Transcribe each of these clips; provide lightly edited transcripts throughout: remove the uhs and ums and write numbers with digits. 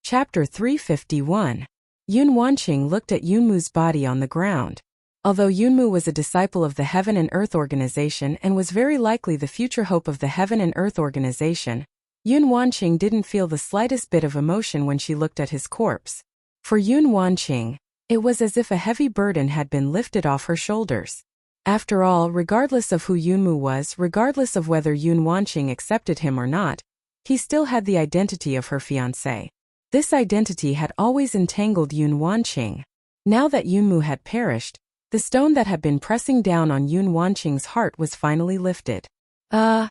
Chapter 351. Yun Wanqing looked at Yunmu's body on the ground. Although Yunmu was a disciple of the Heaven and Earth Organization and was very likely the future hope of the Heaven and Earth Organization, Yun Wanqing didn't feel the slightest bit of emotion when she looked at his corpse. For Yun Wanqing, it was as if a heavy burden had been lifted off her shoulders. After all, regardless of who Yunmu was, regardless of whether Yun Wanqing accepted him or not, he still had the identity of her fiancé. This identity had always entangled Yun Wanqing. Now that Yunmu had perished, the stone that had been pressing down on Yun Wanqing's heart was finally lifted. At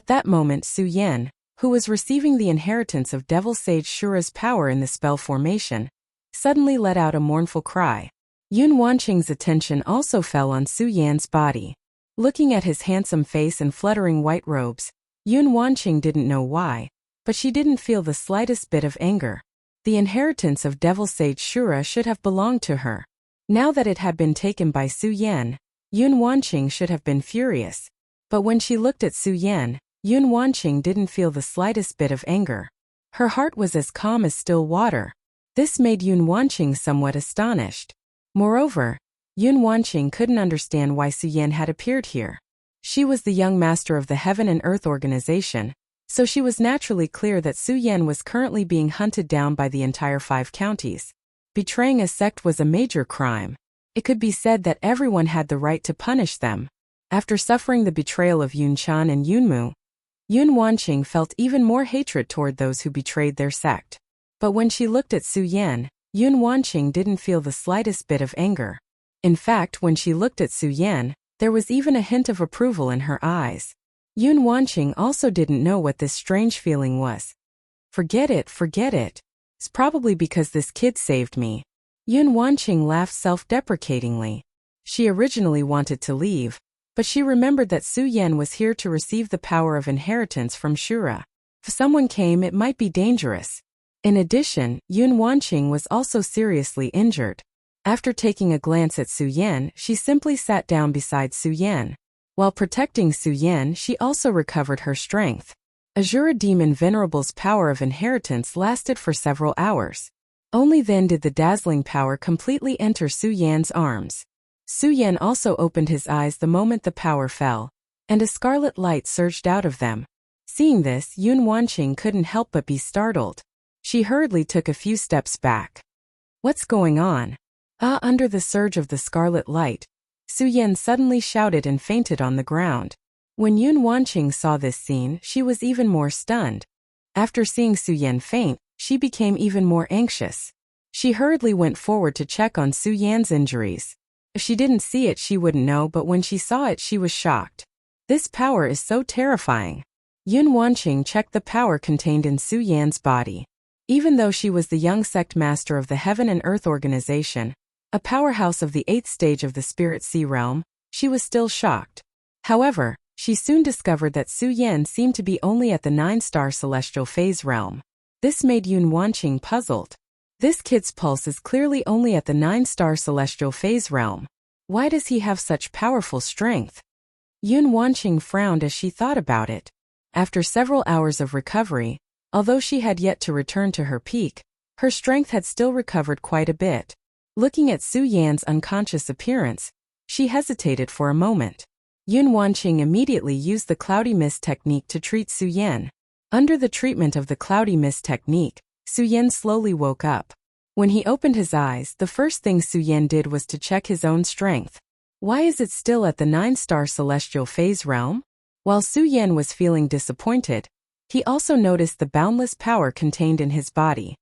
that moment Su Yan, who was receiving the inheritance of Devil Sage Shura's power in the spell formation, suddenly let out a mournful cry. Yun Wanqing's attention also fell on Su Yan's body. Looking at his handsome face and fluttering white robes, Yun Wanqing didn't know why, but she didn't feel the slightest bit of anger. The inheritance of Devil Sage Shura should have belonged to her. Now that it had been taken by Su Yan, Yun Wanqing should have been furious. But when she looked at Su Yan, Yun Wanqing didn't feel the slightest bit of anger. Her heart was as calm as still water. This made Yun Wanqing somewhat astonished. Moreover, Yun Wanqing couldn't understand why Su Yan had appeared here. She was the young master of the Heaven and Earth Organization, so she was naturally clear that Su Yan was currently being hunted down by the entire 5 counties. Betraying a sect was a major crime. It could be said that everyone had the right to punish them. After suffering the betrayal of Yun Chan and Yunmu, Yun Wanqing felt even more hatred toward those who betrayed their sect. But when she looked at Su Yan, Yun Wanqing didn't feel the slightest bit of anger. In fact, when she looked at Su Yan, there was even a hint of approval in her eyes. Yun Wanqing also didn't know what this strange feeling was. Forget it. It's probably because this kid saved me. Yun Wanqing laughed self-deprecatingly. She originally wanted to leave, but she remembered that Su Yan was here to receive the power of inheritance from Shura. If someone came, it might be dangerous. In addition, Yun Wanqing was also seriously injured. After taking a glance at Su Yan, she simply sat down beside Su Yan. While protecting Su Yan, she also recovered her strength. Azura Demon Venerable's power of inheritance lasted for several hours. Only then did the dazzling power completely enter Su Yan's arms. Su Yan also opened his eyes the moment the power fell, and a scarlet light surged out of them. Seeing this, Yun Wanqing couldn't help but be startled. She hurriedly took a few steps back. What's going on? Under the surge of the scarlet light, Su Yan suddenly shouted and fainted on the ground. When Yun Wanqing saw this scene, she was even more stunned. After seeing Su Yan faint, she became even more anxious. She hurriedly went forward to check on Su Yan's injuries. If she didn't see it, she wouldn't know, but when she saw it, she was shocked. This power is so terrifying. Yun Wanqing checked the power contained in Su Yan's body. Even though she was the young sect master of the Heaven and Earth Organization, a powerhouse of the 8th stage of the Spirit Sea realm, she was still shocked. However, she soon discovered that Su Yan seemed to be only at the 9-star celestial phase realm. This made Yun Wanqing puzzled. This kid's pulse is clearly only at the 9-star celestial phase realm. Why does he have such powerful strength? Yun Wanqing frowned as she thought about it. After several hours of recovery, although she had yet to return to her peak, her strength had still recovered quite a bit. Looking at Su Yan's unconscious appearance, she hesitated for a moment. Yun Wanqing immediately used the cloudy mist technique to treat Su Yan. Under the treatment of the cloudy mist technique, Su Yan slowly woke up. When he opened his eyes, the first thing Su Yan did was to check his own strength. Why is it still at the 9-star celestial phase realm? While Su Yan was feeling disappointed, he also noticed the boundless power contained in his body.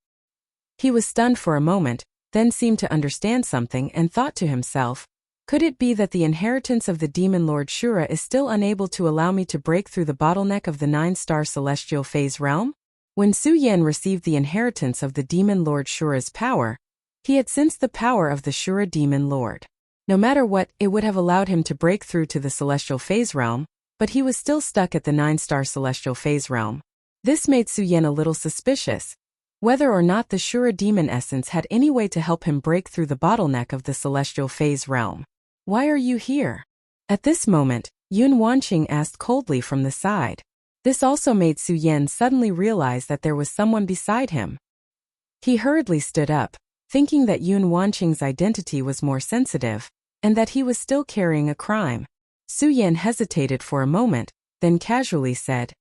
He was stunned for a moment, then seemed to understand something and thought to himself, could it be that the inheritance of the Demon Lord Shura is still unable to allow me to break through the bottleneck of the 9-star celestial phase realm? When Su Yan received the inheritance of the Demon Lord Shura's power, he had sensed the power of the Shura Demon Lord. No matter what, it would have allowed him to break through to the celestial phase realm, but he was still stuck at the 9-star celestial phase realm. This made Su Yan a little suspicious. Whether or not the Shura demon essence had any way to help him break through the bottleneck of the celestial phase realm. Why are you here? At this moment, Yun Wanqing asked coldly from the side. This also made Su Yan suddenly realize that there was someone beside him. He hurriedly stood up, thinking that Yun Wanqing's identity was more sensitive, and that he was still carrying a crime. Su Yan hesitated for a moment, then casually said,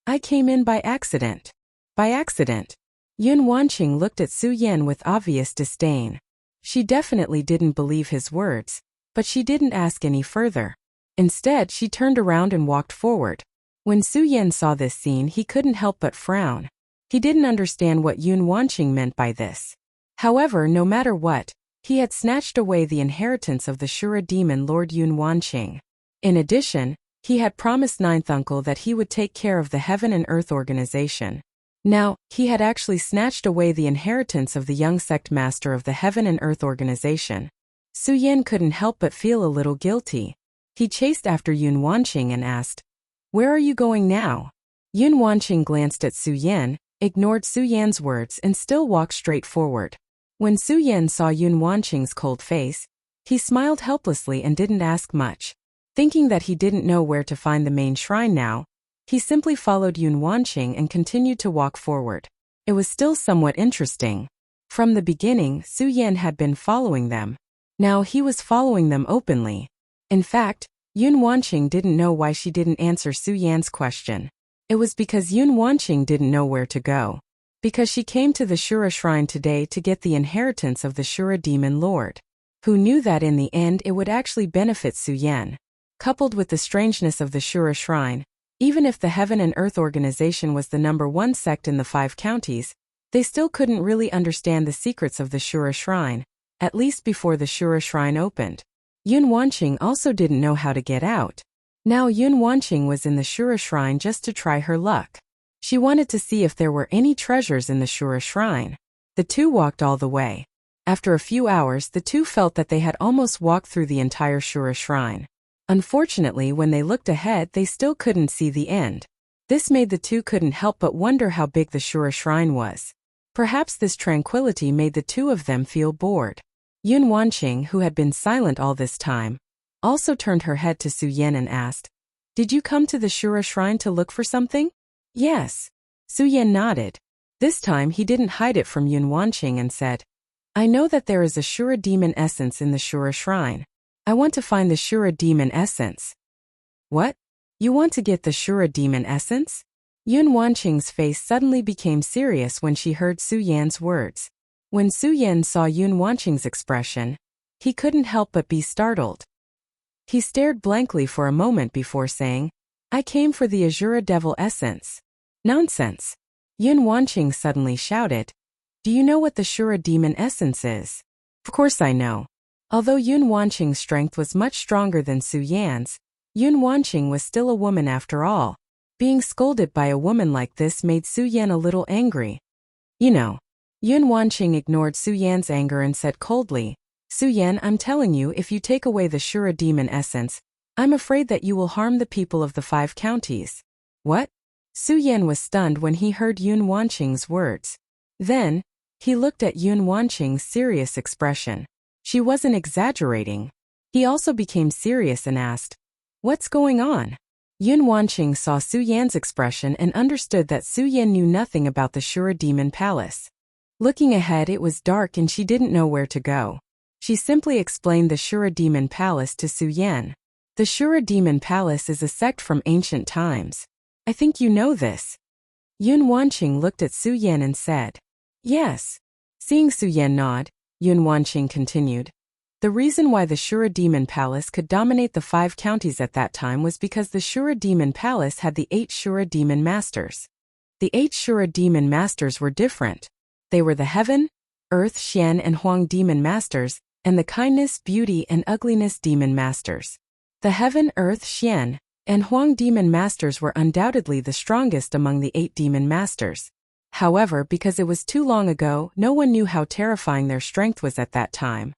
"I came in by accident." By accident? Yun Wanqing looked at Su Yan with obvious disdain. She definitely didn't believe his words, but she didn't ask any further. Instead, she turned around and walked forward. When Su Yan saw this scene, he couldn't help but frown. He didn't understand what Yun Wanqing meant by this. However, no matter what, he had snatched away the inheritance of the Shura demon Lord Yun Wanqing. In addition, he had promised Ninth Uncle that he would take care of the Heaven and Earth organization. Now, he had actually snatched away the inheritance of the young sect master of the Heaven and Earth organization. Su Yan couldn't help but feel a little guilty. He chased after Yun Wanqing and asked, "Where are you going now?" Yun Wanqing glanced at Su Yan, ignored Su Yan's words and still walked straight forward. When Su Yan saw Yun Wanqing's cold face, he smiled helplessly and didn't ask much. Thinking that he didn't know where to find the main shrine now, he simply followed Yun Wanqing and continued to walk forward. It was still somewhat interesting. From the beginning, Su Yan had been following them. Now he was following them openly. In fact, Yun Wanqing didn't know why she didn't answer Su Yan's question. It was because Yun Wanqing didn't know where to go. Because she came to the Shura shrine today to get the inheritance of the Shura demon lord. Who knew that in the end it would actually benefit Su Yan. Coupled with the strangeness of the Shura shrine, even if the Heaven and Earth organization was the #1 sect in the 5 counties, they still couldn't really understand the secrets of the Shura shrine, at least before the Shura shrine opened. Yun Wanqing also didn't know how to get out. Now Yun Wanqing was in the Shura shrine just to try her luck. She wanted to see if there were any treasures in the Shura shrine. The two walked all the way. After a few hours, the two felt that they had almost walked through the entire Shura shrine. Unfortunately, when they looked ahead, they still couldn't see the end. This made the two couldn't help but wonder how big the Shura shrine was. Perhaps this tranquility made the two of them feel bored. Yun Wanqing, who had been silent all this time, also turned her head to Su Yan and asked, "Did you come to the Shura shrine to look for something?" "Yes." Su Yan nodded. This time he didn't hide it from Yun Wanqing and said, "I know that there is a Shura demon essence in the Shura shrine. I want to find the Shura demon essence." "What? You want to get the Shura demon essence?" Yun Wanqing's face suddenly became serious when she heard Su Yan's words. When Su Yan saw Yun Wanqing's expression, he couldn't help but be startled. He stared blankly for a moment before saying, "I came for the Azura Devil essence." "Nonsense!" Yun Wanqing suddenly shouted. "Do you know what the Shura demon essence is?" "Of course I know." Although Yun Wanqing's strength was much stronger than Su Yan's, Yun Wanqing was still a woman after all. Being scolded by a woman like this made Su Yan a little angry. "You know." Yun Wanqing ignored Su Yan's anger and said coldly, "Su Yan, I'm telling you, if you take away the Shura demon essence, I'm afraid that you will harm the people of the 5 counties." "What?" Su Yan was stunned when he heard Yun Wanqing's words. Then, he looked at Yun Wanqing's serious expression. She wasn't exaggerating. He also became serious and asked, "What's going on?" Yun Wanqing saw Su Yan's expression and understood that Su Yan knew nothing about the Shura demon palace. Looking ahead, it was dark and she didn't know where to go. She simply explained the Shura demon palace to Su Yan. The Shura demon palace is a sect from ancient times. I think you know this. Yun Wanqing looked at Su Yan and said, "Yes." Seeing Su Yan nod, Yun Wanqing continued, "The reason why the Shura demon palace could dominate the 5 counties at that time was because the Shura demon palace had the 8 Shura demon masters. The 8 Shura demon masters were different. They were the Heaven, Earth, Xian and Huang demon masters, and the Kindness, Beauty and Ugliness demon masters. The Heaven, Earth, Xian, and Huang demon masters were undoubtedly the strongest among the 8 demon masters. However, because it was too long ago, no one knew how terrifying their strength was at that time.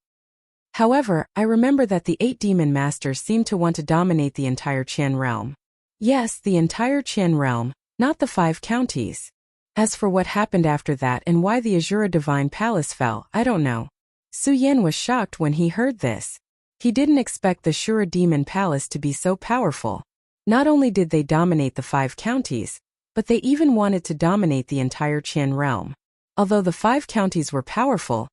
However, I remember that the 8 demon masters seemed to want to dominate the entire Qian realm. Yes, the entire Qian realm, not the 5 counties. As for what happened after that and why the Azura Divine Palace fell, I don't know." Su Yan was shocked when he heard this. He didn't expect the Shura Demon Palace to be so powerful. Not only did they dominate the 5 counties, but they even wanted to dominate the entire Qian realm. Although the 5 counties were powerful,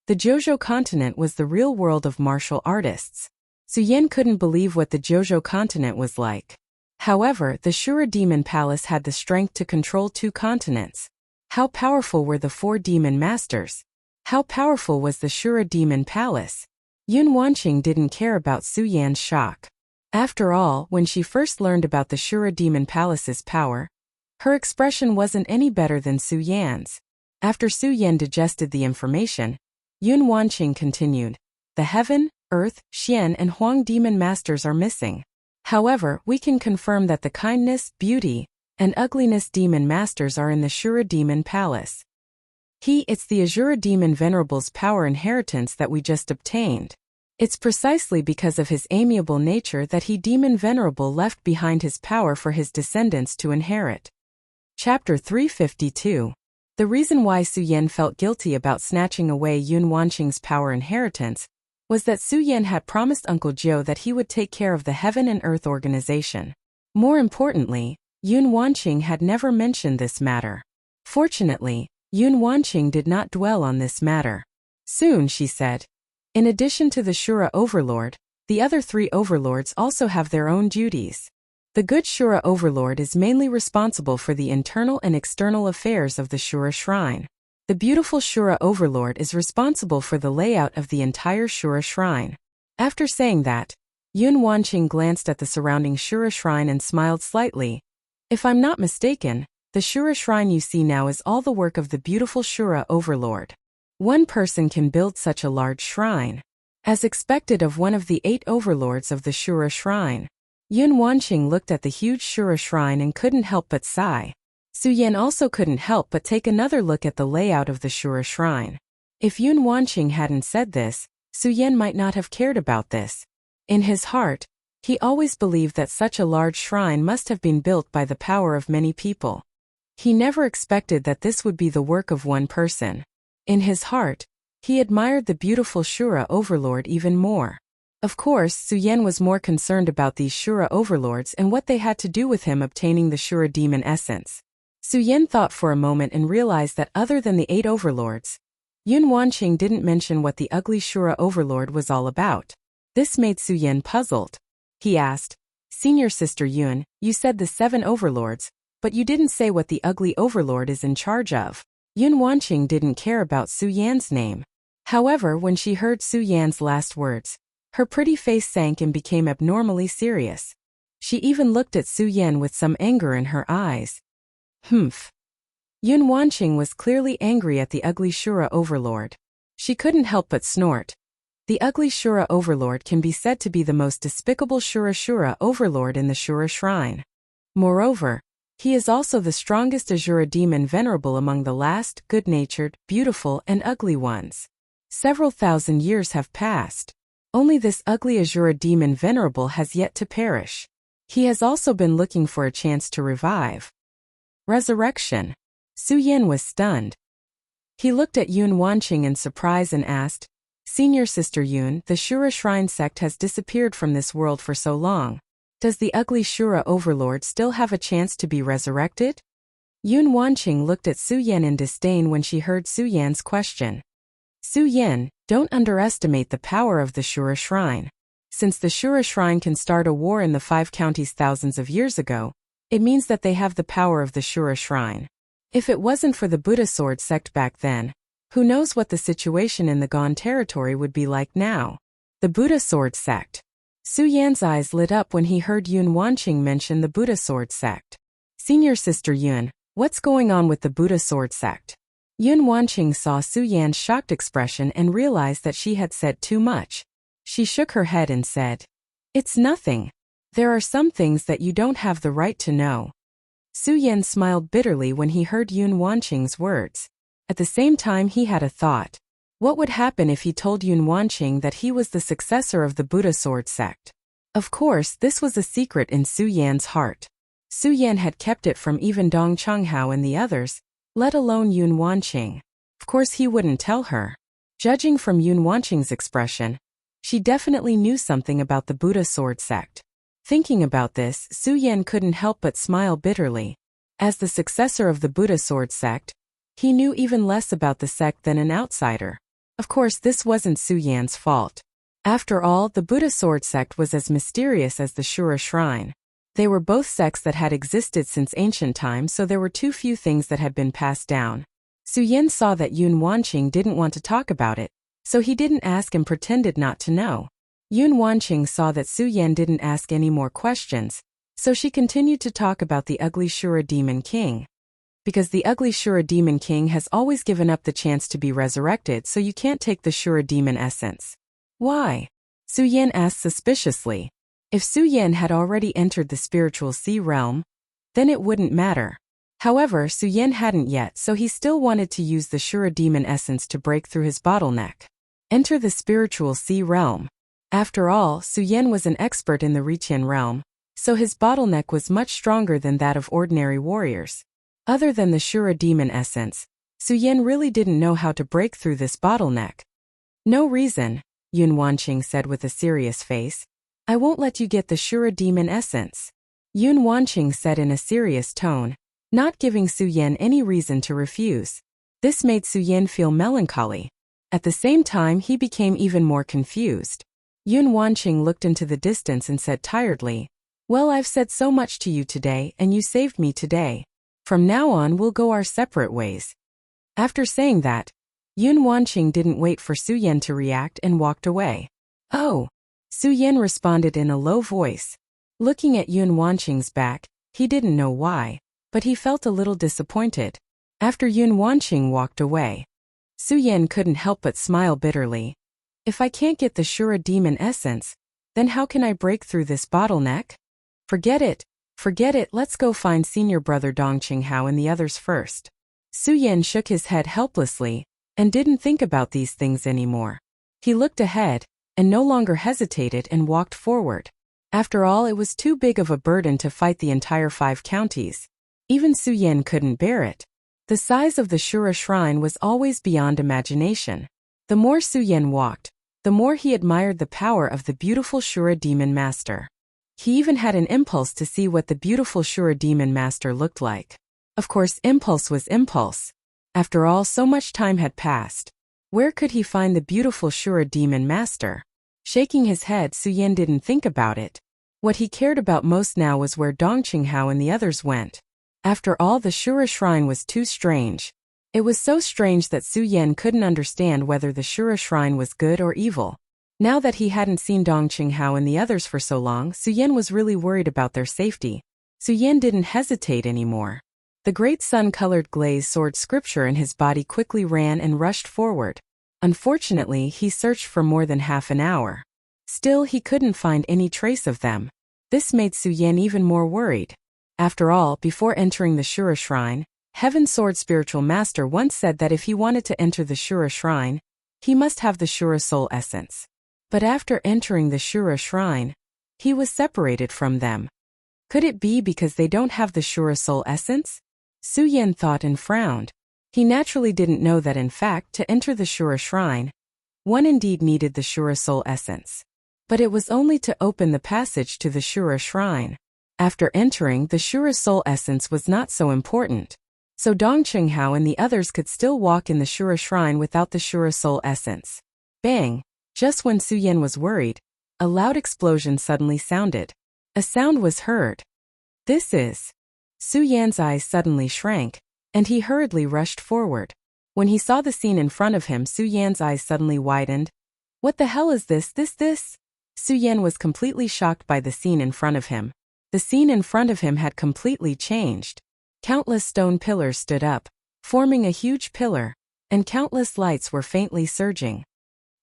the Jojo continent was the real world of martial artists. Su Yan couldn't believe what the Jojo continent was like. However, the Shura Demon Palace had the strength to control 2 continents. How powerful were the 4 demon masters? How powerful was the Shura Demon Palace? Yun Wanqing didn't care about Su Yan's shock. After all, when she first learned about the Shura Demon Palace's power, her expression wasn't any better than Su Yan's. After Su Yan digested the information, Yun Wanqing continued, "The Heaven, Earth, Xian and Huang demon masters are missing. However, we can confirm that the kindness, beauty, and ugliness demon masters are in the Shura Demon Palace. It's the Azura Demon Venerable's power inheritance that we just obtained. It's precisely because of his amiable nature that Demon Venerable left behind his power for his descendants to inherit." Chapter 352. The reason why Su Yan felt guilty about snatching away Yun Wanqing's power inheritance was that Su Yan had promised Uncle Jiu that he would take care of the Heaven and Earth organization. More importantly, Yun Wanqing had never mentioned this matter. Fortunately, Yun Wanqing did not dwell on this matter. Soon she said, "In addition to the Shura Overlord, the other 3 overlords also have their own duties. The good Shura Overlord is mainly responsible for the internal and external affairs of the Shura Shrine. The beautiful Shura Overlord is responsible for the layout of the entire Shura Shrine." After saying that, Yun Wanqing glanced at the surrounding Shura Shrine and smiled slightly. "If I'm not mistaken, the Shura Shrine you see now is all the work of the beautiful Shura Overlord. One person can build such a large shrine, as expected of one of the 8 overlords of the Shura Shrine." Yun Wanqing looked at the huge Shura Shrine and couldn't help but sigh. Su Yan also couldn't help but take another look at the layout of the Shura Shrine. If Yun Wanqing hadn't said this, Su Yan might not have cared about this. In his heart, he always believed that such a large shrine must have been built by the power of many people. He never expected that this would be the work of one person. In his heart, he admired the beautiful Shura Overlord even more. Of course, Su Yan was more concerned about these Shura Overlords and what they had to do with him obtaining the Shura Demon Essence. Su Yan thought for a moment and realized that other than the 8 overlords, Yun Wanqing didn't mention what the ugly Shura Overlord was all about. This made Su Yan puzzled. He asked, "Senior Sister Yun, you said the 7 overlords, but you didn't say what the ugly overlord is in charge of." Yun Wanqing didn't care about Su Yan's name. However, when she heard Su Yan's last words, her pretty face sank and became abnormally serious. She even looked at Su Yan with some anger in her eyes. Humph. Yun Wanqing was clearly angry at the ugly Shura Overlord. She couldn't help but snort. The ugly Shura Overlord can be said to be the most despicable Shura Overlord in the Shura Shrine. Moreover, he is also the strongest Azura Demon Venerable among the last, good-natured, beautiful, and ugly ones. Several thousand years have passed. Only this ugly Azura Demon Venerable has yet to perish. He has also been looking for a chance to revive. Resurrection. Su Yan was stunned. He looked at Yun Wanqing in surprise and asked, "Senior Sister Yun, the Shura Shrine sect has disappeared from this world for so long. Does the ugly Shura Overlord still have a chance to be resurrected?" Yun Wanqing looked at Su Yan in disdain when she heard Su Yan's question. "Su Yan, don't underestimate the power of the Shura Shrine. Since the Shura Shrine can start a war in the 5 counties thousands of years ago, it means that they have the power of the Shura Shrine. If it wasn't for the Buddha Sword sect back then, who knows what the situation in the Gon territory would be like now?" The Buddha Sword sect. Su Yan's eyes lit up when he heard Yun Wanqing mention the Buddha Sword sect. "Senior Sister Yun, what's going on with the Buddha Sword sect?" Yun Wanqing saw Su Yan's shocked expression and realized that she had said too much. She shook her head and said, "It's nothing. There are some things that you don't have the right to know." Su Yan smiled bitterly when he heard Yun Wanqing's words. At the same time he had a thought. What would happen if he told Yun Wanqing that he was the successor of the Buddha Sword sect? Of course, this was a secret in Su Yan's heart. Su Yan had kept it from even Dong Chonghao and the others, let alone Yun Wanqing. Of course he wouldn't tell her. Judging from Yun Wanqing's expression, she definitely knew something about the Buddha Sword sect. Thinking about this, Su Yan couldn't help but smile bitterly. As the successor of the Buddha Sword sect, He knew even less about the sect than an outsider. Of course, this wasn't Su Yan's fault. After all, the Buddha sword sect was as mysterious as the Shura shrine. They were both sects that had existed since ancient times, so there were too few things that had been passed down. Su Yan saw that Yun Wanqing didn't want to talk about it, so he didn't ask and pretended not to know. Yun Wanqing saw that Su Yan didn't ask any more questions, so she continued to talk about the ugly Shura Demon King. Because the ugly Shura Demon King has always given up the chance to be resurrected, so you can't take the Shura Demon essence. Why? Su Yan asked suspiciously. If Su Yan had already entered the spiritual sea realm, then it wouldn't matter. However, Su Yan hadn't yet, so he still wanted to use the Shura Demon essence to break through his bottleneck. Enter the spiritual sea realm. After all, Su Yan was an expert in the Riqian realm, so his bottleneck was much stronger than that of ordinary warriors. Other than the Shura Demon essence, Su Yan really didn't know how to break through this bottleneck. No reason, Yun Wanqing said with a serious face. I won't let you get the Shura Demon essence. Yun Wanqing said in a serious tone, not giving Su Yan any reason to refuse. This made Su Yan feel melancholy. At the same time, he became even more confused. Yun Wanqing looked into the distance and said tiredly, well, I've said so much to you today, and you saved me today. From now on, we'll go our separate ways. After saying that, Yun Wanqing didn't wait for Su Yan to react and walked away. Oh! Su Yan responded in a low voice. Looking at Yun Wanqing's back, he didn't know why, but he felt a little disappointed. After Yun Wanqing walked away, Su Yan couldn't help but smile bitterly. If I can't get the Shura Demon essence, then how can I break through this bottleneck? Forget it, let's go find senior brother Dong Qinghao and the others first. Su Yan shook his head helplessly, and didn't think about these things anymore. He looked ahead, and no longer hesitated and walked forward. After all, it was too big of a burden to fight the entire 5 counties. Even Su Yan couldn't bear it. The size of the Shura shrine was always beyond imagination. The more Su Yan walked, the more he admired the power of the beautiful Shura Demon Master. He even had an impulse to see what the beautiful Shura Demon Master looked like. Of course, impulse was impulse. After all, so much time had passed. Where could he find the beautiful Shura Demon Master? Shaking his head, Su Yan didn't think about it. What he cared about most now was where Dong Qinghao and the others went. After all, the Shura shrine was too strange. It was so strange that Su Yan couldn't understand whether the Shura shrine was good or evil. Now that he hadn't seen Dong Qinghao and the others for so long, Su Yan was really worried about their safety. Su Yan didn't hesitate anymore. The great sun-colored glaze sword scripture in his body quickly ran and rushed forward. Unfortunately, he searched for more than half an hour. Still, he couldn't find any trace of them. This made Su Yan even more worried. After all, before entering the Shura shrine, Heaven Sword Spiritual Master once said that if he wanted to enter the Shura shrine, he must have the Shura soul essence. But after entering the Shura shrine, he was separated from them. Could it be because they don't have the Shura soul essence? Su Yan thought and frowned. He naturally didn't know that in fact, to enter the Shura shrine, one indeed needed the Shura soul essence. But it was only to open the passage to the Shura shrine. After entering, the Shura soul essence was not so important. So Dong Qinghao and the others could still walk in the Shura shrine without the Shura soul essence. Bang! Just when Su Yan was worried, a loud explosion suddenly sounded. A sound was heard. This is... Su Yan's eyes suddenly shrank, and he hurriedly rushed forward. When he saw the scene in front of him, Su Yan's eyes suddenly widened. What the hell is this? Su Yan was completely shocked by the scene in front of him. The scene in front of him had completely changed. Countless stone pillars stood up, forming a huge pillar, and countless lights were faintly surging.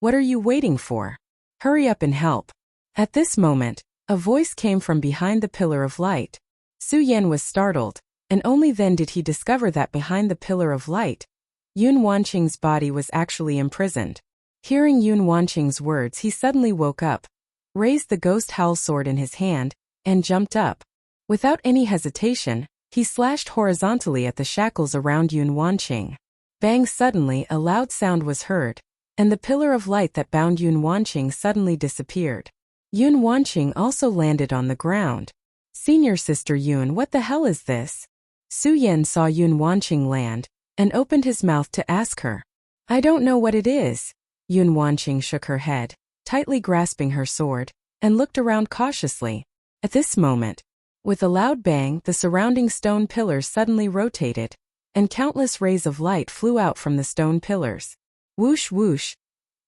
What are you waiting for? Hurry up and help. At this moment, a voice came from behind the pillar of light. Su Yan was startled, and only then did he discover that behind the pillar of light, Yun Wanqing's body was actually imprisoned. Hearing Yun Wanqing's words, he suddenly woke up, raised the ghost howl sword in his hand, and jumped up. Without any hesitation, he slashed horizontally at the shackles around Yun Wanqing. Bang! Suddenly, a loud sound was heard, and the pillar of light that bound Yun Wanqing suddenly disappeared. Yun Wanqing also landed on the ground. Senior Sister Yun, what the hell is this? Su Yan saw Yun Wanqing land, and opened his mouth to ask her. I don't know what it is. Yun Wanqing shook her head, tightly grasping her sword, and looked around cautiously. At this moment, with a loud bang, the surrounding stone pillars suddenly rotated, and countless rays of light flew out from the stone pillars. Whoosh whoosh.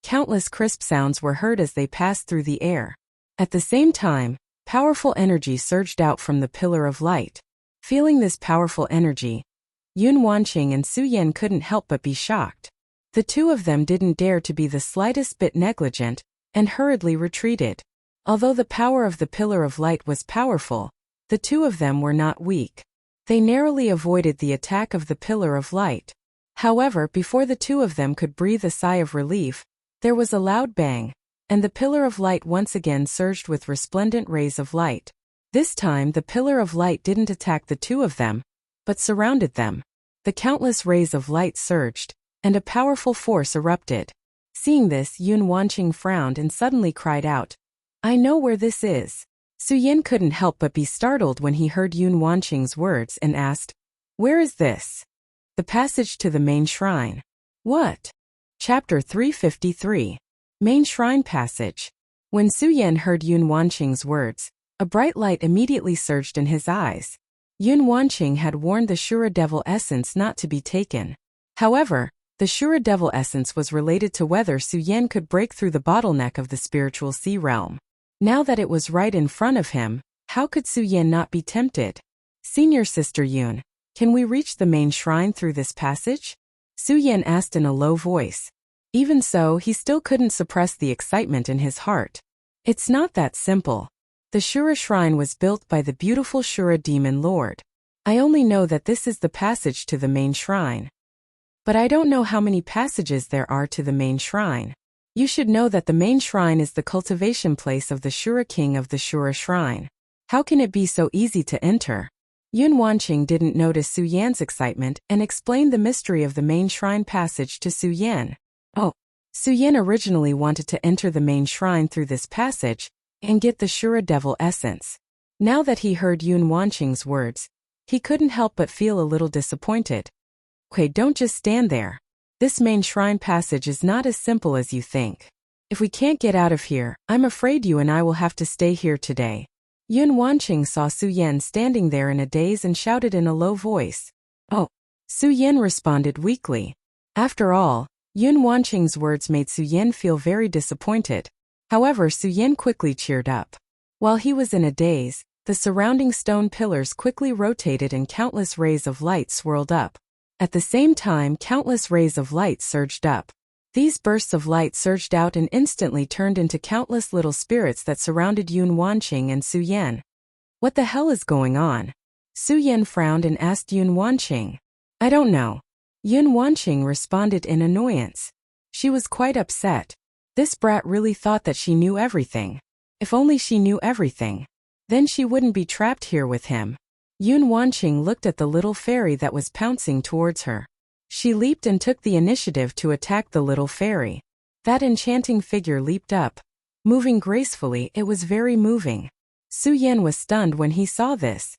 Countless crisp sounds were heard as they passed through the air. At the same time, powerful energy surged out from the pillar of light. Feeling this powerful energy, Yun Wanqing and Su Yan couldn't help but be shocked. The two of them didn't dare to be the slightest bit negligent, and hurriedly retreated. Although the power of the pillar of light was powerful, the two of them were not weak. They narrowly avoided the attack of the pillar of light. However, before the two of them could breathe a sigh of relief, there was a loud bang, and the pillar of light once again surged with resplendent rays of light. This time the pillar of light didn't attack the two of them, but surrounded them. The countless rays of light surged, and a powerful force erupted. Seeing this, Yun Wanqing frowned and suddenly cried out, I know where this is. Su Yan couldn't help but be startled when he heard Yun Wanqing's words and asked, Where is this? The passage to the main shrine. What? Chapter 353. Main Shrine Passage. When Su Yan heard Yun Wanqing's words, a bright light immediately surged in his eyes. Yun Wanqing had warned the Shura Devil Essence not to be taken. However, the Shura Devil Essence was related to whether Su Yan could break through the bottleneck of the spiritual sea realm. Now that it was right in front of him, how could Su Yan not be tempted? Senior Sister Yun, can we reach the main shrine through this passage? Su Yan asked in a low voice. Even so, he still couldn't suppress the excitement in his heart. It's not that simple. The Shura Shrine was built by the beautiful Shura Demon Lord. I only know that this is the passage to the main shrine. But I don't know how many passages there are to the main shrine. You should know that the main shrine is the cultivation place of the Shura King of the Shura Shrine. How can it be so easy to enter? Yun Wanqing didn't notice Su Yan's excitement and explained the mystery of the main shrine passage to Su Yan. Oh, Su Yan originally wanted to enter the main shrine through this passage and get the Shura Devil Essence. Now that he heard Yun Wanqing's words, he couldn't help but feel a little disappointed. Okay, don't just stand there. This main shrine passage is not as simple as you think. If we can't get out of here, I'm afraid you and I will have to stay here today. Yun Wanqing saw Su Yan standing there in a daze and shouted in a low voice. Oh. Su Yan responded weakly. After all, Yun Wanqing's words made Su Yan feel very disappointed. However, Su Yan quickly cheered up. While he was in a daze, the surrounding stone pillars quickly rotated and countless rays of light swirled up. At the same time, countless rays of light surged up. These bursts of light surged out and instantly turned into countless little spirits that surrounded Yun Wanqing and Su Yan. What the hell is going on? Su Yan frowned and asked Yun Wanqing. I don't know. Yun Wanqing responded in annoyance. She was quite upset. This brat really thought that she knew everything. If only she knew everything. Then she wouldn't be trapped here with him. Yun Wanqing looked at the little fairy that was pouncing towards her. She leaped and took the initiative to attack the little fairy. That enchanting figure leaped up. Moving gracefully, it was very moving. Su Yan was stunned when he saw this.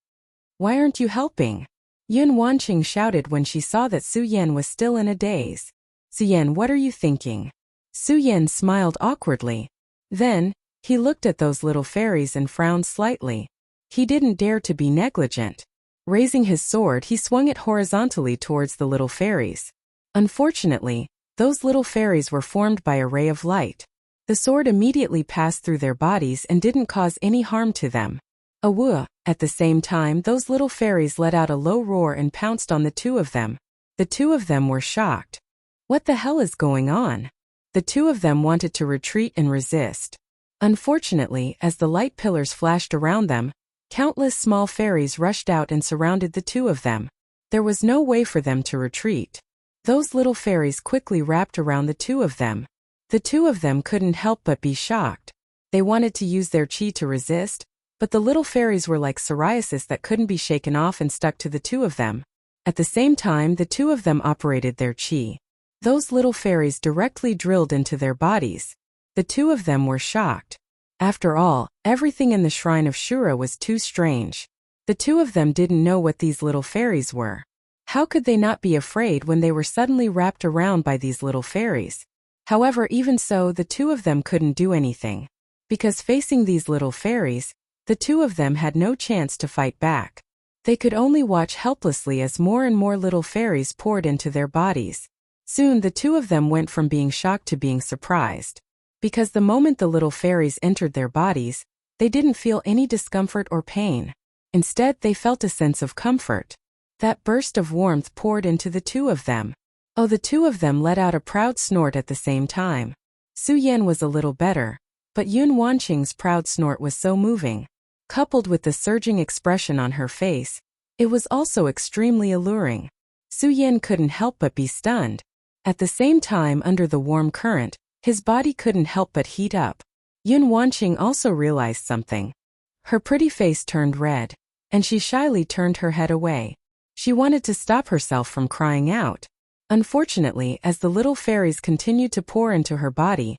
Why aren't you helping? Yun Wanqing shouted when she saw that Su Yan was still in a daze. Su Yan, what are you thinking? Su Yan smiled awkwardly. Then, he looked at those little fairies and frowned slightly. He didn't dare to be negligent. Raising his sword, he swung it horizontally towards the little fairies. Unfortunately, those little fairies were formed by a ray of light. The sword immediately passed through their bodies and didn't cause any harm to them. Awoo! At the same time, those little fairies let out a low roar and pounced on the two of them. The two of them were shocked. What the hell is going on? The two of them wanted to retreat and resist. Unfortunately, as the light pillars flashed around them, countless small fairies rushed out and surrounded the two of them. There was no way for them to retreat. Those little fairies quickly wrapped around the two of them. The two of them couldn't help but be shocked. They wanted to use their chi to resist, but the little fairies were like psoriasis that couldn't be shaken off and stuck to the two of them. At the same time, the two of them operated their chi. Those little fairies directly drilled into their bodies. The two of them were shocked. After all, everything in the Shrine of Shura was too strange. The two of them didn't know what these little fairies were. How could they not be afraid when they were suddenly wrapped around by these little fairies? However, even so, the two of them couldn't do anything. Because facing these little fairies, the two of them had no chance to fight back. They could only watch helplessly as more and more little fairies poured into their bodies. Soon the two of them went from being shocked to being surprised. Because the moment the little fairies entered their bodies, they didn't feel any discomfort or pain. Instead, they felt a sense of comfort. That burst of warmth poured into the two of them. Oh, the two of them let out a proud snort at the same time. Su Yan was a little better, but Yun Wanqing's proud snort was so moving. Coupled with the surging expression on her face, it was also extremely alluring. Su Yan couldn't help but be stunned. At the same time, under the warm current, his body couldn't help but heat up. Yun Wanqing also realized something. Her pretty face turned red, and she shyly turned her head away. She wanted to stop herself from crying out. Unfortunately, as the little fairies continued to pour into her body,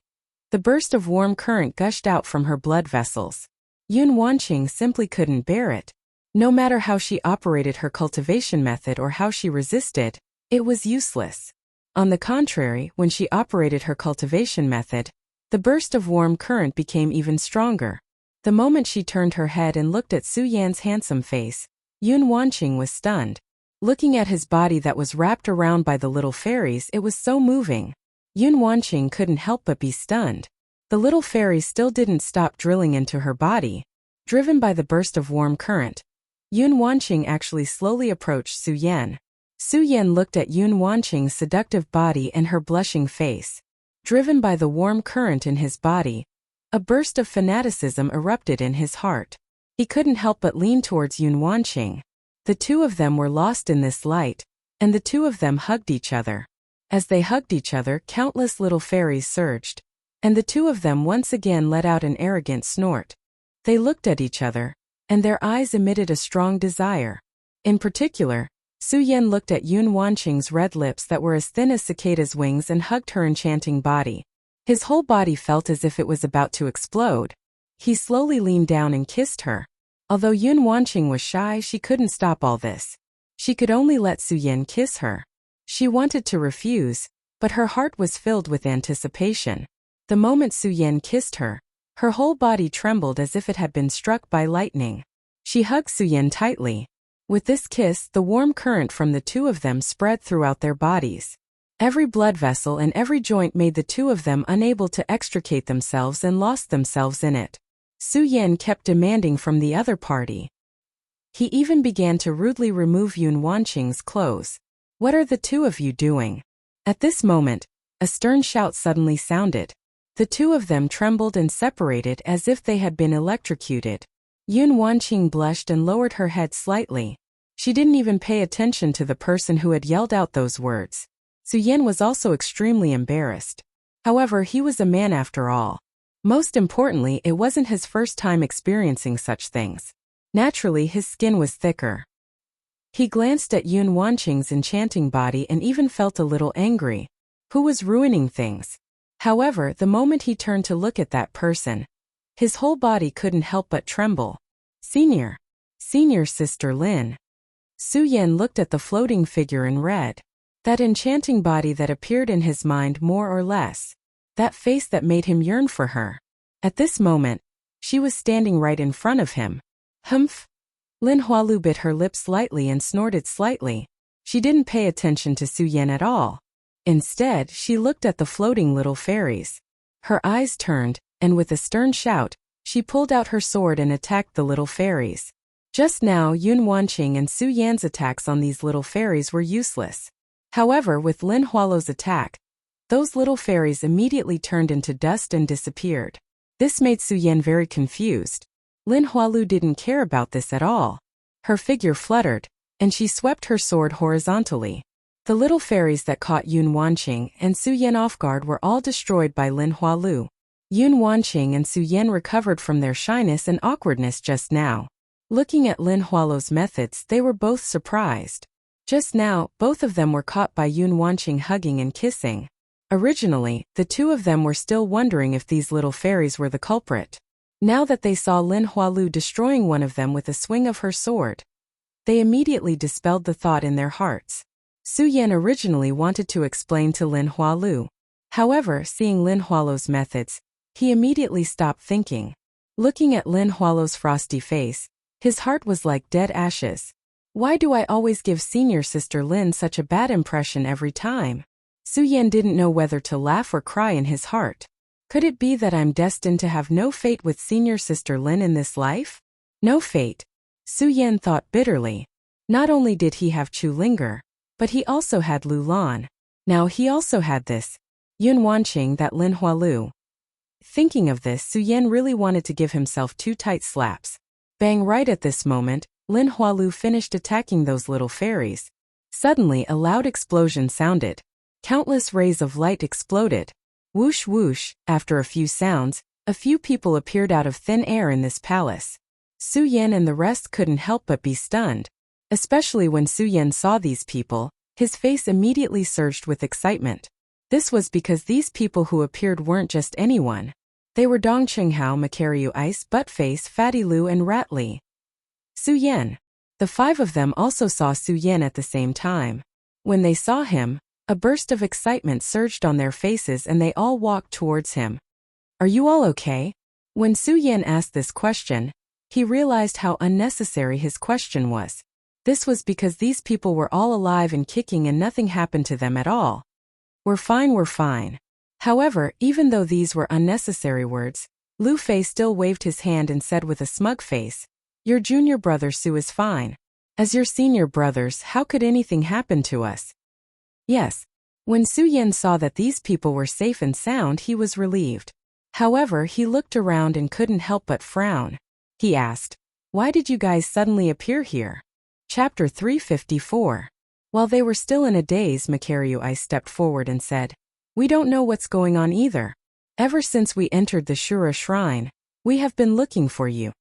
the burst of warm current gushed out from her blood vessels. Yun Wanqing simply couldn't bear it. No matter how she operated her cultivation method or how she resisted, it was useless. On the contrary, when she operated her cultivation method, the burst of warm current became even stronger. The moment she turned her head and looked at Su Yan's handsome face, Yun Wanqing was stunned. Looking at his body that was wrapped around by the little fairies, it was so moving. Yun Wanqing couldn't help but be stunned. The little fairies still didn't stop drilling into her body. Driven by the burst of warm current, Yun Wanqing actually slowly approached Su Yan. Su Yan looked at Yun Wanqing's seductive body and her blushing face. Driven by the warm current in his body, a burst of fanaticism erupted in his heart. He couldn't help but lean towards Yun Wanqing. The two of them were lost in this light, and the two of them hugged each other. As they hugged each other, countless little fairies surged, and the two of them once again let out an arrogant snort. They looked at each other, and their eyes emitted a strong desire. In particular, Su Yan looked at Yun Wanqing's red lips that were as thin as cicadas' wings and hugged her enchanting body. His whole body felt as if it was about to explode. He slowly leaned down and kissed her. Although Yun Wanqing was shy, she couldn't stop all this. She could only let Su Yan kiss her. She wanted to refuse, but her heart was filled with anticipation. The moment Su Yan kissed her, her whole body trembled as if it had been struck by lightning. She hugged Su Yan tightly. With this kiss, the warm current from the two of them spread throughout their bodies. Every blood vessel and every joint made the two of them unable to extricate themselves and lost themselves in it. Su Yan kept demanding from the other party. He even began to rudely remove Yun Wanqing's clothes. "What are the two of you doing?" At this moment, a stern shout suddenly sounded. The two of them trembled and separated as if they had been electrocuted. Yun Wanqing blushed and lowered her head slightly. She didn't even pay attention to the person who had yelled out those words. Su Yan was also extremely embarrassed. However, he was a man after all. Most importantly, it wasn't his first time experiencing such things. Naturally, his skin was thicker. He glanced at Yun Wanqing's enchanting body and even felt a little angry. Who was ruining things? However, the moment he turned to look at that person, his whole body couldn't help but tremble. Senior Sister Lin. Su Yan looked at the floating figure in red. That enchanting body that appeared in his mind more or less. That face that made him yearn for her. At this moment, she was standing right in front of him. Humph! Lin Hualu bit her lips lightly and snorted slightly. She didn't pay attention to Su Yan at all. Instead, she looked at the floating little fairies. Her eyes turned, and with a stern shout, she pulled out her sword and attacked the little fairies. Just now, Yun Wanqing and Su Yan's attacks on these little fairies were useless. However, with Lin Hualu's attack, those little fairies immediately turned into dust and disappeared. This made Su Yan very confused. Lin Hualu didn't care about this at all. Her figure fluttered, and she swept her sword horizontally. The little fairies that caught Yun Wanqing and Su Yan off guard were all destroyed by Lin Hualu. Yun Wanqing and Su Yan recovered from their shyness and awkwardness just now. Looking at Lin Hualu's methods, they were both surprised. Just now, both of them were caught by Yun Wanqing hugging and kissing. Originally, the two of them were still wondering if these little fairies were the culprit. Now that they saw Lin Hualu destroying one of them with a swing of her sword, They immediately dispelled the thought in their hearts. Su Yan originally wanted to explain to Lin Hualu. However, seeing Lin Hualu's methods, he immediately stopped thinking. Looking at Lin Hualu's frosty face, his heart was like dead ashes. Why do I always give senior sister Lin such a bad impression every time? Su Yan didn't know whether to laugh or cry in his heart. Could it be that I'm destined to have no fate with senior sister Lin in this life? No fate. Su Yan thought bitterly. Not only did he have Chu Linger, but he also had Lu Lan. Now he also had this Yun Wanqing, that Lin Hualu. Thinking of this, Su Yan really wanted to give himself 2 tight slaps. Bang! Right at this moment, Lin Hualu finished attacking those little fairies. Suddenly a loud explosion sounded. Countless rays of light exploded. Whoosh whoosh, after a few sounds, a few people appeared out of thin air in this palace. Su Yan and the rest couldn't help but be stunned. Especially when Su Yan saw these people, his face immediately surged with excitement. This was because these people who appeared weren't just anyone. They were Dong Qinghao, Macaryu Ice, Buttface, Fatty Lu and Rat Li. Su Yan. The 5 of them also saw Su Yan at the same time. When they saw him, a burst of excitement surged on their faces and they all walked towards him. Are you all okay? When Su Yan asked this question, he realized how unnecessary his question was. This was because these people were all alive and kicking and nothing happened to them at all. We're fine, we're fine. However, even though these were unnecessary words, Lu Fei still waved his hand and said with a smug face, your junior brother Su is fine. As your senior brothers, how could anything happen to us? Yes. When Su Yan saw that these people were safe and sound, he was relieved. However, he looked around and couldn't help but frown. He asked, why did you guys suddenly appear here? Chapter 354. While they were still in a daze, Macaryu Ice stepped forward and said, we don't know what's going on either. Ever since we entered the Shura Shrine, we have been looking for you.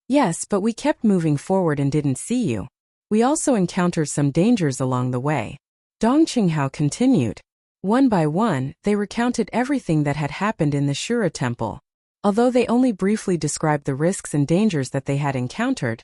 Yes, but we kept moving forward and didn't see you. We also encountered some dangers along the way. Dong Qinghao continued. One by one, they recounted everything that had happened in the Shura Temple. Although they only briefly described the risks and dangers that they had encountered,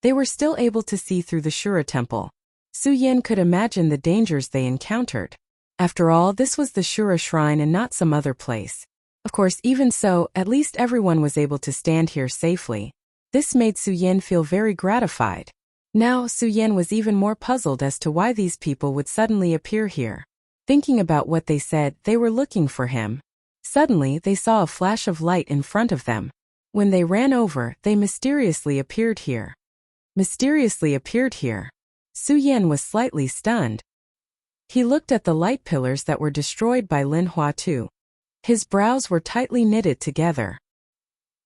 they were still able to see through the Shura Temple. Su Yan could imagine the dangers they encountered. After all, this was the Shura Shrine and not some other place. Of course, even so, at least everyone was able to stand here safely. This made Su Yan feel very gratified. Now, Su Yan was even more puzzled as to why these people would suddenly appear here. Thinking about what they said, they were looking for him. Suddenly, they saw a flash of light in front of them. When they ran over, they mysteriously appeared here. Mysteriously appeared here. Su Yan was slightly stunned. He looked at the light pillars that were destroyed by Lin Huatu. His brows were tightly knitted together.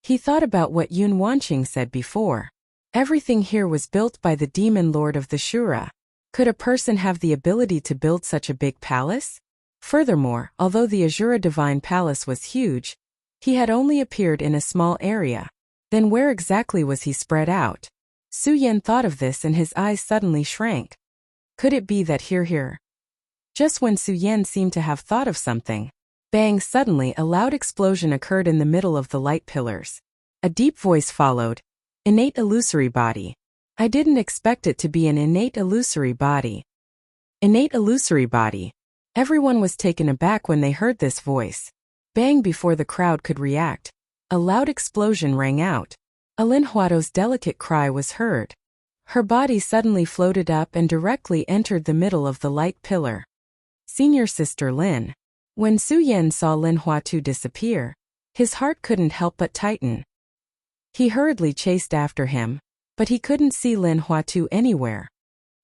He thought about what Yun Wanqing said before. Everything here was built by the demon lord of the Shura. Could a person have the ability to build such a big palace? Furthermore, although the Azura Divine Palace was huge, he had only appeared in a small area. Then where exactly was he spread out? Su Yan thought of this and his eyes suddenly shrank. Could it be that here? Just when Su Yan seemed to have thought of something, bang! Suddenly a loud explosion occurred in the middle of the light pillars. A deep voice followed. Innate illusory body. I didn't expect it to be an innate illusory body. Innate illusory body. Everyone was taken aback when they heard this voice. Bang! Before the crowd could react, a loud explosion rang out. Lin Huato's delicate cry was heard. Her body suddenly floated up and directly entered the middle of the light pillar. Senior sister Lin. When Su Yan saw Lin Huatu disappear, his heart couldn't help but tighten. He hurriedly chased after him, but he couldn't see Lin Huatu anywhere.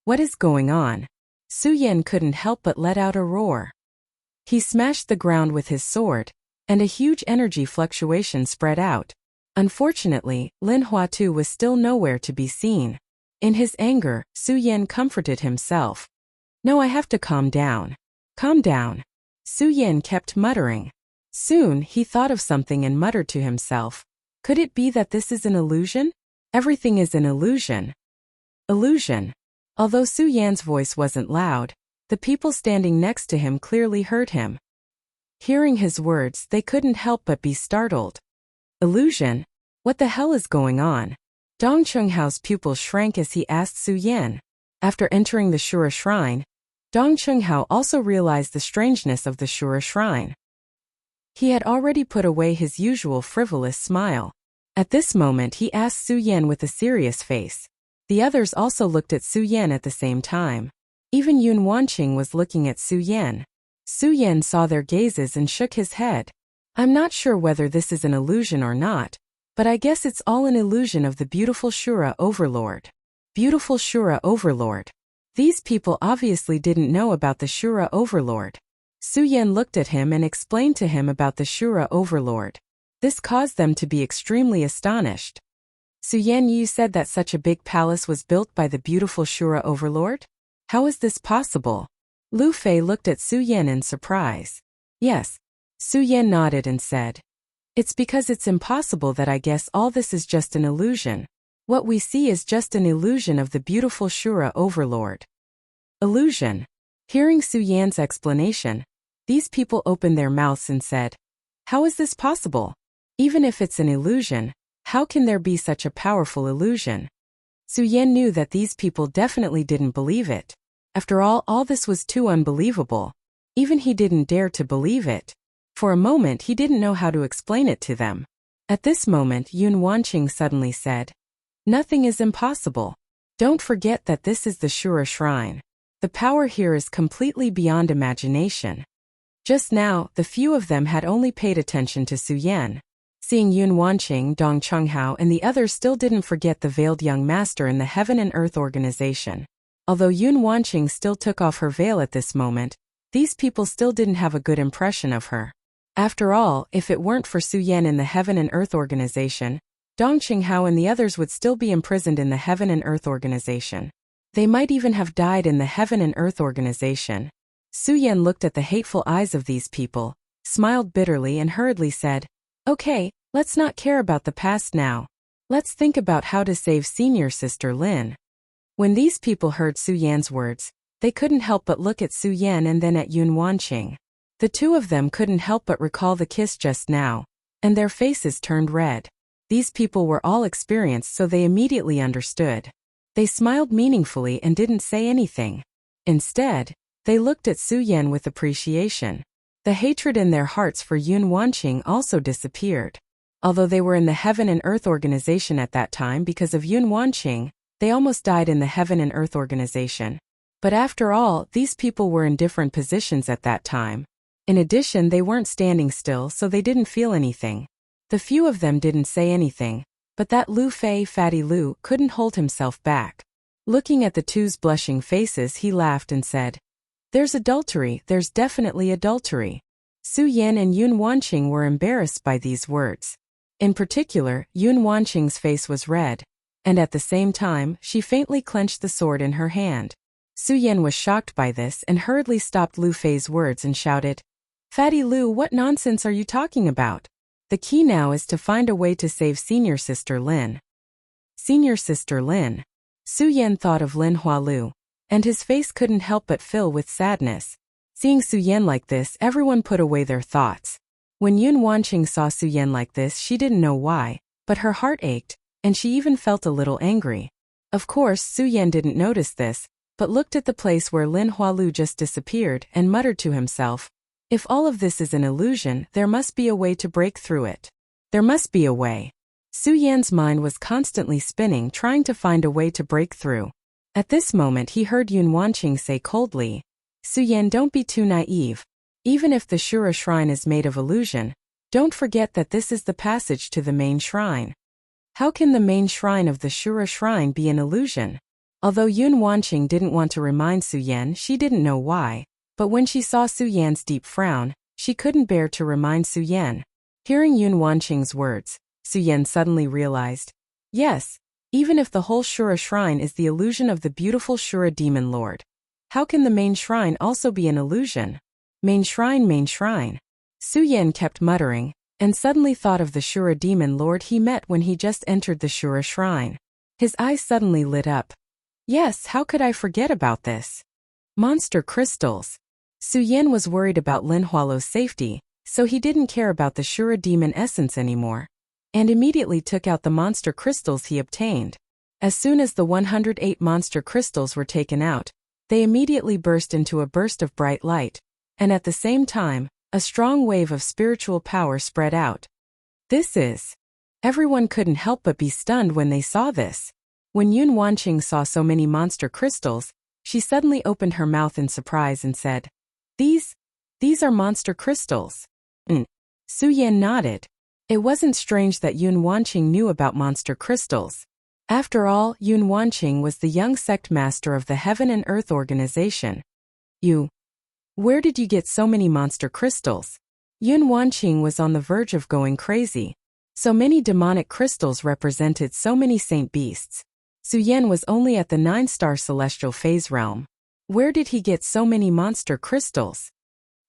What is going on? Su Yan couldn't help but let out a roar. He smashed the ground with his sword, and a huge energy fluctuation spread out. Unfortunately, Lin Huatu was still nowhere to be seen. In his anger, Su Yan comforted himself. No, I have to calm down. Calm down. Su Yan kept muttering. Soon, he thought of something and muttered to himself. Could it be that this is an illusion? Everything is an illusion. Illusion. Although Su Yan's voice wasn't loud, the people standing next to him clearly heard him. Hearing his words, they couldn't help but be startled. Illusion? What the hell is going on? Dong Chunghao's pupils shrank as he asked Su Yan. After entering the Shura shrine, Dong Chunghao also realized the strangeness of the Shura shrine. He had already put away his usual frivolous smile. At this moment he asked Su Yan with a serious face. The others also looked at Su Yan at the same time. Even Yun Wanqing was looking at Su Yan. Su Yan saw their gazes and shook his head. I'm not sure whether this is an illusion or not, but I guess it's all an illusion of the beautiful Shura overlord. Beautiful Shura overlord. These people obviously didn't know about the Shura overlord. Su Yan looked at him and explained to him about the Shura overlord. This caused them to be extremely astonished. Su Yan, you said that such a big palace was built by the beautiful Shura overlord? How is this possible? Lu Fei looked at Su Yan in surprise. Yes. Su Yan nodded and said, it's because it's impossible that I guess all this is just an illusion. What we see is just an illusion of the beautiful Shura overlord. Illusion. Hearing Su Yan's explanation, these people opened their mouths and said, how is this possible? Even if it's an illusion, how can there be such a powerful illusion? Su Yan knew that these people definitely didn't believe it. After all this was too unbelievable. Even he didn't dare to believe it. For a moment he didn't know how to explain it to them. At this moment Yun Wanqing suddenly said, nothing is impossible. Don't forget that this is the Shura shrine. The power here is completely beyond imagination. Just now, the few of them had only paid attention to Su Yan. Seeing Yun Wanqing, Dong Chunghao and the others still didn't forget the veiled young master in the Heaven and Earth organization. Although Yun Wanqing still took off her veil at this moment, these people still didn't have a good impression of her. After all, if it weren't for Su Yan in the Heaven and Earth organization, Dong Chunghao and the others would still be imprisoned in the Heaven and Earth organization. They might even have died in the Heaven and Earth organization. Su Yan looked at the hateful eyes of these people, smiled bitterly and hurriedly said, okay, let's not care about the past now. Let's think about how to save senior sister Lin. When these people heard Su Yan's words, they couldn't help but look at Su Yan and then at Yun Wanqing. The two of them couldn't help but recall the kiss just now, and their faces turned red. These people were all experienced, so they immediately understood. They smiled meaningfully and didn't say anything. Instead, they looked at Su Yan with appreciation. The hatred in their hearts for Yun Wanqing also disappeared. Although they were in the Heaven and Earth organization at that time because of Yun Wanqing, they almost died in the Heaven and Earth organization. But after all, these people were in different positions at that time. In addition, they weren't standing still, so they didn't feel anything. The few of them didn't say anything, but that Lu Fei, Fatty Lu, couldn't hold himself back. Looking at the two's blushing faces, he laughed and said, there's adultery, there's definitely adultery. Su Yan and Yun Wanqing were embarrassed by these words. In particular, Yun Wanqing's face was red, and at the same time, she faintly clenched the sword in her hand. Su Yan was shocked by this and hurriedly stopped Lu Fei's words and shouted, Fatty Lu, what nonsense are you talking about? The key now is to find a way to save senior sister Lin. Senior sister Lin. Su Yan thought of Lin Hualu, and his face couldn't help but fill with sadness. Seeing Su Yan like this, everyone put away their thoughts. When Yun Wanqing saw Su Yan like this, she didn't know why, but her heart ached, and she even felt a little angry. Of course, Su Yan didn't notice this, but looked at the place where Lin Hualu just disappeared and muttered to himself, if all of this is an illusion, there must be a way to break through it. There must be a way. Su Yan's mind was constantly spinning, trying to find a way to break through. At this moment he heard Yun Wanqing say coldly, Su Yan, don't be too naive. Even if the Shura shrine is made of illusion, don't forget that this is the passage to the main shrine. How can the main shrine of the Shura shrine be an illusion? Although Yun Wanqing didn't want to remind Su Yan, she didn't know why. But when she saw Su Yan's deep frown, she couldn't bear to remind Su Yan. Hearing Yun Wanqing's words, Su Yan suddenly realized, yes, even if the whole Shura shrine is the illusion of the beautiful Shura demon lord, how can the main shrine also be an illusion? Main shrine, main shrine. Su Yan kept muttering, and suddenly thought of the Shura demon lord he met when he just entered the Shura shrine. His eyes suddenly lit up. Yes, how could I forget about this? Monster crystals. Su Yan was worried about Lin Hualu's safety, so he didn't care about the Shura demon essence anymore. and immediately took out the monster crystals he obtained. As soon as the 108 monster crystals were taken out, they immediately burst into a burst of bright light, and at the same time, a strong wave of spiritual power spread out. Everyone couldn't help but be stunned when they saw this. When Yun Wanqing saw so many monster crystals, she suddenly opened her mouth in surprise and said, These are monster crystals. Su Yan nodded. It wasn't strange that Yun Wanqing knew about monster crystals. After all, Yun Wanqing was the young sect master of the Heaven and Earth organization. Where did you get so many monster crystals? Yun Wanqing was on the verge of going crazy. So many demonic crystals represented so many saint beasts. Su Yan was only at the 9-star celestial phase realm. Where did he get so many monster crystals?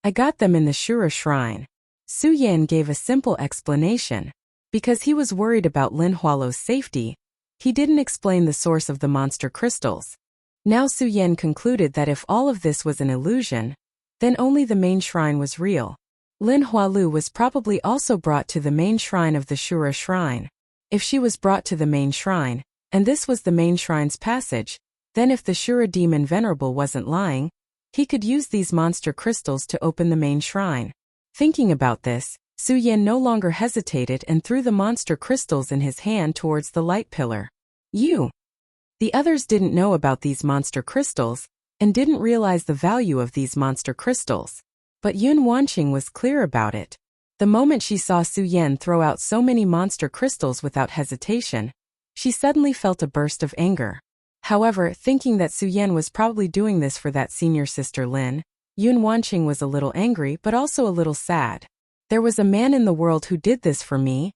I got them in the Shura shrine. Su Yan gave a simple explanation. Because he was worried about Lin Hualo's safety, he didn't explain the source of the monster crystals. Now Su Yan concluded that if all of this was an illusion, then only the main shrine was real. Lin Hualu was probably also brought to the main shrine of the Shura shrine. If she was brought to the main shrine, and this was the main shrine's passage, then if the Shura demon Venerable wasn't lying, he could use these monster crystals to open the main shrine. Thinking about this, Su Yan no longer hesitated and threw the monster crystals in his hand towards the light pillar. The others didn't know about these monster crystals, and didn't realize the value of these monster crystals. But Yun Wanqing was clear about it. The moment she saw Su Yan throw out so many monster crystals without hesitation, she suddenly felt a burst of anger. However, thinking that Su Yan was probably doing this for that senior sister Lin, Yun Wanqing was a little angry but also a little sad. There was a man in the world who did this for me.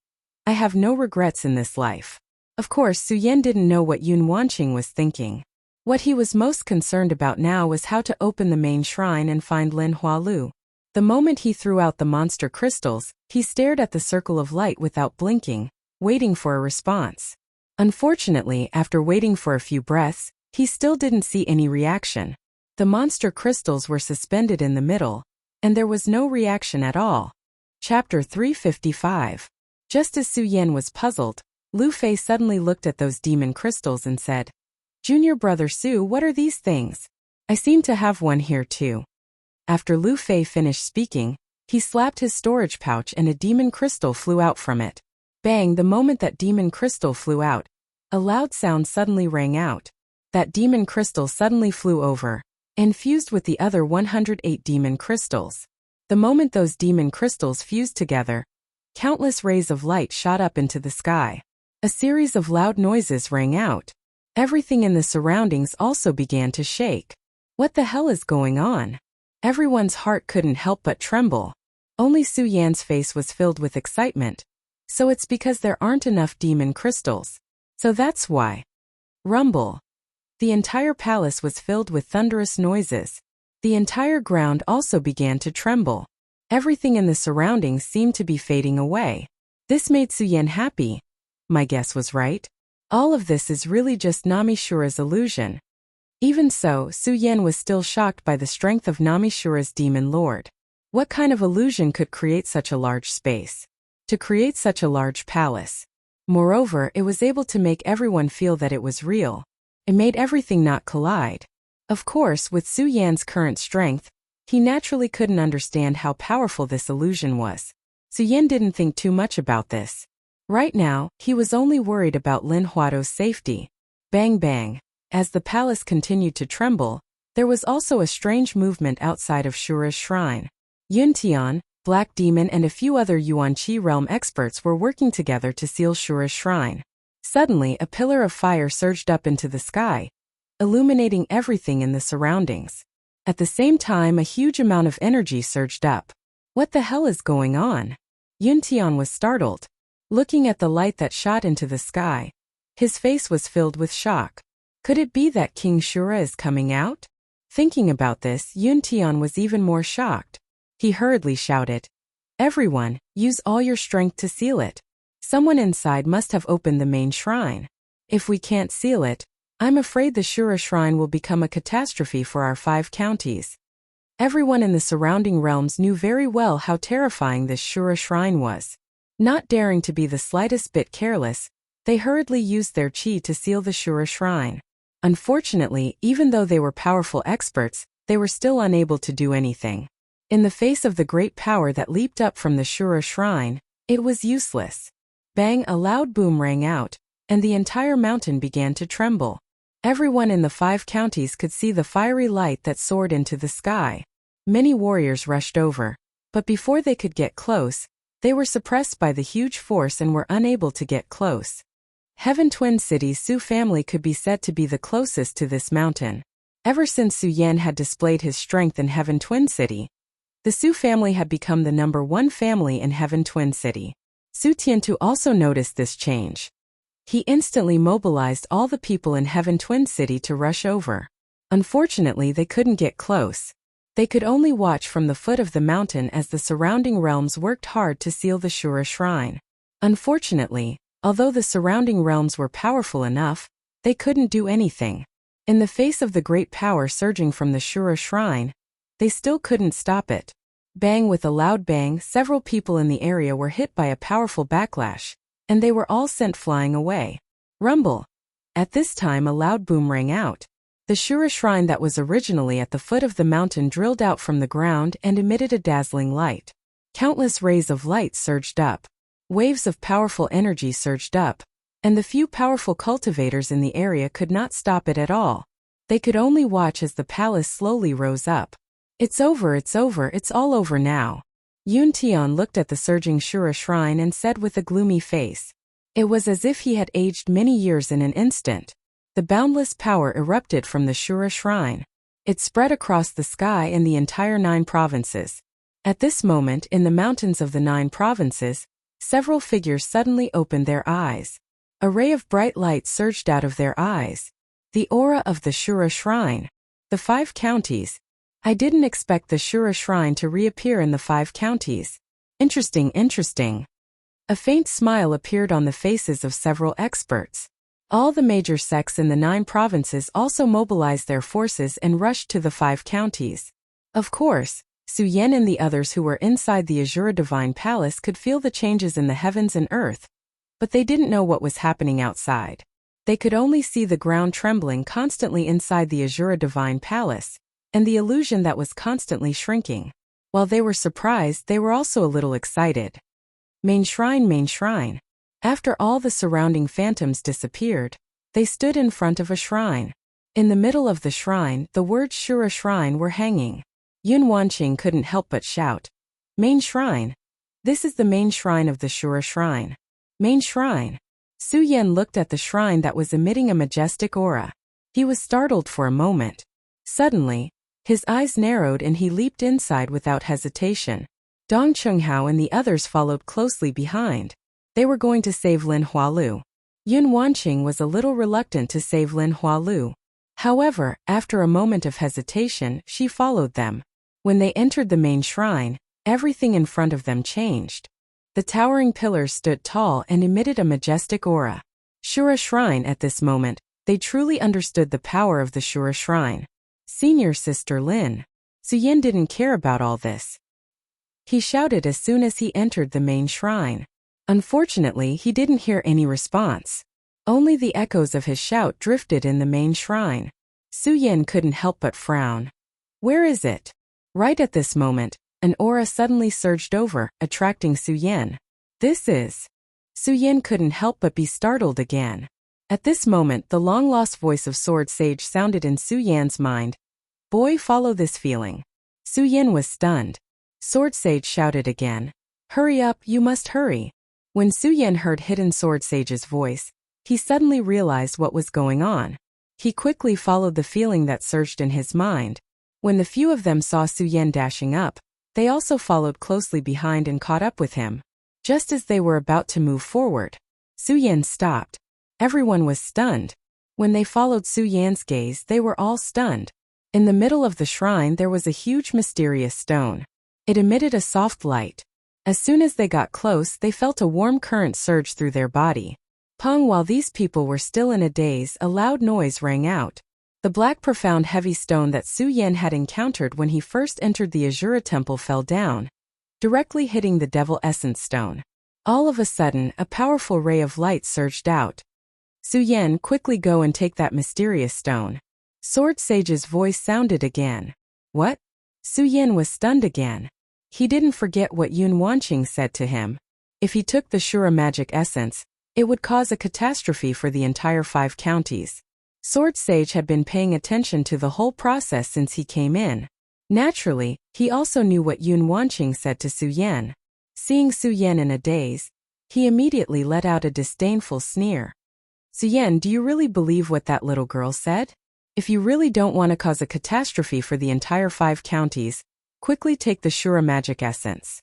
I have no regrets in this life. Of course, Su Yan didn't know what Yun Wanqing was thinking. What he was most concerned about now was how to open the main shrine and find Lin Hualu. The moment he threw out the monster crystals, he stared at the circle of light without blinking, waiting for a response. Unfortunately, after waiting for a few breaths, he still didn't see any reaction. The monster crystals were suspended in the middle, and there was no reaction at all. Chapter 355. Just as Su Yan was puzzled, Lu Fei suddenly looked at those demon crystals and said, Junior brother Su, what are these things? I seem to have one here too. After Lu Fei finished speaking, he slapped his storage pouch and a demon crystal flew out from it. Bang! The moment that demon crystal flew out, a loud sound suddenly rang out. That demon crystal suddenly flew over, and fused with the other 108 demon crystals. The moment those demon crystals fused together, countless rays of light shot up into the sky. A series of loud noises rang out. Everything in the surroundings also began to shake. What the hell is going on? Everyone's heart couldn't help but tremble. Only Su Yan's face was filled with excitement. So it's because there aren't enough demon crystals. So that's why. Rumble. The entire palace was filled with thunderous noises. The entire ground also began to tremble. Everything in the surroundings seemed to be fading away. This made Su Yan happy. My guess was right. All of this is really just Namishura's illusion. Even so, Su Yan was still shocked by the strength of Namishura's demon lord. What kind of illusion could create such a large space? To create such a large palace. Moreover, it was able to make everyone feel that it was real. It made everything not collide. Of course, with Su Yan's current strength, he naturally couldn't understand how powerful this illusion was. Su Yan didn't think too much about this. Right now, he was only worried about Lin Huado's safety. Bang bang. As the palace continued to tremble, there was also a strange movement outside of Shura's shrine. Yun Tian, Black Demon and a few other Yuan-Chi realm experts were working together to seal Shura's shrine. Suddenly, a pillar of fire surged up into the sky, illuminating everything in the surroundings. At the same time, a huge amount of energy surged up. What the hell is going on? Yun Tian was startled. Looking at the light that shot into the sky, his face was filled with shock. Could it be that King Shura is coming out? Thinking about this, Yun Tian was even more shocked. He hurriedly shouted, Everyone, use all your strength to seal it. Someone inside must have opened the main shrine. If we can't seal it, I'm afraid the Shura shrine will become a catastrophe for our 5 counties. Everyone in the surrounding realms knew very well how terrifying this Shura shrine was. Not daring to be the slightest bit careless, they hurriedly used their qi to seal the Shura shrine. Unfortunately, even though they were powerful experts, they were still unable to do anything. In the face of the great power that leaped up from the Shura shrine, it was useless. Bang! A loud boom rang out, and the entire mountain began to tremble. Everyone in the 5 counties could see the fiery light that soared into the sky. Many warriors rushed over, but before they could get close, they were suppressed by the huge force and were unable to get close. Heaven Twin City's Su family could be said to be the closest to this mountain. Ever since Su Yan had displayed his strength in Heaven Twin City, the Su family had become the #1 family in Heaven Twin City. Su Tiantu also noticed this change. He instantly mobilized all the people in Heaven Twin City to rush over. Unfortunately, they couldn't get close. They could only watch from the foot of the mountain as the surrounding realms worked hard to seal the Shura shrine. Unfortunately, although the surrounding realms were powerful enough, they couldn't do anything. In the face of the great power surging from the Shura shrine, they still couldn't stop it. Bang! With a loud bang, several people in the area were hit by a powerful backlash, and they were all sent flying away. Rumble! At this time a loud boom rang out. The Shura shrine that was originally at the foot of the mountain drilled out from the ground and emitted a dazzling light. Countless rays of light surged up. Waves of powerful energy surged up, and the few powerful cultivators in the area could not stop it at all. They could only watch as the palace slowly rose up. It's over, it's over, it's all over now. Yun Tian looked at the surging Shura shrine and said with a gloomy face. It was as if he had aged many years in an instant. The boundless power erupted from the Shura shrine. It spread across the sky in the entire 9 provinces. At this moment, in the mountains of the 9 provinces, several figures suddenly opened their eyes. A ray of bright light surged out of their eyes. The aura of the Shura shrine. The 5 counties. I didn't expect the Shura shrine to reappear in the 5 counties. Interesting, interesting. A faint smile appeared on the faces of several experts. All the major sects in the 9 provinces also mobilized their forces and rushed to the 5 counties. Of course, Su Yan and the others who were inside the Azura Divine Palace could feel the changes in the heavens and earth, but they didn't know what was happening outside. They could only see the ground trembling constantly inside the Azura Divine Palace, and the illusion that was constantly shrinking. While they were surprised, they were also a little excited. Main shrine, main shrine. After all the surrounding phantoms disappeared, they stood in front of a shrine. In the middle of the shrine, the words Shura Shrine were hanging. Yun Wanqing couldn't help but shout. Main shrine. This is the main shrine of the Shura Shrine. Main shrine. Su Yan looked at the shrine that was emitting a majestic aura. He was startled for a moment. Suddenly, his eyes narrowed and he leaped inside without hesitation. Dong Chunghao and the others followed closely behind. They were going to save Lin Hualu. Yun Wanqing was a little reluctant to save Lin Hualu. However, after a moment of hesitation, she followed them. When they entered the main shrine, everything in front of them changed. The towering pillars stood tall and emitted a majestic aura. Shura Shrine. At this moment, they truly understood the power of the Shura Shrine. Senior Sister Lin. Su Yan didn't care about all this. He shouted as soon as he entered the main shrine. Unfortunately, he didn't hear any response. Only the echoes of his shout drifted in the main shrine. Su Yan couldn't help but frown. Where is it? Right at this moment, an aura suddenly surged over, attracting Su Yan. This is... Su Yan couldn't help but be startled again. At this moment, the long-lost voice of Sword Sage sounded in Su Yan's mind. Boy, follow this feeling. Su Yan was stunned. Sword Sage shouted again. Hurry up, you must hurry. When Su Yan heard Hidden Sword Sage's voice, he suddenly realized what was going on. He quickly followed the feeling that surged in his mind. When the few of them saw Su Yan dashing up, they also followed closely behind and caught up with him. Just as they were about to move forward, Su Yan stopped. Everyone was stunned. When they followed Su Yan's gaze, they were all stunned. In the middle of the shrine there was a huge mysterious stone. It emitted a soft light. As soon as they got close, they felt a warm current surge through their body. Pong! While these people were still in a daze, a loud noise rang out. The black profound heavy stone that Su Yan had encountered when he first entered the Azura Temple fell down, directly hitting the Devil Essence Stone. All of a sudden, a powerful ray of light surged out. Su Yan, quickly go and take that mysterious stone. Sword Sage's voice sounded again. What? Su Yan was stunned again. He didn't forget what Yun Wanqing said to him. If he took the Shura magic essence, it would cause a catastrophe for the entire 5 counties. Sword Sage had been paying attention to the whole process since he came in. Naturally, he also knew what Yun Wanqing said to Su Yan. Seeing Su Yan in a daze, he immediately let out a disdainful sneer. Su Yan, do you really believe what that little girl said? If you really don't want to cause a catastrophe for the entire 5 counties, quickly take the Shura magic essence.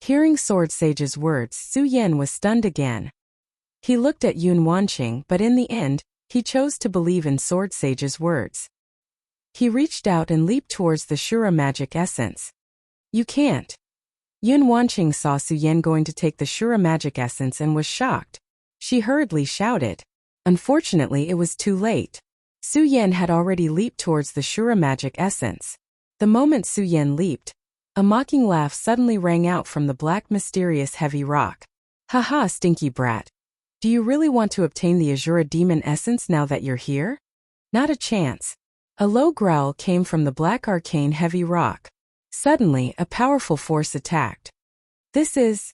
Hearing Sword Sage's words, Su Yan was stunned again. He looked at Yun Wanqing, but in the end, he chose to believe in Sword Sage's words. He reached out and leaped towards the Shura magic essence. You can't. Yun Wanqing saw Su Yan going to take the Shura magic essence and was shocked. She hurriedly shouted. Unfortunately, it was too late. Su Yan had already leaped towards the Shura magic essence. The moment Su Yan leaped, a mocking laugh suddenly rang out from the black mysterious heavy rock. Haha, stinky brat. Do you really want to obtain the Azura demon essence now that you're here? Not a chance. A low growl came from the black arcane heavy rock. Suddenly, a powerful force attacked. This is...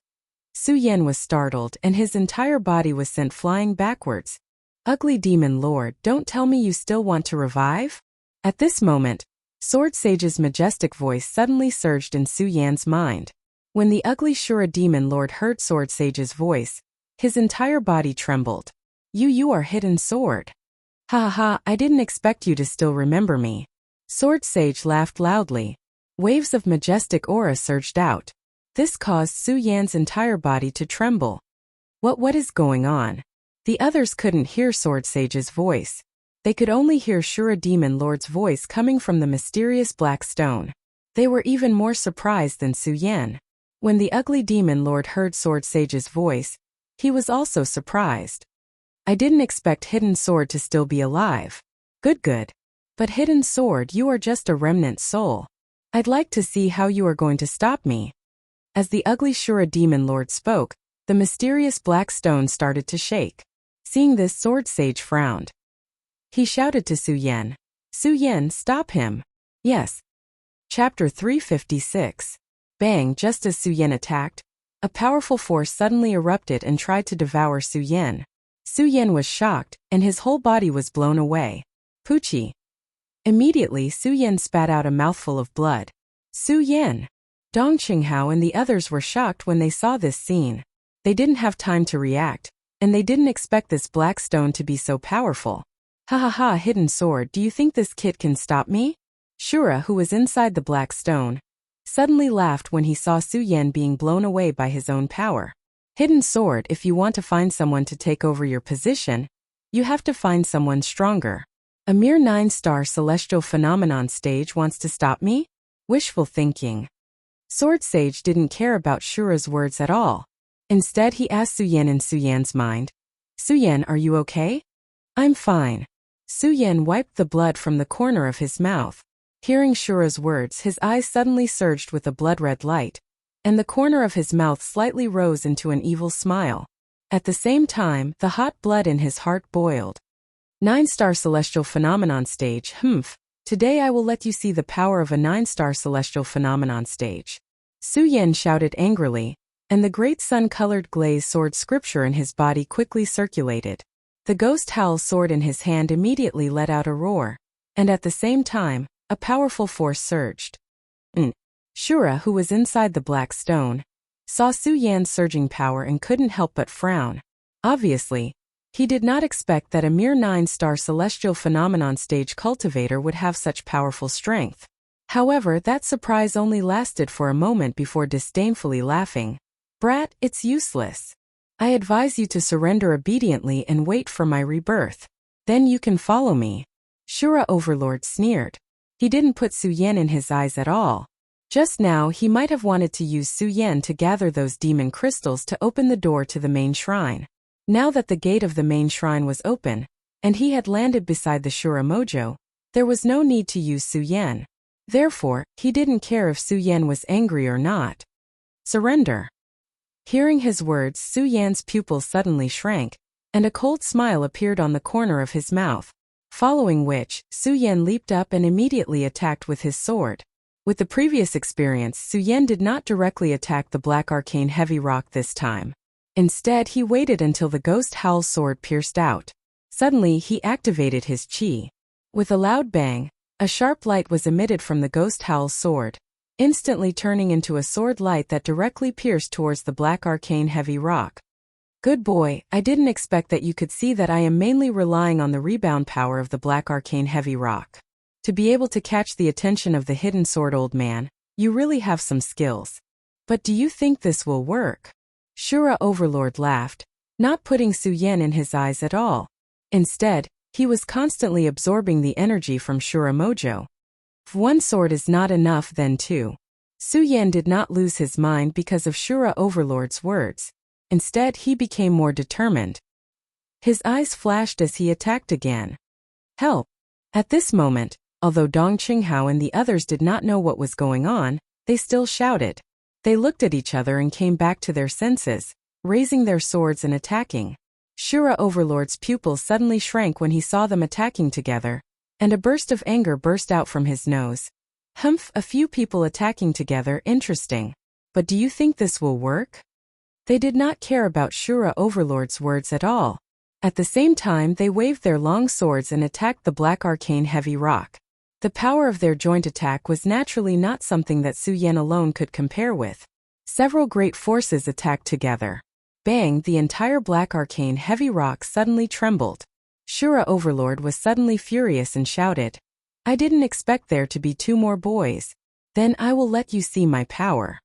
Su Yan was startled and his entire body was sent flying backwards. Ugly demon lord, don't tell me you still want to revive? At this moment, Sword Sage's majestic voice suddenly surged in Su Yan's mind. When the ugly Shura demon lord heard Sword Sage's voice, his entire body trembled. You are Hidden Sword. Ha ha ha, I didn't expect you to still remember me. Sword Sage laughed loudly. Waves of majestic aura surged out. This caused Su Yan's entire body to tremble. What is going on? The others couldn't hear Sword Sage's voice. They could only hear Shura Demon Lord's voice coming from the mysterious black stone. They were even more surprised than Su Yan. When the ugly Demon Lord heard Sword Sage's voice, he was also surprised. I didn't expect Hidden Sword to still be alive. Good. But Hidden Sword, you are just a remnant soul. I'd like to see how you are going to stop me. As the ugly Shura Demon Lord spoke, the mysterious black stone started to shake. Seeing this, Sword Sage frowned. He shouted to Su Yan. Su Yan, stop him. Yes. Chapter 356. Bang, just as Su Yan attacked, a powerful force suddenly erupted and tried to devour Su Yan. Su Yan was shocked, and his whole body was blown away. Poochie. Immediately, Su Yan spat out a mouthful of blood. Su Yan. Dong Qinghao and the others were shocked when they saw this scene. They didn't have time to react, and they didn't expect this black stone to be so powerful. Ha ha ha, Hidden Sword, do you think this kid can stop me? Shura, who was inside the black stone, suddenly laughed when he saw Su Yan being blown away by his own power. Hidden Sword, if you want to find someone to take over your position, you have to find someone stronger. A mere 9-star celestial phenomenon stage wants to stop me? Wishful thinking. Sword Sage didn't care about Shura's words at all. Instead, he asked Su Yan in Su Yan's mind. Su Yan, are you okay? I'm fine. Su Yan wiped the blood from the corner of his mouth. Hearing Shura's words, his eyes suddenly surged with a blood-red light, and the corner of his mouth slightly rose into an evil smile. At the same time, the hot blood in his heart boiled. 9-star celestial phenomenon stage, Today I will let you see the power of a 9-star celestial phenomenon stage. Su Yan shouted angrily, and the great sun-colored glazed sword scripture in his body quickly circulated. The ghost howl sword in his hand immediately let out a roar, and at the same time, a powerful force surged. Shura, who was inside the black stone, saw Su Yan's surging power and couldn't help but frown. Obviously, he did not expect that a mere 9-star celestial phenomenon stage cultivator would have such powerful strength. However, that surprise only lasted for a moment before disdainfully laughing. Brat, it's useless. I advise you to surrender obediently and wait for my rebirth. Then you can follow me. Shura Overlord sneered. He didn't put Su Yan in his eyes at all. Just now, he might have wanted to use Su Yan to gather those demon crystals to open the door to the main shrine. Now that the gate of the main shrine was open, and he had landed beside the Shura Mojo, there was no need to use Su Yan. Therefore, he didn't care if Su Yan was angry or not. Surrender. Hearing his words, Su Yan's pupils suddenly shrank, and a cold smile appeared on the corner of his mouth, following which, Su Yan leaped up and immediately attacked with his sword. With the previous experience, Su Yan did not directly attack the black arcane heavy rock this time. Instead, he waited until the ghost howl's sword pierced out. Suddenly, he activated his chi. With a loud bang, a sharp light was emitted from the ghost howl's sword, instantly turning into a sword light that directly pierced towards the black arcane heavy rock. Good boy, I didn't expect that you could see that I am mainly relying on the rebound power of the black arcane heavy rock. To be able to catch the attention of the hidden sword, old man, you really have some skills. But do you think this will work? Shura Overlord laughed, not putting Su Yan in his eyes at all. Instead, he was constantly absorbing the energy from Shura Mojo. If one sword is not enough, then two. Su Yan did not lose his mind because of Shura Overlord's words. Instead, he became more determined. His eyes flashed as he attacked again. Help! At this moment, although Dong Qinghao and the others did not know what was going on, they still shouted. They looked at each other and came back to their senses, raising their swords and attacking. Shura Overlord's pupils suddenly shrank when he saw them attacking together, and a burst of anger burst out from his nose. Humph, a few people attacking together, interesting. But do you think this will work? They did not care about Shura Overlord's words at all. At the same time, they waved their long swords and attacked the black arcane heavy rock. The power of their joint attack was naturally not something that Su Yan alone could compare with. Several great forces attacked together. Bang, the entire black arcane heavy rock suddenly trembled. Shura Overlord was suddenly furious and shouted, I didn't expect there to be two more boys. Then I will let you see my power.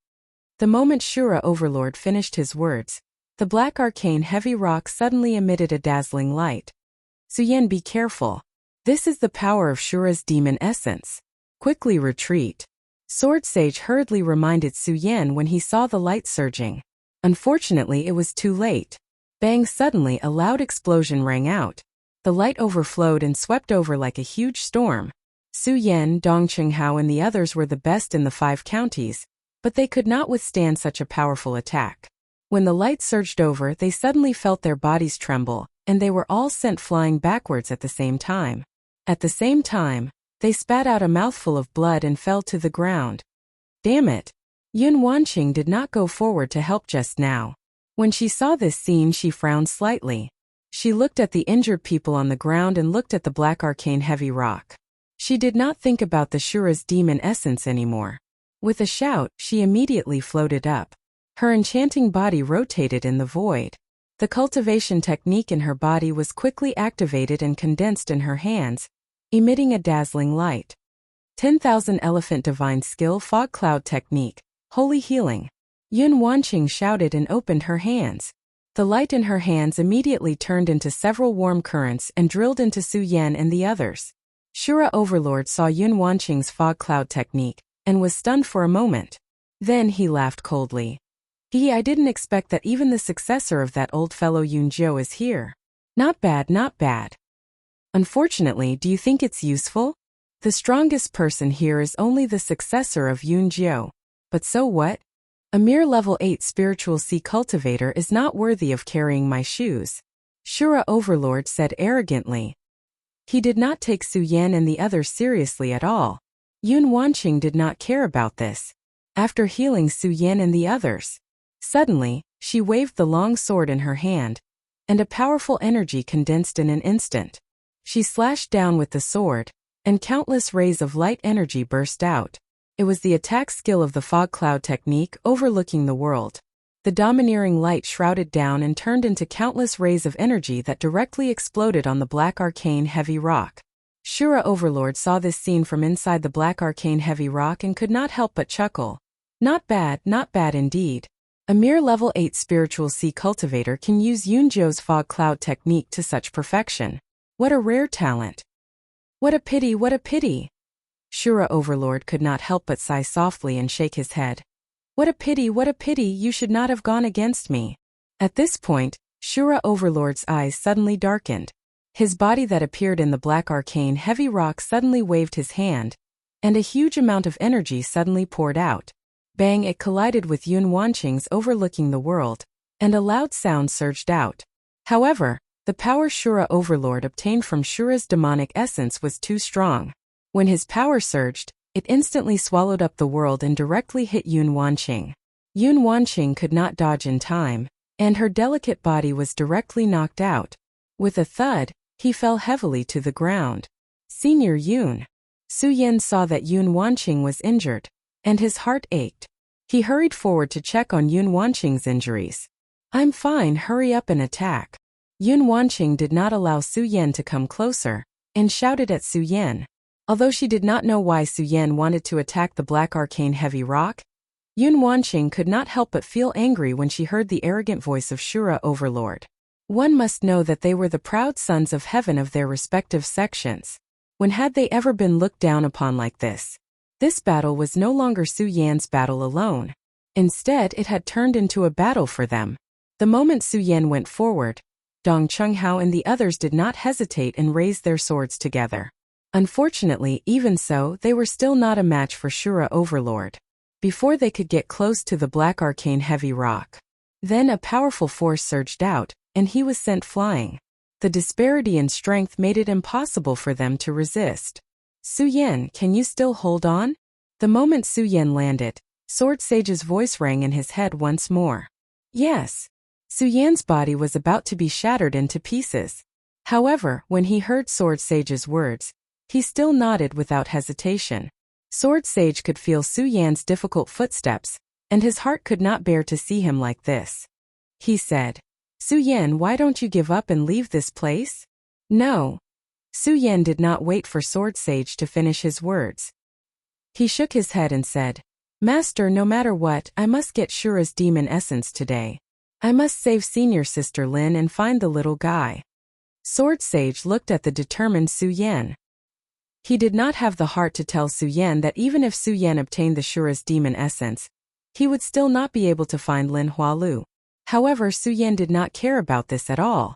The moment Shura Overlord finished his words, the black arcane heavy rock suddenly emitted a dazzling light. Su Yan, be careful. This is the power of Shura's demon essence. Quickly retreat. Sword Sage hurriedly reminded Su Yan when he saw the light surging. Unfortunately, it was too late. Bang, suddenly a loud explosion rang out. The light overflowed and swept over like a huge storm. Su Yan, Dong Qinghao and the others were the best in the 5 counties, but they could not withstand such a powerful attack. When the light surged over, they suddenly felt their bodies tremble, and they were all sent flying backwards at the same time. At the same time, they spat out a mouthful of blood and fell to the ground. Damn it! Yun Wanqing did not go forward to help just now. When she saw this scene, she frowned slightly. She looked at the injured people on the ground and looked at the black arcane heavy rock. She did not think about the Shura's demon essence anymore. With a shout, she immediately floated up. Her enchanting body rotated in the void. The cultivation technique in her body was quickly activated and condensed in her hands, emitting a dazzling light. 10,000 Elephant Divine Skill Fog Cloud Technique, Holy Healing. Yun Wanqing shouted and opened her hands. The light in her hands immediately turned into several warm currents and drilled into Su Yan and the others. Shura Overlord saw Yun Wanqing's Fog Cloud Technique and was stunned for a moment. Then he laughed coldly. I didn't expect that even the successor of that old fellow Yun Jiu is here. Not bad, not bad. Unfortunately, do you think it's useful? The strongest person here is only the successor of Yun Jiu. But so what? A mere level 8 spiritual sea cultivator is not worthy of carrying my shoes. Shura Overlord said arrogantly. He did not take Su Yan and the others seriously at all. Yun Wanqing did not care about this. After healing Su Yan and the others, suddenly, she waved the long sword in her hand, and a powerful energy condensed in an instant. She slashed down with the sword, and countless rays of light energy burst out. It was the attack skill of the fog cloud technique overlooking the world. The domineering light shrouded down and turned into countless rays of energy that directly exploded on the black arcane heavy rock. Shura Overlord saw this scene from inside the black arcane heavy rock and could not help but chuckle. Not bad indeed. A mere level 8 spiritual sea cultivator can use Yun Jiu's fog cloud technique to such perfection. What a rare talent. What a pity, what a pity. Shura Overlord could not help but sigh softly and shake his head. What a pity, you should not have gone against me. At this point, Shura Overlord's eyes suddenly darkened. His body that appeared in the black arcane heavy rock suddenly waved his hand, and a huge amount of energy suddenly poured out. Bang! It collided with Yun Wanqing's overlooking the world, and a loud sound surged out. However, the power Shura Overlord obtained from Shura's demonic essence was too strong. When his power surged, it instantly swallowed up the world and directly hit Yun Wanqing. Yun Wanqing could not dodge in time, and her delicate body was directly knocked out. With a thud, he fell heavily to the ground. Senior Yun. Su Yan saw that Yun Wanqing was injured, and his heart ached. He hurried forward to check on Yun Wanqing's injuries. "I'm fine, hurry up and attack." Yun Wanqing did not allow Su Yan to come closer, and shouted at Su Yan. Although she did not know why Su Yan wanted to attack the black arcane heavy rock, Yun Wanqing could not help but feel angry when she heard the arrogant voice of Shura Overlord. One must know that they were the proud sons of heaven of their respective sections. When had they ever been looked down upon like this? This battle was no longer Su Yan's battle alone. Instead, it had turned into a battle for them. The moment Su Yan went forward, Dong Chunghao and the others did not hesitate and raised their swords together. Unfortunately, even so, they were still not a match for Shura Overlord. Before they could get close to the black arcane heavy rock, then a powerful force surged out, and he was sent flying. The disparity in strength made it impossible for them to resist. "Su Yan, can you still hold on?" The moment Su Yan landed, Sword Sage's voice rang in his head once more. Yes. Su Yan's body was about to be shattered into pieces. However, when he heard Sword Sage's words, he still nodded without hesitation. Sword Sage could feel Su Yan's difficult footsteps, and his heart could not bear to see him like this. He said, "Su Yan, why don't you give up and leave this place?" "No." Su Yan did not wait for Sword Sage to finish his words. He shook his head and said, "Master, no matter what, I must get Shura's demon essence today. I must save senior sister Lin and find the little guy." Sword Sage looked at the determined Su Yan. He did not have the heart to tell Su Yan that even if Su Yan obtained the Shura's demon essence, he would still not be able to find Lin Hualu. However, Su Yan did not care about this at all.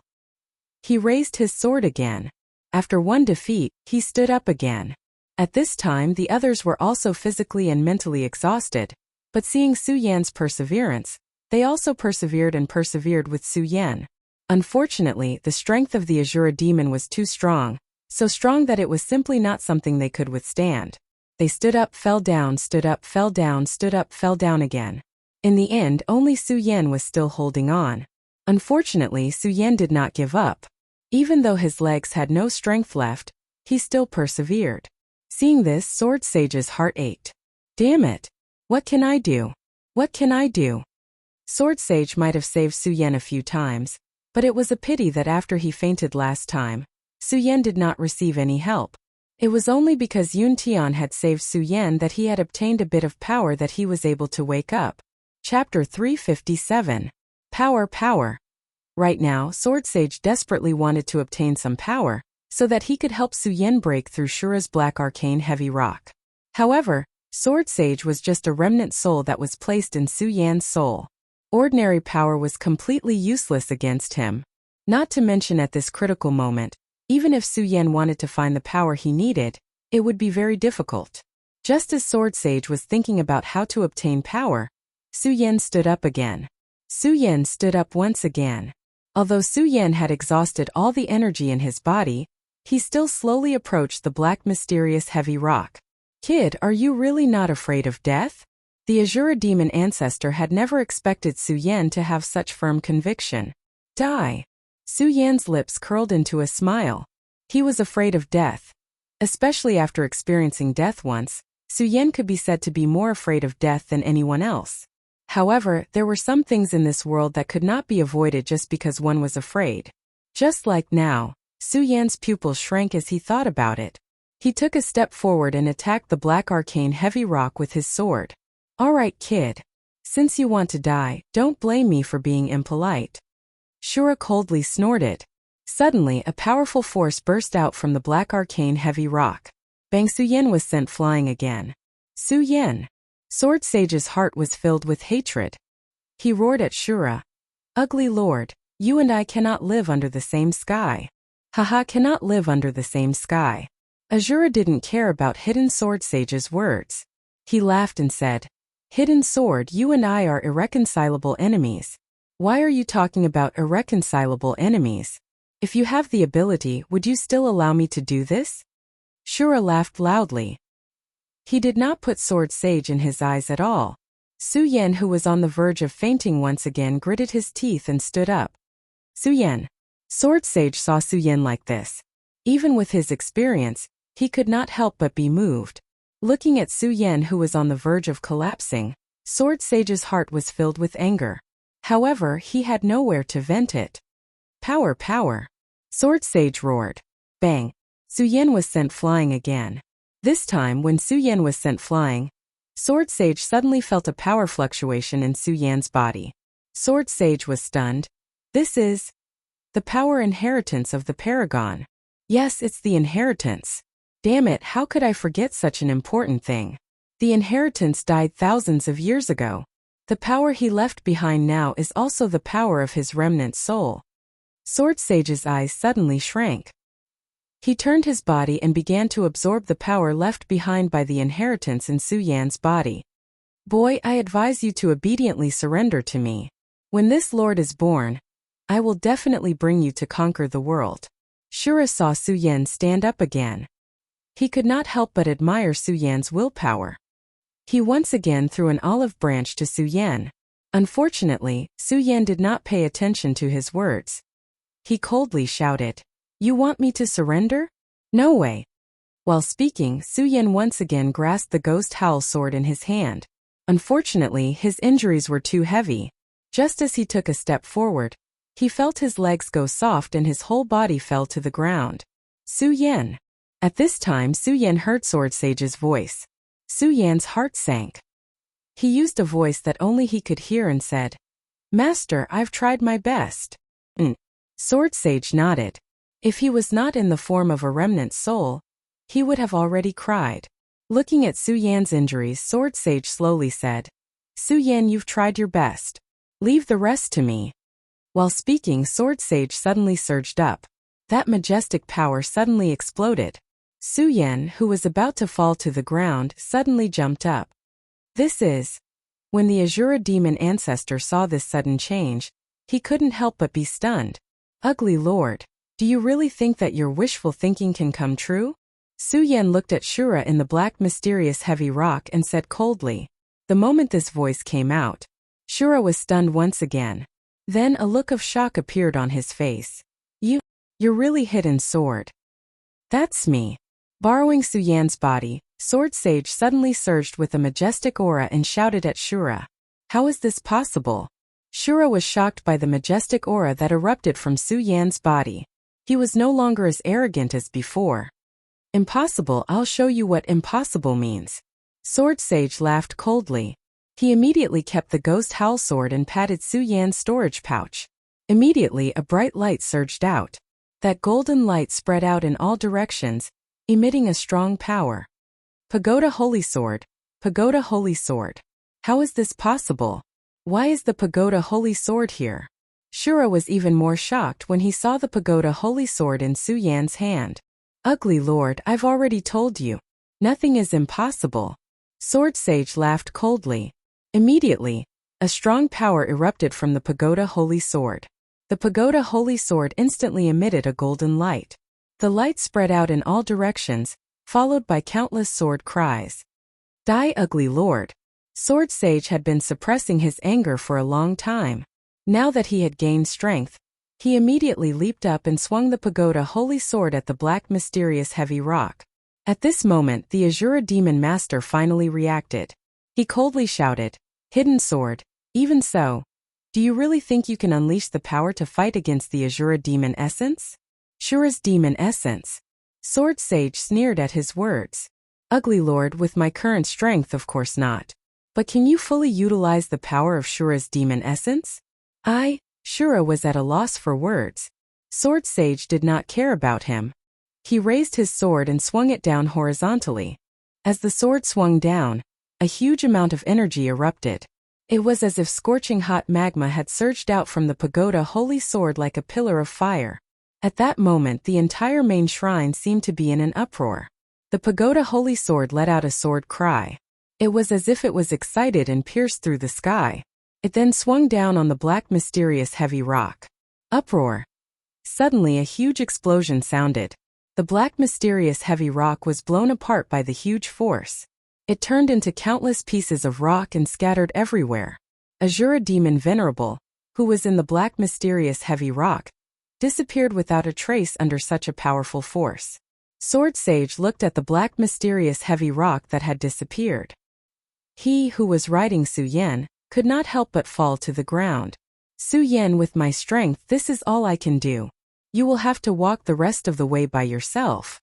He raised his sword again. After one defeat, he stood up again. At this time, the others were also physically and mentally exhausted, but seeing Su Yan's perseverance, they also persevered with Su Yan. Unfortunately, the strength of the Azura demon was too strong, so strong that it was simply not something they could withstand. They stood up, fell down, stood up, fell down, stood up, fell down again. In the end, only Su Yan was still holding on. Unfortunately, Su Yan did not give up. Even though his legs had no strength left, he still persevered. Seeing this, Sword Sage's heart ached. Damn it! What can I do? What can I do? Sword Sage might have saved Su Yan a few times, but it was a pity that after he fainted last time, Su Yan did not receive any help. It was only because Yun Tian had saved Su Yan that he had obtained a bit of power that he was able to wake up. Chapter 357. Power. Right now, Sword Sage desperately wanted to obtain some power, so that he could help Su Yan break through Shura's black arcane heavy rock. However, Sword Sage was just a remnant soul that was placed in Su Yan's soul. Ordinary power was completely useless against him. Not to mention at this critical moment, even if Su Yan wanted to find the power he needed, it would be very difficult. Just as Sword Sage was thinking about how to obtain power, Su Yan stood up again. Su Yan stood up once again. Although Su Yan had exhausted all the energy in his body, he still slowly approached the black mysterious heavy rock. "Kid, are you really not afraid of death?" The Azura demon ancestor had never expected Su Yan to have such firm conviction. "Die." Su Yan's lips curled into a smile. He was afraid of death. Especially after experiencing death once, Su Yan could be said to be more afraid of death than anyone else. However, there were some things in this world that could not be avoided just because one was afraid. Just like now, Su Yan's pupils shrank as he thought about it. He took a step forward and attacked the black arcane heavy rock with his sword. "All right, kid. Since you want to die, don't blame me for being impolite." Shura coldly snorted. Suddenly, a powerful force burst out from the black arcane heavy rock. Bang! Su Yan was sent flying again. "Su Yan!" Sword Sage's heart was filled with hatred. He roared at Shura. "Ugly lord, you and I cannot live under the same sky." Haha, cannot live under the same sky. Azura didn't care about hidden Sword Sage's words. He laughed and said, Hidden sword, you and I are irreconcilable enemies. Why are you talking about irreconcilable enemies? If you have the ability, would you still allow me to do this? Shura laughed loudly. He did not put Sword Sage in his eyes at all. Su Yan, who was on the verge of fainting once again, gritted his teeth and stood up. Su Yan. Sword Sage saw Su Yan like this. Even with his experience, he could not help but be moved. Looking at Su Yan, who was on the verge of collapsing, Sword Sage's heart was filled with anger. However, he had nowhere to vent it. Power, power! Sword Sage roared. Bang! Su Yan was sent flying again. This time, when Su Yan was sent flying, Sword Sage suddenly felt a power fluctuation in Su Yan's body. Sword Sage was stunned. This is the power inheritance of the Paragon. Yes, it's the inheritance. Damn it, how could I forget such an important thing? The inheritance died thousands of years ago. The power he left behind now is also the power of his remnant soul. Sword Sage's eyes suddenly shrank. He turned his body and began to absorb the power left behind by the inheritance in Su Yan's body. Boy, I advise you to obediently surrender to me. When this lord is born, I will definitely bring you to conquer the world. Shura saw Su Yan stand up again. He could not help but admire Su Yan's willpower. He once again threw an olive branch to Su Yan. Unfortunately, Su Yan did not pay attention to his words. He coldly shouted, "You want me to surrender? No way." While speaking, Su Yan once again grasped the ghost howl sword in his hand. Unfortunately, his injuries were too heavy. Just as he took a step forward, he felt his legs go soft and his whole body fell to the ground. Su Yan. At this time, Su Yan heard Sword Sage's voice. Su Yan's heart sank. He used a voice that only he could hear and said, "Master, I've tried my best." Sword Sage nodded. If he was not in the form of a remnant soul, he would have already cried. Looking at Su Yan's injuries, Sword Sage slowly said, "Su Yan, you've tried your best. Leave the rest to me." While speaking, Sword Sage suddenly surged up. That majestic power suddenly exploded. Su Yan, who was about to fall to the ground, suddenly jumped up. This is. When the Azura demon ancestor saw this sudden change, he couldn't help but be stunned. Ugly Lord, do you really think that your wishful thinking can come true? Su Yan looked at Shura in the black mysterious heavy rock and said coldly. The moment this voice came out, Shura was stunned once again. Then a look of shock appeared on his face. You're really hidden sword. That's me. Borrowing Su Yan's body, Sword Sage suddenly surged with a majestic aura and shouted at Shura. How is this possible? Shura was shocked by the majestic aura that erupted from Su Yan's body. He was no longer as arrogant as before. Impossible, I'll show you what impossible means. Sword Sage laughed coldly. He immediately kept the ghost howl sword and patted Su Yan's storage pouch. Immediately a bright light surged out. That golden light spread out in all directions, emitting a strong power. Pagoda Holy Sword. Pagoda Holy Sword. How is this possible? Why is the Pagoda Holy Sword here? Shura was even more shocked when he saw the Pagoda Holy Sword in Su Yan's hand. Ugly Lord, I've already told you. Nothing is impossible. Sword Sage laughed coldly. Immediately, a strong power erupted from the Pagoda Holy Sword. The Pagoda Holy Sword instantly emitted a golden light. The light spread out in all directions, followed by countless sword cries. Die, ugly Lord. Sword Sage had been suppressing his anger for a long time. Now that he had gained strength, he immediately leaped up and swung the Pagoda Holy Sword at the black mysterious heavy rock. At this moment, the Azura Demon Master finally reacted. He coldly shouted, "Hidden sword, even so. Do you really think you can unleash the power to fight against the Azura Demon Essence?" Shura's Demon Essence. Sword Sage sneered at his words. Ugly Lord, with my current strength of course not. But can you fully utilize the power of Shura's Demon Essence? Shura was at a loss for words. Sword Sage did not care about him. He raised his sword and swung it down horizontally. As the sword swung down, a huge amount of energy erupted. It was as if scorching hot magma had surged out from the Pagoda Holy Sword like a pillar of fire. At that moment, the entire main shrine seemed to be in an uproar. The Pagoda Holy Sword let out a sword cry. It was as if it was excited and pierced through the sky. It then swung down on the black mysterious heavy rock. Uproar. Suddenly a huge explosion sounded. The black mysterious heavy rock was blown apart by the huge force. It turned into countless pieces of rock and scattered everywhere. Azura demon Venerable, who was in the black mysterious heavy rock, disappeared without a trace under such a powerful force. Sword Sage looked at the black mysterious heavy rock that had disappeared. He who was riding Su Yan could not help but fall to the ground. Su Yan, with my strength, this is all I can do. You will have to walk the rest of the way by yourself.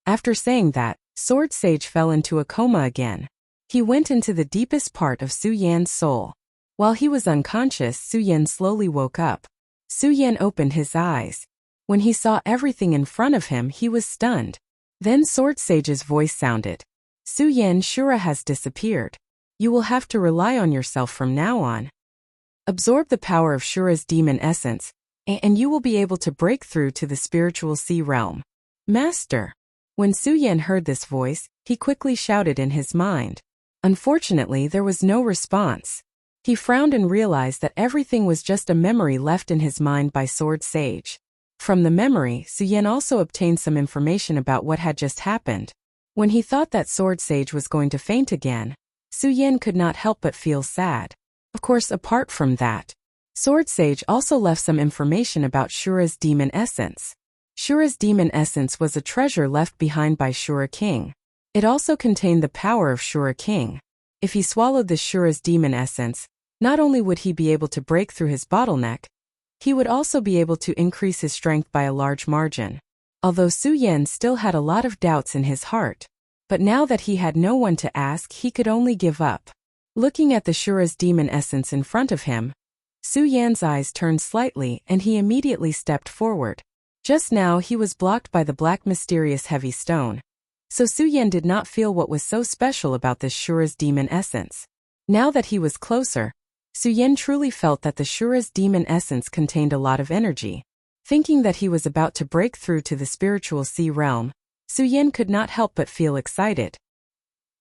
After saying that, Sword Sage fell into a coma again. He went into the deepest part of Su Yan's soul. While he was unconscious, Su Yan slowly woke up. Su Yan opened his eyes. When he saw everything in front of him, he was stunned. Then Sword Sage's voice sounded. Su Yan, Shura has disappeared. You will have to rely on yourself from now on. Absorb the power of Shura's demon essence, and you will be able to break through to the spiritual sea realm. Master. When Su Yan heard this voice, he quickly shouted in his mind. Unfortunately, there was no response. He frowned and realized that everything was just a memory left in his mind by Sword Sage. From the memory, Su Yan also obtained some information about what had just happened. When he thought that Sword Sage was going to faint again, Su Yan could not help but feel sad. Of course, apart from that, Sword Sage also left some information about Shura's demon essence. Shura's demon essence was a treasure left behind by Shura King. It also contained the power of Shura King. If he swallowed the Shura's demon essence, not only would he be able to break through his bottleneck, he would also be able to increase his strength by a large margin. Although Su Yan still had a lot of doubts in his heart, but now that he had no one to ask, he could only give up. Looking at the Shura's demon essence in front of him, Su Yan's eyes turned slightly and he immediately stepped forward. Just now he was blocked by the black mysterious heavy stone. So Su Yan did not feel what was so special about this Shura's demon essence. Now that he was closer, Su Yan truly felt that the Shura's demon essence contained a lot of energy. Thinking that he was about to break through to the spiritual sea realm, Su Yan could not help but feel excited.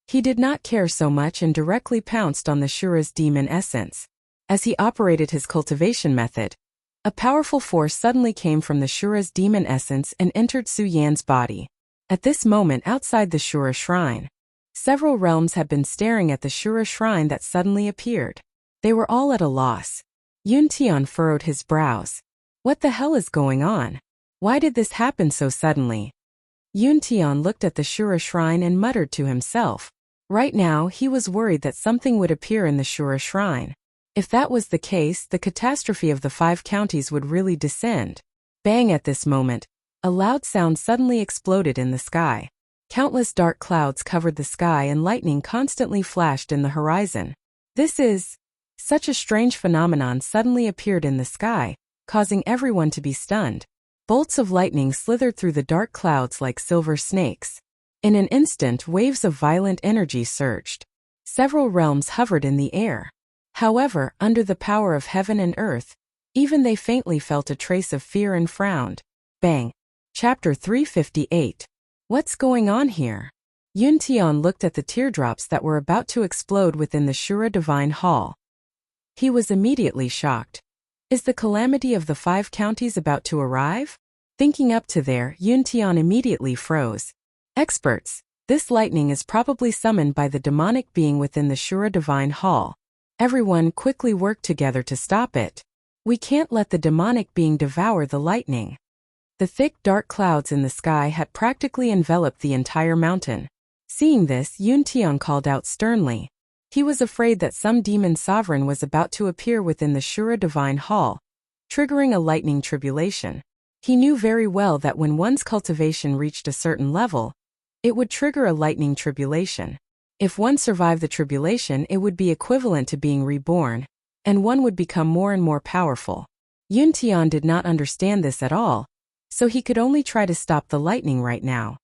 He did not care so much and directly pounced on the Shura's demon essence. As he operated his cultivation method, a powerful force suddenly came from the Shura's demon essence and entered Su Yan's body. At this moment, outside the Shura shrine, several realms had been staring at the Shura shrine that suddenly appeared. They were all at a loss. Yun Tian furrowed his brows. What the hell is going on? Why did this happen so suddenly? Yun Tian looked at the Shura shrine and muttered to himself. Right now, he was worried that something would appear in the Shura shrine. If that was the case, the catastrophe of the 5 counties would really descend. Bang! At this moment, a loud sound suddenly exploded in the sky. Countless dark clouds covered the sky and lightning constantly flashed in the horizon. Such a strange phenomenon suddenly appeared in the sky, causing everyone to be stunned. Bolts of lightning slithered through the dark clouds like silver snakes. In an instant, waves of violent energy surged. Several realms hovered in the air. However, under the power of heaven and earth, even they faintly felt a trace of fear and frowned. Bang! Chapter 358. What's going on here? Yun Tian looked at the teardrops that were about to explode within the Shura Divine Hall. He was immediately shocked. Is the calamity of the 5 counties about to arrive? Thinking up to there, Yun Tian immediately froze. Experts, this lightning is probably summoned by the demonic being within the Shura Divine Hall. Everyone quickly worked together to stop it. We can't let the demonic being devour the lightning. The thick dark clouds in the sky had practically enveloped the entire mountain. Seeing this, Yun Tian called out sternly. He was afraid that some demon sovereign was about to appear within the Shura Divine Hall, triggering a lightning tribulation. He knew very well that when one's cultivation reached a certain level, it would trigger a lightning tribulation. If one survived the tribulation, it would be equivalent to being reborn, and one would become more and more powerful. Yun Tian did not understand this at all, so he could only try to stop the lightning right now.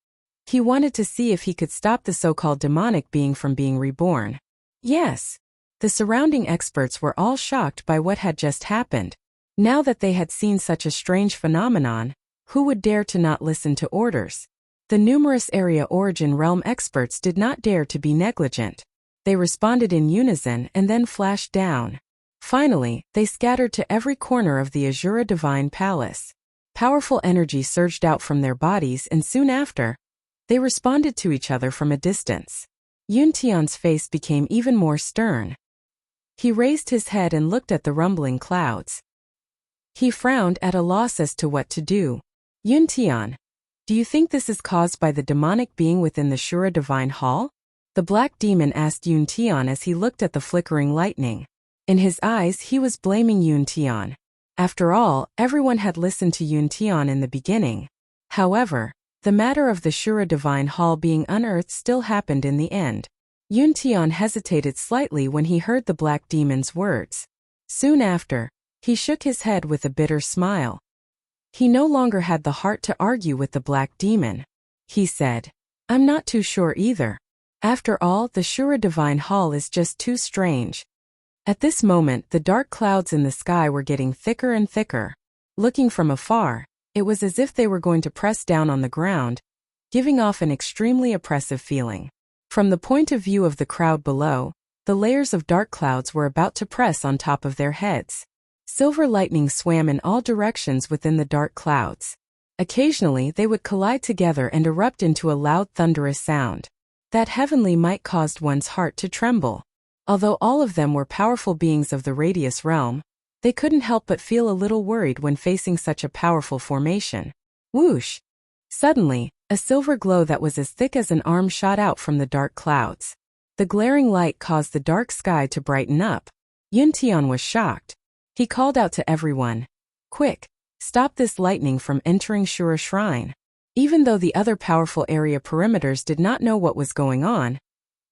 He wanted to see if he could stop the so-called demonic being from being reborn. Yes. The surrounding experts were all shocked by what had just happened. Now that they had seen such a strange phenomenon, who would dare to not listen to orders? The numerous area origin realm experts did not dare to be negligent. They responded in unison and then flashed down. Finally, they scattered to every corner of the Azura Divine Palace. Powerful energy surged out from their bodies, and soon after, they responded to each other from a distance. Yuntian's face became even more stern. He raised his head and looked at the rumbling clouds. He frowned at a loss as to what to do. Yuntian, do you think this is caused by the demonic being within the Shura Divine Hall? The black demon asked Yuntian as he looked at the flickering lightning. In his eyes, he was blaming Yuntian. After all, everyone had listened to Yuntian in the beginning. However, the matter of the Shura Divine Hall being unearthed still happened in the end. Yuntian hesitated slightly when he heard the black demon's words. Soon after, he shook his head with a bitter smile. He no longer had the heart to argue with the black demon. He said, "I'm not too sure either. After all, the Shura Divine Hall is just too strange." At this moment, the dark clouds in the sky were getting thicker and thicker. Looking from afar, it was as if they were going to press down on the ground, giving off an extremely oppressive feeling. From the point of view of the crowd below, the layers of dark clouds were about to press on top of their heads. Silver lightning swam in all directions within the dark clouds. Occasionally, they would collide together and erupt into a loud thunderous sound. That heavenly might caused one's heart to tremble. Although all of them were powerful beings of the Radius realm, they couldn't help but feel a little worried when facing such a powerful formation. Whoosh! Suddenly, a silver glow that was as thick as an arm shot out from the dark clouds. The glaring light caused the dark sky to brighten up. Yuntian was shocked. He called out to everyone, "Quick! Stop this lightning from entering Shura Shrine." Even though the other powerful area perimeters did not know what was going on,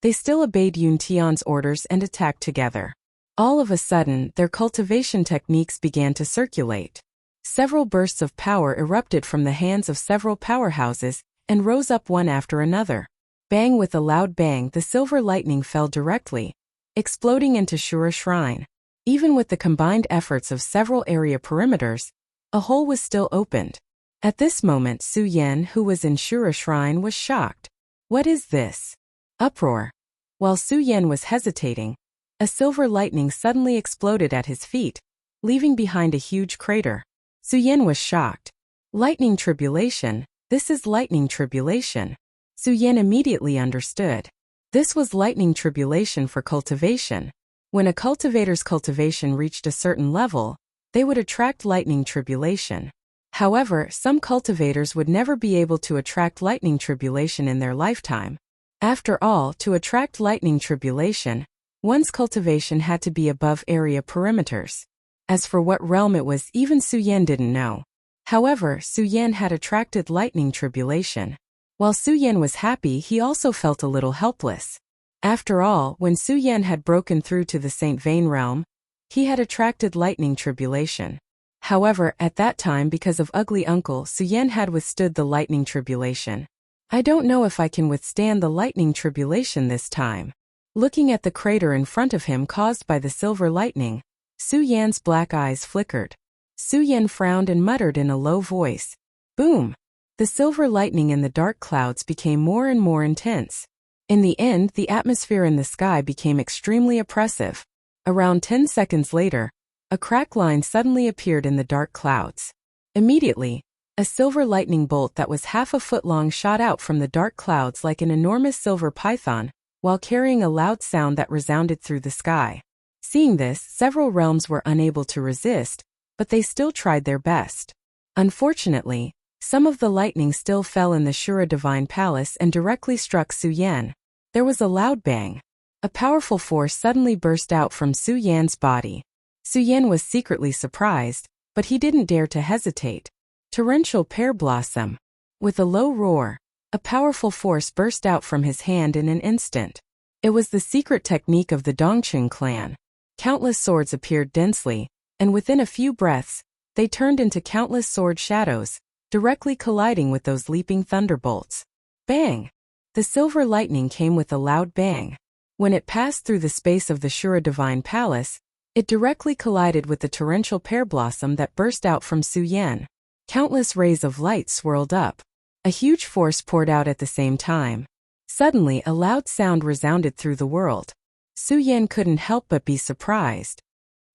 they still obeyed Yuntian's orders and attacked together. All of a sudden, their cultivation techniques began to circulate. Several bursts of power erupted from the hands of several powerhouses and rose up one after another. Bang! With a loud bang, the silver lightning fell directly, exploding into Shura Shrine. Even with the combined efforts of several area perimeters, a hole was still opened. At this moment, Su Yan, who was in Shura Shrine, was shocked. What is this? Uproar. While Su Yan was hesitating, a silver lightning suddenly exploded at his feet, leaving behind a huge crater. Su Yan was shocked. Lightning tribulation, this is lightning tribulation. Su Yan immediately understood. This was lightning tribulation for cultivation. When a cultivator's cultivation reached a certain level, they would attract lightning tribulation. However, some cultivators would never be able to attract lightning tribulation in their lifetime. After all, to attract lightning tribulation, one's cultivation had to be above area perimeters. As for what realm it was, even Su Yan didn't know. However, Su Yan had attracted lightning tribulation. While Su Yan was happy, he also felt a little helpless. After all, when Su Yan had broken through to the Saint Vane realm, he had attracted lightning tribulation. However, at that time, because of Ugly Uncle, Su Yan had withstood the lightning tribulation. I don't know if I can withstand the lightning tribulation this time. Looking at the crater in front of him caused by the silver lightning, Su Yan's black eyes flickered. Su Yan frowned and muttered in a low voice. Boom! The silver lightning in the dark clouds became more and more intense. In the end, the atmosphere in the sky became extremely oppressive. Around 10 seconds later, a crack line suddenly appeared in the dark clouds. Immediately, a silver lightning bolt that was half a foot long shot out from the dark clouds like an enormous silver python, while carrying a loud sound that resounded through the sky. Seeing this, several realms were unable to resist, but they still tried their best. Unfortunately, some of the lightning still fell in the Shura Divine Palace and directly struck Su Yan. There was a loud bang. A powerful force suddenly burst out from Su Yan's body. Su Yan was secretly surprised, but he didn't dare to hesitate. Torrential pear blossom. With a low roar, a powerful force burst out from his hand in an instant. It was the secret technique of the Dongqing clan. Countless swords appeared densely, and within a few breaths, they turned into countless sword shadows, directly colliding with those leaping thunderbolts. Bang! The silver lightning came with a loud bang. When it passed through the space of the Shura Divine Palace, it directly collided with the torrential pear blossom that burst out from Su Yan. Countless rays of light swirled up. A huge force poured out at the same time. Suddenly, a loud sound resounded through the world. Su Yan couldn't help but be surprised.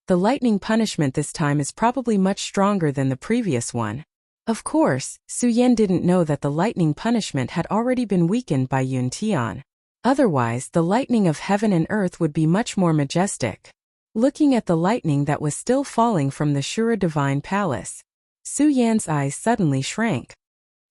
The lightning punishment this time is probably much stronger than the previous one. Of course, Su Yan didn't know that the lightning punishment had already been weakened by Yun Tian. Otherwise, the lightning of heaven and earth would be much more majestic. Looking at the lightning that was still falling from the Shura Divine Palace, Su Yan's eyes suddenly shrank.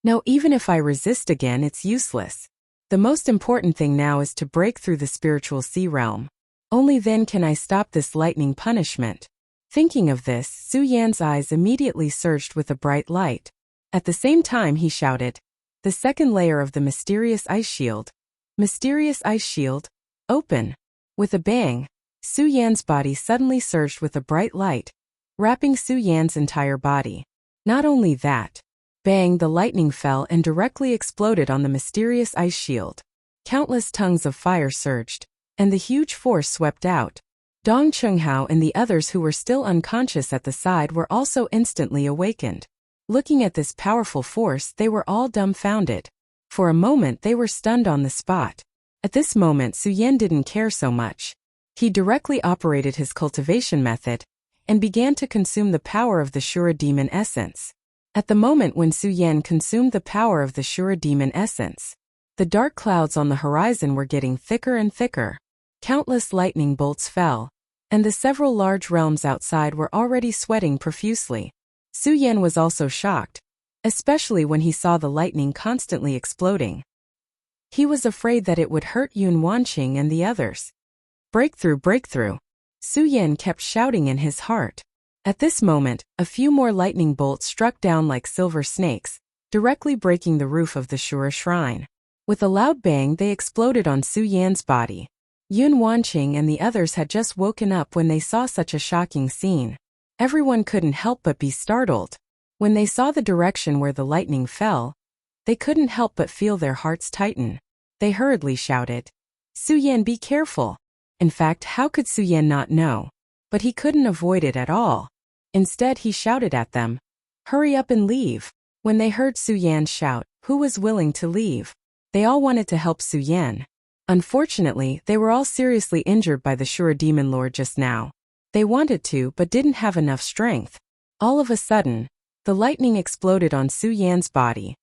Now even if I resist again, it's useless. The most important thing now is to break through the spiritual sea realm. Only then can I stop this lightning punishment. Thinking of this, Su Yan's eyes immediately surged with a bright light. At the same time he shouted, "The second layer of the mysterious ice shield. Mysterious ice shield, open." With a bang, Su Yan's body suddenly surged with a bright light, wrapping Su Yan's entire body. Not only that, bang, the lightning fell and directly exploded on the mysterious ice shield. Countless tongues of fire surged, and the huge force swept out. Dong Chunghao and the others who were still unconscious at the side were also instantly awakened. Looking at this powerful force, they were all dumbfounded. For a moment they were stunned on the spot. At this moment Su Yan didn't care so much. He directly operated his cultivation method, and began to consume the power of the Shura demon essence. At the moment when Su Yan consumed the power of the Shura demon essence, the dark clouds on the horizon were getting thicker and thicker. Countless lightning bolts fell, and the several large realms outside were already sweating profusely. Su Yan was also shocked, especially when he saw the lightning constantly exploding. He was afraid that it would hurt Yun Wanqing and the others. Breakthrough, breakthrough! Su Yan kept shouting in his heart. At this moment, a few more lightning bolts struck down like silver snakes, directly breaking the roof of the Shura shrine. With a loud bang they exploded on Su Yan's body. Yun Wanqing and the others had just woken up when they saw such a shocking scene. Everyone couldn't help but be startled. When they saw the direction where the lightning fell, they couldn't help but feel their hearts tighten. They hurriedly shouted, "Su Yan, be careful!" In fact, how could Su Yan not know? But he couldn't avoid it at all. Instead he shouted at them, "Hurry up and leave!" When they heard Su Yan shout, who was willing to leave? They all wanted to help Su Yan. Unfortunately, they were all seriously injured by the Shura Demon Lord just now. They wanted to but didn't have enough strength. All of a sudden, the lightning exploded on Su Yan's body.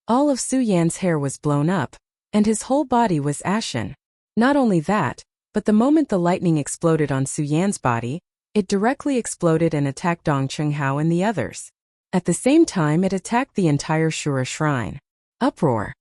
All of Su Yan's hair was blown up, and his whole body was ashen. Not only that, but the moment the lightning exploded on Su Yan's body, it directly exploded and attacked Dong Chunghao and the others. At the same time it attacked the entire Shura shrine. Uproar!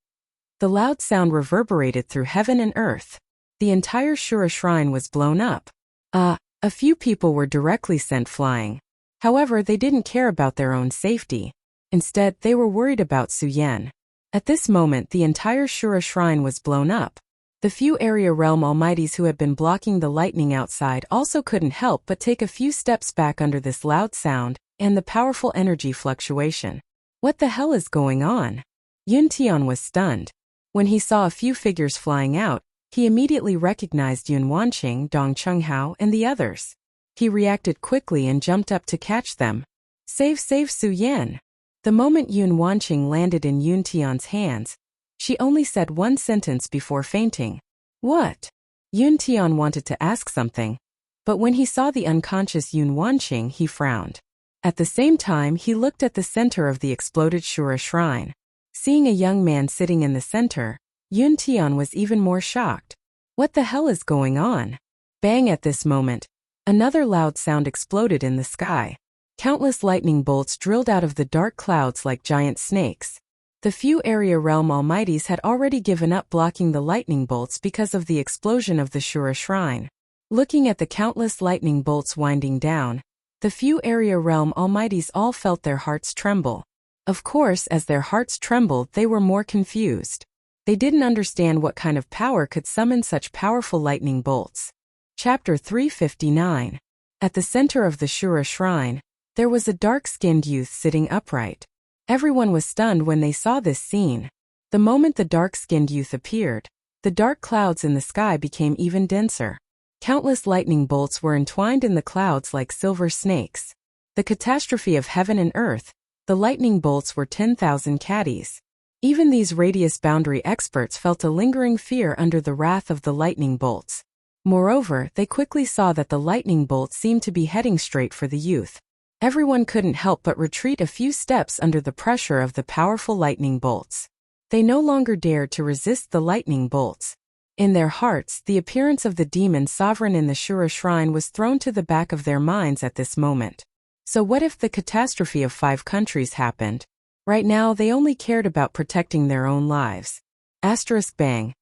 The loud sound reverberated through heaven and earth. The entire Shura shrine was blown up. A few people were directly sent flying. However, they didn't care about their own safety. Instead, they were worried about Su Yan. At this moment, the entire Shura shrine was blown up. The few area realm almighties who had been blocking the lightning outside also couldn't help but take a few steps back under this loud sound and the powerful energy fluctuation. What the hell is going on? Yun Tian was stunned. When he saw a few figures flying out, he immediately recognized Yun Wanqing, Dong Chunghao, and the others. He reacted quickly and jumped up to catch them. Save Su Yan! The moment Yun Wanqing landed in Yun Tian's hands, she only said one sentence before fainting. What? Yun Tian wanted to ask something, but when he saw the unconscious Yun Wanqing, he frowned. At the same time, he looked at the center of the exploded Shura shrine. Seeing a young man sitting in the center, Yun Tian was even more shocked. What the hell is going on? Bang! At this moment, another loud sound exploded in the sky. Countless lightning bolts drilled out of the dark clouds like giant snakes. The few area realm almighties had already given up blocking the lightning bolts because of the explosion of the Shura shrine. Looking at the countless lightning bolts winding down, the few area realm almighties all felt their hearts tremble. Of course, as their hearts trembled, they were more confused. They didn't understand what kind of power could summon such powerful lightning bolts. Chapter 359. At the center of the Shura shrine, there was a dark-skinned youth sitting upright. Everyone was stunned when they saw this scene. The moment the dark-skinned youth appeared, the dark clouds in the sky became even denser. Countless lightning bolts were entwined in the clouds like silver snakes. The catastrophe of heaven and earth, the lightning bolts were 10,000 caddies. Even these radius boundary experts felt a lingering fear under the wrath of the lightning bolts. Moreover, they quickly saw that the lightning bolt seemed to be heading straight for the youth. Everyone couldn't help but retreat a few steps under the pressure of the powerful lightning bolts. They no longer dared to resist the lightning bolts. In their hearts, the appearance of the demon sovereign in the Shura shrine was thrown to the back of their minds at this moment. So what if the catastrophe of 5 countries happened? Right now they only cared about protecting their own lives. Asterisk bang.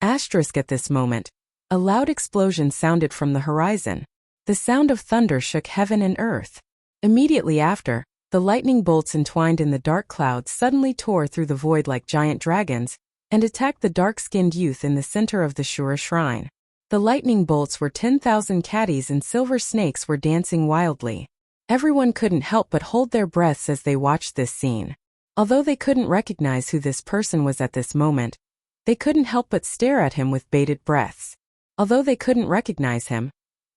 Asterisk at this moment. A loud explosion sounded from the horizon. The sound of thunder shook heaven and earth. Immediately after, the lightning bolts entwined in the dark clouds suddenly tore through the void like giant dragons, and attacked the dark-skinned youth in the center of the Shura shrine. The lightning bolts were 10,000 caddies and silver snakes were dancing wildly. Everyone couldn't help but hold their breaths as they watched this scene. Although they couldn't recognize who this person was at this moment, they couldn't help but stare at him with bated breaths. Although they couldn't recognize him,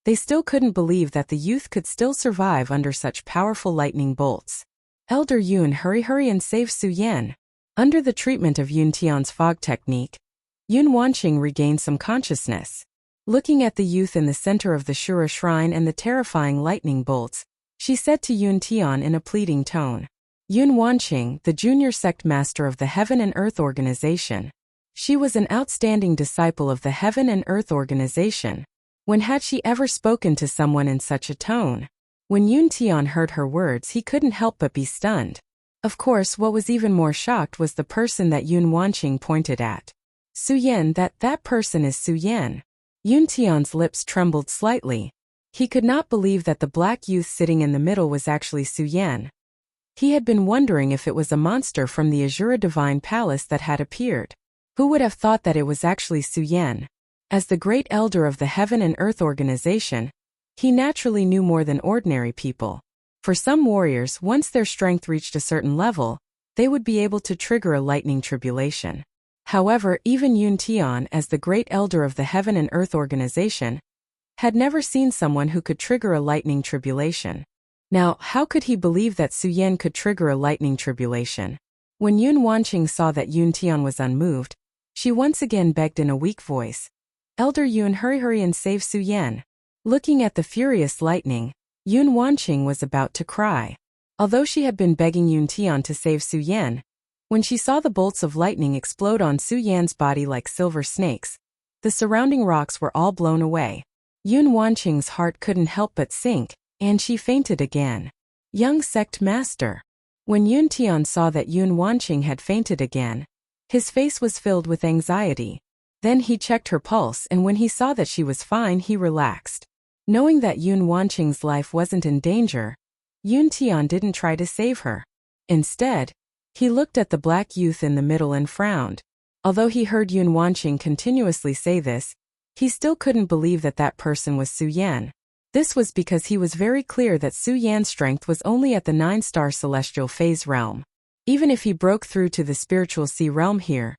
they still couldn't believe that the youth could still survive under such powerful lightning bolts. Elder Yun, hurry and save Su Yan. Under the treatment of Yun Tian's fog technique, Yun Wanqing regained some consciousness. Looking at the youth in the center of the Shura shrine and the terrifying lightning bolts, she said to Yun Tian in a pleading tone. Yun Wanqing, the junior sect master of the Heaven and Earth Organization. She was an outstanding disciple of the Heaven and Earth Organization. When had she ever spoken to someone in such a tone? When Yun Tian heard her words, he couldn't help but be stunned. Of course, what was even more shocked was the person that Yun Wanqing pointed at. Su Yan, that person is Su Yan. Yun Tian's lips trembled slightly. He could not believe that the black youth sitting in the middle was actually Su Yan. He had been wondering if it was a monster from the Azura Divine Palace that had appeared. Who would have thought that it was actually Su Yan? As the great elder of the Heaven and Earth Organization, he naturally knew more than ordinary people. For some warriors, once their strength reached a certain level, they would be able to trigger a lightning tribulation. However, even Yun Tian, as the great elder of the Heaven and Earth Organization, had never seen someone who could trigger a lightning tribulation. Now, how could he believe that Su Yan could trigger a lightning tribulation? When Yun Wanqing saw that Yun Tian was unmoved, she once again begged in a weak voice. Elder Yun, hurry and save Su Yan. Looking at the furious lightning, Yun Wanqing was about to cry. Although she had been begging Yun Tian to save Su Yan, when she saw the bolts of lightning explode on Su Yan's body like silver snakes, the surrounding rocks were all blown away. Yun Wanqing's heart couldn't help but sink, and she fainted again. Young sect master. When Yun Tian saw that Yun Wanqing had fainted again, his face was filled with anxiety. Then he checked her pulse, and when he saw that she was fine, he relaxed. Knowing that Yun Wanqing's life wasn't in danger, Yun Tian didn't try to save her. Instead, he looked at the black youth in the middle and frowned. Although he heard Yun Wanqing continuously say this, he still couldn't believe that that person was Su Yan. This was because he was very clear that Su Yan's strength was only at the 9-star celestial phase realm. Even if he broke through to the spiritual sea realm here,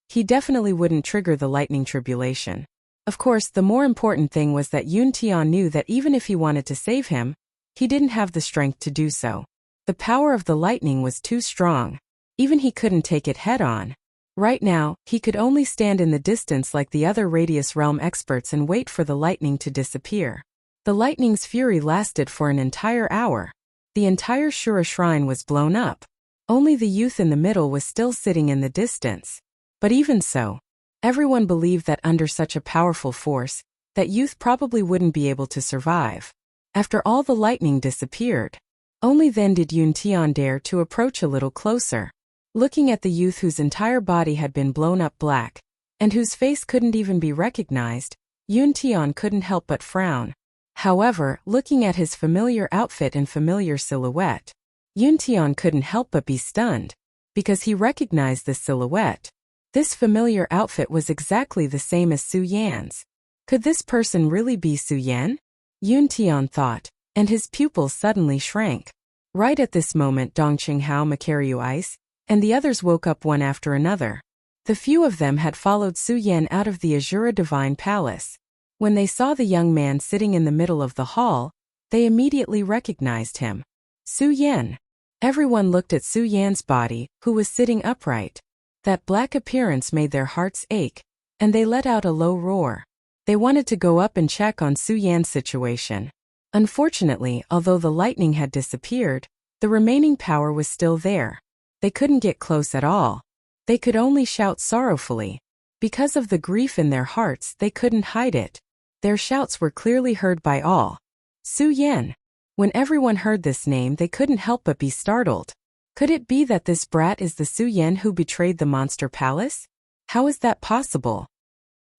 he definitely wouldn't trigger the lightning tribulation. Of course, the more important thing was that Yun Tian knew that even if he wanted to save him, he didn't have the strength to do so. The power of the lightning was too strong. Even he couldn't take it head-on. Right now, he could only stand in the distance like the other Radius Realm experts and wait for the lightning to disappear. The lightning's fury lasted for an entire hour. The entire Shura shrine was blown up. Only the youth in the middle was still sitting in the distance. But even so, everyone believed that under such a powerful force, that youth probably wouldn't be able to survive. After all the lightning disappeared, only then did Yun Tian dare to approach a little closer. Looking at the youth whose entire body had been blown up black, and whose face couldn't even be recognized, Yun Tian couldn't help but frown. However, looking at his familiar outfit and familiar silhouette, Yun Tian couldn't help but be stunned, because he recognized this silhouette. This familiar outfit was exactly the same as Su Yan's. Could this person really be Su Yan? Yun Tian thought, and his pupils suddenly shrank. Right at this moment, Dongqing Hao, Makaryu Ice, and the others woke up one after another. The few of them had followed Su Yan out of the Azura Divine Palace. When they saw the young man sitting in the middle of the hall, they immediately recognized him. Su Yan. Everyone looked at Su Yan's body, who was sitting upright. That black appearance made their hearts ache, and they let out a low roar. They wanted to go up and check on Su Yan's situation. Unfortunately, although the lightning had disappeared, the remaining power was still there. They couldn't get close at all. They could only shout sorrowfully. Because of the grief in their hearts, they couldn't hide it. Their shouts were clearly heard by all. Su Yan. When everyone heard this name, they couldn't help but be startled. Could it be that this brat is the Su Yan who betrayed the monster palace? How is that possible?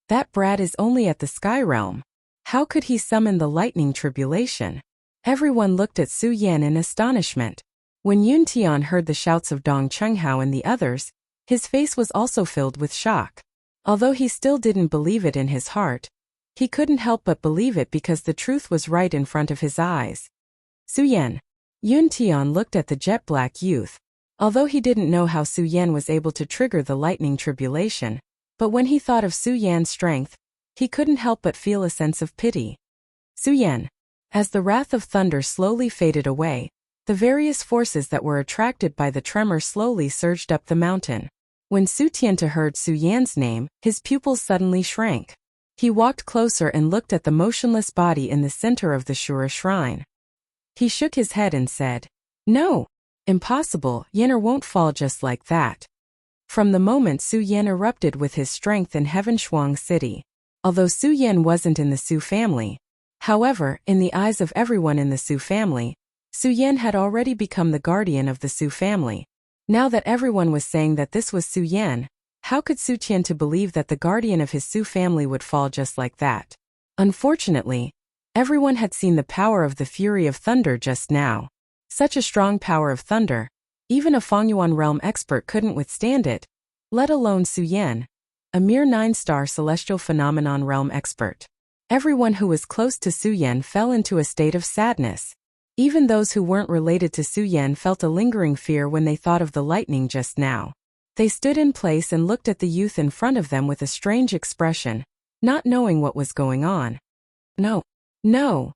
That brat is only at the sky realm. How could he summon the lightning tribulation? Everyone looked at Su Yan in astonishment. When Yun Tian heard the shouts of Dong Chenghao and the others, his face was also filled with shock. Although he still didn't believe it in his heart, he couldn't help but believe it because the truth was right in front of his eyes. Su Yan. Yun Tian looked at the jet-black youth. Although he didn't know how Su Yan was able to trigger the lightning tribulation, but when he thought of Su Yan's strength, he couldn't help but feel a sense of pity. Su Yan. As the wrath of thunder slowly faded away, the various forces that were attracted by the tremor slowly surged up the mountain. When Su Tianta heard Su Yan's name, his pupils suddenly shrank. He walked closer and looked at the motionless body in the center of the Shura shrine. He shook his head and said, "No! Impossible, Yanner won't fall just like that." From the moment Su Yan erupted with his strength in Heaven Shuang City. Although Su Yan wasn't in the Su family, however, in the eyes of everyone in the Su family, Su Yan had already become the guardian of the Su family. Now that everyone was saying that this was Su Yan, how could Su Tian believe that the guardian of his Su family would fall just like that? Unfortunately, everyone had seen the power of the fury of thunder just now. Such a strong power of thunder, even a Fengyuan realm expert couldn't withstand it, let alone Su Yan, a mere 9-star celestial phenomenon realm expert. Everyone who was close to Su Yan fell into a state of sadness. Even those who weren't related to Su Yan felt a lingering fear when they thought of the lightning just now. They stood in place and looked at the youth in front of them with a strange expression, not knowing what was going on. No. No.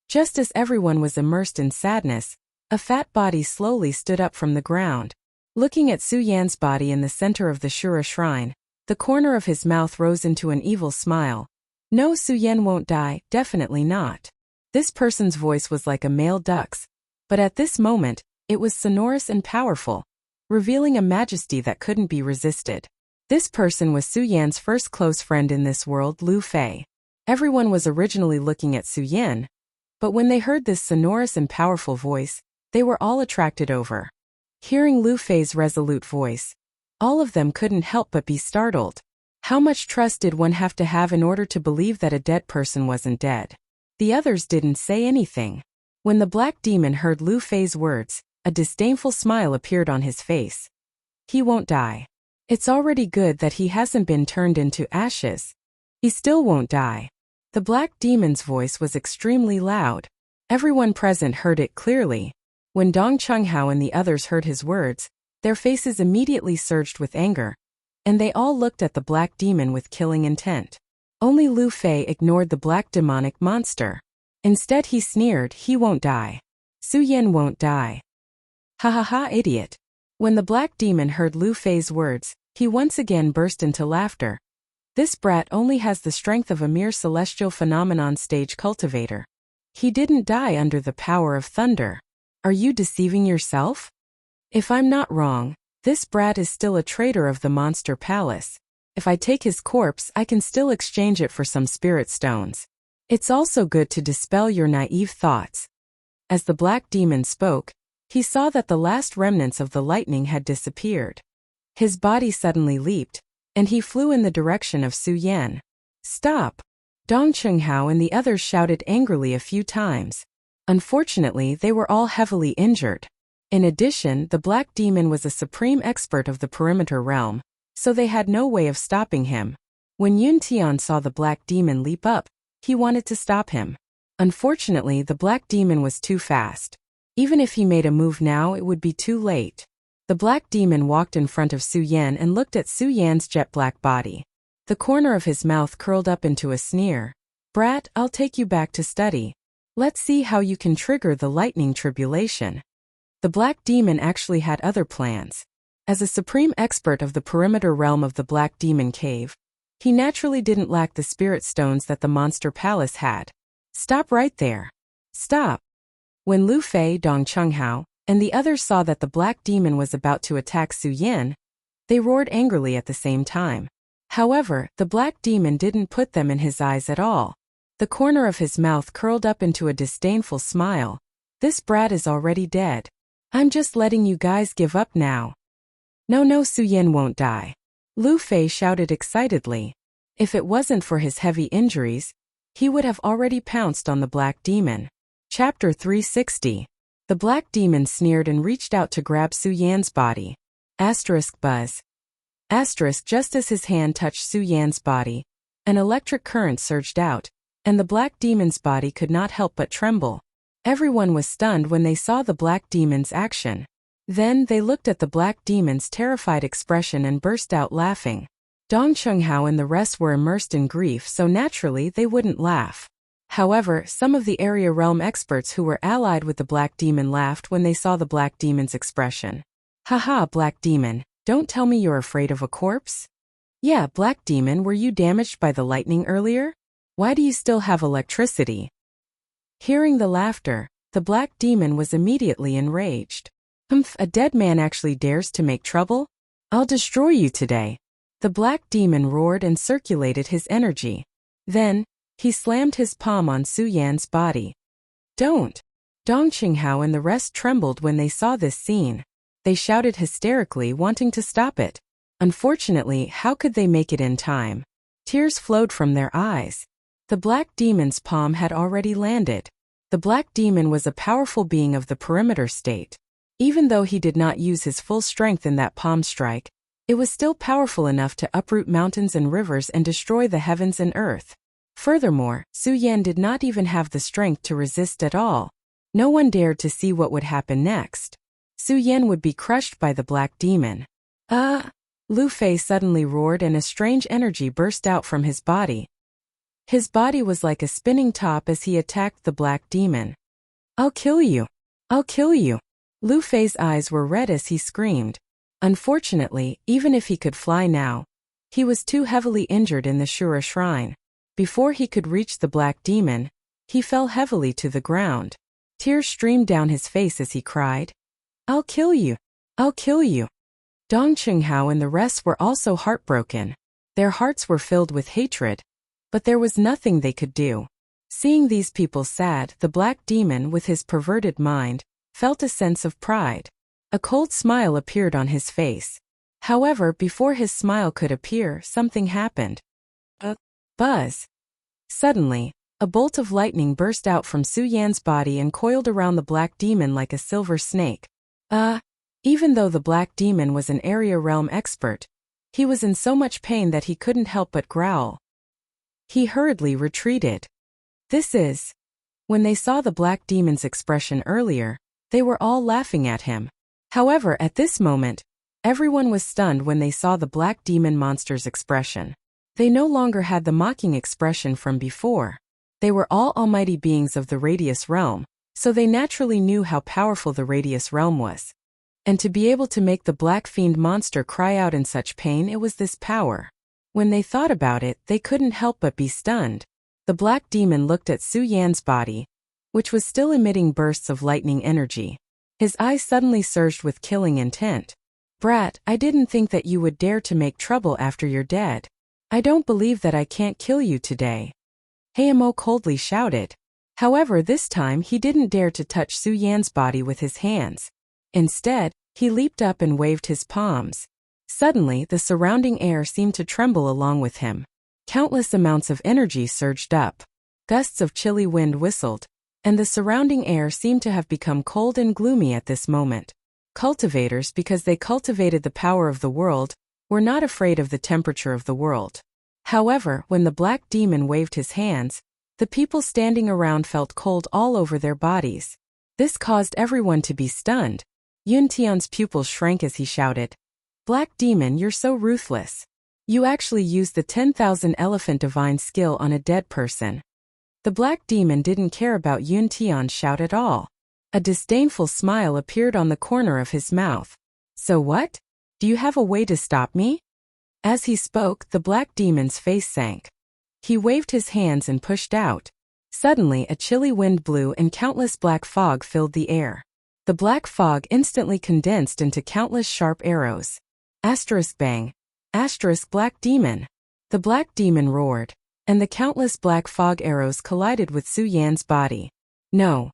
Just as everyone was immersed in sadness, a fat body slowly stood up from the ground. Looking at Su Yan's body in the center of the Shura shrine, the corner of his mouth rose into an evil smile. No, Su Yan won't die, definitely not. This person's voice was like a male duck's, but at this moment, it was sonorous and powerful, revealing a majesty that couldn't be resisted. This person was Su Yan's first close friend in this world, Lu Fei. Everyone was originally looking at Su Yan, but when they heard this sonorous and powerful voice, they were all attracted over. Hearing Lu Fei's resolute voice, all of them couldn't help but be startled. How much trust did one have to have in order to believe that a dead person wasn't dead? The others didn't say anything. When the black demon heard Lu Fei's words, a disdainful smile appeared on his face. He won't die. It's already good that he hasn't been turned into ashes. He still won't die. The black demon's voice was extremely loud. Everyone present heard it clearly. When Dong Chenghao and the others heard his words, their faces immediately surged with anger, and they all looked at the black demon with killing intent. Only Lu Fei ignored the black demonic monster. Instead he sneered, "He won't die. Su Yan won't die." Ha ha ha, idiot. When the black demon heard Lu Fei's words, he once again burst into laughter. This brat only has the strength of a mere celestial phenomenon stage cultivator. He didn't die under the power of thunder. Are you deceiving yourself? If I'm not wrong, this brat is still a traitor of the monster palace. If I take his corpse, I can still exchange it for some spirit stones. It's also good to dispel your naive thoughts. As the black demon spoke, he saw that the last remnants of the lightning had disappeared. His body suddenly leaped, and he flew in the direction of Su Yan. Stop! Dong Chenghao and the others shouted angrily a few times. Unfortunately, they were all heavily injured. In addition, the black demon was a supreme expert of the perimeter realm, so they had no way of stopping him. When Yun Tian saw the black demon leap up, he wanted to stop him. Unfortunately, the black demon was too fast. Even if he made a move now, it would be too late. The black demon walked in front of Su Yan and looked at Su Yan's jet-black body. The corner of his mouth curled up into a sneer. Brat, I'll take you back to study. Let's see how you can trigger the lightning tribulation. The black demon actually had other plans. As a supreme expert of the perimeter realm of the Black Demon Cave, He naturally didn't lack the spirit stones that the monster palace had. Stop right there. Stop. When Lu Fei, Dong Chunghao, and the others saw that the black demon was about to attack Su Yan, they roared angrily at the same time. However, the black demon didn't put them in his eyes at all. The corner of his mouth curled up into a disdainful smile. This brat is already dead. I'm just letting you guys give up now. No, Su Yan won't die. Lu Fei shouted excitedly. If it wasn't for his heavy injuries, he would have already pounced on the black demon. Chapter 360. The black demon sneered and reached out to grab Su Yan's body. Buzz. Just as his hand touched Su Yan's body, an electric current surged out, and the black demon's body could not help but tremble. Everyone was stunned when they saw the black demon's action. Then they looked at the black demon's terrified expression and burst out laughing. Dong Chunghao and the rest were immersed in grief, so naturally they wouldn't laugh. However, some of the area realm experts who were allied with the black demon laughed when they saw the black demon's expression. Haha, black demon, don't tell me you're afraid of a corpse? Yeah, black demon, were you damaged by the lightning earlier? Why do you still have electricity? Hearing the laughter, the black demon was immediately enraged. A dead man actually dares to make trouble? I'll destroy you today. The black demon roared and circulated his energy. Then, he slammed his palm on Su Yan's body. Don't! Dong Qinghao and the rest trembled when they saw this scene. They shouted hysterically, wanting to stop it. Unfortunately, how could they make it in time? Tears flowed from their eyes. The black demon's palm had already landed. The black demon was a powerful being of the perimeter state. Even though he did not use his full strength in that palm strike, it was still powerful enough to uproot mountains and rivers and destroy the heavens and earth. Furthermore, Su Yan did not even have the strength to resist at all. No one dared to see what would happen next. Su Yan would be crushed by the black demon. Lu Fei suddenly roared and a strange energy burst out from his body. His body was like a spinning top as he attacked the black demon. I'll kill you! I'll kill you! Lu Fei's eyes were red as he screamed. Unfortunately, even if he could fly now, he was too heavily injured in the Shura shrine. Before he could reach the black demon, he fell heavily to the ground. Tears streamed down his face as he cried, I'll kill you! I'll kill you! Dong Qinghao and the rest were also heartbroken. Their hearts were filled with hatred, but there was nothing they could do. Seeing these people sad, the black demon, with his perverted mind, felt a sense of pride. A cold smile appeared on his face. However, before his smile could appear, something happened. A buzz. Suddenly, a bolt of lightning burst out from Su Yan's body and coiled around the black demon like a silver snake. Even though the black demon was an area realm expert, he was in so much pain that he couldn't help but growl. He hurriedly retreated. When they saw the black demon's expression earlier, they were all laughing at him. However, at this moment, everyone was stunned when they saw the black demon monster's expression. They no longer had the mocking expression from before. They were all almighty beings of the Radius realm, so they naturally knew how powerful the Radius realm was. And to be able to make the black fiend monster cry out in such pain, it was this power. When they thought about it, they couldn't help but be stunned. The black demon looked at Su Yan's body, which was still emitting bursts of lightning energy. His eyes suddenly surged with killing intent. Brat, I didn't think that you would dare to make trouble after you're dead. I don't believe that I can't kill you today. Hayamo coldly shouted. However, this time he didn't dare to touch Su Yan's body with his hands. Instead, he leaped up and waved his palms. Suddenly, the surrounding air seemed to tremble along with him. Countless amounts of energy surged up. Gusts of chilly wind whistled, and the surrounding air seemed to have become cold and gloomy at this moment. Cultivators, because they cultivated the power of the world, were not afraid of the temperature of the world. However, when the black demon waved his hands, the people standing around felt cold all over their bodies. This caused everyone to be stunned. Yun Tian's pupils shrank as he shouted, Black demon, you're so ruthless. You actually used the 10,000 elephant divine skill on a dead person. The black demon didn't care about Yun Tian's shout at all. A disdainful smile appeared on the corner of his mouth. So what? Do you have a way to stop me? As he spoke, the black demon's face sank. He waved his hands and pushed out. Suddenly, a chilly wind blew and countless black fog filled the air. The black fog instantly condensed into countless sharp arrows. Asterisk bang. Asterisk black demon. The black demon roared, and the countless black fog arrows collided with Su Yan's body. No.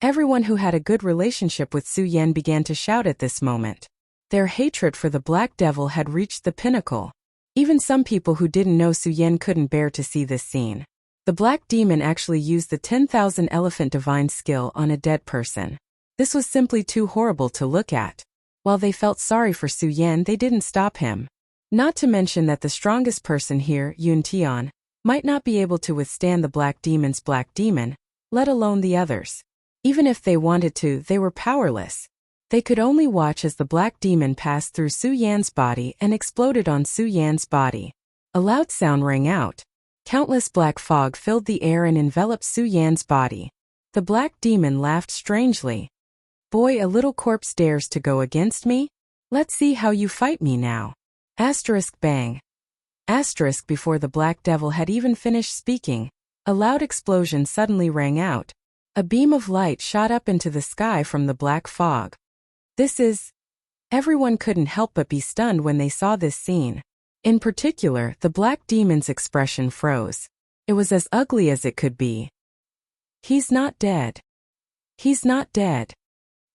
Everyone who had a good relationship with Su Yan began to shout at this moment. Their hatred for the Black Devil had reached the pinnacle. Even some people who didn't know Su Yan couldn't bear to see this scene. The Black Demon actually used the 10,000 Elephant Divine skill on a dead person. This was simply too horrible to look at. While they felt sorry for Su Yan, they didn't stop him. Not to mention that the strongest person here, Yun Tian, might not be able to withstand the Black Demon's Black Demon, let alone the others. Even if they wanted to, they were powerless. They could only watch as the Black Demon passed through Su Yan's body and exploded on Su Yan's body. A loud sound rang out. Countless black fog filled the air and enveloped Su Yan's body. The Black Demon laughed strangely. Boy, a little corpse dares to go against me? Let's see how you fight me now. Asterisk bang. Asterisk before the Black Devil had even finished speaking, a loud explosion suddenly rang out. A beam of light shot up into the sky from the black fog. This is... Everyone couldn't help but be stunned when they saw this scene. In particular, the Black Demon's expression froze. It was as ugly as it could be. He's not dead. He's not dead.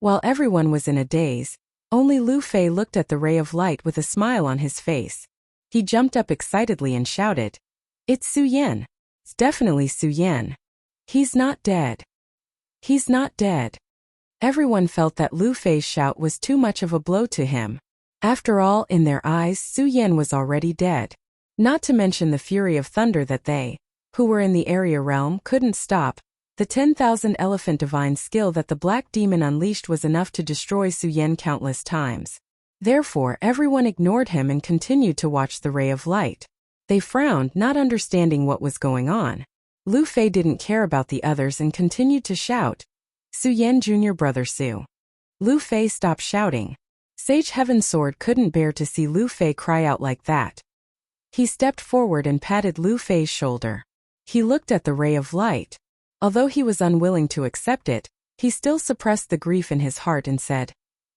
While everyone was in a daze, only Lu Fei looked at the ray of light with a smile on his face. He jumped up excitedly and shouted, "It's Su Yan. It's definitely Su Yan. He's not dead. He's not dead." Everyone felt that Lu Fei's shout was too much of a blow to him. After all, in their eyes, Su Yan was already dead. Not to mention the fury of thunder that they, who were in the area realm, couldn't stop. The 10,000 Elephant Divine skill that the Black Demon unleashed was enough to destroy Su Yan countless times. Therefore, everyone ignored him and continued to watch the ray of light. They frowned, not understanding what was going on. Lu Fei didn't care about the others and continued to shout, "Su Yan Jr. Brother Su." Lu Fei stopped shouting. Sage Heaven Sword couldn't bear to see Lu Fei cry out like that. He stepped forward and patted Lu Fei's shoulder. He looked at the ray of light. Although he was unwilling to accept it, he still suppressed the grief in his heart and said,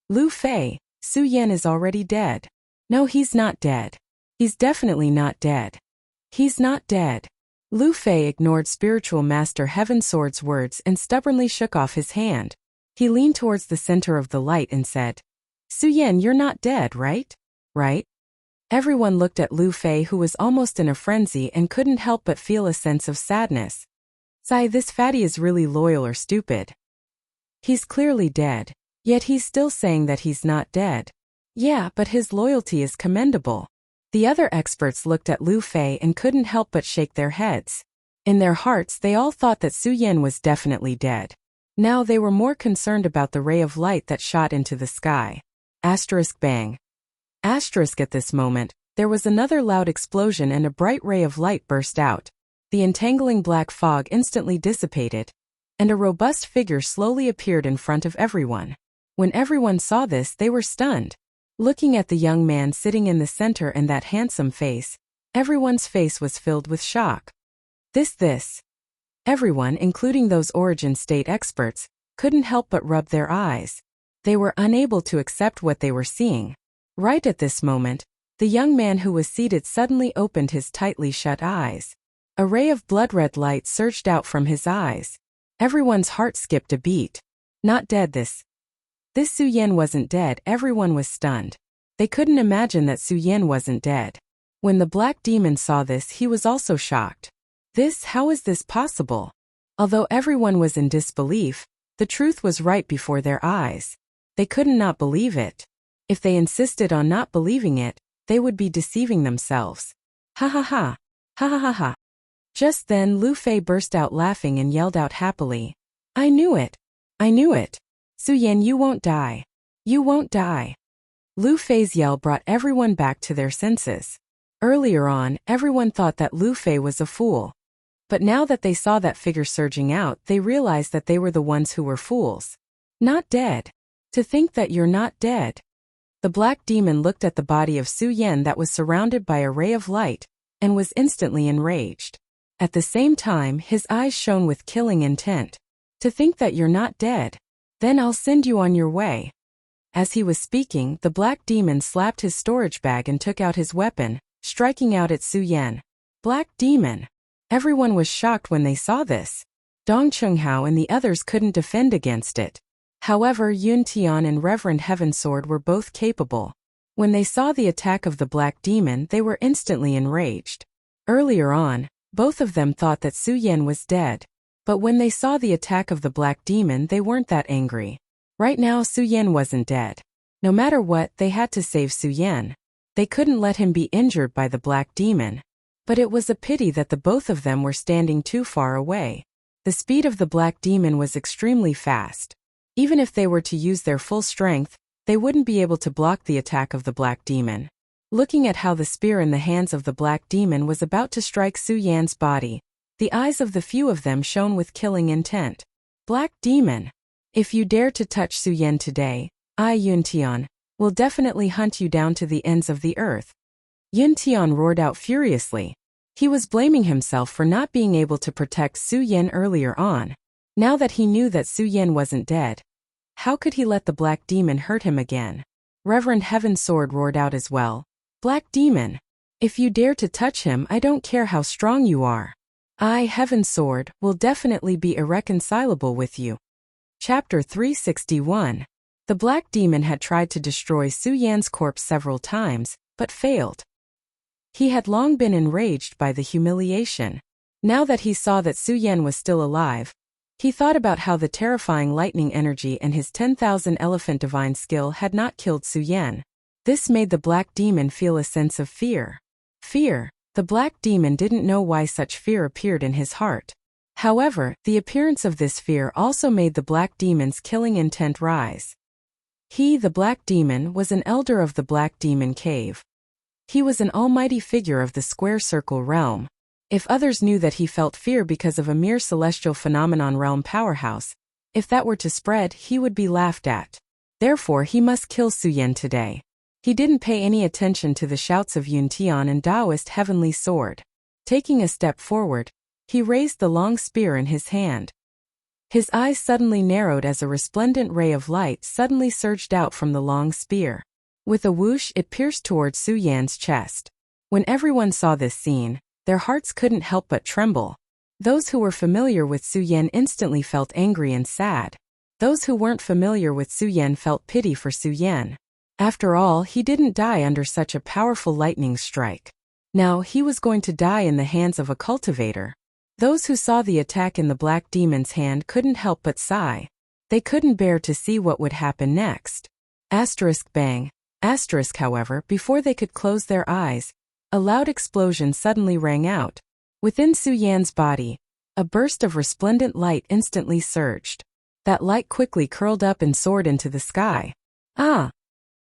"Lu Fei, Su Yan is already dead." "No, he's not dead. He's definitely not dead. He's not dead." Lu Fei ignored Spiritual Master Heaven Sword's words and stubbornly shook off his hand. He leaned towards the center of the light and said, "Su Yan, you're not dead, right? Right?" Everyone looked at Lu Fei, who was almost in a frenzy and couldn't help but feel a sense of sadness. Sigh, this fatty is really loyal or stupid. He's clearly dead, yet he's still saying that he's not dead. Yeah, but his loyalty is commendable. The other experts looked at Lu Fei and couldn't help but shake their heads. In their hearts, they all thought that Su Yan was definitely dead. Now they were more concerned about the ray of light that shot into the sky. Asterisk bang. Asterisk at this moment, there was another loud explosion and a bright ray of light burst out. The entangling black fog instantly dissipated, and a robust figure slowly appeared in front of everyone. When everyone saw this, they were stunned. Looking at the young man sitting in the center and that handsome face, everyone's face was filled with shock. This. Everyone, including those Origin State experts, couldn't help but rub their eyes. They were unable to accept what they were seeing. Right at this moment, the young man who was seated suddenly opened his tightly shut eyes. A ray of blood-red light surged out from his eyes. Everyone's heart skipped a beat. Not dead. This Su Yan wasn't dead. Everyone was stunned. They couldn't imagine that Su Yan wasn't dead. When the Black Demon saw this, he was also shocked. How is this possible? Although everyone was in disbelief, the truth was right before their eyes. They couldn't not believe it. If they insisted on not believing it, they would be deceiving themselves. Ha ha ha. Ha ha ha ha. Just then Lu Fei burst out laughing and yelled out happily, "I knew it! I knew it! Su Yan, you won't die! You won't die!" Lu Fei's yell brought everyone back to their senses. Earlier on, everyone thought that Lu Fei was a fool. But now that they saw that figure surging out, they realized that they were the ones who were fools. Not dead. To think that you're not dead. The black demon looked at the body of Su Yan that was surrounded by a ray of light, and was instantly enraged. At the same time, his eyes shone with killing intent. To think that you're not dead. Then I'll send you on your way. As he was speaking, the black demon slapped his storage bag and took out his weapon, striking out at Su Yan. Black demon! Everyone was shocked when they saw this. Dong Chunghao and the others couldn't defend against it. However, Yun Tian and Reverend Heaven Sword were both capable. When they saw the attack of the black demon, they were instantly enraged. Earlier on, both of them thought that Su Yan was dead. But when they saw the attack of the black demon, they weren't that angry. Right now, Su Yan wasn't dead. No matter what, they had to save Su Yan. They couldn't let him be injured by the black demon. But it was a pity that the both of them were standing too far away. The speed of the black demon was extremely fast. Even if they were to use their full strength, they wouldn't be able to block the attack of the black demon. Looking at how the spear in the hands of the black demon was about to strike Su Yan's body, the eyes of the few of them shone with killing intent. Black demon! If you dare to touch Su Yan today, I, Yun Tian, will definitely hunt you down to the ends of the earth. Yun Tian roared out furiously. He was blaming himself for not being able to protect Su Yan earlier on. Now that he knew that Su Yan wasn't dead, how could he let the black demon hurt him again? Reverend Heaven Sword roared out as well. Black demon! If you dare to touch him, I don't care how strong you are. I, Heaven Sword, will definitely be irreconcilable with you. Chapter 361. The black demon had tried to destroy Su Yan's corpse several times, but failed. He had long been enraged by the humiliation. Now that he saw that Su Yan was still alive, he thought about how the terrifying lightning energy and his 10,000 elephant divine skill had not killed Su Yan. This made the black demon feel a sense of fear. Fear. The black demon didn't know why such fear appeared in his heart. However, the appearance of this fear also made the black demon's killing intent rise. He, the black demon, was an elder of the black demon cave. He was an almighty figure of the square circle realm. If others knew that he felt fear because of a mere celestial phenomenon realm powerhouse, if that were to spread, he would be laughed at. Therefore, he must kill Su Yan today. He didn't pay any attention to the shouts of Yun Tian and Taoist Heavenly Sword. Taking a step forward, he raised the long spear in his hand. His eyes suddenly narrowed as a resplendent ray of light suddenly surged out from the long spear. With a whoosh, it pierced towards Su Yan's chest. When everyone saw this scene, their hearts couldn't help but tremble. Those who were familiar with Su Yan instantly felt angry and sad. Those who weren't familiar with Su Yan felt pity for Su Yan. After all, he didn't die under such a powerful lightning strike. Now, he was going to die in the hands of a cultivator. Those who saw the attack in the black demon's hand couldn't help but sigh. They couldn't bear to see what would happen next. Asterisk bang. Asterisk, however, before they could close their eyes, a loud explosion suddenly rang out. Within Su Yan's body, a burst of resplendent light instantly surged. That light quickly curled up and soared into the sky. Ah!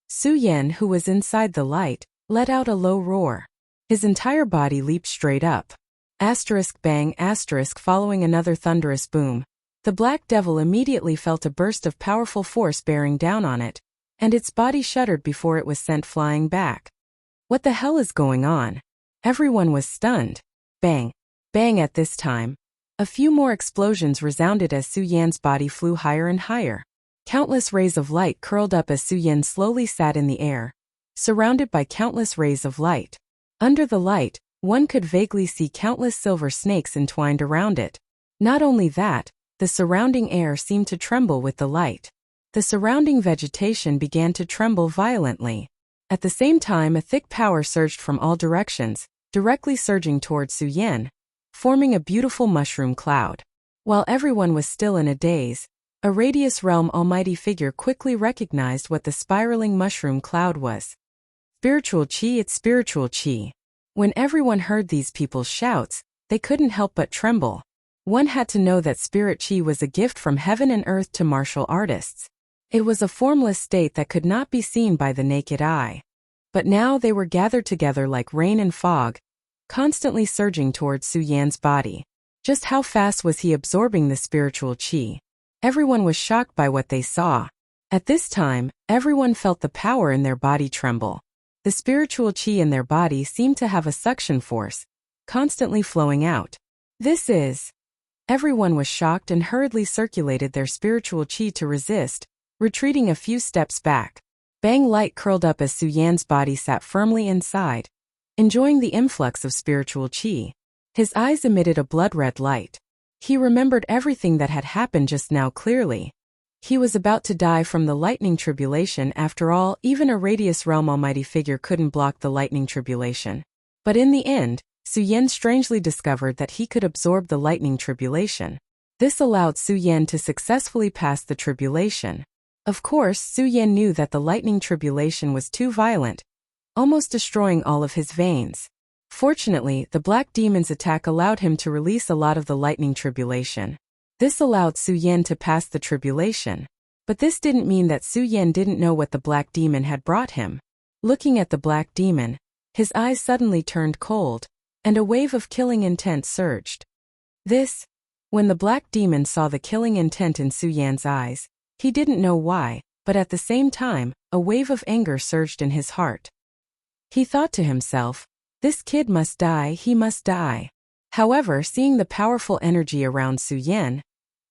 Su Yan, who was inside the light, let out a low roar. His entire body leaped straight up. Asterisk bang asterisk following another thunderous boom. The black devil immediately felt a burst of powerful force bearing down on it, and its body shuddered before it was sent flying back. What the hell is going on? Everyone was stunned. Bang! Bang at this time. A few more explosions resounded as Su Yan's body flew higher and higher. Countless rays of light curled up as Su Yan slowly sat in the air, surrounded by countless rays of light. Under the light, one could vaguely see countless silver snakes entwined around it. Not only that, the surrounding air seemed to tremble with the light. The surrounding vegetation began to tremble violently. At the same time, a thick power surged from all directions, directly surging towards Su Yan, forming a beautiful mushroom cloud. While everyone was still in a daze, a Radius Realm almighty figure quickly recognized what the spiraling mushroom cloud was. Spiritual chi, it's spiritual chi. When everyone heard these people's shouts, they couldn't help but tremble. One had to know that spirit chi was a gift from heaven and earth to martial artists. It was a formless state that could not be seen by the naked eye. But now they were gathered together like rain and fog, constantly surging towards Su Yan's body. Just how fast was he absorbing the spiritual chi? Everyone was shocked by what they saw. At this time, everyone felt the power in their body tremble. The spiritual qi in their body seemed to have a suction force, constantly flowing out. Everyone was shocked and hurriedly circulated their spiritual qi to resist, retreating a few steps back. Bang light curled up as Su Yan's body sat firmly inside, enjoying the influx of spiritual qi. His eyes emitted a blood-red light. He remembered everything that had happened just now clearly. He was about to die from the lightning tribulation. After all, even a radius realm almighty figure couldn't block the lightning tribulation. But in the end, Su Yan strangely discovered that he could absorb the lightning tribulation. This allowed Su Yan to successfully pass the tribulation. Of course, Su Yan knew that the lightning tribulation was too violent, almost destroying all of his veins. Fortunately, the black demon's attack allowed him to release a lot of the lightning tribulation. This allowed Su Yan to pass the tribulation. But this didn't mean that Su Yan didn't know what the black demon had brought him. Looking at the black demon, his eyes suddenly turned cold, and a wave of killing intent surged. When the black demon saw the killing intent in Su Yan's eyes, he didn't know why, but at the same time, a wave of anger surged in his heart. He thought to himself, "This kid must die, he must die." However, seeing the powerful energy around Su Yan,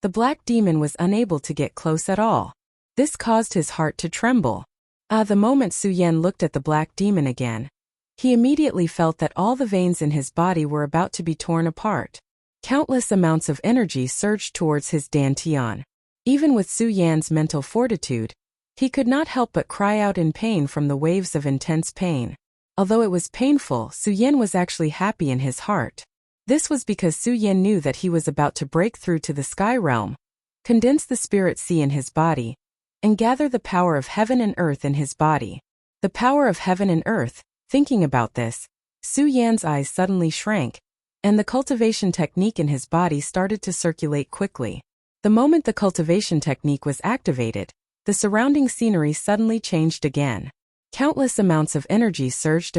the black demon was unable to get close at all. This caused his heart to tremble. The moment Su Yan looked at the black demon again, he immediately felt that all the veins in his body were about to be torn apart. Countless amounts of energy surged towards his dantian. Even with Su Yan's mental fortitude, he could not help but cry out in pain from the waves of intense pain. Although it was painful, Su Yan was actually happy in his heart. This was because Su Yan knew that he was about to break through to the sky realm, condense the spirit sea in his body, and gather the power of heaven and earth in his body. The power of heaven and earth. Thinking about this, Su Yan's eyes suddenly shrank, and the cultivation technique in his body started to circulate quickly. The moment the cultivation technique was activated, the surrounding scenery suddenly changed again. Countless amounts of energy surged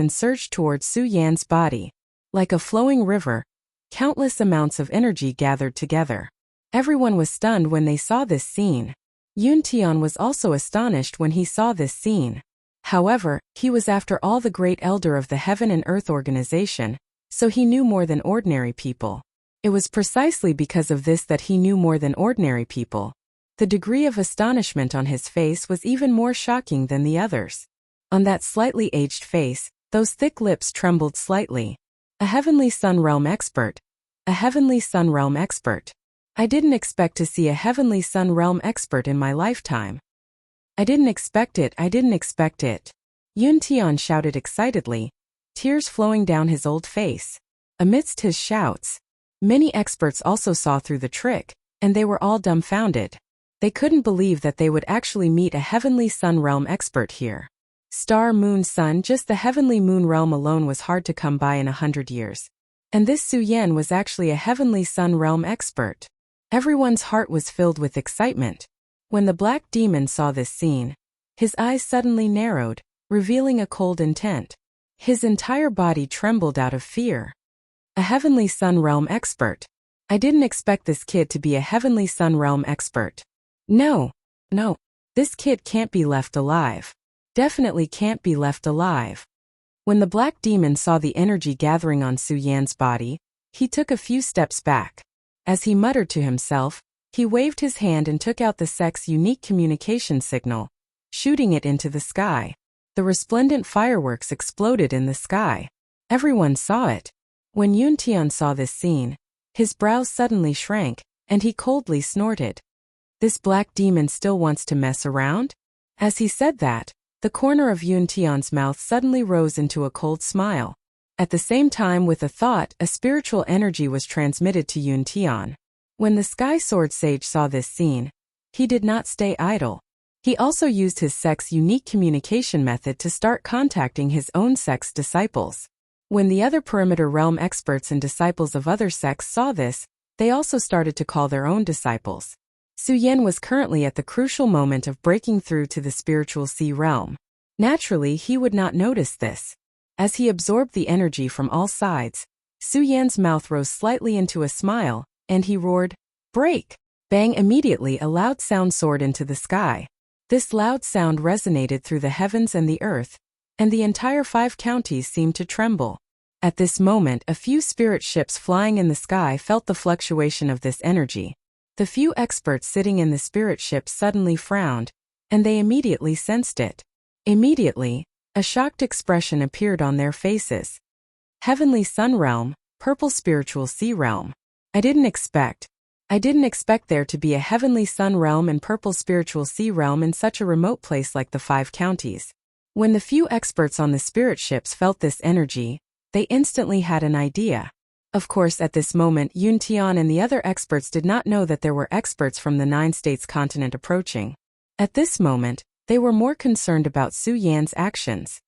towards Su Yan's body. Like a flowing river, countless amounts of energy gathered together. Everyone was stunned when they saw this scene. Yun Tian was also astonished when he saw this scene. However, he was after all the great elder of the Heaven and Earth organization, so he knew more than ordinary people. It was precisely because of this that he knew more than ordinary people. The degree of astonishment on his face was even more shocking than the others. On that slightly aged face, those thick lips trembled slightly. A Heavenly Sun Realm expert. A Heavenly Sun Realm expert. I didn't expect to see a Heavenly Sun Realm expert in my lifetime. I didn't expect it. Yun Tian shouted excitedly, tears flowing down his old face. Amidst his shouts, many experts also saw through the trick, and they were all dumbfounded. They couldn't believe that they would actually meet a Heavenly Sun Realm expert here. Star, moon, sun, just the Heavenly Moon Realm alone was hard to come by in 100 years. And this Su Yan was actually a Heavenly Sun Realm expert. Everyone's heart was filled with excitement. When the black demon saw this scene, his eyes suddenly narrowed, revealing a cold intent. His entire body trembled out of fear. A Heavenly Sun Realm expert. I didn't expect this kid to be a Heavenly Sun Realm expert. No. This kid can't be left alive. Definitely can't be left alive. When the black demon saw the energy gathering on Su Yan's body, he took a few steps back. As he muttered to himself, he waved his hand and took out the sect's unique communication signal, shooting it into the sky. The resplendent fireworks exploded in the sky. Everyone saw it. When Yun Tian saw this scene, his brows suddenly shrank, and he coldly snorted. This black demon still wants to mess around? As he said that, the corner of Yun Tian's mouth suddenly rose into a cold smile. At the same time, with a thought, a spiritual energy was transmitted to Yun Tian. When the Sky Sword Sage saw this scene, he did not stay idle. He also used his sect's unique communication method to start contacting his own sect's disciples. When the other perimeter realm experts and disciples of other sects saw this, they also started to call their own disciples. Su Yan was currently at the crucial moment of breaking through to the spiritual sea realm. Naturally, he would not notice this. As he absorbed the energy from all sides, Su Yan's mouth rose slightly into a smile, and he roared, "Break!" Bang! Immediately a loud sound soared into the sky. This loud sound resonated through the heavens and the earth, and the entire 5 counties seemed to tremble. At this moment, a few spirit ships flying in the sky felt the fluctuation of this energy. The few experts sitting in the spirit ships suddenly frowned, and they immediately sensed it. Immediately, a shocked expression appeared on their faces. Heavenly Sun Realm, Purple Spiritual Sea Realm. I didn't expect there to be a Heavenly Sun Realm and Purple Spiritual Sea Realm in such a remote place like the 5 counties. When the few experts on the spirit ships felt this energy, they instantly had an idea. Of course, at this moment, Yun Tian and the other experts did not know that there were experts from the 9 states continent approaching. At this moment, they were more concerned about Su Yan's actions.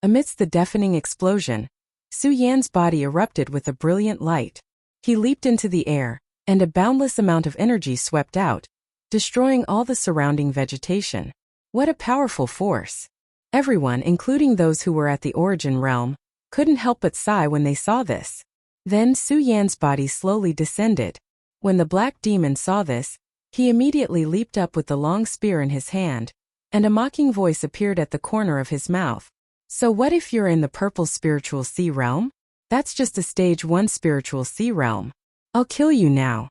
Amidst the deafening explosion, Su Yan's body erupted with a brilliant light. He leaped into the air, and a boundless amount of energy swept out, destroying all the surrounding vegetation. What a powerful force! Everyone, including those who were at the origin realm, couldn't help but sigh when they saw this. Then Su Yan's body slowly descended. When the black demon saw this, he immediately leaped up with the long spear in his hand, and a mocking voice appeared at the corner of his mouth. So what if you're in the Purple Spiritual Sea Realm? That's just a Stage 1 Spiritual Sea Realm. I'll kill you now.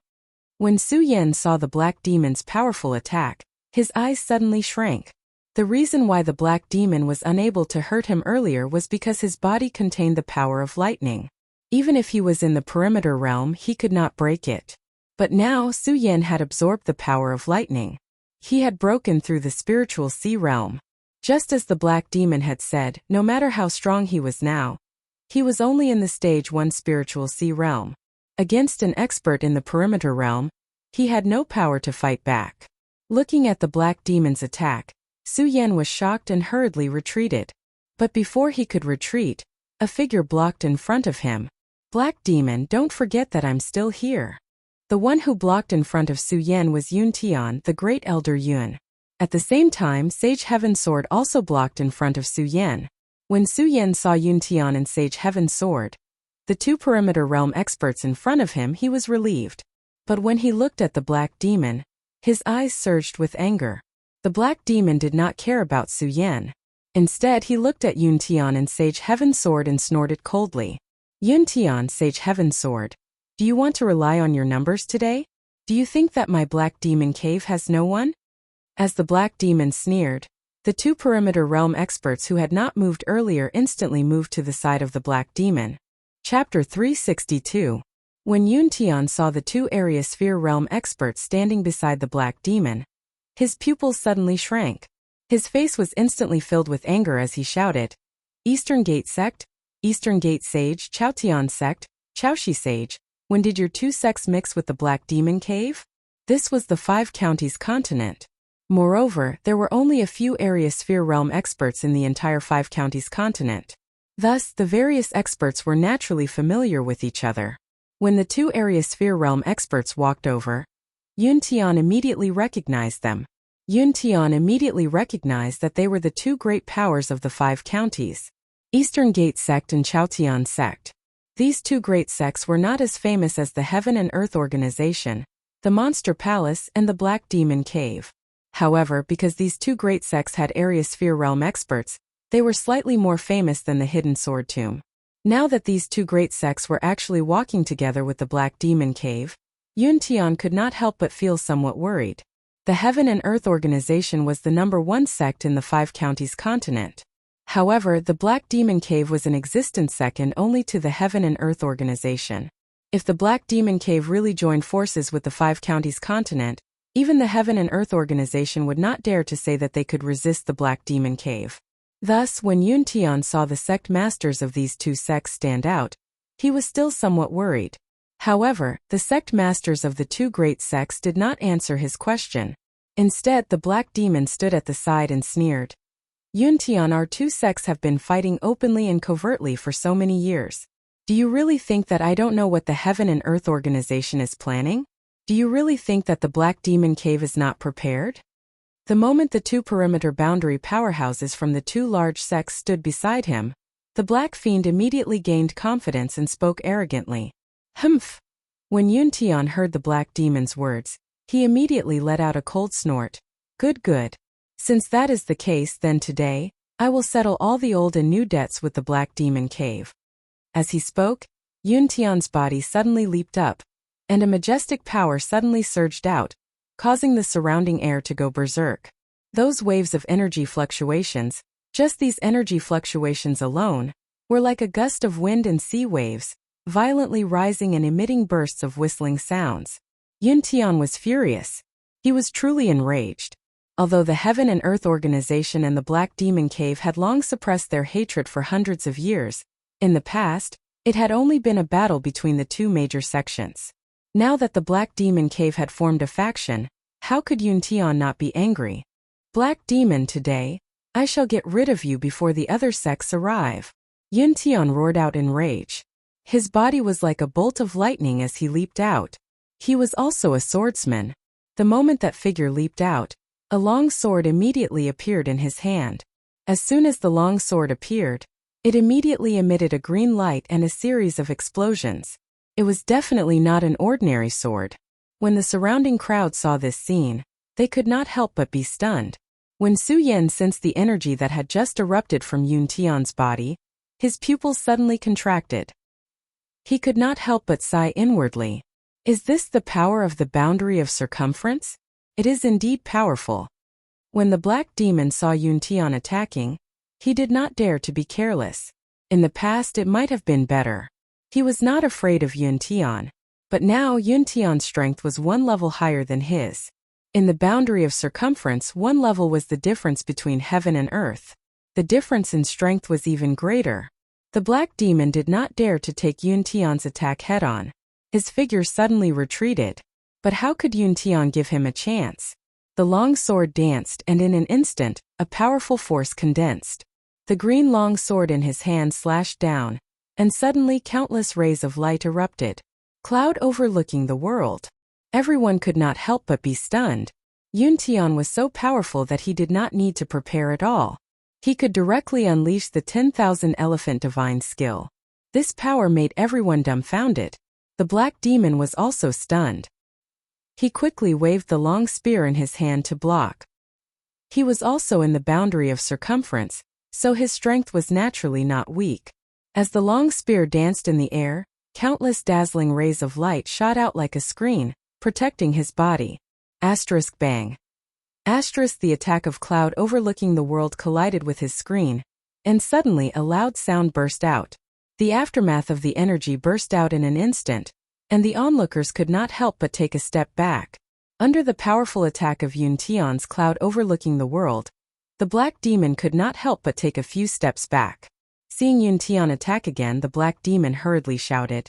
When Su Yan saw the black demon's powerful attack, his eyes suddenly shrank. The reason why the black demon was unable to hurt him earlier was because his body contained the power of lightning. Even if he was in the perimeter realm, he could not break it. But now Su Yan had absorbed the power of lightning. He had broken through the spiritual sea realm. Just as the black demon had said, no matter how strong he was now, he was only in the Stage 1 spiritual sea realm. Against an expert in the perimeter realm, he had no power to fight back. Looking at the black demon's attack, Su Yan was shocked and hurriedly retreated. But before he could retreat, a figure blocked in front of him. Black demon, don't forget that I'm still here. The one who blocked in front of Su Yan was Yun Tian, the great elder Yun. At the same time, Sage Heaven Sword also blocked in front of Su Yan. When Su Yan saw Yun Tian and Sage Heaven Sword, the 2 perimeter realm experts in front of him, he was relieved. But when he looked at the black demon, his eyes surged with anger. The black demon did not care about Su Yan. Instead, he looked at Yun Tian and Sage Heaven Sword and snorted coldly. Yun Tian, Sage Heaven Sword, do you want to rely on your numbers today? Do you think that my black demon cave has no one? As the black demon sneered, the 2 perimeter realm experts who had not moved earlier instantly moved to the side of the black demon. Chapter 362. When Yun Tian saw the 2 area sphere realm experts standing beside the black demon, his pupils suddenly shrank. His face was instantly filled with anger as he shouted, Eastern Gate Sect, Eastern Gate Sage, Chaotian Sect, Chaoshi Sage, when did your 2 sects mix with the Black Demon Cave? This was the 5 counties continent. Moreover, there were only a few area sphere realm experts in the entire 5 counties continent. Thus, the various experts were naturally familiar with each other. When the 2 area sphere realm experts walked over, Yun Tian immediately recognized them. Yun Tian immediately recognized that they were the 2 great powers of the 5 counties, Eastern Gate Sect and Chaotian Sect. These 2 great sects were not as famous as the Heaven and Earth Organization, the Monster Palace, and the Black Demon Cave. However, because these 2 great sects had area sphere realm experts, they were slightly more famous than the Hidden Sword Tomb. Now that these 2 great sects were actually walking together with the Black Demon Cave, Yun Tian could not help but feel somewhat worried. The Heaven and Earth Organization was the number 1 sect in the 5 counties continent. However, the Black Demon Cave was in existence second only to the Heaven and Earth Organization. If the Black Demon Cave really joined forces with the 5 counties continent, even the Heaven and Earth Organization would not dare to say that they could resist the Black Demon Cave. Thus, when Yun Tian saw the sect masters of these 2 sects stand out, he was still somewhat worried. However, the sect masters of the 2 great sects did not answer his question. Instead, the black demon stood at the side and sneered. Yun Tian, our 2 sects have been fighting openly and covertly for so many years. Do you really think that I don't know what the Heaven and Earth Organization is planning? Do you really think that the Black Demon Cave is not prepared? The moment the 2 perimeter boundary powerhouses from the 2 large sects stood beside him, the Black Fiend immediately gained confidence and spoke arrogantly. Humph! When Yun Tian heard the black demon's words, he immediately let out a cold snort. Good. Since that is the case, then today, I will settle all the old and new debts with the Black Demon Cave. As he spoke, Yun Tian's body suddenly leaped up, and a majestic power suddenly surged out, causing the surrounding air to go berserk. Those waves of energy fluctuations, just these energy fluctuations alone, were like a gust of wind and sea waves, violently rising and emitting bursts of whistling sounds. Yun Tian was furious. He was truly enraged. Although the Heaven and Earth Organization and the Black Demon Cave had long suppressed their hatred for hundreds of years, in the past, it had only been a battle between the two major sections. Now that the Black Demon Cave had formed a faction, how could Yun Tian not be angry? Black Demon, today, I shall get rid of you before the other sects arrive. Yun Tian roared out in rage. His body was like a bolt of lightning as he leaped out. He was also a swordsman. The moment that figure leaped out, a long sword immediately appeared in his hand. As soon as the long sword appeared, it immediately emitted a green light and a series of explosions. It was definitely not an ordinary sword. When the surrounding crowd saw this scene, they could not help but be stunned. When Su Yan sensed the energy that had just erupted from Yun Tian's body, his pupils suddenly contracted. He could not help but sigh inwardly. Is this the power of the boundary of circumference? It is indeed powerful. When the Black Demon saw Yun Tian attacking, he did not dare to be careless. In the past it might have been better. He was not afraid of Yun Tian, but now Yun Tian's strength was one level higher than his. In the boundary of circumference, one level was the difference between heaven and earth. The difference in strength was even greater. The Black Demon did not dare to take Yun Tian's attack head-on. His figure suddenly retreated. But how could Yun Tian give him a chance? The long sword danced, and in an instant, a powerful force condensed. The green long sword in his hand slashed down, and suddenly countless rays of light erupted. Cloud overlooking the world. Everyone could not help but be stunned. Yun Tian was so powerful that he did not need to prepare at all. He could directly unleash the 10,000 elephant divine skill. This power made everyone dumbfounded. The Black Demon was also stunned. He quickly waved the long spear in his hand to block. He was also in the boundary of circumference, so his strength was naturally not weak. As the long spear danced in the air, countless dazzling rays of light shot out like a screen, protecting his body. Bang. The attack of cloud overlooking the world collided with his screen, and suddenly a loud sound burst out. The aftermath of the energy burst out in an instant, and the onlookers could not help but take a step back. Under the powerful attack of Yun Tian's cloud overlooking the world, the Black Demon could not help but take a few steps back. Seeing Yun Tian attack again, the Black Demon hurriedly shouted,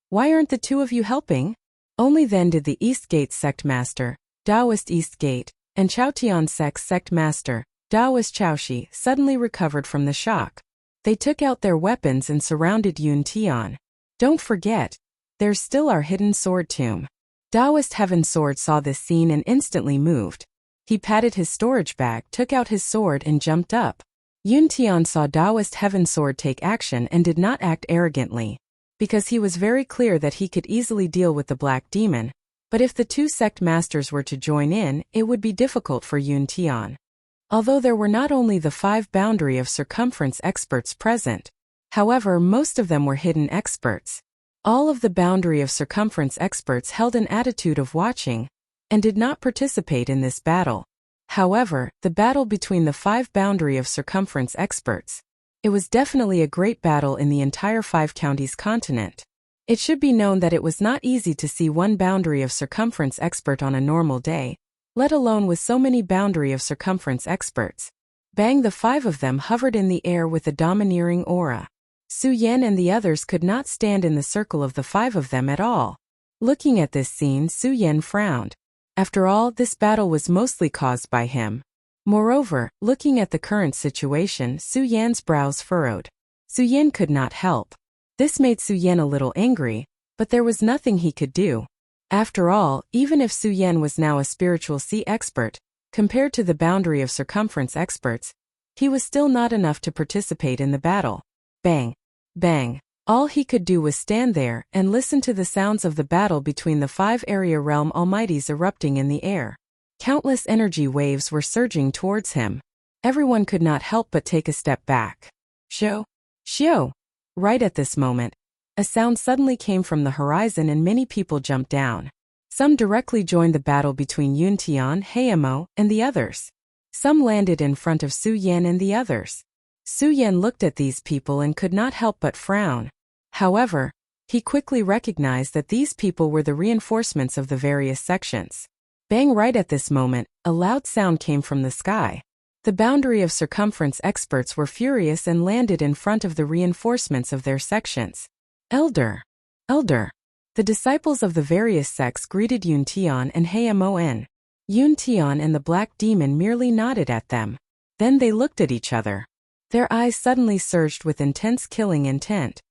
"Why aren't the two of you helping?" Only then did the East Gate Sect Master, Taoist East Gate, and Chaotian Sect Master, Taoist Chaoshi, suddenly recovered from the shock. They took out their weapons and surrounded Yun Tian. Don't forget, there's still our hidden sword tomb. Taoist Heaven Sword saw this scene and instantly moved. He patted his storage bag, took out his sword and jumped up. Yun Tian saw Taoist Heaven Sword take action and did not act arrogantly, because he was very clear that he could easily deal with the Black Demon, but if the two sect masters were to join in, it would be difficult for Yun Tian. Although there were not only the 5 boundary of circumference experts present, however, most of them were hidden experts. All of the boundary of circumference experts held an attitude of watching, and did not participate in this battle. However, the battle between the 5 boundary of circumference experts, it was definitely a great battle in the entire 5 counties continent. It should be known that it was not easy to see one boundary of circumference expert on a normal day, let alone with so many boundary of circumference experts. Bang, the 5 of them hovered in the air with a domineering aura. Su Yan and the others could not stand in the circle of the 5 of them at all. Looking at this scene, Su Yan frowned. After all, this battle was mostly caused by him. Moreover, looking at the current situation, Su Yan's brows furrowed. Su Yan could not help. This made Su Yan a little angry, but there was nothing he could do. After all, even if Su Yan was now a spiritual sea expert, compared to the boundary of circumference experts, he was still not enough to participate in the battle. Bang! Bang! All he could do was stand there and listen to the sounds of the battle between the 5 area realm almighties erupting in the air. Countless energy waves were surging towards him. Everyone could not help but take a step back. Shio! Shio! Right at this moment, a sound suddenly came from the horizon and many people jumped down. Some directly joined the battle between Yun Tian, Heimo, and the others. Some landed in front of Su Yan and the others. Su Yan looked at these people and could not help but frown. However, he quickly recognized that these people were the reinforcements of the various sections. Bang! Right at this moment, a loud sound came from the sky. The boundary of circumference experts were furious and landed in front of the reinforcements of their sections. Elder! Elder! The disciples of the various sects greeted Yun Tian and Heimo. Yun Tian and the Black Demon merely nodded at them. Then they looked at each other. Their eyes suddenly surged with intense killing intent.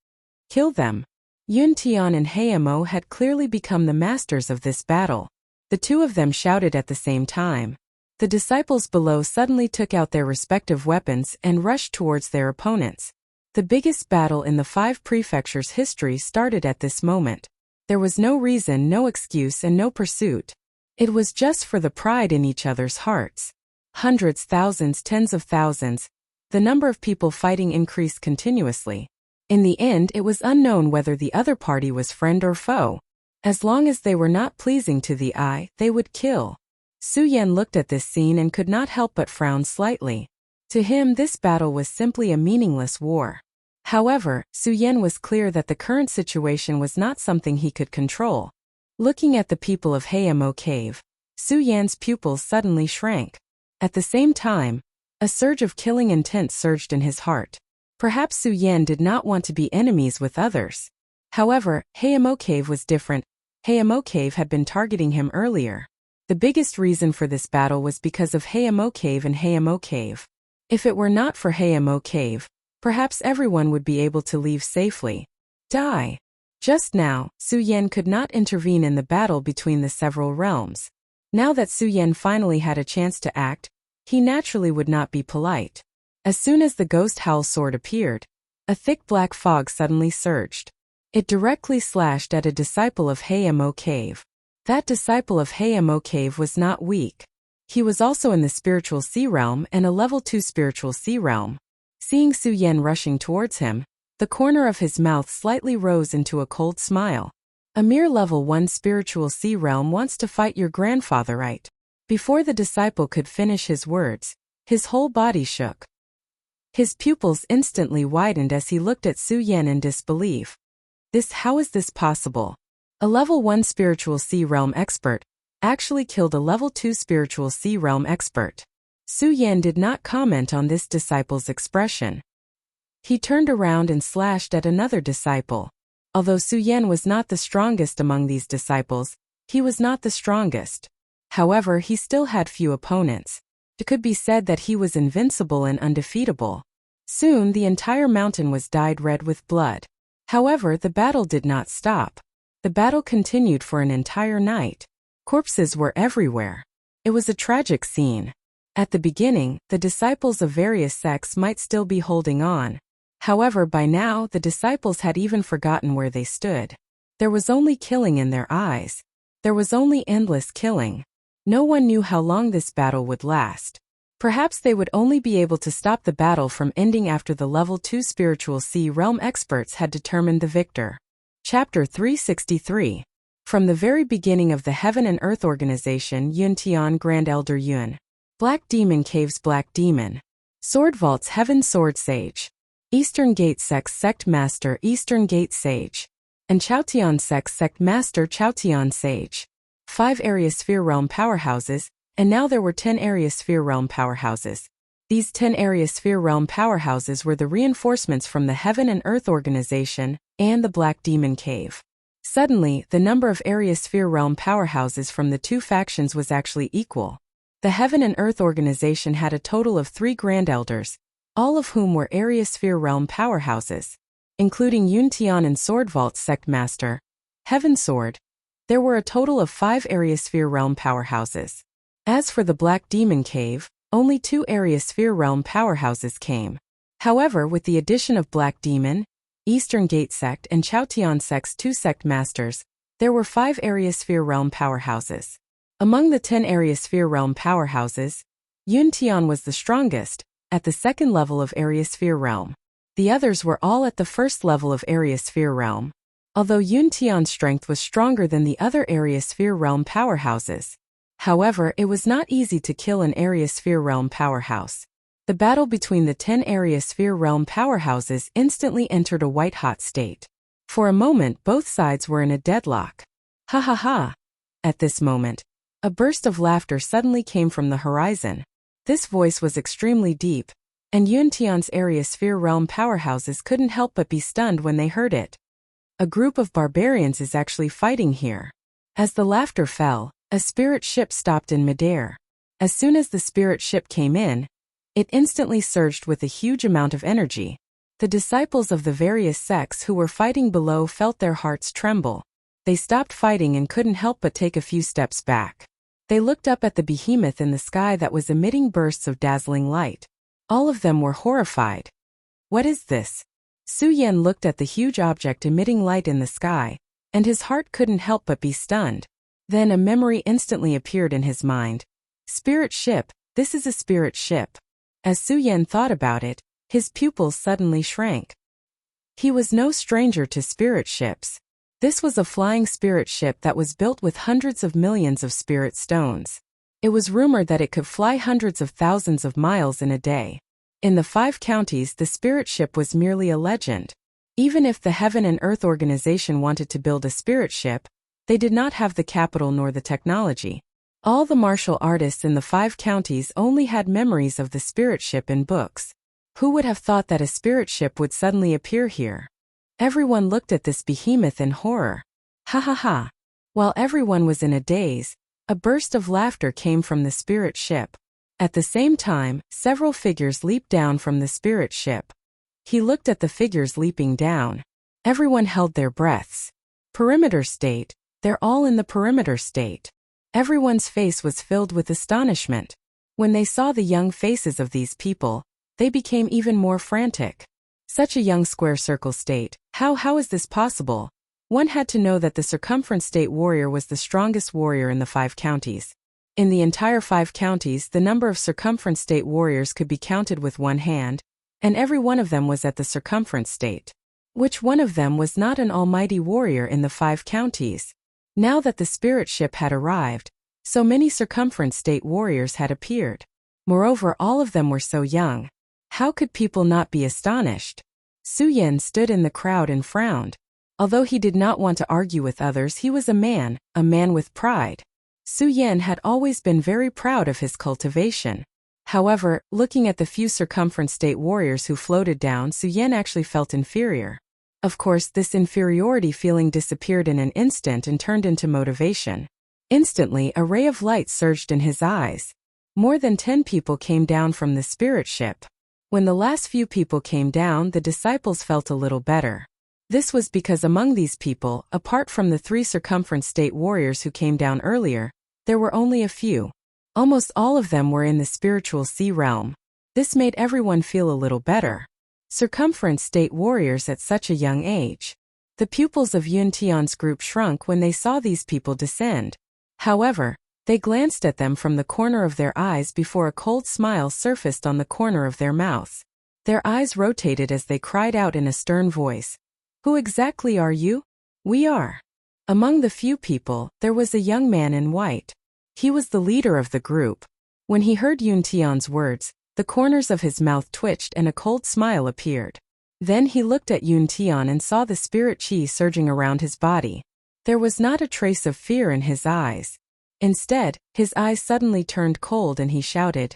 Kill them! Yun Tian and Heimo had clearly become the masters of this battle. The two of them shouted at the same time. The disciples below suddenly took out their respective weapons and rushed towards their opponents. The biggest battle in the 5 prefectures' history started at this moment. There was no reason, no excuse, and no pursuit. It was just for the pride in each other's hearts. Hundreds, thousands, tens of thousands. The number of people fighting increased continuously. In the end, it was unknown whether the other party was friend or foe. As long as they were not pleasing to the eye, they would kill. Su Yan looked at this scene and could not help but frown slightly. To him, this battle was simply a meaningless war. However, Su Yan was clear that the current situation was not something he could control. Looking at the people of Heimo Cave, Su Yan's pupils suddenly shrank. At the same time, a surge of killing intent surged in his heart. Perhaps Su Yan did not want to be enemies with others. However, Heimo Cave was different. Heimo Cave had been targeting him earlier. The biggest reason for this battle was because of Heimo Cave and Heimo Cave. If it were not for Heimo Cave, perhaps everyone would be able to leave safely. Die! Just now, Su Yan could not intervene in the battle between the several realms. Now that Su Yan finally had a chance to act, he naturally would not be polite. As soon as the Ghost Howl sword appeared, a thick black fog suddenly surged. It directly slashed at a disciple of Heimo Cave. That disciple of Heimo Cave was not weak. He was also in the spiritual sea realm and a level 2 spiritual sea realm. Seeing Su Yan rushing towards him, the corner of his mouth slightly rose into a cold smile. A mere level 1 spiritual sea realm wants to fight your grandfather, right? Before the disciple could finish his words, his whole body shook. His pupils instantly widened as he looked at Su Yan in disbelief. How is this possible? A level 1 spiritual sea realm expert actually killed a level 2 spiritual sea realm expert. Su Yan did not comment on this disciple's expression. He turned around and slashed at another disciple. Although Su Yan was not the strongest among these disciples, he was not the strongest. However, he still had few opponents. It could be said that he was invincible and undefeatable. Soon the entire mountain was dyed red with blood. However, the battle did not stop. The battle continued for an entire night. Corpses were everywhere. It was a tragic scene. At the beginning, the disciples of various sects might still be holding on. However, by now, the disciples had even forgotten where they stood. There was only killing in their eyes. There was only endless killing. No one knew how long this battle would last. Perhaps they would only be able to stop the battle from ending after the level 2 spiritual sea realm experts had determined the victor. Chapter 363. From the very beginning of the Heaven and Earth Organization, Yun Tian Grand Elder Yun. Black Demon Caves Black Demon. Sword Vaults Heaven Sword Sage. Eastern Gate Sects Sect Master Eastern Gate Sage. And Chaotian Sects Sect Master Chaotian Sage. 5 Area Sphere Realm Powerhouses, and now there were 10 Area Sphere Realm Powerhouses. These 10 Area Sphere Realm Powerhouses were the reinforcements from the Heaven and Earth Organization and the Black Demon Cave. Suddenly, the number of Area Sphere Realm Powerhouses from the two factions was actually equal. The Heaven and Earth Organization had a total of 3 Grand Elders, all of whom were Area Sphere Realm Powerhouses, including Yun Tian and Sword Vault Sect Master, Heaven Sword. There were a total of 5 Area Sphere Realm Powerhouses. As for the Black Demon Cave, only 2 Area Sphere Realm Powerhouses came. However, with the addition of Black Demon, Eastern Gate Sect and Chaotian Sect's 2 Sect Masters, there were 5 Area Sphere Realm Powerhouses. Among the 10 Area Sphere Realm powerhouses, Yun Tian was the strongest, at the second level of Area Sphere Realm. The others were all at the first level of Area Sphere Realm. Although Yun Tian's strength was stronger than the other Area Sphere Realm powerhouses. However, it was not easy to kill an Area Sphere Realm powerhouse. The battle between the 10 Area Sphere Realm powerhouses instantly entered a white-hot state. For a moment, both sides were in a deadlock. Ha ha ha! At this moment, a burst of laughter suddenly came from the horizon. This voice was extremely deep, and Yun Tian's Area Sphere Realm powerhouses couldn't help but be stunned when they heard it. A group of barbarians is actually fighting here. As the laughter fell, a spirit ship stopped in midair. As soon as the spirit ship came in, it instantly surged with a huge amount of energy. The disciples of the various sects who were fighting below felt their hearts tremble. They stopped fighting and couldn't help but take a few steps back. They looked up at the behemoth in the sky that was emitting bursts of dazzling light. All of them were horrified. What is this? Su Yan looked at the huge object emitting light in the sky, and his heart couldn't help but be stunned. Then a memory instantly appeared in his mind. Spirit ship, this is a spirit ship. As Su Yan thought about it, his pupils suddenly shrank. He was no stranger to spirit ships. This was a flying spirit ship that was built with hundreds of millions of spirit stones. It was rumored that it could fly hundreds of thousands of miles in a day. In the 5 counties, the spirit ship was merely a legend. Even if the Heaven and Earth organization wanted to build a spirit ship, they did not have the capital nor the technology. All the martial artists in the 5 counties only had memories of the spirit ship in books. Who would have thought that a spirit ship would suddenly appear here? Everyone looked at this behemoth in horror. Ha ha ha! While everyone was in a daze, a burst of laughter came from the spirit ship. At the same time, several figures leaped down from the spirit ship. He looked at the figures leaping down. Everyone held their breaths. Perimeter state, they're all in the perimeter state. Everyone's face was filled with astonishment. When they saw the young faces of these people, they became even more frantic. Such a young square circle state, how is this possible? One had to know that the circumference state warrior was the strongest warrior in the 5 counties. In the entire 5 counties, the number of circumference state warriors could be counted with one hand, and every one of them was at the circumference state. Which one of them was not an almighty warrior in the 5 counties? Now that the spirit ship had arrived, so many circumference state warriors had appeared. Moreover, all of them were so young. How could people not be astonished? Su Yan stood in the crowd and frowned. Although he did not want to argue with others, he was a man with pride. Su Yan had always been very proud of his cultivation. However, looking at the few circumference state warriors who floated down, Su Yan actually felt inferior. Of course, this inferiority feeling disappeared in an instant and turned into motivation. Instantly, a ray of light surged in his eyes. More than 10 people came down from the spirit ship. When the last few people came down, the disciples felt a little better. This was because among these people, apart from the 3 circumference state warriors who came down earlier, there were only a few. Almost all of them were in the spiritual sea realm. This made everyone feel a little better. Circumference state warriors at such a young age. The pupils of Yun Tian's group shrunk when they saw these people descend. However, they glanced at them from the corner of their eyes before a cold smile surfaced on the corner of their mouths. Their eyes rotated as they cried out in a stern voice. Who exactly are you? We are. Among the few people, there was a young man in white. He was the leader of the group. When he heard Yun Tian's words, the corners of his mouth twitched and a cold smile appeared. Then he looked at Yun Tian and saw the spirit chi surging around his body. There was not a trace of fear in his eyes. Instead, his eyes suddenly turned cold and he shouted,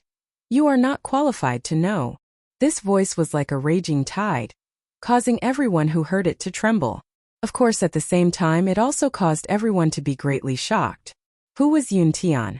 "You are not qualified to know." This voice was like a raging tide, causing everyone who heard it to tremble. Of course, at the same time, it also caused everyone to be greatly shocked. Who was Yun Tian?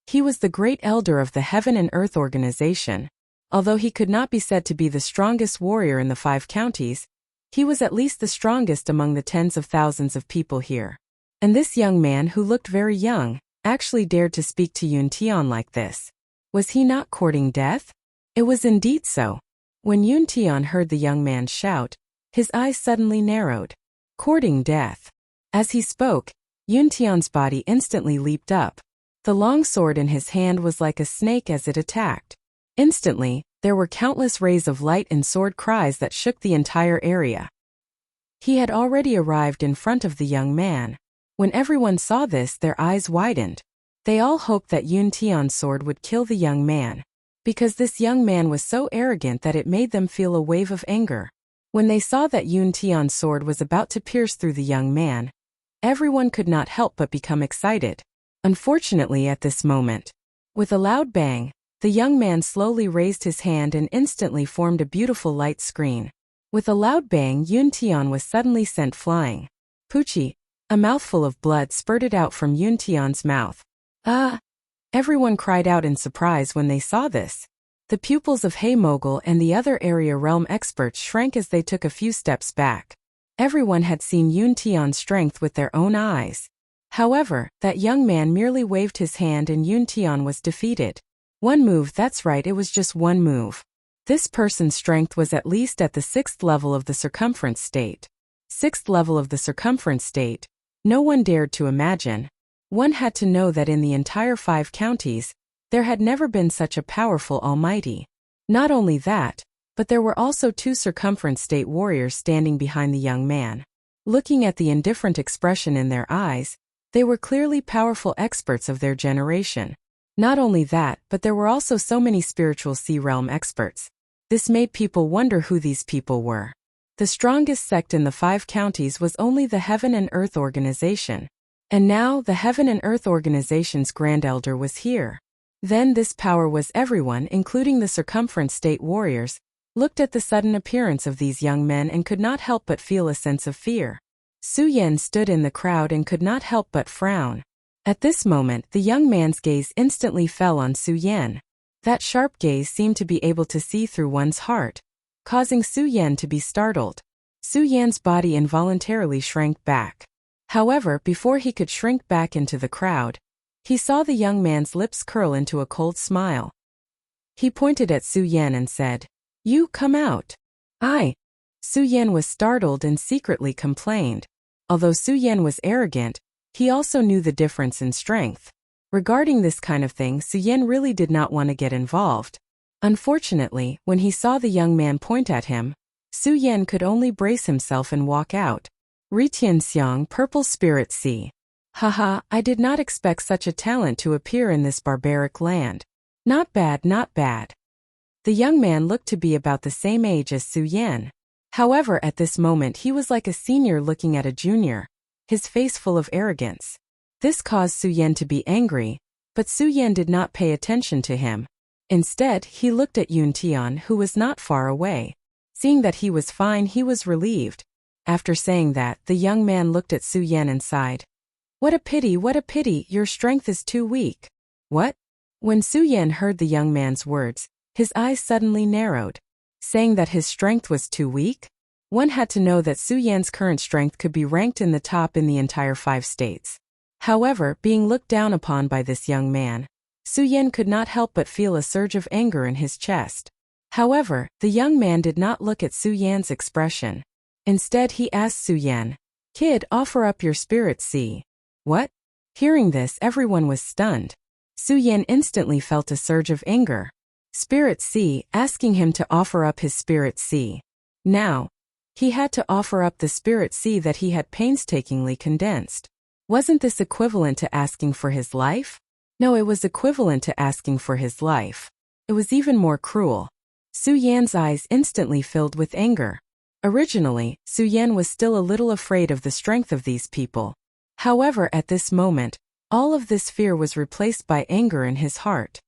He was the great elder of the Heaven and Earth organization. Although he could not be said to be the strongest warrior in the 5 counties, he was at least the strongest among the tens of thousands of people here. And this young man, who looked very young, actually dared to speak to Yun Tian like this. Was he not courting death? It was indeed so. When Yun Tian heard the young man shout, his eyes suddenly narrowed. Courting death. As he spoke, Yun Tian's body instantly leaped up. The long sword in his hand was like a snake as it attacked. Instantly, there were countless rays of light and sword cries that shook the entire area. He had already arrived in front of the young man. When everyone saw this, their eyes widened. They all hoped that Yun Tian's sword would kill the young man, because this young man was so arrogant that it made them feel a wave of anger. When they saw that Yun Tian's sword was about to pierce through the young man, everyone could not help but become excited. Unfortunately, at this moment, with a loud bang, the young man slowly raised his hand and instantly formed a beautiful light screen. With a loud bang, Yun Tian was suddenly sent flying. Poochie! A mouthful of blood spurted out from Yun Tian's mouth. Ah! Everyone cried out in surprise when they saw this. The pupils of Hey Mogul and the other area realm experts shrank as they took a few steps back. Everyone had seen Yun Tian's strength with their own eyes. However, that young man merely waved his hand and Yun Tian was defeated. One move, that's right, it was just one move. This person's strength was at least at the 6th level of the circumference state. 6th level of the circumference state. No one dared to imagine. One had to know that in the entire 5 counties, there had never been such a powerful almighty. Not only that, but there were also 2 circumference state warriors standing behind the young man. Looking at the indifferent expression in their eyes, they were clearly powerful experts of their generation. Not only that, but there were also so many spiritual sea realm experts. This made people wonder who these people were. The strongest sect in the 5 counties was only the Heaven and Earth Organization. And now the Heaven and Earth Organization's Grand Elder was here. Then this power was everyone, including the circumference state warriors, looked at the sudden appearance of these young men and could not help but feel a sense of fear. Su Yan stood in the crowd and could not help but frown. At this moment, the young man's gaze instantly fell on Su Yan. That sharp gaze seemed to be able to see through one's heart, causing Su Yan to be startled. Su Yan's body involuntarily shrank back. However, before he could shrink back into the crowd, he saw the young man's lips curl into a cold smile. He pointed at Su Yan and said, "You come out." Su Yan was startled and secretly complained. Although Su Yan was arrogant, he also knew the difference in strength. Regarding this kind of thing, Su Yan really did not want to get involved. Unfortunately, when he saw the young man point at him, Su Yan could only brace himself and walk out. Ritianxiang Purple Spirit Sea. Haha, I did not expect such a talent to appear in this barbaric land. Not bad, not bad. The young man looked to be about the same age as Su Yan. However, at this moment he was like a senior looking at a junior, his face full of arrogance. This caused Su Yan to be angry, but Su Yan did not pay attention to him. Instead, he looked at Yun Tian, who was not far away. Seeing that he was fine, he was relieved. After saying that, the young man looked at Su Yan and sighed. What a pity, your strength is too weak." What? When Su Yan heard the young man's words, his eyes suddenly narrowed. Saying that his strength was too weak? One had to know that Su Yan's current strength could be ranked in the top in the entire 5 states. However, being looked down upon by this young man, Su Yan could not help but feel a surge of anger in his chest. However, the young man did not look at Su Yan's expression. Instead, he asked Su Yan, "Kid, offer up your spirit sea." What? Hearing this, everyone was stunned. Su Yan instantly felt a surge of anger. Spirit sea, asking him to offer up his spirit sea. Now, he had to offer up the spirit sea that he had painstakingly condensed. Wasn't this equivalent to asking for his life? No, it was equivalent to asking for his life. It was even more cruel. Su Yan's eyes instantly filled with anger. Originally, Su Yan was still a little afraid of the strength of these people. However, at this moment, all of this fear was replaced by anger in his heart.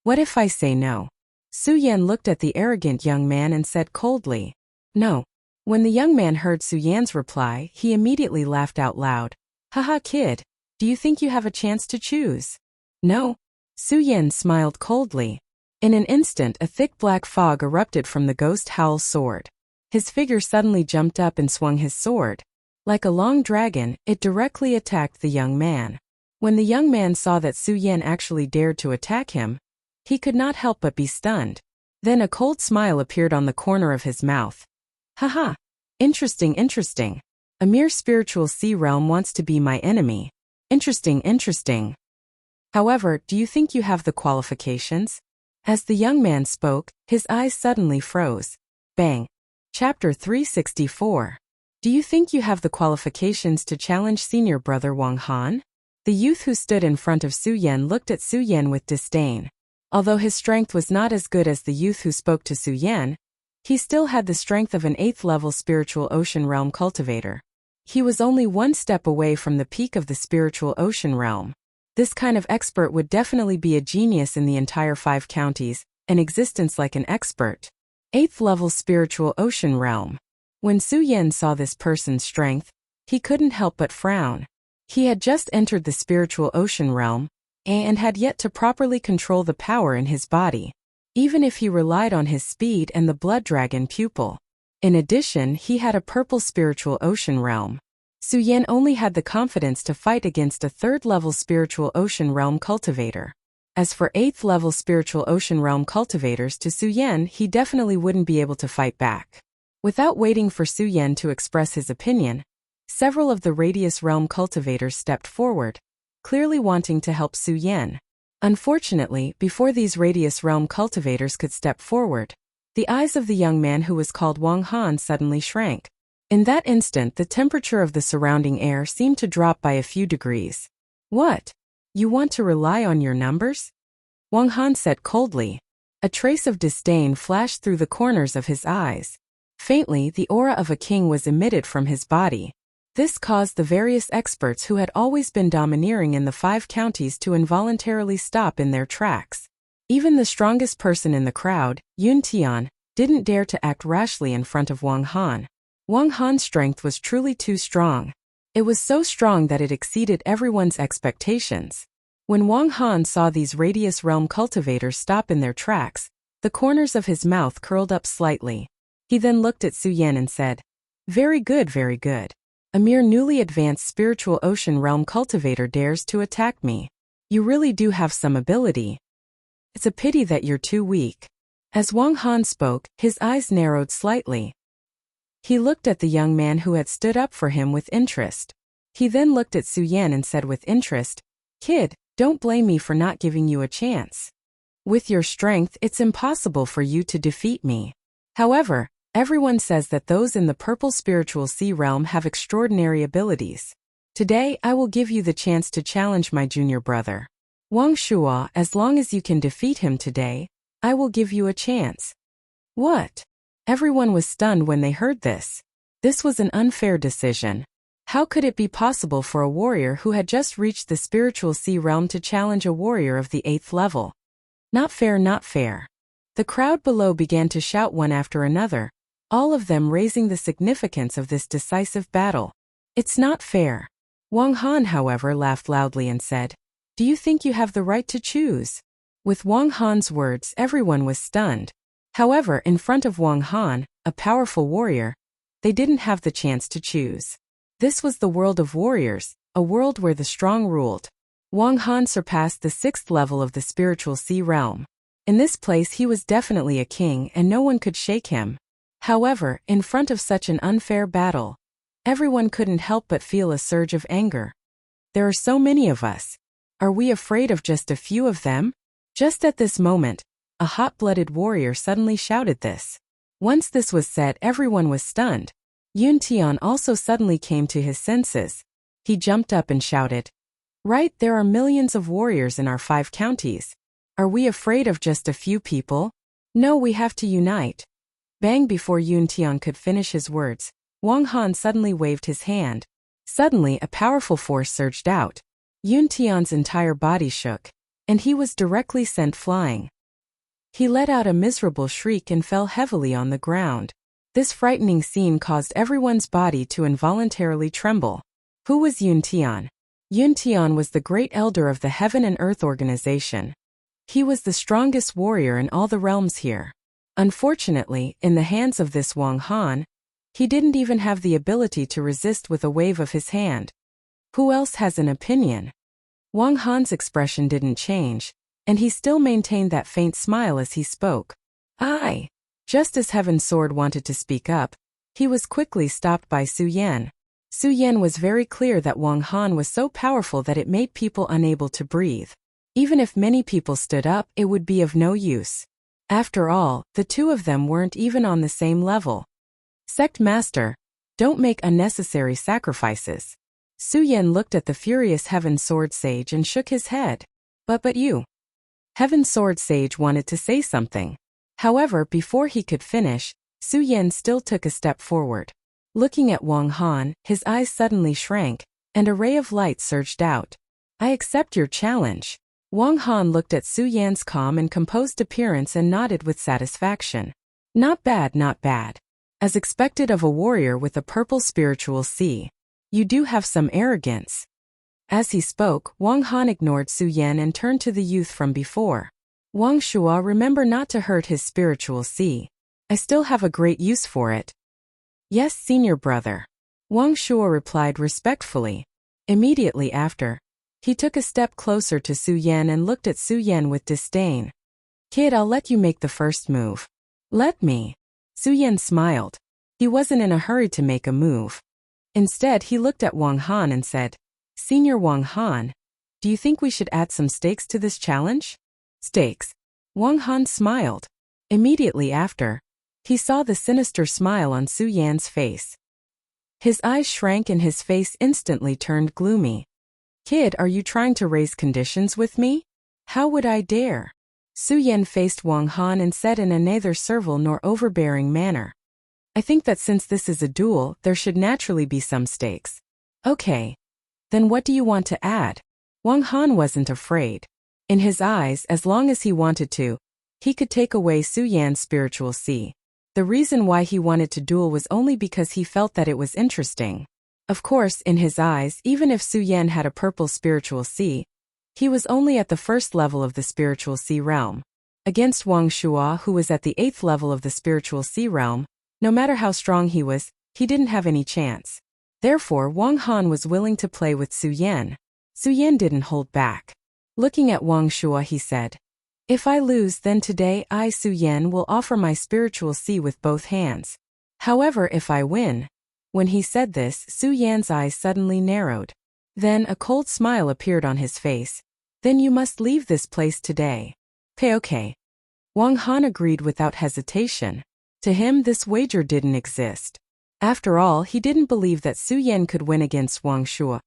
What if I say no? Su Yan looked at the arrogant young man and said coldly, "No." When the young man heard Su Yan's reply, he immediately laughed out loud. "Haha, kid, do you think you have a chance to choose?" "No." Su Yan smiled coldly. In an instant, a thick black fog erupted from the ghost Howl's sword. His figure suddenly jumped up and swung his sword. Like a long dragon, it directly attacked the young man. When the young man saw that Su Yan actually dared to attack him, he could not help but be stunned. Then a cold smile appeared on the corner of his mouth. "Haha. Interesting. A mere spiritual sea realm wants to be my enemy. Interesting. However, do you think you have the qualifications? As the young man spoke, his eyes suddenly froze. Bang. Chapter 364. Do you think you have the qualifications to challenge senior brother Wang Han? The youth who stood in front of Su Yan looked at Su Yan with disdain. Although his strength was not as good as the youth who spoke to Su Yan, he still had the strength of an 8th-level spiritual ocean realm cultivator. He was only one step away from the peak of the spiritual ocean realm. This kind of expert would definitely be a genius in the entire 5 counties, an existence like an expert. 8th-level spiritual ocean realm. When Su Yan saw this person's strength, he couldn't help but frown. He had just entered the spiritual ocean realm, and had yet to properly control the power in his body, even if he relied on his speed and the blood dragon pupil. In addition, he had a purple spiritual ocean realm. Su Yan only had the confidence to fight against a 3rd-level spiritual ocean realm cultivator. As for 8th-level spiritual ocean realm cultivators to Su Yan, he definitely wouldn't be able to fight back. Without waiting for Su Yan to express his opinion, several of the Radius Realm cultivators stepped forward, clearly wanting to help Su Yan. Unfortunately, before these Radius Realm cultivators could step forward, the eyes of the young man who was called Wang Han suddenly shrank. In that instant, the temperature of the surrounding air seemed to drop by a few degrees. What? You want to rely on your numbers? Wang Han said coldly. A trace of disdain flashed through the corners of his eyes. Faintly, the aura of a king was emitted from his body. This caused the various experts who had always been domineering in the 5 counties to involuntarily stop in their tracks. Even the strongest person in the crowd, Yun Tian, didn't dare to act rashly in front of Wang Han. Wang Han's strength was truly too strong. It was so strong that it exceeded everyone's expectations. When Wang Han saw these Radius Realm cultivators stop in their tracks, the corners of his mouth curled up slightly. He then looked at Su Yan and said, "Very good, very good. A mere newly advanced spiritual ocean realm cultivator dares to attack me. You really do have some ability. It's a pity that you're too weak." As Wang Han spoke, his eyes narrowed slightly. He looked at the young man who had stood up for him with interest. He then looked at Su Yan and said with interest, "Kid, don't blame me for not giving you a chance. With your strength, it's impossible for you to defeat me. However, everyone says that those in the purple spiritual sea realm have extraordinary abilities. Today, I will give you the chance to challenge my junior brother. Wang Shua, as long as you can defeat him today, I will give you a chance." What? Everyone was stunned when they heard this. This was an unfair decision. How could it be possible for a warrior who had just reached the spiritual sea realm to challenge a warrior of the 8th level? Not fair, not fair. The crowd below began to shout one after another, all of them raising the significance of this decisive battle. It's not fair. Wang Han, however, laughed loudly and said, "Do you think you have the right to choose?" With Wang Han's words, everyone was stunned. However, in front of Wang Han, a powerful warrior, they didn't have the chance to choose. This was the world of warriors, a world where the strong ruled. Wang Han surpassed the 6th level of the spiritual sea realm. In this place he was definitely a king and no one could shake him. However, in front of such an unfair battle, everyone couldn't help but feel a surge of anger. There are so many of us. Are we afraid of just a few of them? Just at this moment, a hot-blooded warrior suddenly shouted this. Once this was said, everyone was stunned. Yun Tian also suddenly came to his senses. He jumped up and shouted, "Right, there are millions of warriors in our 5 counties. Are we afraid of just a few people? No, we have to unite." Bang! Before Yun Tian could finish his words, Wang Han suddenly waved his hand. Suddenly, a powerful force surged out. Yun Tian's entire body shook, and he was directly sent flying. He let out a miserable shriek and fell heavily on the ground. This frightening scene caused everyone's body to involuntarily tremble. Who was Yun Tian? Yun Tian was the great elder of the Heaven and Earth organization. He was the strongest warrior in all the realms here. Unfortunately, in the hands of this Wang Han, he didn't even have the ability to resist with a wave of his hand. Who else has an opinion? Wang Han's expression didn't change, and he still maintained that faint smile as he spoke. "I." Just as Heaven's Sword wanted to speak up, he was quickly stopped by Su Yan. Su Yan was very clear that Wang Han was so powerful that it made people unable to breathe. Even if many people stood up, it would be of no use. After all, the two of them weren't even on the same level. Sect Master, don't make unnecessary sacrifices. Su Yan looked at the furious Heaven Sword Sage and shook his head. But you. Heaven Sword Sage wanted to say something. However, before he could finish, Su Yan still took a step forward. Looking at Wang Han, his eyes suddenly shrank, and a ray of light surged out. I accept your challenge. Wang Han looked at Su Yan's calm and composed appearance and nodded with satisfaction. Not bad, not bad. As expected of a warrior with a purple spiritual sea. You do have some arrogance. As he spoke, Wang Han ignored Su Yan and turned to the youth from before. Wang Shua, remember not to hurt his spiritual sea. I still have a great use for it. Yes, senior brother. Wang Shua replied respectfully. Immediately after, he took a step closer to Su Yan and looked at Su Yan with disdain. Kid, I'll let you make the first move. Let me. Su Yan smiled. He wasn't in a hurry to make a move. Instead, he looked at Wang Han and said, Senior Wang Han, do you think we should add some stakes to this challenge? Stakes. Wang Han smiled. Immediately after, he saw the sinister smile on Su Yan's face. His eyes shrank and his face instantly turned gloomy. Kid, are you trying to raise conditions with me? How would I dare? Su Yan faced Wang Han and said in a neither servile nor overbearing manner. I think that since this is a duel, there should naturally be some stakes. Okay. Then what do you want to add? Wang Han wasn't afraid. In his eyes, as long as he wanted to, he could take away Su Yan's spiritual sea. The reason why he wanted to duel was only because he felt that it was interesting. Of course, in his eyes, even if Su Yan had a purple spiritual sea, he was only at the first level of the spiritual sea realm. Against Wang Shua, who was at the 8th level of the spiritual sea realm, no matter how strong he was, he didn't have any chance. Therefore, Wang Han was willing to play with Su Yan. Su Yan didn't hold back. Looking at Wang Shua, he said, If I lose, then today I, Su Yan, will offer my spiritual sea with both hands. However, if I win. When he said this, Su Yan's eyes suddenly narrowed. Then a cold smile appeared on his face. Then you must leave this place today. Okay. Wang Han agreed without hesitation. To him, this wager didn't exist. After all, he didn't believe that Su Yan could win against Wang Shua,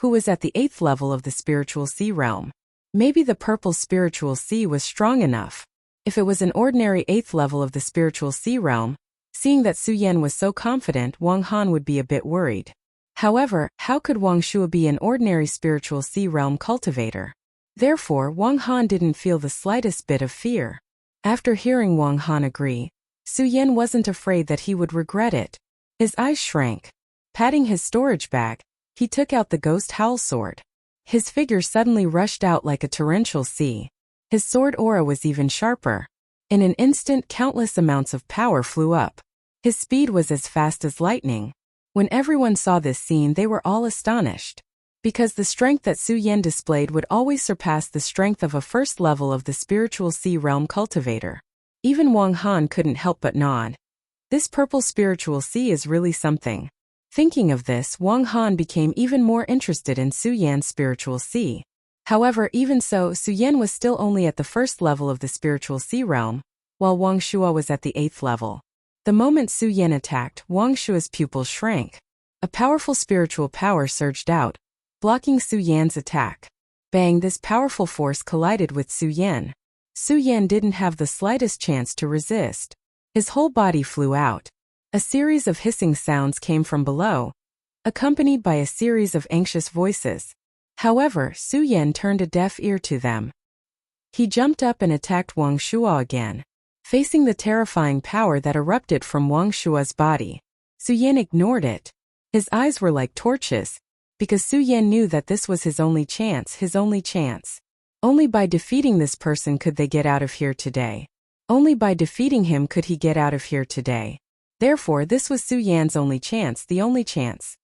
who was at the 8th level of the spiritual sea realm. Maybe the purple spiritual sea was strong enough. If it was an ordinary 8th level of the spiritual sea realm, seeing that Su Yan was so confident, Wang Han would be a bit worried. However, how could Wang Shua be an ordinary spiritual sea realm cultivator? Therefore, Wang Han didn't feel the slightest bit of fear. After hearing Wang Han agree, Su Yan wasn't afraid that he would regret it. His eyes shrank. Patting his storage bag, he took out the ghost howl sword. His figure suddenly rushed out like a torrential sea. His sword aura was even sharper. In an instant, countless amounts of power flew up. His speed was as fast as lightning. When everyone saw this scene, they were all astonished. Because the strength that Su Yan displayed would always surpass the strength of a first level of the spiritual sea realm cultivator. Even Wang Han couldn't help but nod. This purple spiritual sea is really something. Thinking of this, Wang Han became even more interested in Su Yan's spiritual sea. However, even so, Su Yan was still only at the first level of the spiritual sea realm, while Wang Shua was at the 8th level. The moment Su Yan attacked, Wang Shua's pupils shrank. A powerful spiritual power surged out, blocking Su Yan's attack. Bang! This powerful force collided with Su Yan. Su Yan didn't have the slightest chance to resist. His whole body flew out. A series of hissing sounds came from below, accompanied by a series of anxious voices. However, Su Yan turned a deaf ear to them. He jumped up and attacked Wang Shua again. Facing the terrifying power that erupted from Wang Shua's body, Su Yan ignored it. His eyes were like torches, because Su Yan knew that this was his only chance, his only chance. Only by defeating this person could they get out of here today. Only by defeating him could he get out of here today. Therefore, this was Su Yan's only chance, the only chance.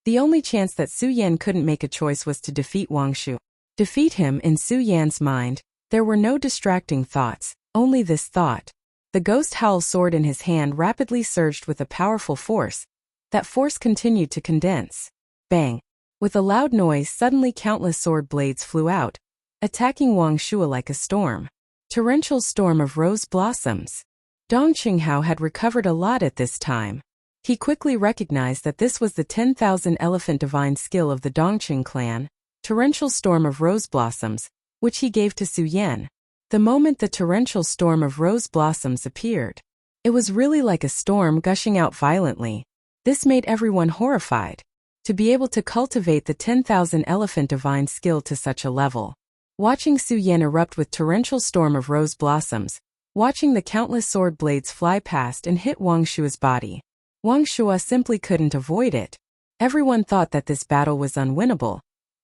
The only chance that Su Yan couldn't make a choice was to defeat Wang Shu. Defeat him. In Su Yan's mind, there were no distracting thoughts, only this thought. The ghost howl sword in his hand rapidly surged with a powerful force. That force continued to condense. Bang! With a loud noise, suddenly countless sword blades flew out, attacking Wang Shuo like a storm. Torrential storm of rose blossoms. Dong Qinghao had recovered a lot at this time. He quickly recognized that this was the 10,000 elephant divine skill of the Dongqing clan, torrential storm of rose blossoms, which he gave to Su Yan. The moment the torrential storm of rose blossoms appeared, it was really like a storm gushing out violently. This made everyone horrified. To be able to cultivate the 10,000 elephant divine skill to such a level. Watching Su Yan erupt with torrential storm of rose blossoms, watching the countless sword blades fly past and hit Wang Shua's body. Wang Shuo simply couldn't avoid it. Everyone thought that this battle was unwinnable,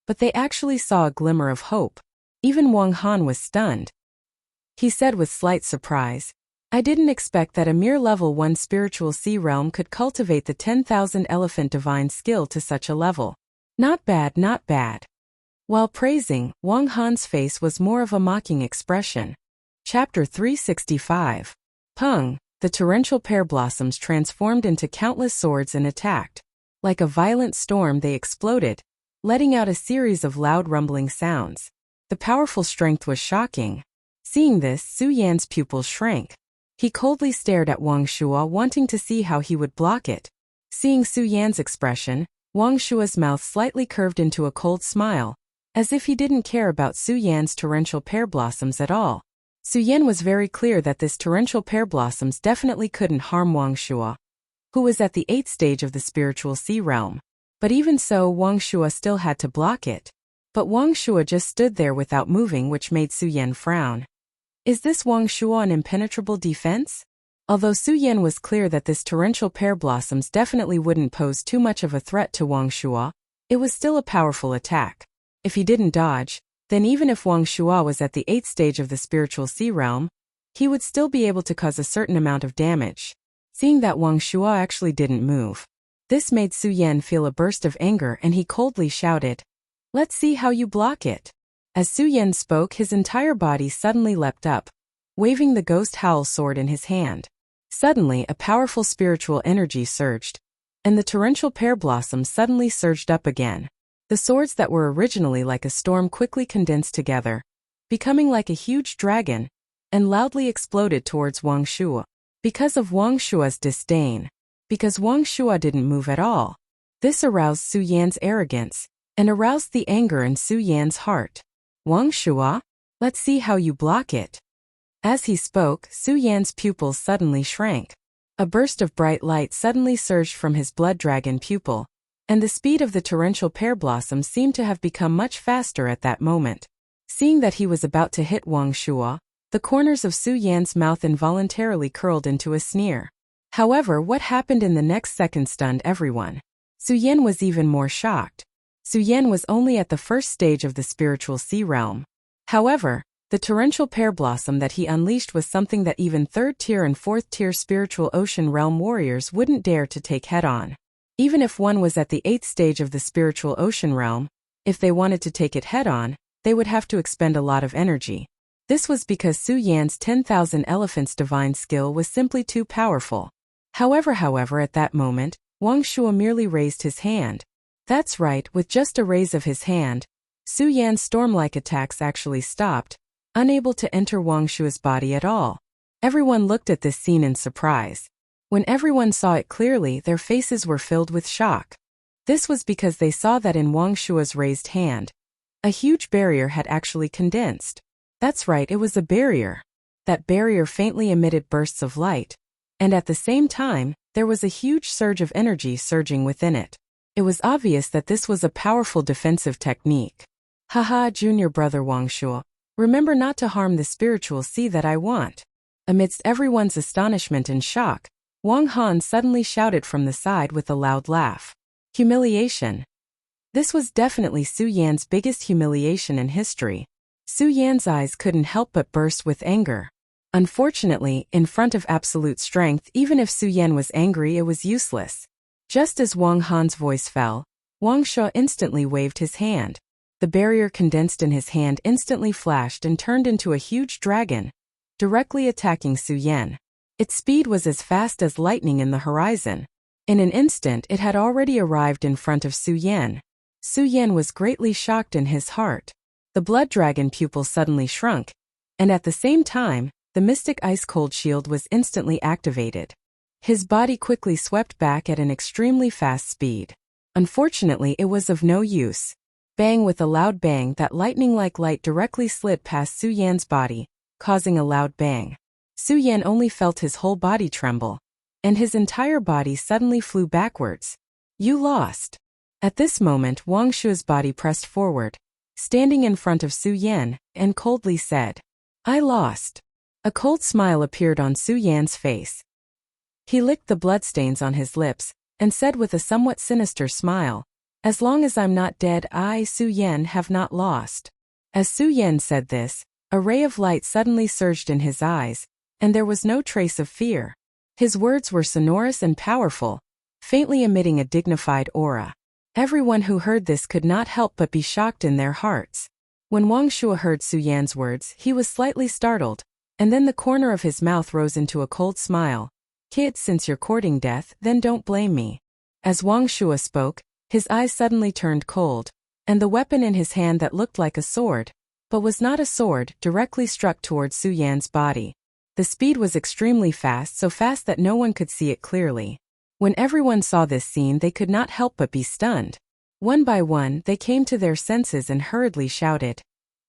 but they actually saw a glimmer of hope. Even Wang Han was stunned. He said with slight surprise, "I didn't expect that a mere level 1 spiritual sea realm could cultivate the 10,000 elephant divine skill to such a level. Not bad, not bad." While praising, Wang Han's face was more of a mocking expression. Chapter 365. Peng. The torrential pear blossoms transformed into countless swords and attacked. Like a violent storm they exploded, letting out a series of loud rumbling sounds. The powerful strength was shocking. Seeing this, Su Yan's pupils shrank. He coldly stared at Wang Shuo, wanting to see how he would block it. Seeing Su Yan's expression, Wang Shuo's mouth slightly curved into a cold smile, as if he didn't care about Su Yan's torrential pear blossoms at all. Su Yan was very clear that this torrential pear blossoms definitely couldn't harm Wang Shuo, who was at the 8th stage of the spiritual sea realm. But even so, Wang Shuo still had to block it. But Wang Shuo just stood there without moving, which made Su Yan frown. Is this Wang Shuo an impenetrable defense? Although Su Yan was clear that this torrential pear blossoms definitely wouldn't pose too much of a threat to Wang Shuo, it was still a powerful attack. If he didn't dodge, then even if Wang Shuo was at the 8th stage of the spiritual sea realm, he would still be able to cause a certain amount of damage. Seeing that Wang Shuo actually didn't move, this made Su Yan feel a burst of anger, and he coldly shouted, "Let's see how you block it." As Su Yan spoke, his entire body suddenly leapt up, waving the ghost howl sword in his hand. Suddenly, a powerful spiritual energy surged, and the torrential pear blossom suddenly surged up again. The swords that were originally like a storm quickly condensed together, becoming like a huge dragon, and loudly exploded towards Wang Shuo. Because of Wang Shuo's disdain, because Wang Shuo didn't move at all, this aroused Su Yan's arrogance, and aroused the anger in Su Yan's heart. "Wang Shuo, let's see how you block it." As he spoke, Su Yan's pupils suddenly shrank. A burst of bright light suddenly surged from his blood dragon pupil, and the speed of the torrential pear blossom seemed to have become much faster at that moment. Seeing that he was about to hit Wang Shuo, the corners of Su Yan's mouth involuntarily curled into a sneer. However, what happened in the next second stunned everyone. Su Yan was even more shocked. Su Yan was only at the 1st stage of the spiritual sea realm. However, the torrential pear blossom that he unleashed was something that even 3rd tier and 4th tier spiritual ocean realm warriors wouldn't dare to take head-on. Even if one was at the 8th stage of the spiritual ocean realm, if they wanted to take it head-on, they would have to expend a lot of energy. This was because Su Yan's 10,000 elephants divine skill was simply too powerful. However, at that moment, Wang Shuo merely raised his hand. That's right, with just a raise of his hand, Su Yan's storm-like attacks actually stopped, unable to enter Wang Shuo's body at all. Everyone looked at this scene in surprise. When everyone saw it clearly, their faces were filled with shock. This was because they saw that in Wang Shuo's raised hand, a huge barrier had actually condensed. That's right, it was a barrier. That barrier faintly emitted bursts of light, and at the same time, there was a huge surge of energy surging within it. It was obvious that this was a powerful defensive technique. Haha, junior brother Wang Shuo, remember not to harm the spiritual sea that I want. Amidst everyone's astonishment and shock, Wang Han suddenly shouted from the side with a loud laugh. Humiliation. This was definitely Su Yan's biggest humiliation in history. Su Yan's eyes couldn't help but burst with anger. Unfortunately, in front of absolute strength, even if Su Yan was angry, it was useless. Just as Wang Han's voice fell, Wang Shuo instantly waved his hand. The barrier condensed in his hand instantly flashed and turned into a huge dragon, directly attacking Su Yan. Its speed was as fast as lightning in the horizon. In an instant, it had already arrived in front of Su Yan. Su Yan was greatly shocked in his heart. The blood dragon pupil suddenly shrunk, and at the same time, the mystic ice-cold shield was instantly activated. His body quickly swept back at an extremely fast speed. Unfortunately, it was of no use. Bang! With a loud bang, that lightning-like light directly slid past Su Yan's body, causing a loud bang. Su Yan only felt his whole body tremble, and his entire body suddenly flew backwards. You lost. At this moment, Wang Shua's body pressed forward, standing in front of Su Yan, and coldly said, I lost. A cold smile appeared on Su Yan's face. He licked the bloodstains on his lips, and said with a somewhat sinister smile, As long as I'm not dead, I, Su Yan, have not lost. As Su Yan said this, a ray of light suddenly surged in his eyes, and there was no trace of fear. His words were sonorous and powerful, faintly emitting a dignified aura. Everyone who heard this could not help but be shocked in their hearts. When Wang Shua heard Su Yan's words, he was slightly startled, and then the corner of his mouth rose into a cold smile. Kid, since you're courting death, then don't blame me. As Wang Shua spoke, his eyes suddenly turned cold, and the weapon in his hand that looked like a sword, but was not a sword, directly struck towards Su Yan's body. The speed was extremely fast, so fast that no one could see it clearly. When everyone saw this scene, they could not help but be stunned. One by one, they came to their senses and hurriedly shouted,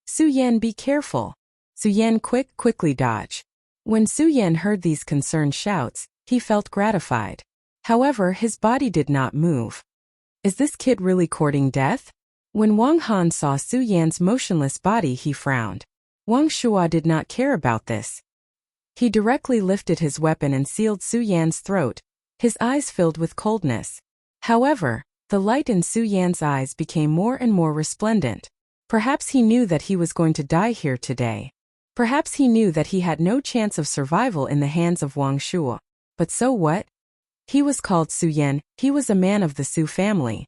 Su Yan, be careful. Su Yan, quickly dodge. When Su Yan heard these concerned shouts, he felt gratified. However, his body did not move. Is this kid really courting death? When Wang Han saw Su Yan's motionless body, he frowned. Wang Shua did not care about this. He directly lifted his weapon and sealed Su Yan's throat, his eyes filled with coldness. However, the light in Su Yan's eyes became more and more resplendent. Perhaps he knew that he was going to die here today. Perhaps he knew that he had no chance of survival in the hands of Wang Shua. But so what? He was called Su Yan, he was a man of the Su family.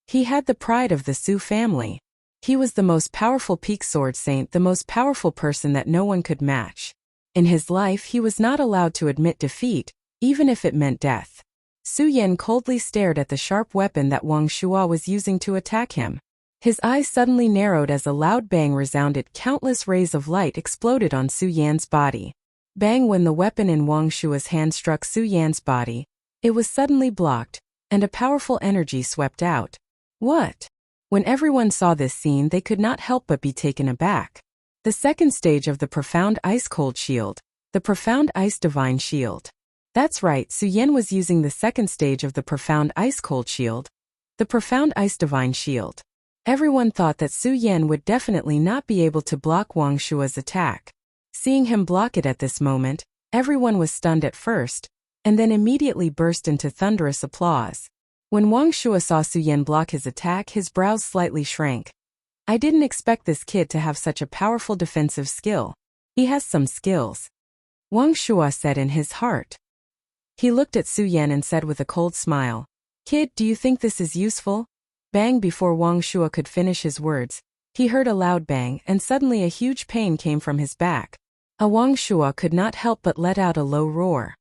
He had the pride of the Su family. He was the most powerful peak sword saint, the most powerful person that no one could match. In his life, he was not allowed to admit defeat, even if it meant death. Su Yan coldly stared at the sharp weapon that Wang Shua was using to attack him. His eyes suddenly narrowed as a loud bang resounded. Countless rays of light exploded on Su Yan's body. Bang! When the weapon in Wang Shua's hand struck Su Yan's body, it was suddenly blocked, and a powerful energy swept out. What? When everyone saw this scene, they could not help but be taken aback. The second stage of the profound ice-cold shield, the profound ice divine shield. That's right, Su Yan was using the second stage of the profound ice-cold shield, the profound ice divine shield. Everyone thought that Su Yan would definitely not be able to block Wang Shua's attack. Seeing him block it at this moment, everyone was stunned at first, and then immediately burst into thunderous applause. When Wang Shua saw Su Yan block his attack, his brows slightly shrank. I didn't expect this kid to have such a powerful defensive skill. He has some skills, Wang Shua said in his heart. He looked at Su Yan and said with a cold smile, Kid, do you think this is useful? Bang! Before Wang Shua could finish his words, he heard a loud bang, and suddenly a huge pain came from his back. Wang Shua could not help but let out a low roar.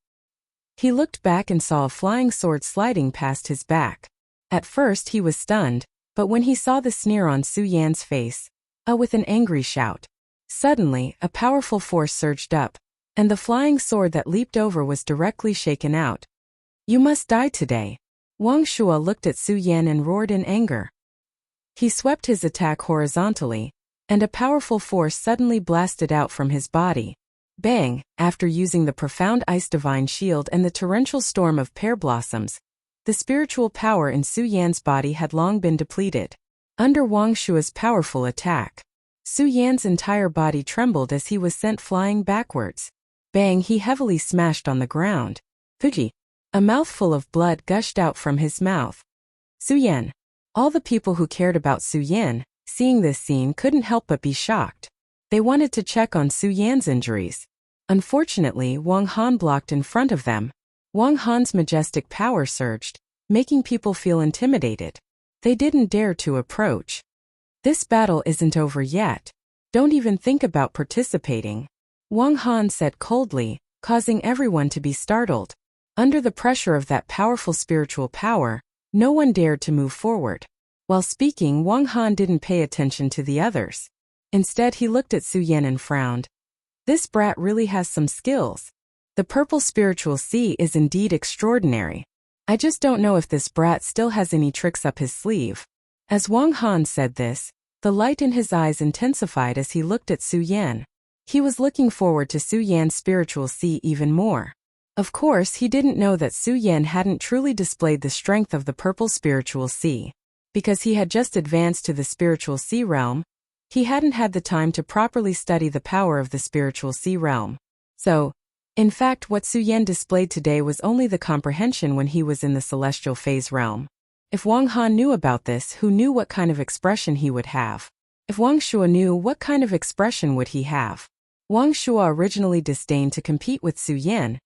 He looked back and saw a flying sword sliding past his back. At first he was stunned, but when he saw the sneer on Su Yan's face, with an angry shout, suddenly a powerful force surged up, and the flying sword that leaped over was directly shaken out. You must die today. Wang Shua looked at Su Yan and roared in anger. He swept his attack horizontally, and a powerful force suddenly blasted out from his body. Bang! After using the profound ice divine shield and the torrential storm of pear blossoms, the spiritual power in Su Yan's body had long been depleted. Under Wang Shua's powerful attack, Su Yan's entire body trembled as he was sent flying backwards. Bang! He heavily smashed on the ground. Fuji! A mouthful of blood gushed out from his mouth. Su Yan! All the people who cared about Su Yan, seeing this scene, couldn't help but be shocked. They wanted to check on Su Yan's injuries. Unfortunately, Wang Han blocked in front of them. Wang Han's majestic power surged, making people feel intimidated. They didn't dare to approach. This battle isn't over yet. Don't even think about participating, Wang Han said coldly, causing everyone to be startled. Under the pressure of that powerful spiritual power, no one dared to move forward. While speaking, Wang Han didn't pay attention to the others. Instead, he looked at Su Yan and frowned. This brat really has some skills. The purple spiritual sea is indeed extraordinary. I just don't know if this brat still has any tricks up his sleeve. As Wang Han said this, the light in his eyes intensified as he looked at Su Yan. He was looking forward to Su Yan's spiritual sea even more. Of course, he didn't know that Su Yan hadn't truly displayed the strength of the purple spiritual sea. Because he had just advanced to the spiritual sea realm, he hadn't had the time to properly study the power of the spiritual sea realm. So, in fact, what Su Yan displayed today was only the comprehension when he was in the celestial phase realm. If Wang Han knew about this, who knew what kind of expression he would have? If Wang Shua knew, what kind of expression would he have? Wang Shua originally disdained to compete with Su Yan,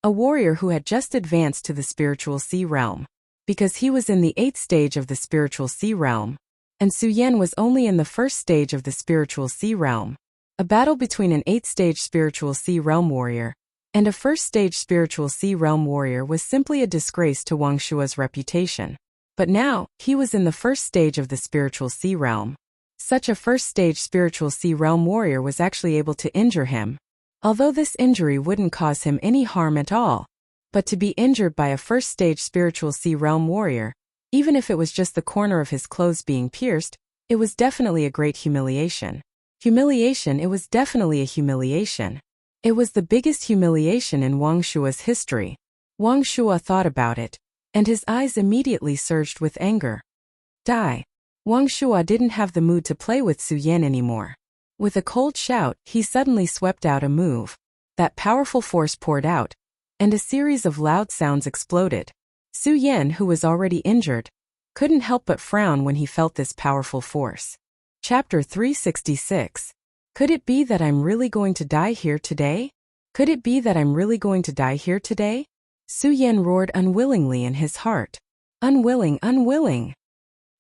a warrior who had just advanced to the spiritual sea realm, because he was in the 8th stage of the spiritual sea realm, and Su Yan was only in the 1st stage of the spiritual sea realm. A battle between an 8th stage spiritual sea realm warrior and a 1st stage spiritual sea realm warrior was simply a disgrace to Wang Shua's reputation. But now, he was in the 1st stage of the spiritual sea realm. Such a 1st stage spiritual sea realm warrior was actually able to injure him, although this injury wouldn't cause him any harm at all. But to be injured by a 1st stage spiritual sea realm warrior, even if it was just the corner of his clothes being pierced, it was definitely a great humiliation. It was definitely a humiliation. It was the biggest humiliation in Wang Shua's history. Wang Shua thought about it, and his eyes immediately surged with anger. Die. Wang Shua didn't have the mood to play with Su Yan anymore. With a cold shout, he suddenly swept out a move. That powerful force poured out, and a series of loud sounds exploded. Su Yan, who was already injured, couldn't help but frown when he felt this powerful force. Chapter 366. Could it be that I'm really going to die here today? Could it be that I'm really going to die here today? Su Yan roared unwillingly in his heart. Unwilling.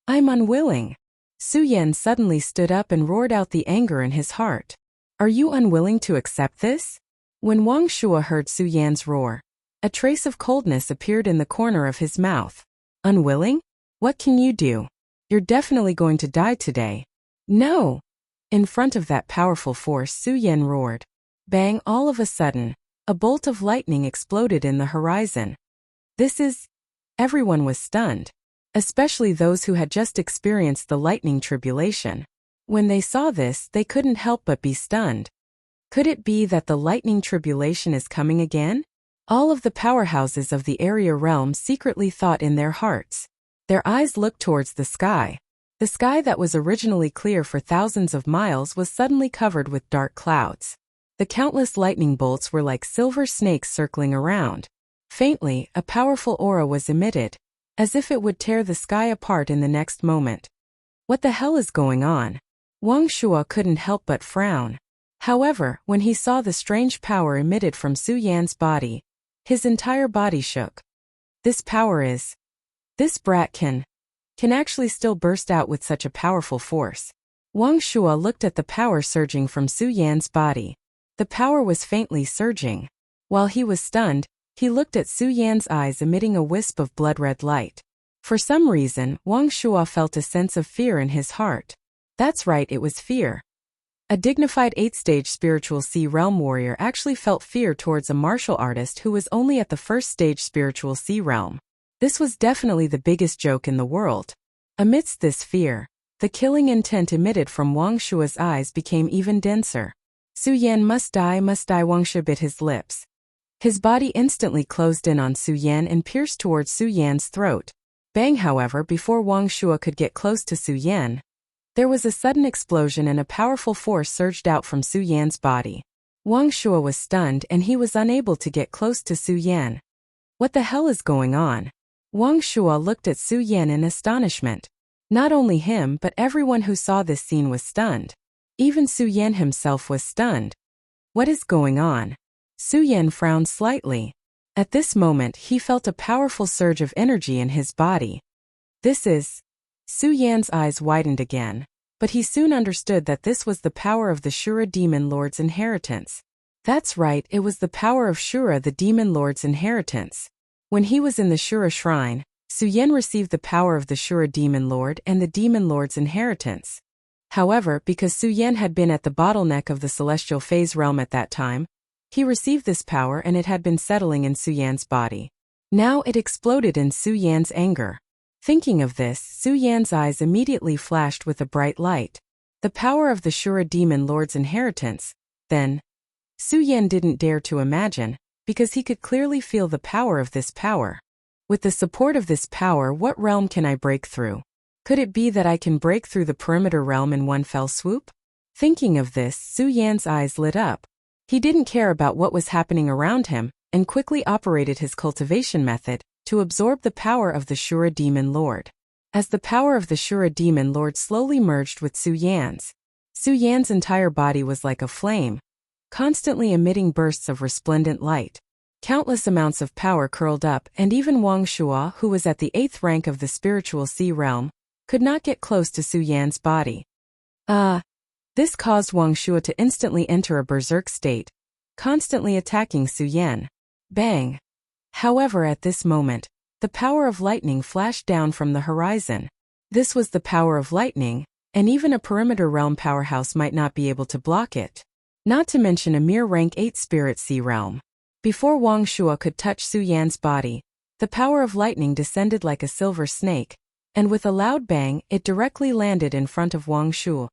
I'm unwilling. Su Yan suddenly stood up and roared out the anger in his heart. Are you unwilling to accept this? When Wang Shua heard Su Yan's roar, a trace of coldness appeared in the corner of his mouth. Unwilling? What can you do? You're definitely going to die today. No! In front of that powerful force, Su Yan roared. Bang! All of a sudden, a bolt of lightning exploded in the horizon. Everyone was stunned, especially those who had just experienced the lightning tribulation. When they saw this, they couldn't help but be stunned. Could it be that the lightning tribulation is coming again? All of the powerhouses of the area realm secretly thought in their hearts. Their eyes looked towards the sky. The sky that was originally clear for thousands of miles was suddenly covered with dark clouds. The countless lightning bolts were like silver snakes circling around. Faintly, a powerful aura was emitted, as if it would tear the sky apart in the next moment. What the hell is going on? Wang Shua couldn't help but frown. However, when he saw the strange power emitted from Su Yan's body, his entire body shook. This brat can actually still burst out with such a powerful force. Wang Shua looked at the power surging from Su Yan's body. The power was faintly surging. While he was stunned, he looked at Su Yan's eyes emitting a wisp of blood-red light. For some reason, Wang Shua felt a sense of fear in his heart. That's right, it was fear. A dignified 8th-stage spiritual sea realm warrior actually felt fear towards a martial artist who was only at the 1st-stage spiritual sea realm. This was definitely the biggest joke in the world. Amidst this fear, the killing intent emitted from Wang Shua's eyes became even denser. Su Yan must die. Wang Shua bit his lips. His body instantly closed in on Su Yan and pierced towards Su Yan's throat. Bang! However, before Wang Shua could get close to Su Yan, there was a sudden explosion and a powerful force surged out from Su Yan's body. Wang Shua was stunned and he was unable to get close to Su Yan. What the hell is going on? Wang Shua looked at Su Yan in astonishment. Not only him but everyone who saw this scene was stunned. Even Su Yan himself was stunned. What is going on? Su Yan frowned slightly. At this moment he felt a powerful surge of energy in his body. Su Yan's eyes widened again, but he soon understood that this was the power of the Shura Demon Lord's inheritance. That's right, it was the power of Shura the Demon Lord's inheritance. When he was in the Shura Shrine, Su Yan received the power of the Shura Demon Lord and the Demon Lord's inheritance. However, because Su Yan had been at the bottleneck of the celestial phase realm at that time, he received this power and it had been settling in Su Yan's body. Now it exploded in Su Yan's anger. Thinking of this, Su Yan's eyes immediately flashed with a bright light. The power of the Shura Demon Lord's inheritance. Then, Su Yan didn't dare to imagine, because he could clearly feel the power of this power. With the support of this power, what realm can I break through? Could it be that I can break through the perimeter realm in one fell swoop? Thinking of this, Su Yan's eyes lit up. He didn't care about what was happening around him, and quickly operated his cultivation method to absorb the power of the Shura Demon Lord. As the power of the Shura Demon Lord slowly merged with Su Yan's entire body was like a flame, constantly emitting bursts of resplendent light. Countless amounts of power curled up, and even Wuxia, who was at the 8th rank of the spiritual sea realm, could not get close to Su Yan's body. This caused Wuxia to instantly enter a berserk state, constantly attacking Su Yan. Bang! However, at this moment, the power of lightning flashed down from the horizon. This was the power of lightning, and even a perimeter realm powerhouse might not be able to block it. Not to mention a mere rank 8 spirit sea realm. Before Wuxia could touch Su Yan's body, the power of lightning descended like a silver snake, and with a loud bang, it directly landed in front of Wuxia.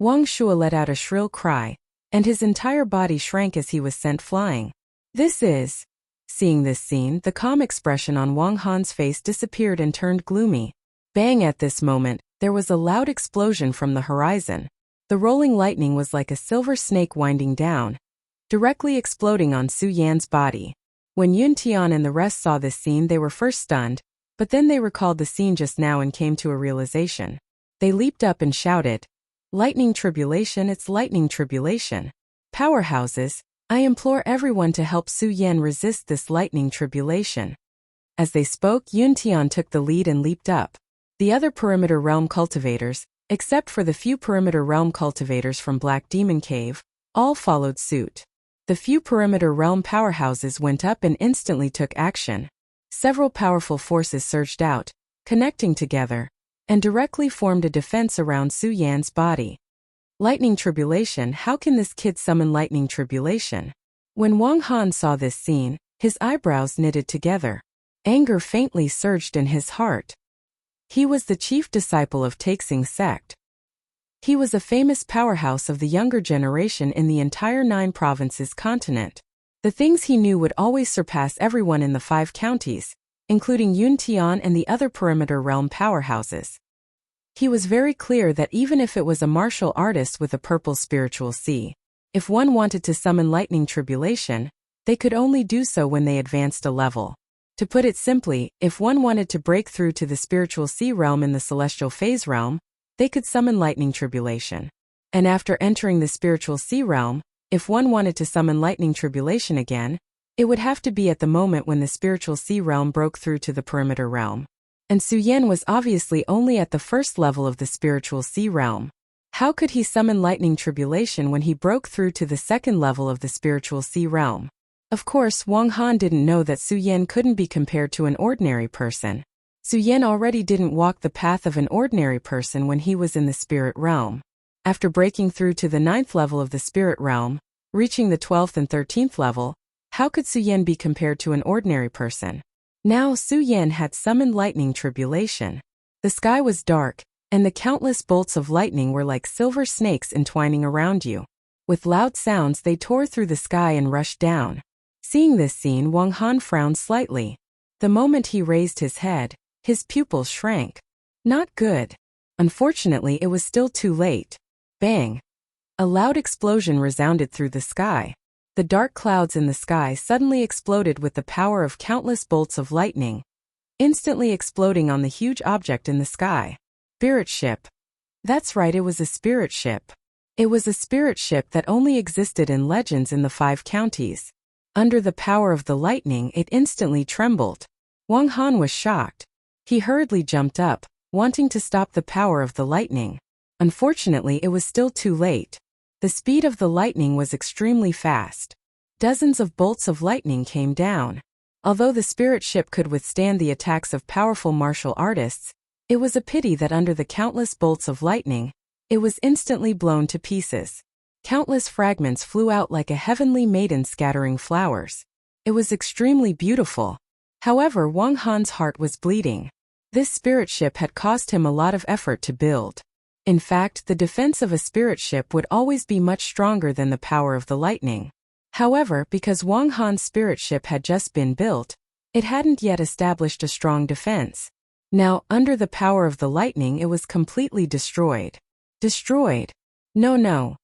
Wuxia let out a shrill cry, and his entire body shrank as he was sent flying. Seeing this scene, the calm expression on Wang Han's face disappeared and turned gloomy. Bang! At this moment, there was a loud explosion from the horizon. The rolling lightning was like a silver snake winding down, directly exploding on Su Yan's body. When Yun Tian and the rest saw this scene, they were first stunned, but then they recalled the scene just now and came to a realization. They leaped up and shouted, "Lightning tribulation, it's lightning tribulation. Powerhouses, I implore everyone to help Su Yan resist this lightning tribulation." As they spoke, Yun Tian took the lead and leaped up. The other perimeter realm cultivators, except for the few perimeter realm cultivators from Black Demon Cave, all followed suit. The few perimeter realm powerhouses went up and instantly took action. Several powerful forces surged out, connecting together, and directly formed a defense around Su Yan's body. Lightning tribulation, how can this kid summon lightning tribulation? When Wang Han saw this scene, his eyebrows knitted together. Anger faintly surged in his heart. He was the chief disciple of Taixing sect. He was a famous powerhouse of the younger generation in the entire 9 provinces continent. The things he knew would always surpass everyone in the 5 counties, including Yun Tian and the other perimeter realm powerhouses. He was very clear that even if it was a martial artist with a purple spiritual sea, if one wanted to summon lightning tribulation, they could only do so when they advanced a level. To put it simply, if one wanted to break through to the spiritual sea realm in the celestial phase realm, they could summon lightning tribulation. And after entering the spiritual sea realm, if one wanted to summon lightning tribulation again, it would have to be at the moment when the spiritual sea realm broke through to the perimeter realm. And Su Yan was obviously only at the first level of the spiritual sea realm. How could he summon lightning tribulation when he broke through to the second level of the spiritual sea realm? Of course, Wang Han didn't know that Su Yan couldn't be compared to an ordinary person. Su Yan already didn't walk the path of an ordinary person when he was in the spirit realm. After breaking through to the 9th level of the spirit realm, reaching the 12th and 13th level, how could Su Yan be compared to an ordinary person? Now Su Yan had summoned lightning tribulation. The sky was dark, and the countless bolts of lightning were like silver snakes entwining around you. With loud sounds they tore through the sky and rushed down. Seeing this scene, Wang Han frowned slightly. The moment he raised his head, his pupils shrank. Not good. Unfortunately, it was still too late. Bang! A loud explosion resounded through the sky. The dark clouds in the sky suddenly exploded with the power of countless bolts of lightning, instantly exploding on the huge object in the sky. Spirit ship. That's right, it was a spirit ship. It was a spirit ship that only existed in legends in the 5 counties. Under the power of the lightning, it instantly trembled. Wang Han was shocked. He hurriedly jumped up, wanting to stop the power of the lightning. Unfortunately, it was still too late. The speed of the lightning was extremely fast. Dozens of bolts of lightning came down. Although the spirit ship could withstand the attacks of powerful martial artists, it was a pity that under the countless bolts of lightning, it was instantly blown to pieces. Countless fragments flew out like a heavenly maiden scattering flowers. It was extremely beautiful. However, Wang Han's heart was bleeding. This spirit ship had cost him a lot of effort to build. In fact, the defense of a spirit ship would always be much stronger than the power of the lightning. However, because Wang Han's spirit ship had just been built, it hadn't yet established a strong defense. Now, under the power of the lightning, it was completely destroyed. Destroyed? No.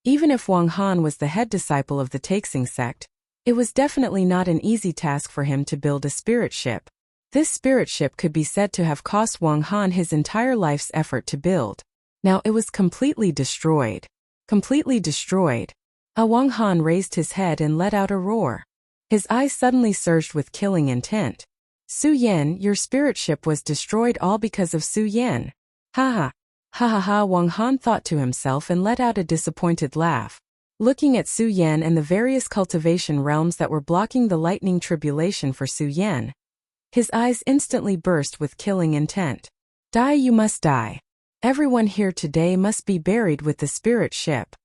Even if Wang Han was the head disciple of the Taixing sect, it was definitely not an easy task for him to build a spirit ship. This spirit ship could be said to have cost Wang Han his entire life's effort to build. Now it was completely destroyed. Completely destroyed. Wang Han raised his head and let out a roar. His eyes suddenly surged with killing intent. Su Yan, your spirit ship was destroyed all because of Su Yan. Ha ha, Wang Han thought to himself and let out a disappointed laugh. Looking at Su Yan and the various cultivation realms that were blocking the lightning tribulation for Su Yan, his eyes instantly burst with killing intent. Die, you must die. Everyone here today must be buried with the spirit ship.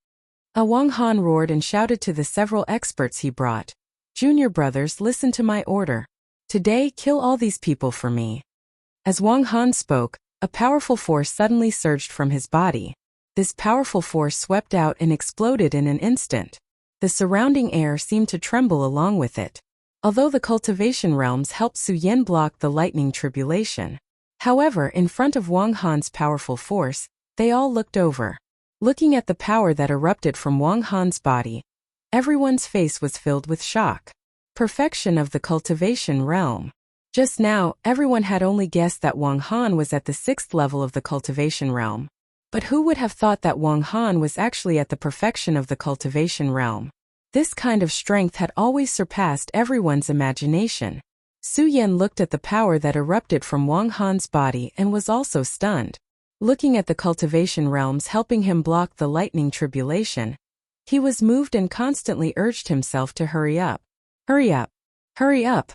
Wang Han roared and shouted to the several experts he brought. Junior brothers, listen to my order. Today, kill all these people for me. As Wang Han spoke, a powerful force suddenly surged from his body. This powerful force swept out and exploded in an instant. The surrounding air seemed to tremble along with it. Although the cultivation realms helped Su Yan block the lightning tribulation. However, in front of Wang Han's powerful force, they all looked over. Looking at the power that erupted from Wang Han's body, everyone's face was filled with shock. Perfection of the cultivation realm. Just now, everyone had only guessed that Wang Han was at the 6th level of the cultivation realm. But who would have thought that Wang Han was actually at the perfection of the cultivation realm? This kind of strength had always surpassed everyone's imagination. Su Yan looked at the power that erupted from Wang Han's body and was also stunned. Looking at the cultivation realms helping him block the lightning tribulation, he was moved and constantly urged himself to hurry up. Hurry up! Hurry up!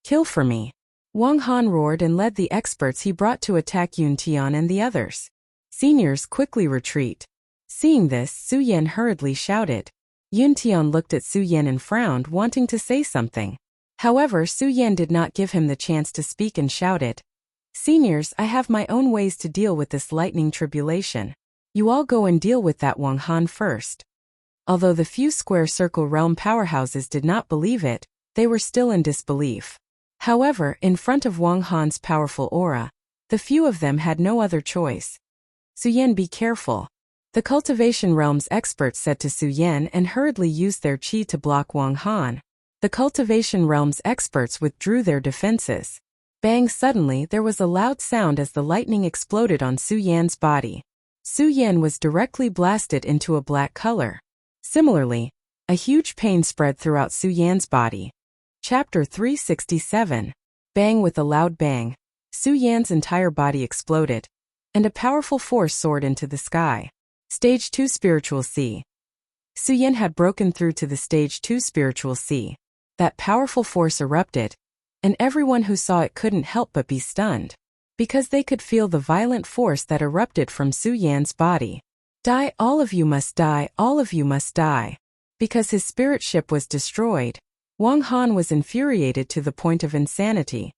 Kill for me! Wang Han roared and led the experts he brought to attack Yun Tian and the others. Seniors, quickly retreat. Seeing this, Su Yan hurriedly shouted. Yun Tian looked at Su Yan and frowned, wanting to say something. However, Su Yan did not give him the chance to speak and shouted. Seniors, I have my own ways to deal with this lightning tribulation. You all go and deal with that Wang Han first. Although the few square circle realm powerhouses did not believe it, they were still in disbelief. However, in front of Wang Han's powerful aura, the few of them had no other choice. Su Yan, be careful. The cultivation realm's experts said to Su Yan and hurriedly used their qi to block Wang Han. The cultivation realm's experts withdrew their defenses. Bang! Suddenly, there was a loud sound as the lightning exploded on Su Yan's body. Su Yan was directly blasted into a black color. Similarly, a huge pain spread throughout Su Yan's body. Chapter 367. Bang! With a loud bang, Su Yan's entire body exploded, and a powerful force soared into the sky. Stage 2 Spiritual Sea. Su Yan had broken through to the Stage 2 Spiritual Sea. That powerful force erupted, and everyone who saw it couldn't help but be stunned, because they could feel the violent force that erupted from Su Yan's body. Die, all of you must die, all of you must die. Because his spirit ship was destroyed, Wang Han was infuriated to the point of insanity.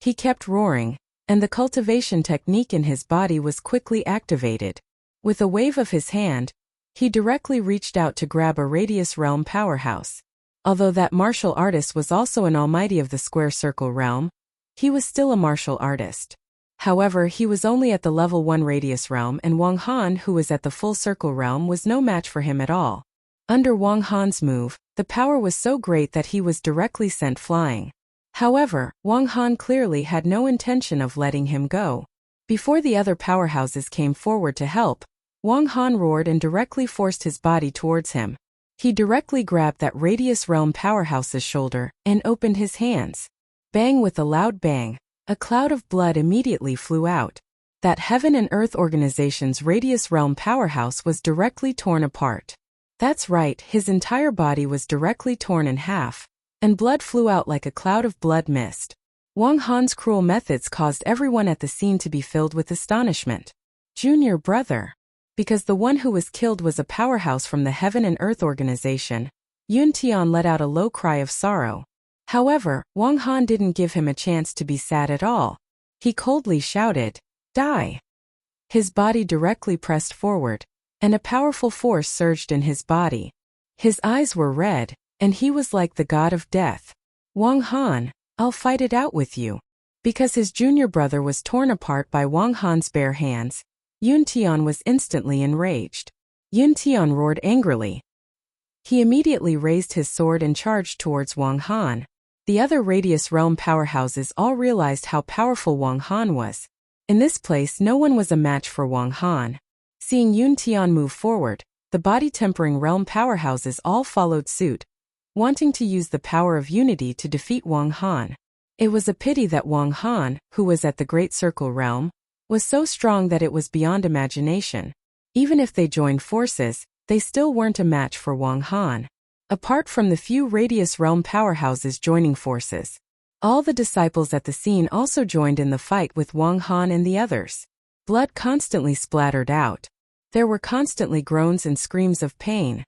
He kept roaring, and the cultivation technique in his body was quickly activated. With a wave of his hand, he directly reached out to grab a Radius Realm powerhouse. Although that martial artist was also an almighty of the square circle realm, he was still a martial artist. However, he was only at the level 1 Radius Realm, and Wang Han, who was at the full circle realm, was no match for him at all. Under Wang Han's move, the power was so great that he was directly sent flying. However, Wang Han clearly had no intention of letting him go. Before the other powerhouses came forward to help, Wang Han roared and directly forced his body towards him. He directly grabbed that Radius Realm powerhouse's shoulder and opened his hands. Bang! With a loud bang, a cloud of blood immediately flew out. That Heaven and Earth organization's Radius Realm powerhouse was directly torn apart. That's right, his entire body was directly torn in half. and blood flew out like a cloud of blood mist. Wang Han's cruel methods caused everyone at the scene to be filled with astonishment. Junior brother. Because the one who was killed was a powerhouse from the Heaven and Earth organization, Yun Tian let out a low cry of sorrow. However, Wang Han didn't give him a chance to be sad at all. He coldly shouted, "Die!" His body directly pressed forward, and a powerful force surged in his body. His eyes were red, and he was like the god of death. "Wang Han, I'll fight it out with you." Because his junior brother was torn apart by Wang Han's bare hands, Yun Tian was instantly enraged. Yun Tian roared angrily. He immediately raised his sword and charged towards Wang Han. The other Radius Realm powerhouses all realized how powerful Wang Han was. In this place no one was a match for Wang Han. Seeing Yun Tian move forward, the body-tempering realm powerhouses all followed suit, wanting to use the power of unity to defeat Wang Han. It was a pity that Wang Han, who was at the Great Circle Realm, was so strong that it was beyond imagination. Even if they joined forces, they still weren't a match for Wang Han. Apart from the few Radius Realm powerhouses joining forces, all the disciples at the scene also joined in the fight with Wang Han and the others. Blood constantly splattered out. There were constantly groans and screams of pain.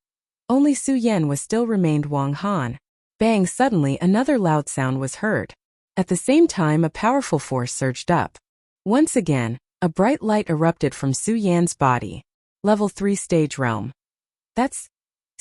Only Su Yan was still remained Wang Han. Bang! Suddenly another loud sound was heard. At the same time a powerful force surged up. Once again, a bright light erupted from Su Yan's body. Level 3 Stage Realm. That's...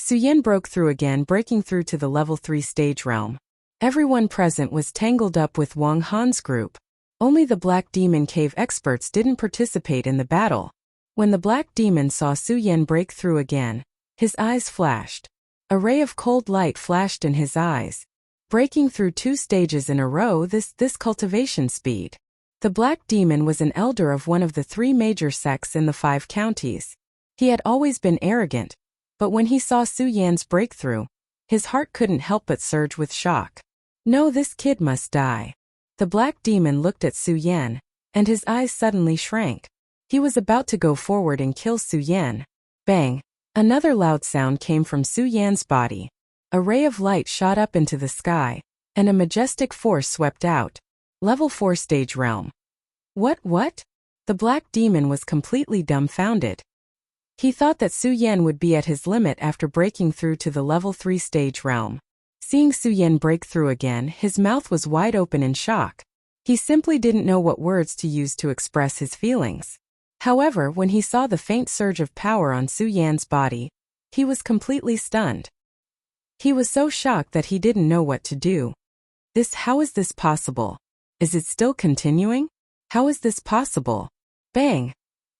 Su Yan broke through again, breaking through to the Level 3 Stage Realm. Everyone present was tangled up with Wang Han's group. Only the Black Demon Cave experts didn't participate in the battle. When the Black Demon saw Su Yan break through again, his eyes flashed. A ray of cold light flashed in his eyes. Breaking through 2 stages in a row, this cultivation speed. The Black Demon was an elder of one of the 3 major sects in the 5 counties. He had always been arrogant, but when he saw Su Yan's breakthrough, his heart couldn't help but surge with shock. No, this kid must die. The Black Demon looked at Su Yan, and his eyes suddenly shrank. He was about to go forward and kill Su Yan. Bang! Another loud sound came from Su Yan's body. A ray of light shot up into the sky, and a majestic force swept out. Level 4 Stage Realm. What? The Black Demon was completely dumbfounded. He thought that Su Yan would be at his limit after breaking through to the Level 3 Stage Realm. Seeing Su Yan break through again, his mouth was wide open in shock. He simply didn't know what words to use to express his feelings. However, when he saw the faint surge of power on Su Yan's body, he was completely stunned. He was so shocked that he didn't know what to do. How is this possible? Is it still continuing? How is this possible? Bang!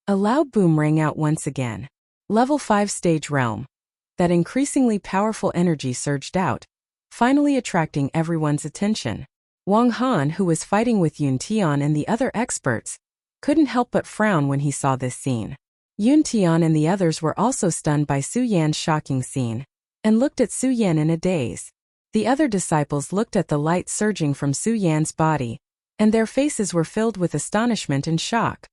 A loud boom rang out once again. Level 5 Stage Realm. That increasingly powerful energy surged out, finally attracting everyone's attention. Wang Han, who was fighting with Yun Tian and the other experts, couldn't help but frown when he saw this scene. Yun Tian and the others were also stunned by Su Yan's shocking scene, and looked at Su Yan in a daze. The other disciples looked at the light surging from Su Yan's body, and their faces were filled with astonishment and shock.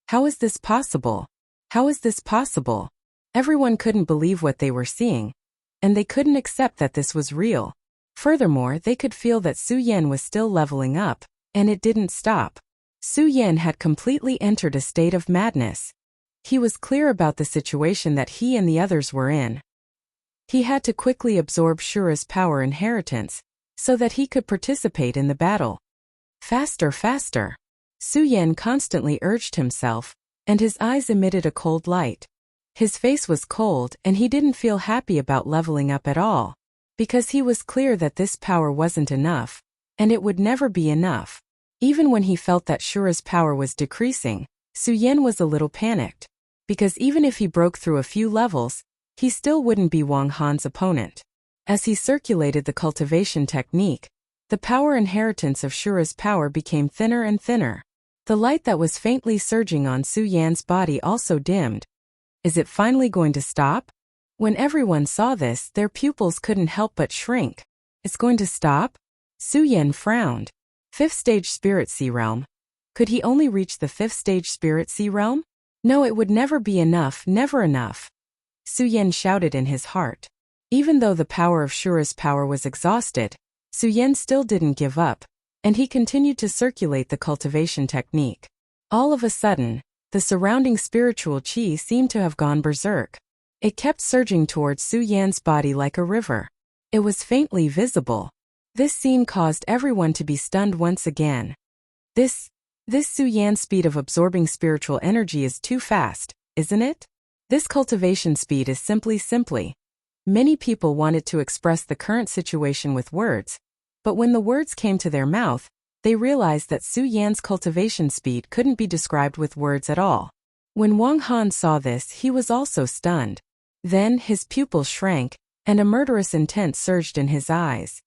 How is this possible? How is this possible? Everyone couldn't believe what they were seeing, and they couldn't accept that this was real. Furthermore, they could feel that Su Yan was still leveling up, and it didn't stop. Su Yan had completely entered a state of madness. He was clear about the situation that he and the others were in. He had to quickly absorb Shura's power inheritance, so that he could participate in the battle. Faster, faster! Su Yan constantly urged himself, and his eyes emitted a cold light. His face was cold and he didn't feel happy about leveling up at all, because he was clear that this power wasn't enough, and it would never be enough. Even when he felt that Shura's power was decreasing, Su Yan was a little panicked, because even if he broke through a few levels, he still wouldn't be Wang Han's opponent. As he circulated the cultivation technique, the power inheritance of Shura's power became thinner and thinner. The light that was faintly surging on Su Yan's body also dimmed. Is it finally going to stop? When everyone saw this, their pupils couldn't help but shrink. It's going to stop? Su Yan frowned. 5th Stage Spirit Sea Realm. Could he only reach the 5th Stage Spirit Sea Realm? No, it would never be enough, never enough. Su Yan shouted in his heart. Even though the power of Shura's power was exhausted, Su Yan still didn't give up, and he continued to circulate the cultivation technique. All of a sudden, the surrounding spiritual qi seemed to have gone berserk. It kept surging towards Su Yan's body like a river. It was faintly visible. This scene caused everyone to be stunned once again. This Su Yan's speed of absorbing spiritual energy is too fast, isn't it? This cultivation speed is simply. Many people wanted to express the current situation with words, but when the words came to their mouth, they realized that Su Yan's cultivation speed couldn't be described with words at all. When Wang Han saw this, he was also stunned. Then his pupils shrank, and a murderous intent surged in his eyes.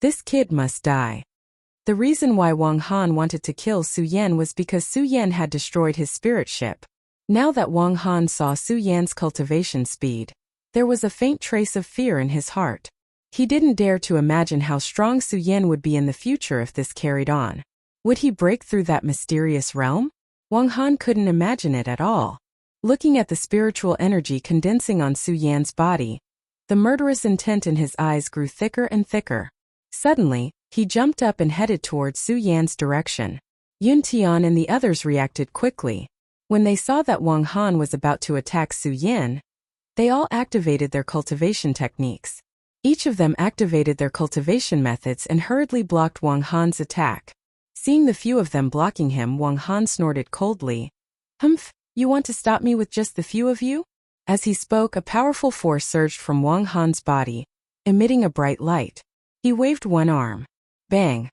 This kid must die. The reason why Wang Han wanted to kill Su Yan was because Su Yan had destroyed his spirit ship. Now that Wang Han saw Su Yan's cultivation speed, there was a faint trace of fear in his heart. He didn't dare to imagine how strong Su Yan would be in the future if this carried on. Would he break through that mysterious realm? Wang Han couldn't imagine it at all. Looking at the spiritual energy condensing on Su Yan's body, the murderous intent in his eyes grew thicker and thicker. Suddenly, he jumped up and headed towards Su Yan's direction. Yun Tian and the others reacted quickly. When they saw that Wang Han was about to attack Su Yan, they all activated their cultivation techniques. Each of them activated their cultivation methods and hurriedly blocked Wang Han's attack. Seeing the few of them blocking him, Wang Han snorted coldly. "Humph, you want to stop me with just the few of you?" As he spoke, a powerful force surged from Wang Han's body, emitting a bright light. He waved one arm. Bang!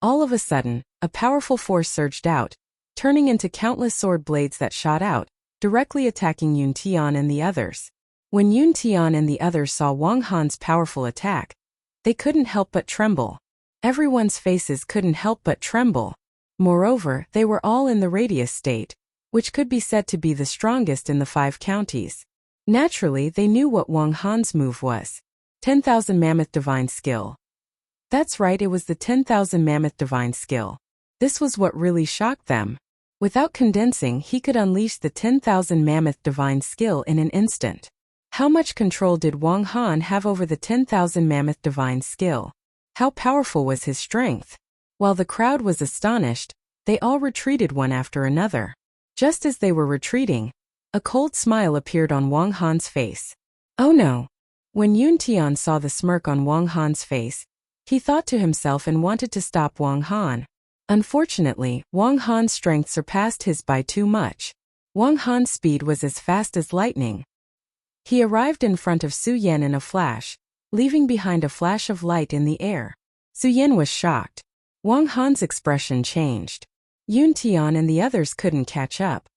All of a sudden, a powerful force surged out, turning into countless sword blades that shot out, directly attacking Yun Tian and the others. When Yun Tian and the others saw Wang Han's powerful attack, they couldn't help but tremble. Everyone's faces couldn't help but tremble. Moreover, they were all in the radius state, which could be said to be the strongest in the 5 counties. Naturally, they knew what Wang Han's move was. 10,000 Mammoth Divine Skill. That's right, it was the 10,000 Mammoth Divine Skill. This was what really shocked them. Without condensing, he could unleash the 10,000 Mammoth Divine Skill in an instant. How much control did Wang Han have over the 10,000 Mammoth Divine Skill? How powerful was his strength? While the crowd was astonished, they all retreated one after another. Just as they were retreating, a cold smile appeared on Wang Han's face. Oh no! When Yun Tian saw the smirk on Wang Han's face, he thought to himself and wanted to stop Wang Han. Unfortunately, Wang Han's strength surpassed his by too much. Wang Han's speed was as fast as lightning. He arrived in front of Su Yan in a flash, leaving behind a flash of light in the air. Su Yan was shocked. Wang Han's expression changed. Yun Tian and the others couldn't catch up.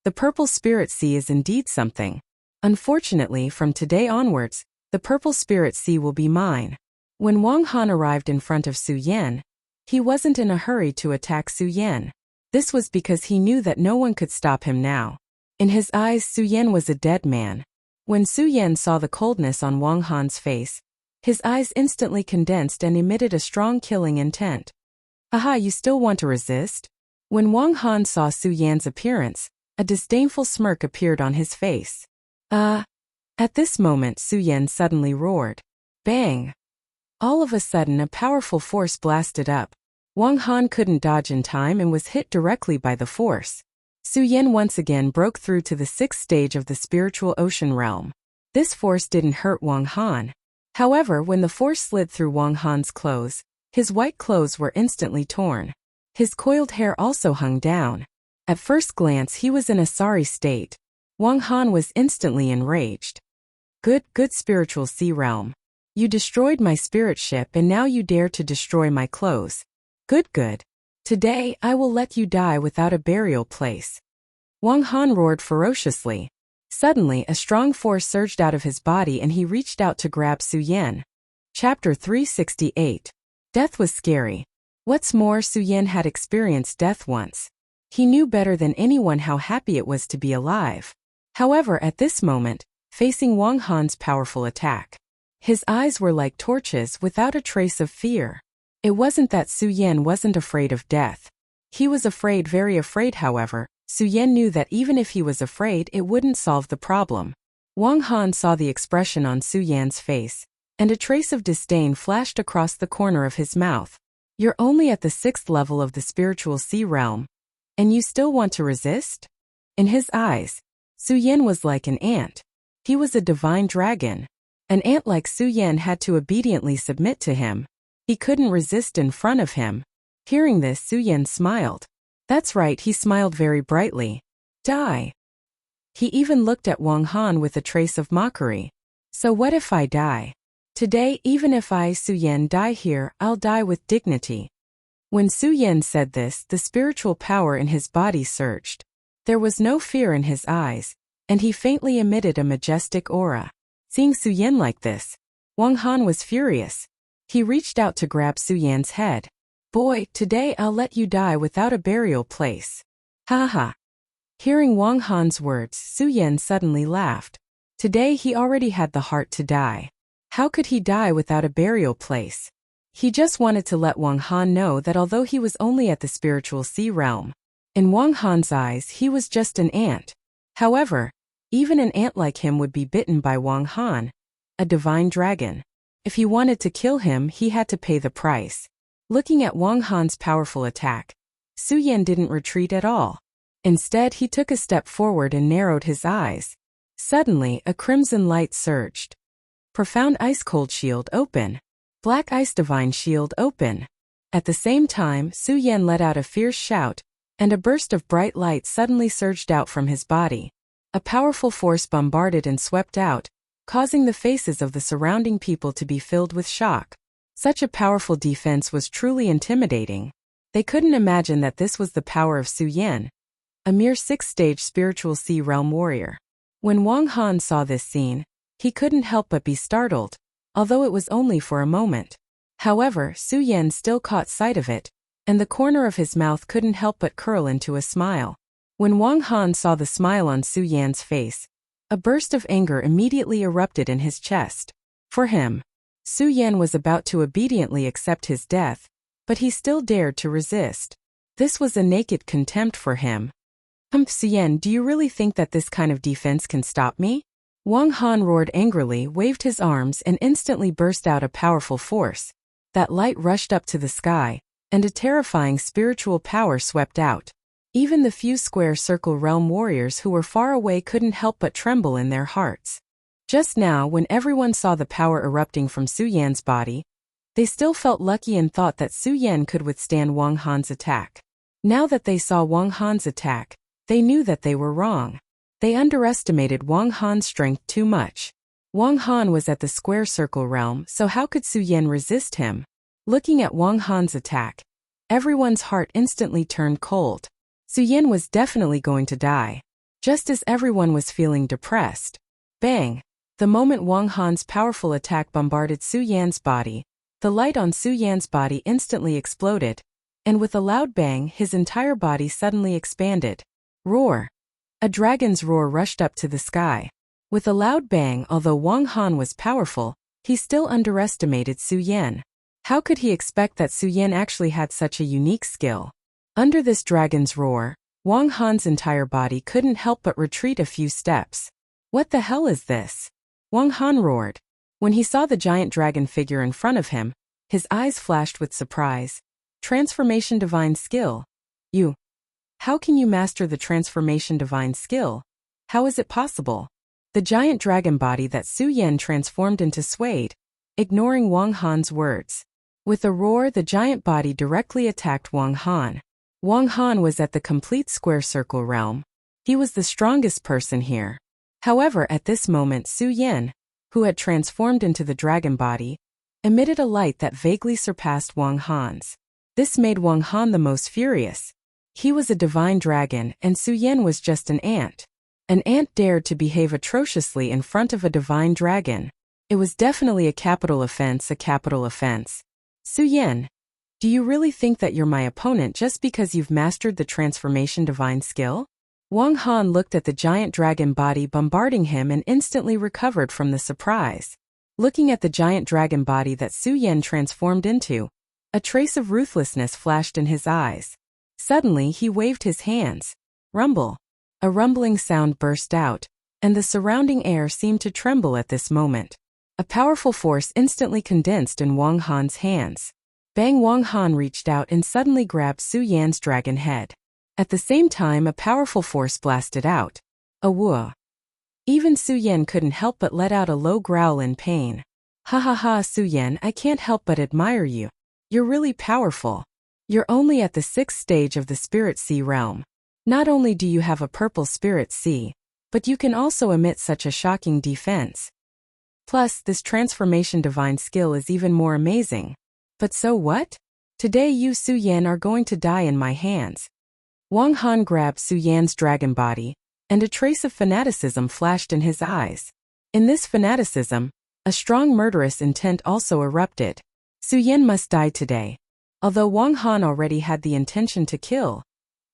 The Purple Spirit Sea is indeed something. Unfortunately, from today onwards, the Purple Spirit Sea will be mine. When Wang Han arrived in front of Su Yan, he wasn't in a hurry to attack Su Yan. This was because he knew that no one could stop him now. In his eyes, Su Yan was a dead man. When Su Yan saw the coldness on Wang Han's face, his eyes instantly condensed and emitted a strong killing intent. Aha, you still want to resist? When Wang Han saw Su Yan's appearance, a disdainful smirk appeared on his face. At this moment Su Yan suddenly roared. Bang! All of a sudden a powerful force blasted up. Wang Han couldn't dodge in time and was hit directly by the force. Su Yan once again broke through to the 6th stage of the spiritual ocean realm. This force didn't hurt Wang Han. However, when the force slid through Wang Han's clothes, his white clothes were instantly torn. His coiled hair also hung down. At first glance he was in a sorry state. Wang Han was instantly enraged. Good spiritual sea realm. You destroyed my spirit ship and now you dare to destroy my clothes. Good. Today, I will let you die without a burial place. Wang Han roared ferociously. Suddenly, a strong force surged out of his body and he reached out to grab Su Yan. Chapter 368. Death was scary. What's more, Su Yan had experienced death once. He knew better than anyone how happy it was to be alive. However, at this moment, facing Wang Han's powerful attack, his eyes were like torches without a trace of fear. It wasn't that Su Yan wasn't afraid of death. He was afraid, very afraid. However, Su Yan knew that even if he was afraid, it wouldn't solve the problem. Wang Han saw the expression on Su Yan's face, and a trace of disdain flashed across the corner of his mouth. You're only at the 6th level of the spiritual sea realm, and you still want to resist? In his eyes, Su Yan was like an ant. He was a divine dragon. An ant like Su Yan had to obediently submit to him. He couldn't resist in front of him. Hearing this, Su Yan smiled. That's right, he smiled very brightly. Die. He even looked at Wang Han with a trace of mockery. So what if I die? Today, even if I, Su Yan, die here, I'll die with dignity. When Su Yan said this, the spiritual power in his body surged. There was no fear in his eyes, and he faintly emitted a majestic aura. Seeing Su Yan like this, Wang Han was furious. He reached out to grab Su Yan's head. Boy, today I'll let you die without a burial place. Ha ha. Hearing Wang Han's words, Su Yan suddenly laughed. Today he already had the heart to die. How could he die without a burial place? He just wanted to let Wang Han know that although he was only at the spiritual sea realm, in Wang Han's eyes he was just an ant. However, even an ant like him would be bitten by Wang Han, a divine dragon. If he wanted to kill him, he had to pay the price. Looking at Wang Han's powerful attack, Su Yan didn't retreat at all. Instead, he took a step forward and narrowed his eyes. Suddenly, a crimson light surged. Profound ice-cold shield open. Black ice divine shield open. At the same time, Su Yan let out a fierce shout, and a burst of bright light suddenly surged out from his body. A powerful force bombarded and swept out, causing the faces of the surrounding people to be filled with shock. Such a powerful defense was truly intimidating. They couldn't imagine that this was the power of Su Yan, a mere 6th-stage spiritual sea realm warrior. When Wang Han saw this scene, he couldn't help but be startled, although it was only for a moment. However, Su Yan still caught sight of it, and the corner of his mouth couldn't help but curl into a smile. When Wang Han saw the smile on Su Yan's face, a burst of anger immediately erupted in his chest. For him, Su Yan was about to obediently accept his death, but he still dared to resist. This was a naked contempt for him. Su Yan, do you really think that this kind of defense can stop me? Wang Han roared angrily, waved his arms, and instantly burst out a powerful force. That light rushed up to the sky, and a terrifying spiritual power swept out. Even the few square circle realm warriors who were far away couldn't help but tremble in their hearts. Just now, when everyone saw the power erupting from Su Yan's body, they still felt lucky and thought that Su Yan could withstand Wang Han's attack. Now that they saw Wang Han's attack, they knew that they were wrong. They underestimated Wang Han's strength too much. Wang Han was at the square circle realm, so how could Su Yan resist him? Looking at Wang Han's attack, everyone's heart instantly turned cold. Su Yan was definitely going to die. Just as everyone was feeling depressed. Bang! The moment Wang Han's powerful attack bombarded Su Yan's body, the light on Su Yan's body instantly exploded, and with a loud bang, his entire body suddenly expanded. Roar! A dragon's roar rushed up to the sky. With a loud bang, although Wang Han was powerful, he still underestimated Su Yan. How could he expect that Su Yan actually had such a unique skill? Under this dragon's roar, Wang Han's entire body couldn't help but retreat a few steps. What the hell is this? Wang Han roared. When he saw the giant dragon figure in front of him, his eyes flashed with surprise. Transformation divine skill. You. How can you master the transformation divine skill? How is it possible? The giant dragon body that Su Yan transformed into swayed, ignoring Wang Han's words. With a roar, the giant body directly attacked Wang Han. Wang Han was at the complete square circle realm. He was the strongest person here. However, at this moment, Su Yan, who had transformed into the dragon body, emitted a light that vaguely surpassed Wang Han's. This made Wang Han the most furious. He was a divine dragon, and Su Yan was just an ant. An ant dared to behave atrociously in front of a divine dragon. It was definitely a capital offense, a capital offense. Su Yan, do you really think that you're my opponent just because you've mastered the transformation divine skill? Wang Han looked at the giant dragon body bombarding him and instantly recovered from the surprise. Looking at the giant dragon body that Su Yan transformed into, a trace of ruthlessness flashed in his eyes. Suddenly, he waved his hands. Rumble. A rumbling sound burst out, and the surrounding air seemed to tremble at this moment. A powerful force instantly condensed in Wang Han's hands. Bang! Wang Han reached out and suddenly grabbed Su Yan's dragon head. At the same time, a powerful force blasted out. A whoa. Even Su Yan couldn't help but let out a low growl in pain. Ha ha ha, Su Yan, I can't help but admire you. You're really powerful. You're only at the 6th stage of the Spirit Sea realm. Not only do you have a purple Spirit Sea, but you can also emit such a shocking defense. Plus, this transformation divine skill is even more amazing. But so what? Today you Su Yan are going to die in my hands. Wang Han grabbed Su Yan's dragon body, and a trace of fanaticism flashed in his eyes. In this fanaticism, a strong murderous intent also erupted. Su Yan must die today. Although Wang Han already had the intention to kill,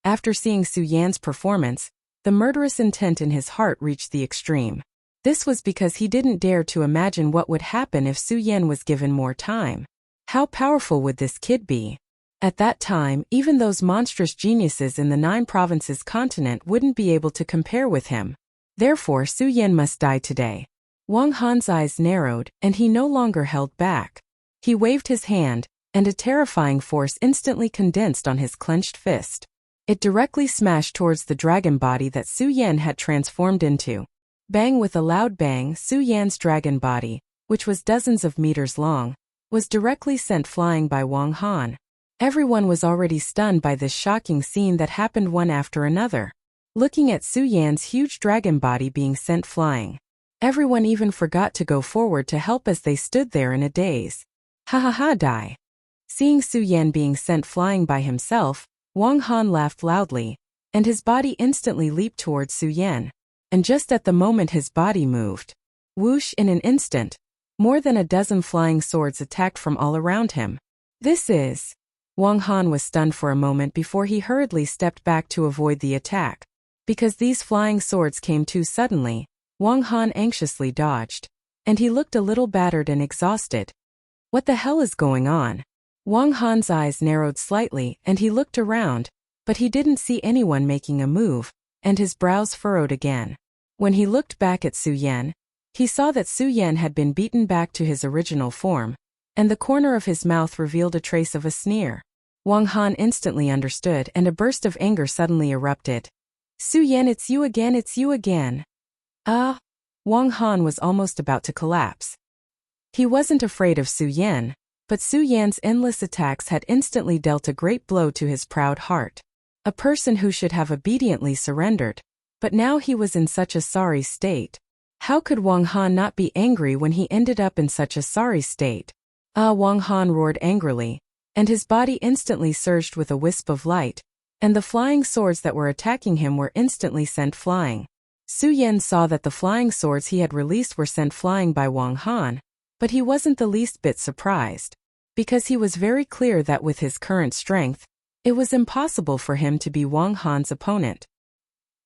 after seeing Su Yan's performance, the murderous intent in his heart reached the extreme. This was because he didn't dare to imagine what would happen if Su Yan was given more time. How powerful would this kid be? At that time, even those monstrous geniuses in the 9 provinces continent wouldn't be able to compare with him. Therefore, Su Yan must die today. Wang Han's eyes narrowed, and he no longer held back. He waved his hand, and a terrifying force instantly condensed on his clenched fist. It directly smashed towards the dragon body that Su Yan had transformed into. Bang! With a loud bang, Su Yan's dragon body, which was dozens of meters long, was directly sent flying by Wang Han. Everyone was already stunned by this shocking scene that happened one after another. Looking at Su Yan's huge dragon body being sent flying, everyone even forgot to go forward to help as they stood there in a daze. Ha ha ha, die. Seeing Su Yan being sent flying by himself, Wang Han laughed loudly, and his body instantly leaped towards Su Yan. And just at the moment his body moved, whoosh, in an instant, more than a dozen flying swords attacked from all around him. This is... Wang Han was stunned for a moment before he hurriedly stepped back to avoid the attack. Because these flying swords came too suddenly, Wang Han anxiously dodged. And he looked a little battered and exhausted. What the hell is going on? Wang Han's eyes narrowed slightly and he looked around, but he didn't see anyone making a move, and his brows furrowed again. When he looked back at Su Yan, he saw that Su Yan had been beaten back to his original form, and the corner of his mouth revealed a trace of a sneer. Wang Han instantly understood and a burst of anger suddenly erupted. Su Yan, it's you again, it's you again. Ah! Wang Han was almost about to collapse. He wasn't afraid of Su Yan, but Su Yan's endless attacks had instantly dealt a great blow to his proud heart. A person who should have obediently surrendered. But now he was in such a sorry state. How could Wang Han not be angry when he ended up in such a sorry state? Ah! Wang Han roared angrily, and his body instantly surged with a wisp of light, and the flying swords that were attacking him were instantly sent flying. Su Yan saw that the flying swords he had released were sent flying by Wang Han, but he wasn't the least bit surprised, because he was very clear that with his current strength, it was impossible for him to be Wang Han's opponent.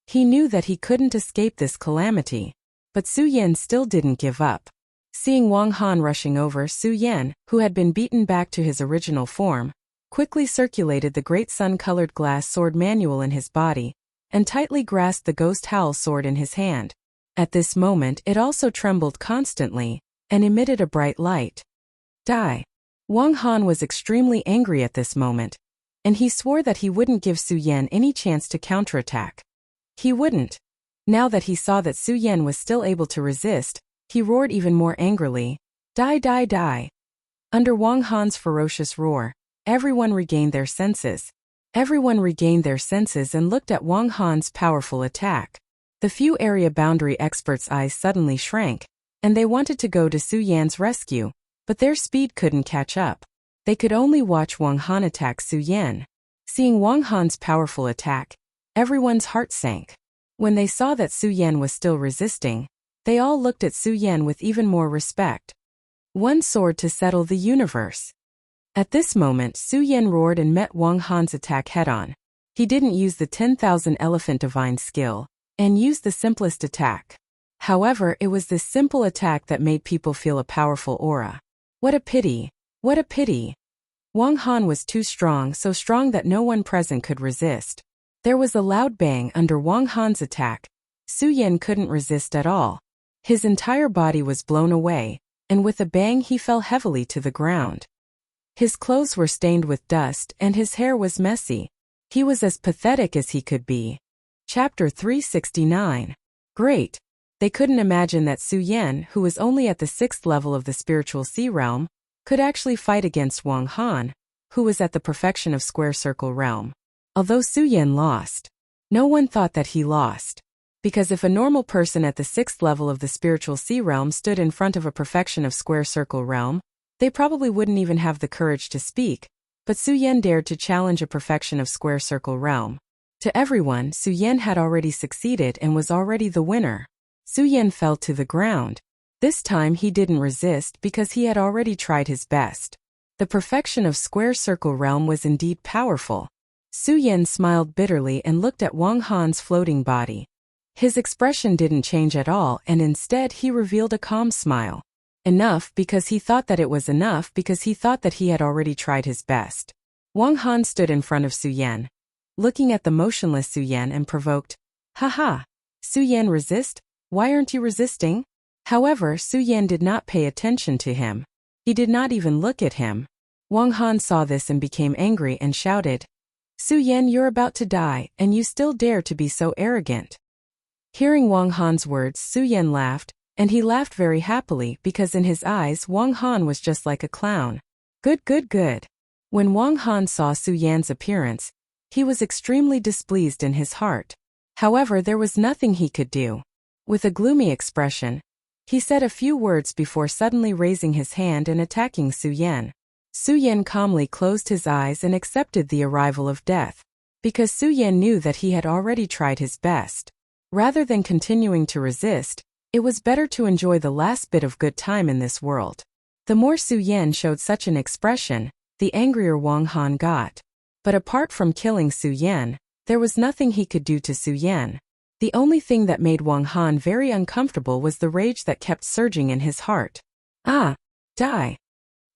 He knew that he couldn't escape this calamity, but Su Yan still didn't give up. Seeing Wang Han rushing over, Su Yan, who had been beaten back to his original form, quickly circulated the great sun-colored glass sword manual in his body, and tightly grasped the ghost howl sword in his hand. At this moment it also trembled constantly, and emitted a bright light. Die! Wang Han was extremely angry at this moment, and he swore that he wouldn't give Su Yan any chance to counterattack. He wouldn't. Now that he saw that Su Yan was still able to resist, he roared even more angrily. Die, die, die! Under Wang Han's ferocious roar, everyone regained their senses. Everyone regained their senses and looked at Wang Han's powerful attack. The few area boundary experts' eyes suddenly shrank, and they wanted to go to Su Yan's rescue, but their speed couldn't catch up. They could only watch Wang Han attack Su Yan. Seeing Wang Han's powerful attack, everyone's heart sank. When they saw that Su Yan was still resisting, they all looked at Su Yan with even more respect. One sword to settle the universe. At this moment, Su Yan roared and met Wang Han's attack head-on. He didn't use the 10,000 elephant divine skill, and used the simplest attack. However, it was this simple attack that made people feel a powerful aura. What a pity! What a pity! Wang Han was too strong, so strong that no one present could resist. There was a loud bang under Wang Han's attack. Su Yan couldn't resist at all. His entire body was blown away, and with a bang he fell heavily to the ground. His clothes were stained with dust and his hair was messy. He was as pathetic as he could be. Chapter 369. Great. They couldn't imagine that Su Yan, who was only at the 6th level of the spiritual sea realm, could actually fight against Wang Han, who was at the perfection of square circle realm. Although Su Yan lost, no one thought that he lost. Because if a normal person at the 6th level of the spiritual sea realm stood in front of a perfection of square circle realm, they probably wouldn't even have the courage to speak, but Su Yan dared to challenge a perfection of square circle realm. To everyone, Su Yan had already succeeded and was already the winner. Su Yan fell to the ground. This time he didn't resist because he had already tried his best. The perfection of square circle realm was indeed powerful. Su Yan smiled bitterly and looked at Wang Han's floating body. His expression didn't change at all and instead he revealed a calm smile. Enough because he thought that it was enough because he thought that he had already tried his best. Wang Han stood in front of Su Yan, looking at the motionless Su Yan and provoked, "Haha, Su Yan, resist? Why aren't you resisting?" However, Su Yan did not pay attention to him. He did not even look at him. Wang Han saw this and became angry and shouted, "Su Yan, you're about to die, and you still dare to be so arrogant." Hearing Wang Han's words, Su Yan laughed, and he laughed very happily because in his eyes Wang Han was just like a clown. Good. When Wang Han saw Su Yan's appearance, he was extremely displeased in his heart. However, there was nothing he could do. With a gloomy expression, he said a few words before suddenly raising his hand and attacking Su Yan. Su Yan calmly closed his eyes and accepted the arrival of death, because Su Yan knew that he had already tried his best. Rather than continuing to resist, it was better to enjoy the last bit of good time in this world. The more Su Yan showed such an expression, the angrier Wang Han got. But apart from killing Su Yan, there was nothing he could do to Su Yan. The only thing that made Wang Han very uncomfortable was the rage that kept surging in his heart. "Ah! Die!"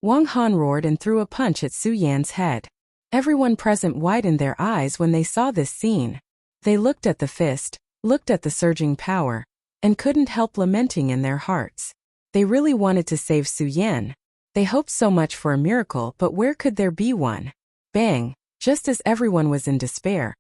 Wang Han roared and threw a punch at Su Yan's head. Everyone present widened their eyes when they saw this scene. They looked at the fist, looked at the surging power, and couldn't help lamenting in their hearts. They really wanted to save Su Yan. They hoped so much for a miracle, but where could there be one? Bang! Just as everyone was in despair,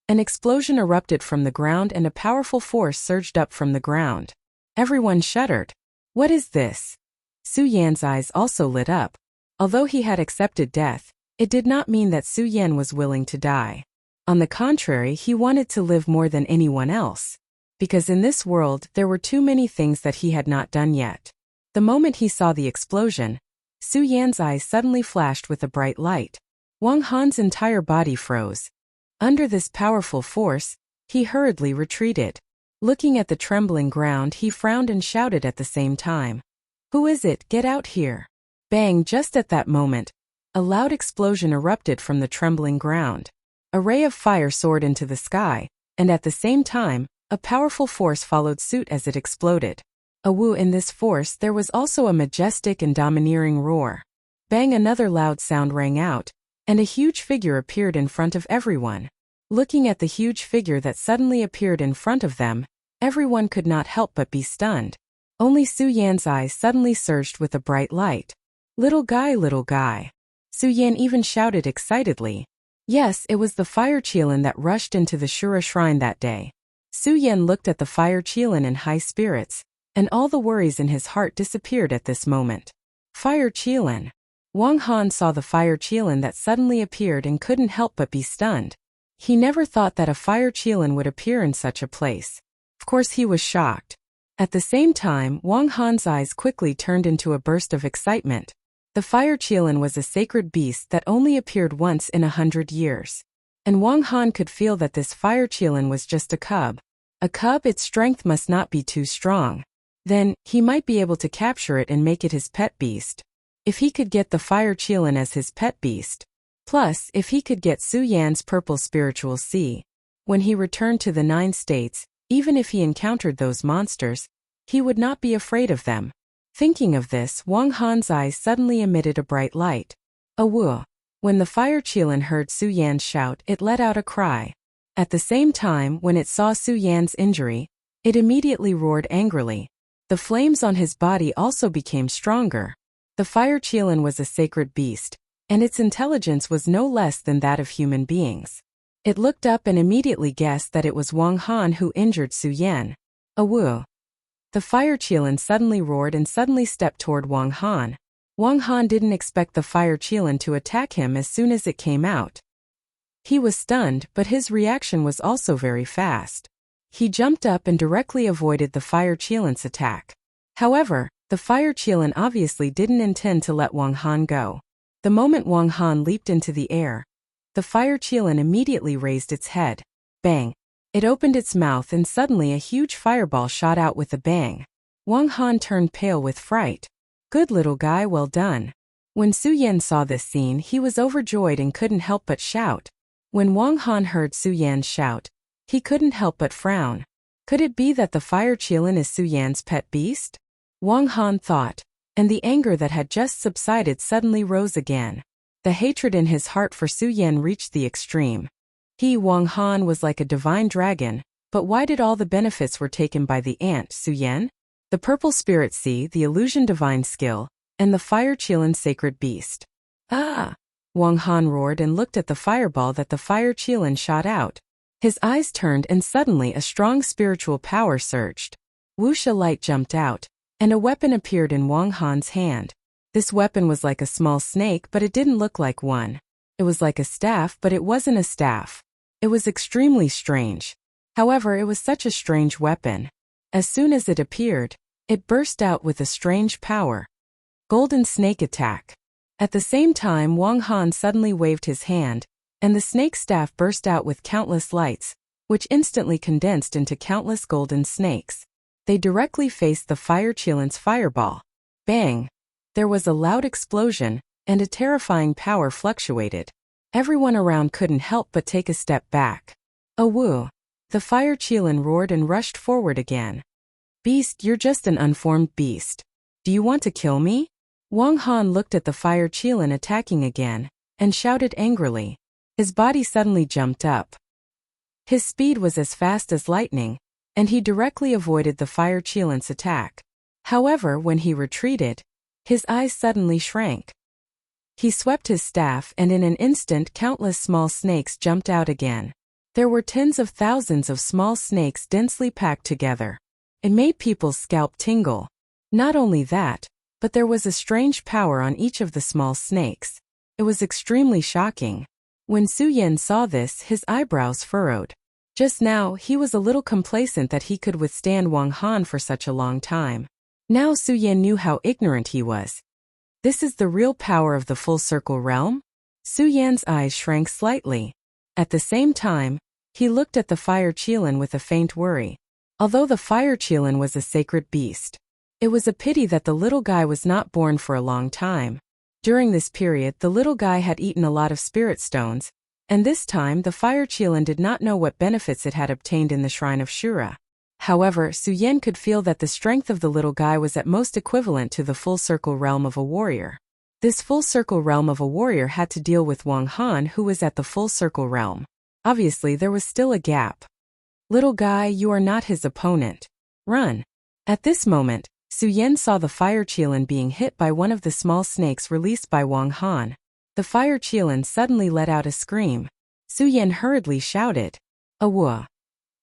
an explosion erupted from the ground and a powerful force surged up from the ground. Everyone shuddered. What is this? Su Yan's eyes also lit up. Although he had accepted death, it did not mean that Su Yan was willing to die. On the contrary, he wanted to live more than anyone else. Because in this world, there were too many things that he had not done yet. The moment he saw the explosion, Su Yan's eyes suddenly flashed with a bright light. Wang Han's entire body froze. Under this powerful force, he hurriedly retreated. Looking at the trembling ground, he frowned and shouted at the same time, "Who is it? Get out here!" Bang! Just at that moment, a loud explosion erupted from the trembling ground. A ray of fire soared into the sky, and at the same time, a powerful force followed suit as it exploded. In this force there was also a majestic and domineering roar. Bang! Another loud sound rang out, and a huge figure appeared in front of everyone. Looking at the huge figure that suddenly appeared in front of them, everyone could not help but be stunned. Only Su Yan's eyes suddenly surged with a bright light. Little guy. Su Yan even shouted excitedly. Yes, it was the fire Qilin that rushed into the Shura shrine that day. Su Yan looked at the fire Qilin in high spirits, and all the worries in his heart disappeared at this moment. Fire Qilin. Wang Han saw the fire Qilin that suddenly appeared and couldn't help but be stunned. He never thought that a fire Qilin would appear in such a place. Of course he was shocked. At the same time, Wang Han's eyes quickly turned into a burst of excitement. The fire Qilin was a sacred beast that only appeared once in 100 years. And Wang Han could feel that this fire Qilin was just a cub. A cub, its strength must not be too strong. Then, he might be able to capture it and make it his pet beast. If he could get the fire Qilin as his pet beast. Plus, if he could get Su Yan's purple spiritual sea. When he returned to the 9 states, even if he encountered those monsters, he would not be afraid of them. Thinking of this, Wang Han's eyes suddenly emitted a bright light. When the fire Qilin heard Su Yan shout, it let out a cry. At the same time, when it saw Su Yan's injury, it immediately roared angrily. The flames on his body also became stronger. The fire qilin was a sacred beast, and its intelligence was no less than that of human beings. It looked up and immediately guessed that it was Wang Han who injured Su Yan. Awu. The fire qilin suddenly roared and suddenly stepped toward Wang Han. Wang Han didn't expect the fire qilin to attack him as soon as it came out. He was stunned, but his reaction was also very fast. He jumped up and directly avoided the fire qilin's attack. However, the fire qilin obviously didn't intend to let Wang Han go. The moment Wang Han leaped into the air, the fire qilin immediately raised its head. Bang! It opened its mouth and suddenly a huge fireball shot out with a bang. Wang Han turned pale with fright. Good little guy, well done. When Su Yan saw this scene, he was overjoyed and couldn't help but shout. When Wang Han heard Su Yan's shout, he couldn't help but frown. Could it be that the fire qilin is Su Yan's pet beast? Wang Han thought, and the anger that had just subsided suddenly rose again. The hatred in his heart for Su Yan reached the extreme. He, Wang Han, was like a divine dragon, but why did all the benefits were taken by the ant, Su Yan? The purple spirit sea, the illusion divine skill, and the fire qilin sacred beast. Ah! Wang Han roared and looked at the fireball that the fire qilin shot out. His eyes turned and suddenly a strong spiritual power surged. Wuxia light jumped out, and a weapon appeared in Wang Han's hand. This weapon was like a small snake, but it didn't look like one. It was like a staff, but it wasn't a staff. It was extremely strange. However, it was such a strange weapon. As soon as it appeared, it burst out with a strange power. Golden snake attack. At the same time, Wang Han suddenly waved his hand, and the snake staff burst out with countless lights, which instantly condensed into countless golden snakes. They directly faced the fire qilin's fireball. Bang! There was a loud explosion, and a terrifying power fluctuated. Everyone around couldn't help but take a step back. Awu! The fire qilin roared and rushed forward again. Beast, you're just an unformed beast. Do you want to kill me? Wang Han looked at the fire qilin attacking again, and shouted angrily. His body suddenly jumped up. His speed was as fast as lightning, and he directly avoided the fire qilin's attack. However, when he retreated, his eyes suddenly shrank. He swept his staff and in an instant countless small snakes jumped out again. There were tens of thousands of small snakes densely packed together. It made people's scalp tingle. Not only that, but there was a strange power on each of the small snakes. It was extremely shocking. When Su Yan saw this, his eyebrows furrowed. Just now, he was a little complacent that he could withstand Wang Han for such a long time. Now Su Yan knew how ignorant he was. This is the real power of the full circle realm? Su Yan's eyes shrank slightly. At the same time, he looked at the fire qilin with a faint worry. Although the fire qilin was a sacred beast, it was a pity that the little guy was not born for a long time. During this period, the little guy had eaten a lot of spirit stones, and this time the fire qilin did not know what benefits it had obtained in the Shrine of Shura. However, Su Yan could feel that the strength of the little guy was at most equivalent to the full circle realm of a warrior. This full circle realm of a warrior had to deal with Wang Han, who was at the full circle realm. Obviously, there was still a gap. Little guy, you are not his opponent. Run. At this moment, Su Yan saw the fire qilin being hit by one of the small snakes released by Wang Han. The fire qilin suddenly let out a scream. Su Yan hurriedly shouted, "Awu!"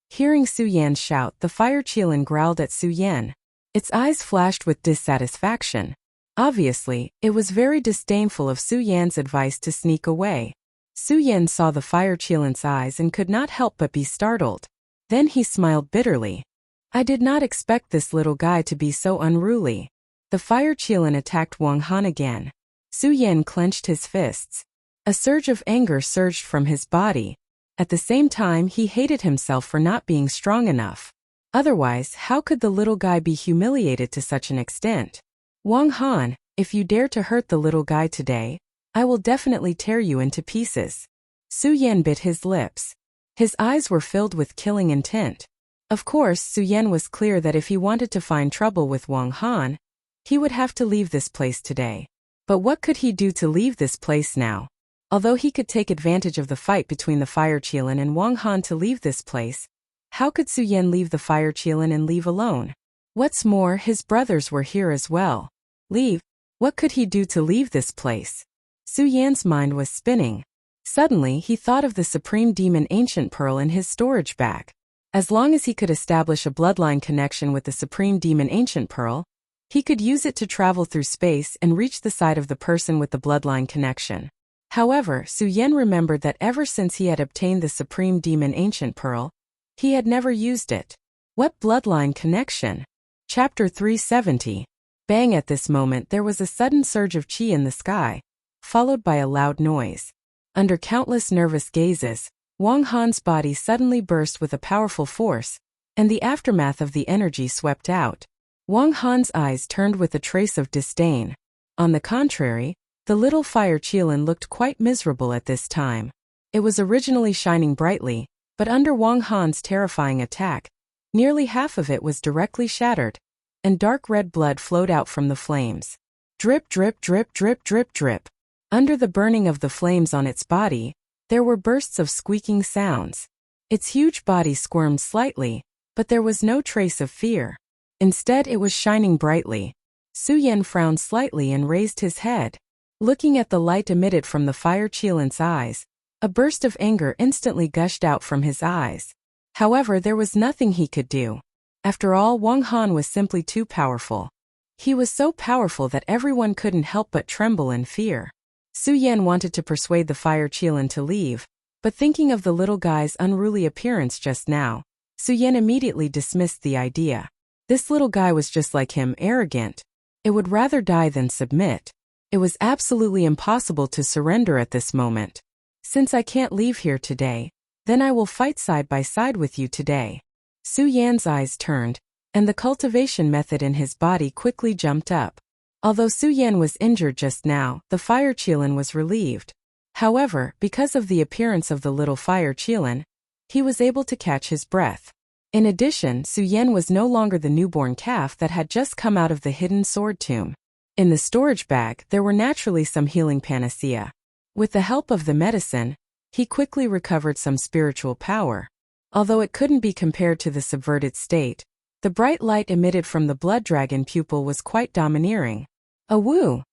Hearing Su Yan's shout, the fire qilin growled at Su Yan. Its eyes flashed with dissatisfaction. Obviously, it was very disdainful of Su Yan's advice to sneak away. Su Yan saw the fire qilin's eyes and could not help but be startled. Then he smiled bitterly. I did not expect this little guy to be so unruly. The fire qilin attacked Wang Han again. Su Yan clenched his fists. A surge of anger surged from his body. At the same time, he hated himself for not being strong enough. Otherwise, how could the little guy be humiliated to such an extent? Wang Han, if you dare to hurt the little guy today, I will definitely tear you into pieces. Su Yan bit his lips. His eyes were filled with killing intent. Of course, Su Yan was clear that if he wanted to find trouble with Wang Han, he would have to leave this place today. But what could he do to leave this place now? Although he could take advantage of the fight between the fire qilin and Wang Han to leave this place, how could Su Yan leave the fire qilin and leave alone? What's more, his brothers were here as well. Leave? What could he do to leave this place? Su Yan's mind was spinning. Suddenly, he thought of the Supreme Demon Ancient Pearl in his storage bag. As long as he could establish a bloodline connection with the Supreme Demon Ancient Pearl, he could use it to travel through space and reach the side of the person with the bloodline connection. However, Su Yan remembered that ever since he had obtained the Supreme Demon Ancient Pearl, he had never used it. What bloodline connection? Chapter 370. Bang! At this moment there was a sudden surge of chi in the sky, followed by a loud noise. Under countless nervous gazes, Wang Han's body suddenly burst with a powerful force, and the aftermath of the energy swept out. Wang Han's eyes turned with a trace of disdain. On the contrary, the little fire qilin looked quite miserable at this time. It was originally shining brightly, but under Wang Han's terrifying attack, nearly half of it was directly shattered, and dark red blood flowed out from the flames. Drip, drip, drip, drip, drip, drip. Under the burning of the flames on its body, there were bursts of squeaking sounds. Its huge body squirmed slightly, but there was no trace of fear. Instead, it was shining brightly. Su Yan frowned slightly and raised his head. Looking at the light emitted from the fire qilin's eyes, a burst of anger instantly gushed out from his eyes. However, there was nothing he could do. After all, Wang Han was simply too powerful. He was so powerful that everyone couldn't help but tremble in fear. Su Yan wanted to persuade the fire qilin to leave, but thinking of the little guy's unruly appearance just now, Su Yan immediately dismissed the idea. This little guy was just like him, arrogant. It would rather die than submit. It was absolutely impossible to surrender at this moment. Since I can't leave here today, then I will fight side by side with you today. Su Yan's eyes turned, and the cultivation method in his body quickly jumped up. Although Su Yan was injured just now, the fire qilin was relieved. However, because of the appearance of the little fire qilin, he was able to catch his breath. In addition, Su Yan was no longer the newborn calf that had just come out of the hidden sword tomb. In the storage bag, there were naturally some healing panacea. With the help of the medicine, he quickly recovered some spiritual power. Although it couldn't be compared to the subverted state, the bright light emitted from the blood dragon pupil was quite domineering. A woo!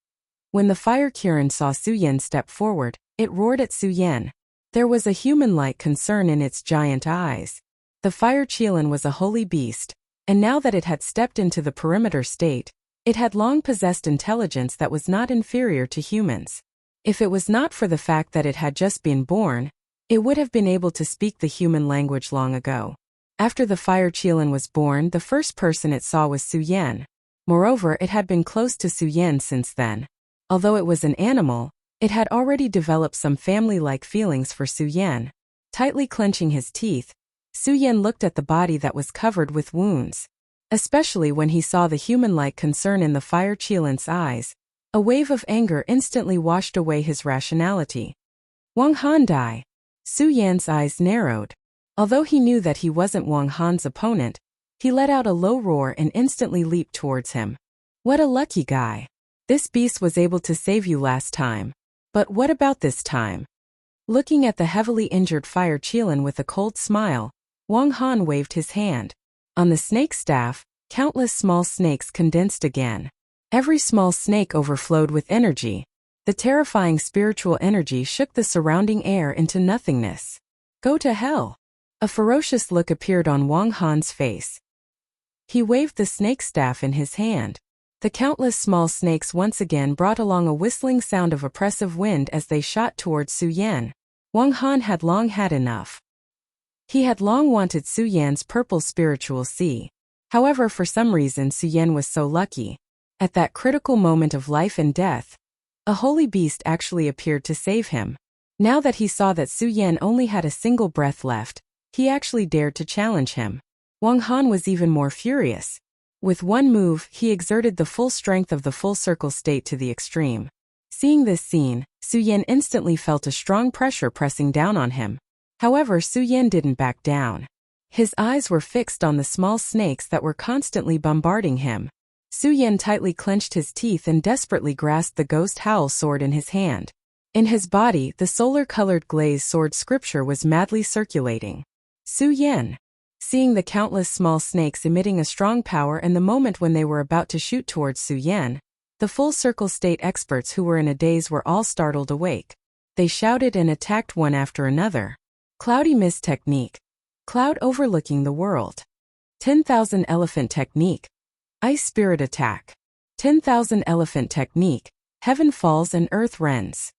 When the fire qilin saw Su Yan step forward, it roared at Su Yan. There was a human-like concern in its giant eyes. The fire qilin was a holy beast, and now that it had stepped into the perimeter state, it had long possessed intelligence that was not inferior to humans. If it was not for the fact that it had just been born, it would have been able to speak the human language long ago. After the fire qilin was born, the first person it saw was Su Yan. Moreover, it had been close to Su Yan since then. Although it was an animal, it had already developed some family-like feelings for Su Yan. Tightly clenching his teeth, Su Yan looked at the body that was covered with wounds. Especially when he saw the human-like concern in the fire qilin's eyes, a wave of anger instantly washed away his rationality. Wang Han die. Su Yan's eyes narrowed. Although he knew that he wasn't Wang Han's opponent, he let out a low roar and instantly leaped towards him. What a lucky guy. This beast was able to save you last time. But what about this time? Looking at the heavily injured fire qilin with a cold smile, Wang Han waved his hand. On the snake staff, countless small snakes condensed again. Every small snake overflowed with energy. The terrifying spiritual energy shook the surrounding air into nothingness. Go to hell. A ferocious look appeared on Wang Han's face. He waved the snake staff in his hand. The countless small snakes once again brought along a whistling sound of oppressive wind as they shot towards Su Yan. Wang Han had long had enough. He had long wanted Su Yan's purple spiritual sea. However, for some reason Su Yan was so lucky. At that critical moment of life and death, a holy beast actually appeared to save him. Now that he saw that Su Yan only had a single breath left, he actually dared to challenge him. Wang Han was even more furious. With one move, he exerted the full strength of the full circle state to the extreme. Seeing this scene, Su Yan instantly felt a strong pressure pressing down on him. However, Su Yan didn't back down. His eyes were fixed on the small snakes that were constantly bombarding him. Su Yan tightly clenched his teeth and desperately grasped the ghost howl sword in his hand. In his body, the solar-colored glazed sword scripture was madly circulating. Su Yan. Seeing the countless small snakes emitting a strong power and the moment when they were about to shoot towards Su Yan, the full circle state experts who were in a daze were all startled awake. They shouted and attacked one after another. Cloudy Mist Technique. Cloud overlooking the world. 10,000 Elephant Technique. Ice Spirit Attack. 10,000 Elephant Technique. Heaven Falls and Earth Rends.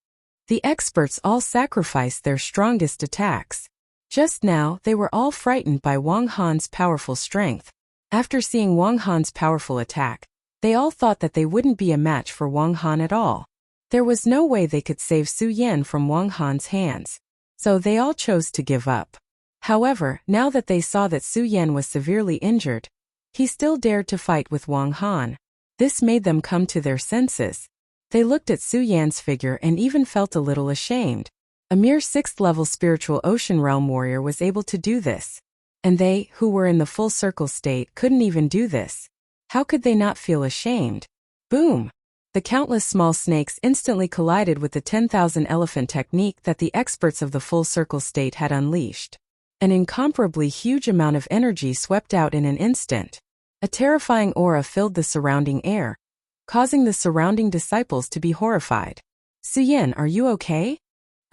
The experts all sacrificed their strongest attacks. Just now, they were all frightened by Wang Han's powerful strength. After seeing Wang Han's powerful attack, they all thought that they wouldn't be a match for Wang Han at all. There was no way they could save Su Yan from Wang Han's hands. So they all chose to give up. However, now that they saw that Su Yan was severely injured, he still dared to fight with Wang Han. This made them come to their senses. They looked at Su Yan's figure and even felt a little ashamed. A mere 6th-level spiritual ocean realm warrior was able to do this. And they, who were in the full circle state, couldn't even do this. How could they not feel ashamed? Boom! The countless small snakes instantly collided with the 10,000 elephant technique that the experts of the full circle state had unleashed. An incomparably huge amount of energy swept out in an instant. A terrifying aura filled the surrounding air, causing the surrounding disciples to be horrified. Su Yan, are you okay?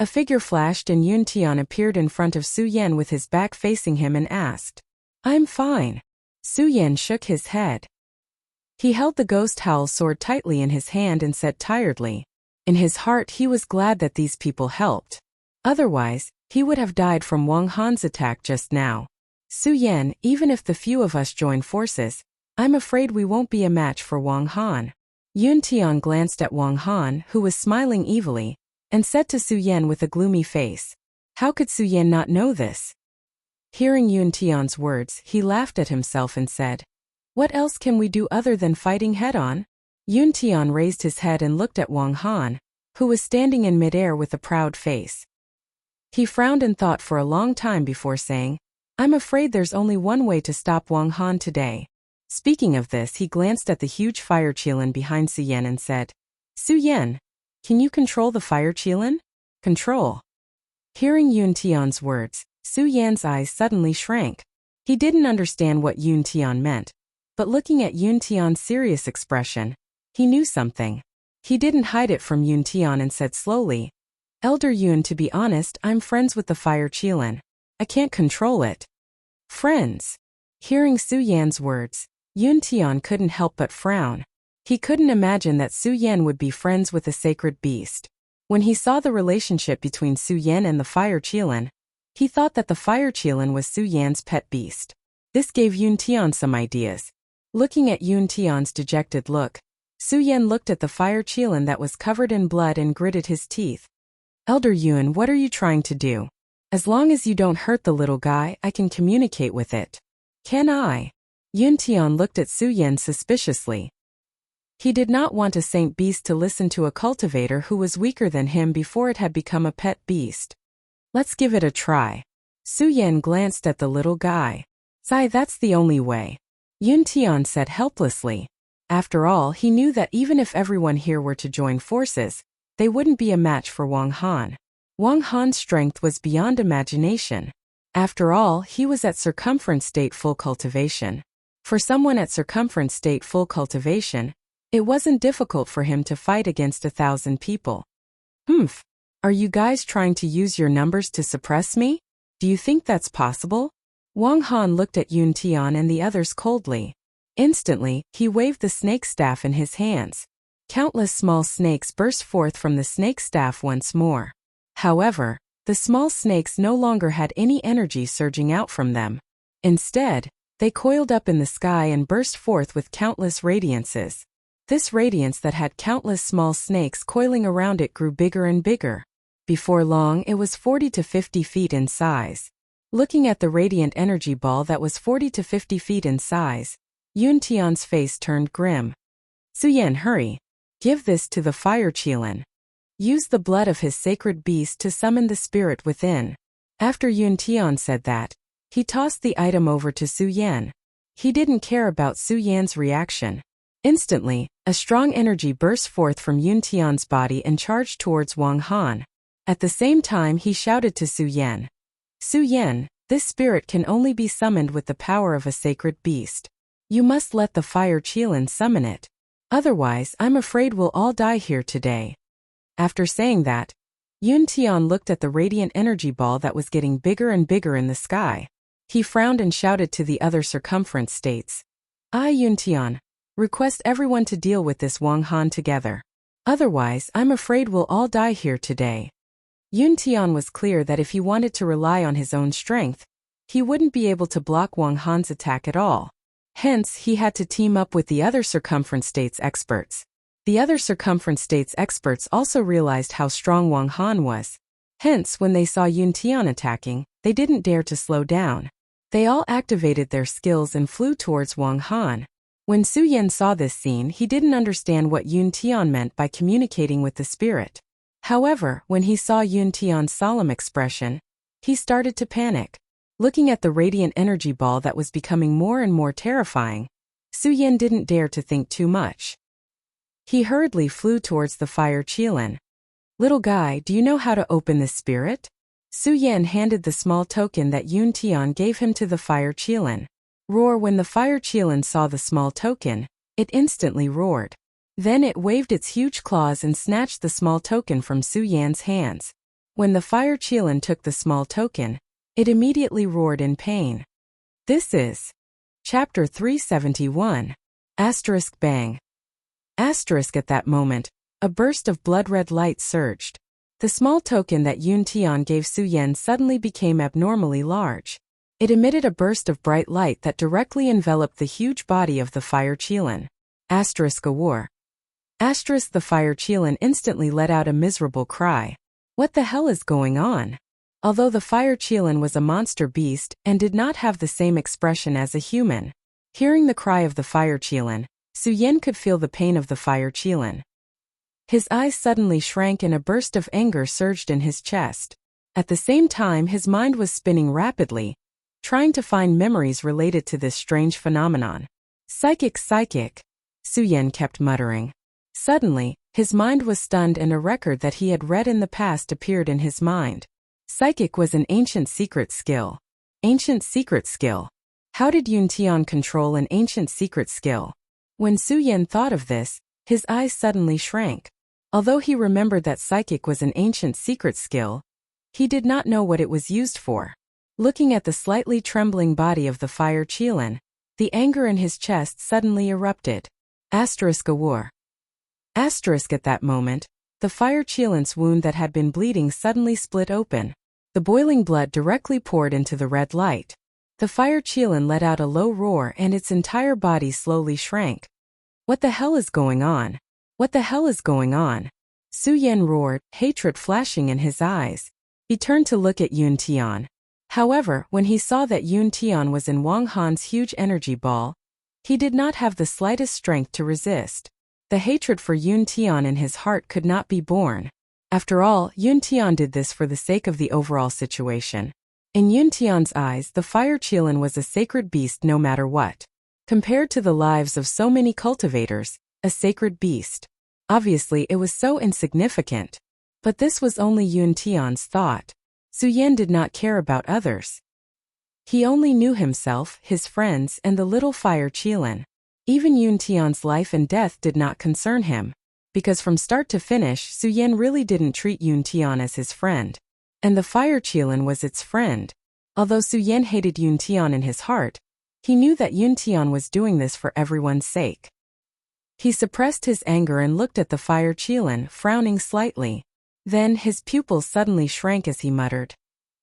A figure flashed and Yun Tian appeared in front of Su Yan with his back facing him and asked, I'm fine. Su Yan shook his head. He held the ghost howl sword tightly in his hand and said tiredly. In his heart he was glad that these people helped. Otherwise, he would have died from Wang Han's attack just now. Su Yan, even if the few of us join forces, I'm afraid we won't be a match for Wang Han. Yun Tian glanced at Wang Han, who was smiling evilly, and said to Su Yan with a gloomy face, how could Su Yan not know this? Hearing Yun Tian's words, he laughed at himself and said, what else can we do other than fighting head-on? Yun Tian raised his head and looked at Wang Han, who was standing in midair with a proud face. He frowned and thought for a long time before saying, I'm afraid there's only one way to stop Wang Han today. Speaking of this, he glanced at the huge fire qilin behind Su Yan and said, Su Yan, can you control the fire qilin? Control. Hearing Yun Tian's words, Su Yan's eyes suddenly shrank. He didn't understand what Yun Tian meant, but looking at Yun Tian's serious expression, he knew something. He didn't hide it from Yun Tian and said slowly, Elder Yun, to be honest, I'm friends with the fire qilin. I can't control it. Friends. Hearing Su Yan's words, Yun Tian couldn't help but frown. He couldn't imagine that Su Yan would be friends with a sacred beast. When he saw the relationship between Su Yan and the fire qilin, he thought that the fire qilin was Su Yan's pet beast. This gave Yun Tian some ideas. Looking at Yun Tian's dejected look, Su Yan looked at the fire qilin that was covered in blood and gritted his teeth. Elder Yun, what are you trying to do? As long as you don't hurt the little guy, I can communicate with it. Can I? Yun Tian looked at Su Yan suspiciously. He did not want a saint beast to listen to a cultivator who was weaker than him before it had become a pet beast. Let's give it a try. Su Yan glanced at the little guy. Zai, that's the only way. Yun Tian said helplessly. After all, he knew that even if everyone here were to join forces, they wouldn't be a match for Wang Han. Wang Han's strength was beyond imagination. After all, he was at circumference state full cultivation. For someone at circumference state full cultivation, it wasn't difficult for him to fight against 1,000 people. Humph. Are you guys trying to use your numbers to suppress me? Do you think that's possible? Wang Han looked at Yun Tian and the others coldly. Instantly, he waved the snake staff in his hands. Countless small snakes burst forth from the snake staff once more. However, the small snakes no longer had any energy surging out from them. Instead, they coiled up in the sky and burst forth with countless radiances. This radiance that had countless small snakes coiling around it grew bigger and bigger. Before long, it was 40 to 50 feet in size. Looking at the radiant energy ball that was 40 to 50 feet in size, Yun Tian's face turned grim. Su Yan, hurry. Give this to the fire qilin. Use the blood of his sacred beast to summon the spirit within. After Yun Tian said that, he tossed the item over to Su Yan. He didn't care about Su Yan's reaction. Instantly, a strong energy burst forth from Yun Tian's body and charged towards Wang Han. At the same time, he shouted to Su Yan. Su Yan, This spirit can only be summoned with the power of a sacred beast. You must let the fire Qilin summon it. Otherwise, I'm afraid we'll all die here today. After saying that, Yun Tian looked at the radiant energy ball that was getting bigger and bigger in the sky. He frowned and shouted to the other circumference states. I, Yun Tian, request everyone to deal with this Wang Han together. Otherwise, I'm afraid we'll all die here today. Yun Tian was clear that if he wanted to rely on his own strength, he wouldn't be able to block Wang Han's attack at all. Hence, he had to team up with the other circumference states experts. The other circumference states experts also realized how strong Wang Han was. Hence, when they saw Yun Tian attacking, they didn't dare to slow down. They all activated their skills and flew towards Wang Han. When Su Yan saw this scene, he didn't understand what Yun Tian meant by communicating with the spirit. However, when he saw Yun Tian's solemn expression, he started to panic. Looking at the radiant energy ball that was becoming more and more terrifying, Su Yan didn't dare to think too much. He hurriedly flew towards the fire Qilin. Little guy, do you know how to open this spirit? Su Yan handed the small token that Yun Tian gave him to the fire Qilin. Roar. When the fire Qilin saw the small token, it instantly roared. Then it waved its huge claws and snatched the small token from Su Yan's hands. When the fire Qilin took the small token, it immediately roared in pain. This is Chapter 371. Bang. At that moment, a burst of blood-red light surged. The small token that Yun Tian gave Su Yan suddenly became abnormally large. It emitted a burst of bright light that directly enveloped the huge body of the fire Qilin. A war. The fire Qilin instantly let out a miserable cry. What the hell is going on? Although the fire Qilin was a monster beast and did not have the same expression as a human, hearing the cry of the fire Qilin, Su Yan could feel the pain of the fire Qilin. His eyes suddenly shrank and a burst of anger surged in his chest. At the same time, his mind was spinning rapidly, trying to find memories related to this strange phenomenon. Psychic. Su Yan kept muttering. Suddenly, his mind was stunned and a record that he had read in the past appeared in his mind. Psychic was an ancient secret skill. Ancient secret skill. How did Yun Tian control an ancient secret skill? When Su Yan thought of this, his eyes suddenly shrank. Although he remembered that psychic was an ancient secret skill, he did not know what it was used for. Looking at the slightly trembling body of the fire Qilin, the anger in his chest suddenly erupted. War. At that moment, the fire Qilin's wound that had been bleeding suddenly split open. The boiling blood directly poured into the red light. The fire Qilin let out a low roar and its entire body slowly shrank. What the hell is going on? What the hell is going on? Su Yan roared, hatred flashing in his eyes. He turned to look at Yun Tian. However, when he saw that Yun Tian was in Wang Han's huge energy ball, he did not have the slightest strength to resist. The hatred for Yun Tian in his heart could not be borne. After all, Yun Tian did this for the sake of the overall situation. In Yun Tian's eyes, the fire Qilin was a sacred beast no matter what. Compared to the lives of so many cultivators, a sacred beast. Obviously, it was so insignificant. But this was only Yun Tian's thought. Su Yan did not care about others. He only knew himself, his friends, and the little fire Qilin. Even Yun Tian's life and death did not concern him. Because from start to finish, Su Yan really didn't treat Yun Tian as his friend. And the fire Qilin was its friend. Although Su Yan hated Yun Tian in his heart, he knew that Yun Tian was doing this for everyone's sake. He suppressed his anger and looked at the fire Qilin, frowning slightly. Then his pupils suddenly shrank as he muttered.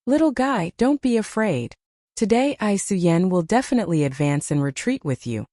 Little guy, don't be afraid. Today I, Su Yan, will definitely advance and retreat with you.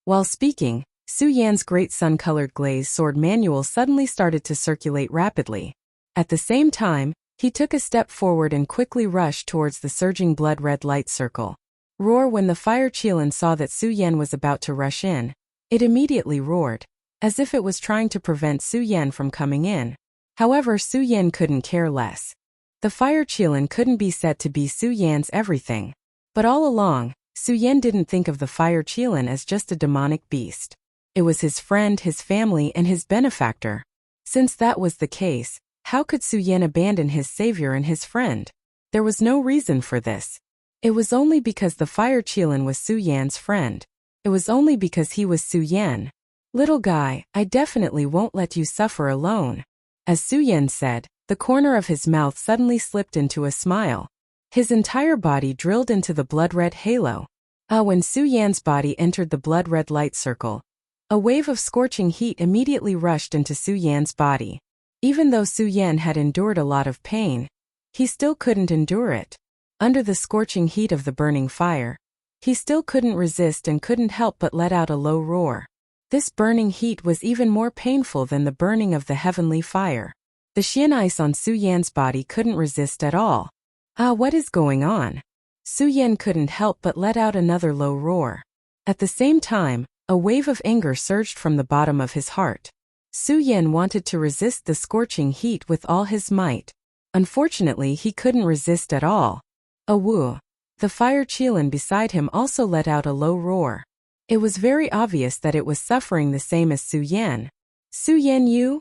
While speaking, Su Yan's great sun-colored glazed sword manual suddenly started to circulate rapidly. At the same time, he took a step forward and quickly rushed towards the surging blood-red light circle. Roar. When the fire Qilin saw that Su Yan was about to rush in, it immediately roared, as if it was trying to prevent Su Yan from coming in. However, Su Yan couldn't care less. The fire Qilin couldn't be said to be Su Yan's everything. But all along, Su Yan didn't think of the fire Qilin as just a demonic beast. It was his friend, his family, and his benefactor. Since that was the case, how could Su Yan abandon his savior and his friend? There was no reason for this. It was only because the fire Qilin was Su Yan's friend. It was only because he was Su Yan. Little guy, I definitely won't let you suffer alone. As Su Yan said, the corner of his mouth suddenly slipped into a smile. His entire body drilled into the blood-red halo. When Su Yan's body entered the blood-red light circle, a wave of scorching heat immediately rushed into Su Yan's body. Even though Su Yan had endured a lot of pain, he still couldn't endure it. Under the scorching heat of the burning fire, he still couldn't resist and couldn't help but let out a low roar. This burning heat was even more painful than the burning of the heavenly fire. The Xian ice on Su Yan's body couldn't resist at all. What is going on? Su Yan couldn't help but let out another low roar. At the same time, a wave of anger surged from the bottom of his heart. Su Yan wanted to resist the scorching heat with all his might. Unfortunately, he couldn't resist at all. Woo! The fire Qilin beside him also let out a low roar. It was very obvious that it was suffering the same as Su Yan. Su Yan you?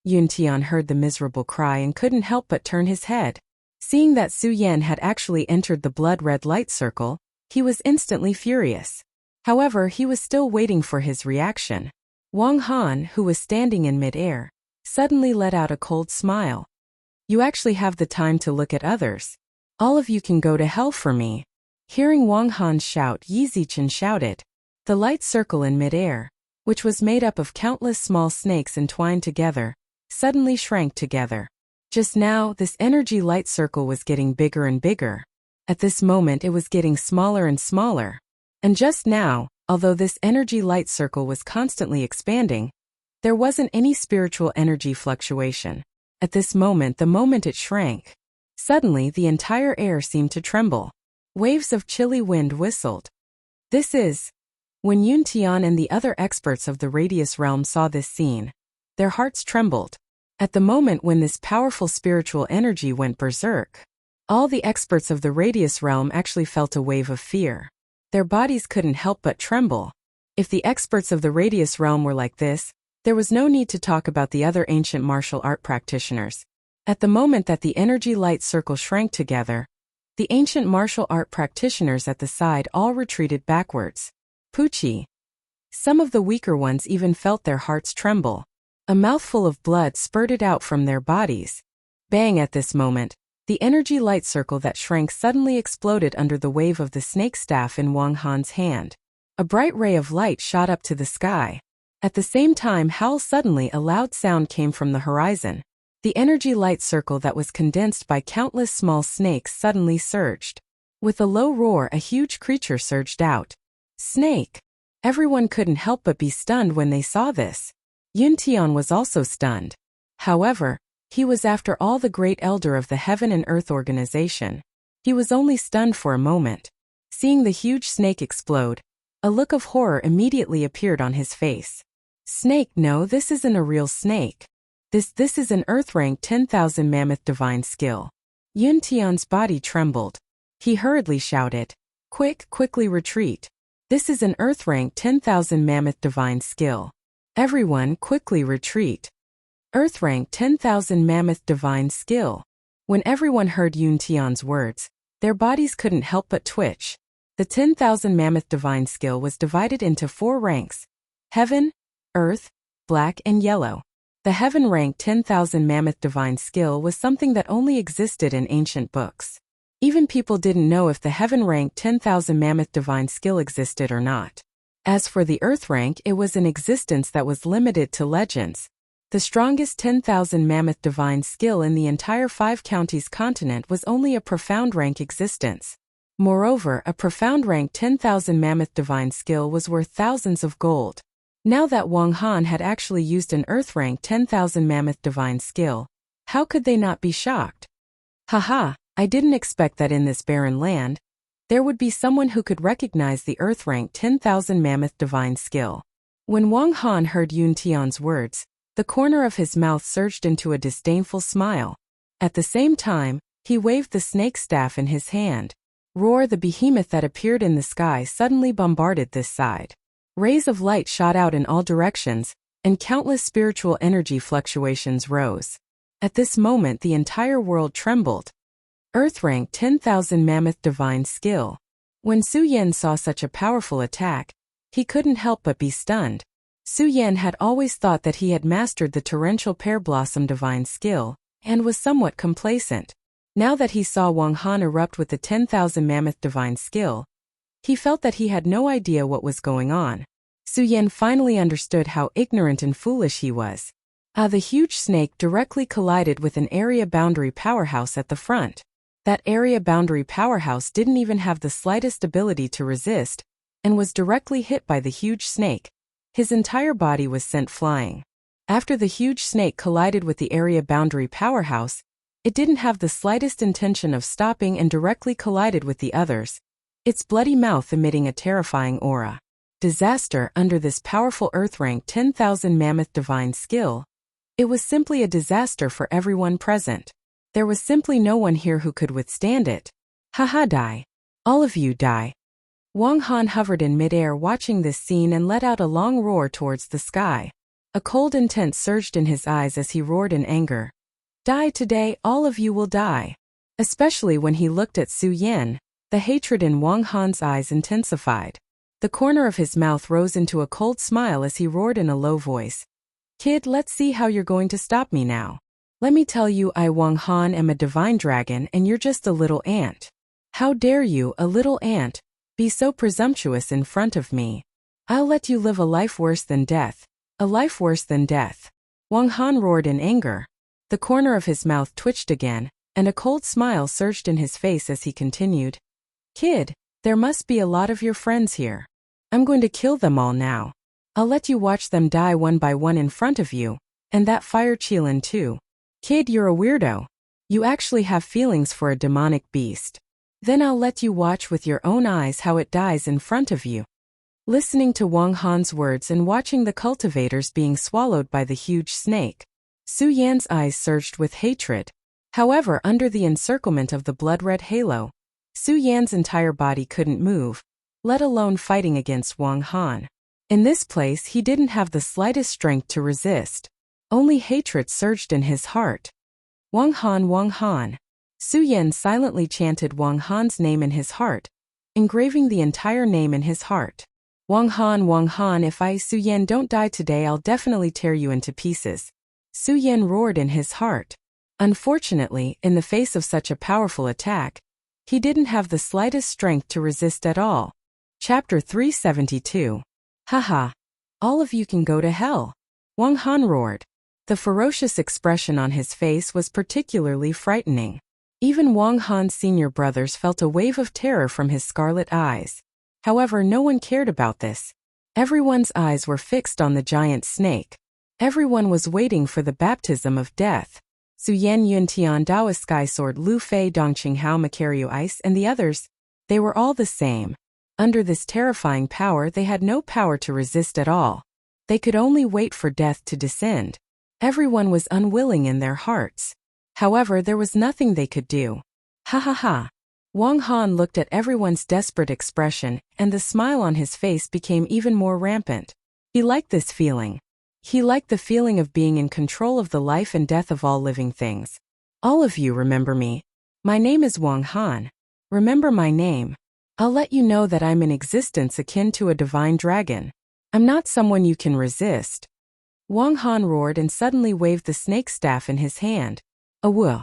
Yun Tian heard the miserable cry and couldn't help but turn his head. Seeing that Su Yan had actually entered the blood-red light circle, he was instantly furious. However, he was still waiting for his reaction. Wang Han, who was standing in mid-air, suddenly let out a cold smile. You actually have the time to look at others. All of you can go to hell for me. Hearing Wang Han's shout, Yi Zichen shouted. The light circle in mid-air, which was made up of countless small snakes entwined together, suddenly shrank together. Just now, this energy light circle was getting bigger and bigger. At this moment it was getting smaller and smaller. And just now, although this energy light circle was constantly expanding, there wasn't any spiritual energy fluctuation. At this moment, the moment it shrank, suddenly the entire air seemed to tremble. Waves of chilly wind whistled. This is... When Yun Tian and the other experts of the Radius realm saw this scene, their hearts trembled. At the moment when this powerful spiritual energy went berserk, all the experts of the Radius realm actually felt a wave of fear. Their bodies couldn't help but tremble. If the experts of the Radius realm were like this, there was no need to talk about the other ancient martial art practitioners. At the moment that the energy light circle shrank together, the ancient martial art practitioners at the side all retreated backwards. Pucci. Some of the weaker ones even felt their hearts tremble. A mouthful of blood spurted out from their bodies. Bang! At this moment, the energy light circle that shrank suddenly exploded under the wave of the snake staff in Wang Han's hand. A bright ray of light shot up to the sky. At the same time, suddenly a loud sound came from the horizon. The energy light circle that was condensed by countless small snakes suddenly surged. With a low roar, a huge creature surged out. Snake! Everyone couldn't help but be stunned when they saw this. Yun Tian was also stunned. However, he was after all the great elder of the Heaven and Earth organization. He was only stunned for a moment. Seeing the huge snake explode, a look of horror immediately appeared on his face. Snake? No, this isn't a real snake. This is an Earth rank 10,000 mammoth divine skill. Yun Tian's body trembled. He hurriedly shouted, quickly retreat. This is an Earth rank 10,000 mammoth divine skill. Everyone quickly retreat. Earth rank 10,000 mammoth divine skill. When everyone heard Yun Tian's words, their bodies couldn't help but twitch. The 10,000 mammoth divine skill was divided into 4 ranks: Heaven, Earth, Black and Yellow. The Heaven rank 10,000 mammoth divine skill was something that only existed in ancient books. Even people didn't know if the Heaven rank 10,000 mammoth divine skill existed or not. As for the Earth rank, it was an existence that was limited to legends. The strongest 10,000 mammoth divine skill in the entire 5 counties continent was only a profound rank existence. Moreover, a profound rank 10,000 mammoth divine skill was worth thousands of gold. Now that Wang Han had actually used an Earth rank 10,000 mammoth divine skill, how could they not be shocked? Haha, I didn't expect that in this barren land, there would be someone who could recognize the Earth rank 10,000 mammoth divine skill. When Wang Han heard Yun Tian's words, the corner of his mouth surged into a disdainful smile. At the same time, he waved the snake staff in his hand. Roar! The behemoth that appeared in the sky suddenly bombarded this side. Rays of light shot out in all directions, and countless spiritual energy fluctuations rose. At this moment the entire world trembled. Earth rank 10,000 mammoth divine skill. When Su Yan saw such a powerful attack, he couldn't help but be stunned. Su Yan had always thought that he had mastered the torrential pear blossom divine skill, and was somewhat complacent. Now that he saw Wang Han erupt with the 10,000 mammoth divine skill, he felt that he had no idea what was going on. Su Yan finally understood how ignorant and foolish he was. The huge snake directly collided with an area boundary powerhouse at the front. That area boundary powerhouse didn't even have the slightest ability to resist, and was directly hit by the huge snake. His entire body was sent flying. After the huge snake collided with the area boundary powerhouse, it didn't have the slightest intention of stopping and directly collided with the others, its bloody mouth emitting a terrifying aura. Disaster under this powerful Earth rank 10,000 mammoth divine skill. It was simply a disaster for everyone present. There was simply no one here who could withstand it. Haha, die. All of you die. Wang Han hovered in midair watching this scene and let out a long roar towards the sky. A cold intent surged in his eyes as he roared in anger. Die today, all of you will die. Especially when he looked at Su Yan, the hatred in Wang Han's eyes intensified. The corner of his mouth rose into a cold smile as he roared in a low voice. Kid, let's see how you're going to stop me now. Let me tell you, I Wang Han am a divine dragon and you're just a little ant. How dare you, a little ant, be so presumptuous in front of me? I'll let you live a life worse than death. A life worse than death. Wang Han roared in anger. The corner of his mouth twitched again, and a cold smile surged in his face as he continued. Kid, there must be a lot of your friends here. I'm going to kill them all now. I'll let you watch them die one by one in front of you, and that fire Qilin too. Kid, you're a weirdo. You actually have feelings for a demonic beast. Then I'll let you watch with your own eyes how it dies in front of you. Listening to Wang Han's words and watching the cultivators being swallowed by the huge snake, Su Yan's eyes surged with hatred. However, under the encirclement of the blood-red halo, Su Yan's entire body couldn't move, let alone fighting against Wang Han. In this place he didn't have the slightest strength to resist. Only hatred surged in his heart. Wang Han, Wang Han. Su Yan silently chanted Wang Han's name in his heart, engraving the entire name in his heart. Wang Han, if I, Su Yan, don't die today, I'll definitely tear you into pieces. Su Yan roared in his heart. Unfortunately, in the face of such a powerful attack, he didn't have the slightest strength to resist at all. Chapter 372. Haha. All of you can go to hell. Wang Han roared. The ferocious expression on his face was particularly frightening. Even Wang Han's senior brothers felt a wave of terror from his scarlet eyes. However, no one cared about this. Everyone's eyes were fixed on the giant snake. Everyone was waiting for the baptism of death. Su Yan, Yun Tian, Dao Sky Sword, Lu Fei, Dongqing Hao, Macario Ice, and the others, they were all the same. Under this terrifying power, they had no power to resist at all. They could only wait for death to descend. Everyone was unwilling in their hearts. However, there was nothing they could do. Ha ha ha. Wang Han looked at everyone's desperate expression, and the smile on his face became even more rampant. He liked this feeling. He liked the feeling of being in control of the life and death of all living things. All of you remember me. My name is Wang Han. Remember my name. I'll let you know that I'm in existence akin to a divine dragon. I'm not someone you can resist. Wang Han roared and suddenly waved the snake staff in his hand. Awoo.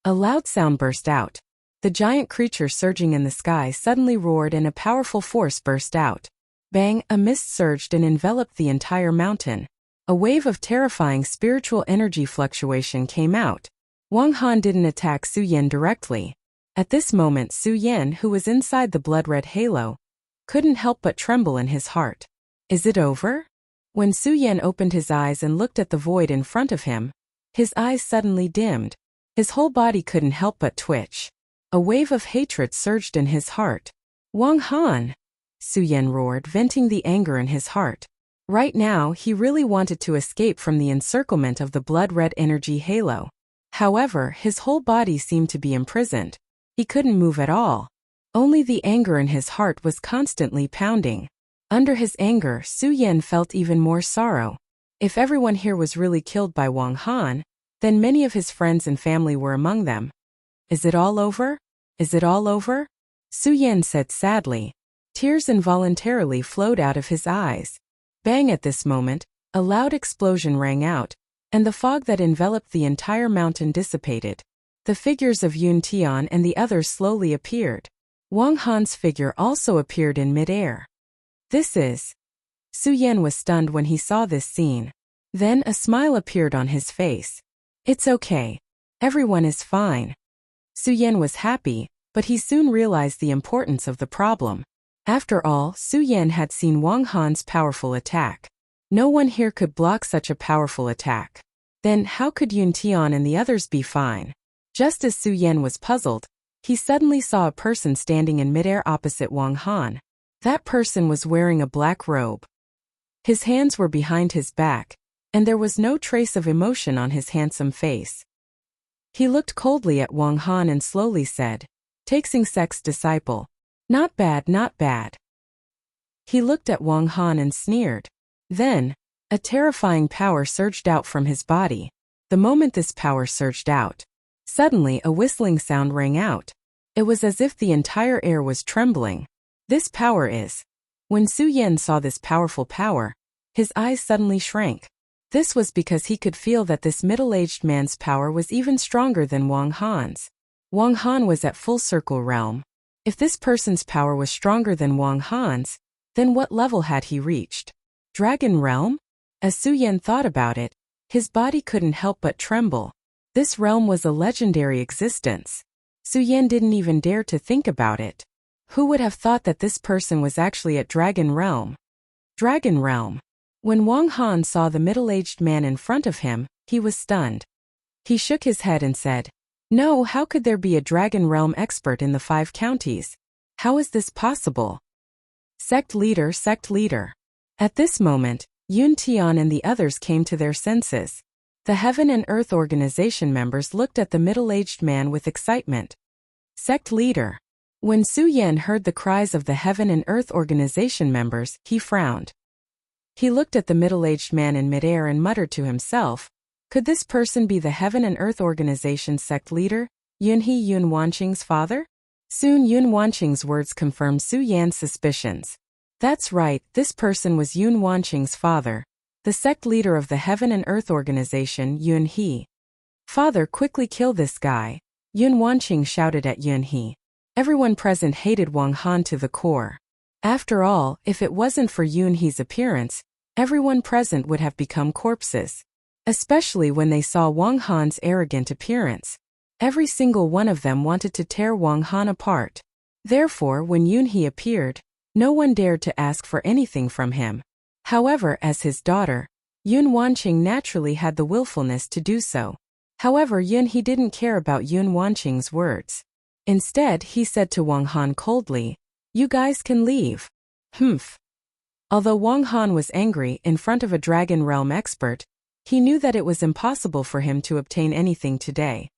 A loud sound burst out. The giant creature surging in the sky suddenly roared and a powerful force burst out. Bang, a mist surged and enveloped the entire mountain. A wave of terrifying spiritual energy fluctuation came out. Wang Han didn't attack Su Yan directly. At this moment, Su Yan, who was inside the blood-red halo, couldn't help but tremble in his heart. Is it over? When Su Yan opened his eyes and looked at the void in front of him, his eyes suddenly dimmed. His whole body couldn't help but twitch. A wave of hatred surged in his heart. Wang Han! Su Yan roared, venting the anger in his heart. Right now, he really wanted to escape from the encirclement of the blood-red energy halo. However, his whole body seemed to be imprisoned. He couldn't move at all. Only the anger in his heart was constantly pounding. Under his anger, Su Yan felt even more sorrow. If everyone here was really killed by Wang Han, then many of his friends and family were among them. Is it all over? Is it all over? Su Yan said sadly. Tears involuntarily flowed out of his eyes. Bang! At this moment, a loud explosion rang out, and the fog that enveloped the entire mountain dissipated. The figures of Yun Tian and the others slowly appeared. Wang Han's figure also appeared in midair. This is... Su Yan was stunned when he saw this scene. Then a smile appeared on his face. It's okay. Everyone is fine. Su Yan was happy, but he soon realized the importance of the problem. After all, Su Yan had seen Wang Han's powerful attack. No one here could block such a powerful attack. Then how could Yun Tian and the others be fine? Just as Su Yan was puzzled, he suddenly saw a person standing in midair opposite Wang Han. That person was wearing a black robe. His hands were behind his back, and there was no trace of emotion on his handsome face. He looked coldly at Wang Han and slowly said, "Taxing sect's disciple. Not bad, not bad." He looked at Wang Han and sneered. Then, a terrifying power surged out from his body. The moment this power surged out, suddenly a whistling sound rang out. It was as if the entire air was trembling. This power is... When Su Yan saw this powerful power, his eyes suddenly shrank. This was because he could feel that this middle-aged man's power was even stronger than Wang Han's. Wang Han was at full circle realm. If this person's power was stronger than Wang Han's, then what level had he reached? Dragon realm? As Su Yan thought about it, his body couldn't help but tremble. This realm was a legendary existence. Su Yan didn't even dare to think about it. Who would have thought that this person was actually at Dragon realm? Dragon realm. When Wang Han saw the middle-aged man in front of him, he was stunned. He shook his head and said, "No, how could there be a Dragon realm expert in the 5 counties? How is this possible?" Sect leader, sect leader. At this moment, Yun Tian and the others came to their senses. The Heaven and Earth Organization members looked at the middle-aged man with excitement. Sect leader. When Su Yan heard the cries of the Heaven and Earth Organization members, he frowned. He looked at the middle-aged man in midair and muttered to himself, could this person be the Heaven and Earth Organization's sect leader, Yunhe Yun Wanqing's father? Soon Yun Wanqing's words confirmed Su Yan's suspicions. That's right, this person was Yun Wanqing's father, the sect leader of the Heaven and Earth Organization, Yunhe. Father, quickly kill this guy, Yun Wanqing shouted at Yunhe. Everyone present hated Wang Han to the core. After all, if it wasn't for Yunhe's appearance, everyone present would have become corpses. Especially when they saw Wang Han's arrogant appearance. Every single one of them wanted to tear Wang Han apart. Therefore, when Yunhe appeared, no one dared to ask for anything from him. However, as his daughter, Yun Wanqing naturally had the willfulness to do so. However, Yunhe didn't care about Yun Wanqing's words. Instead, he said to Wang Han coldly, "You guys can leave." Humph. Although Wang Han was angry in front of a Dragon Realm expert, he knew that it was impossible for him to obtain anything today.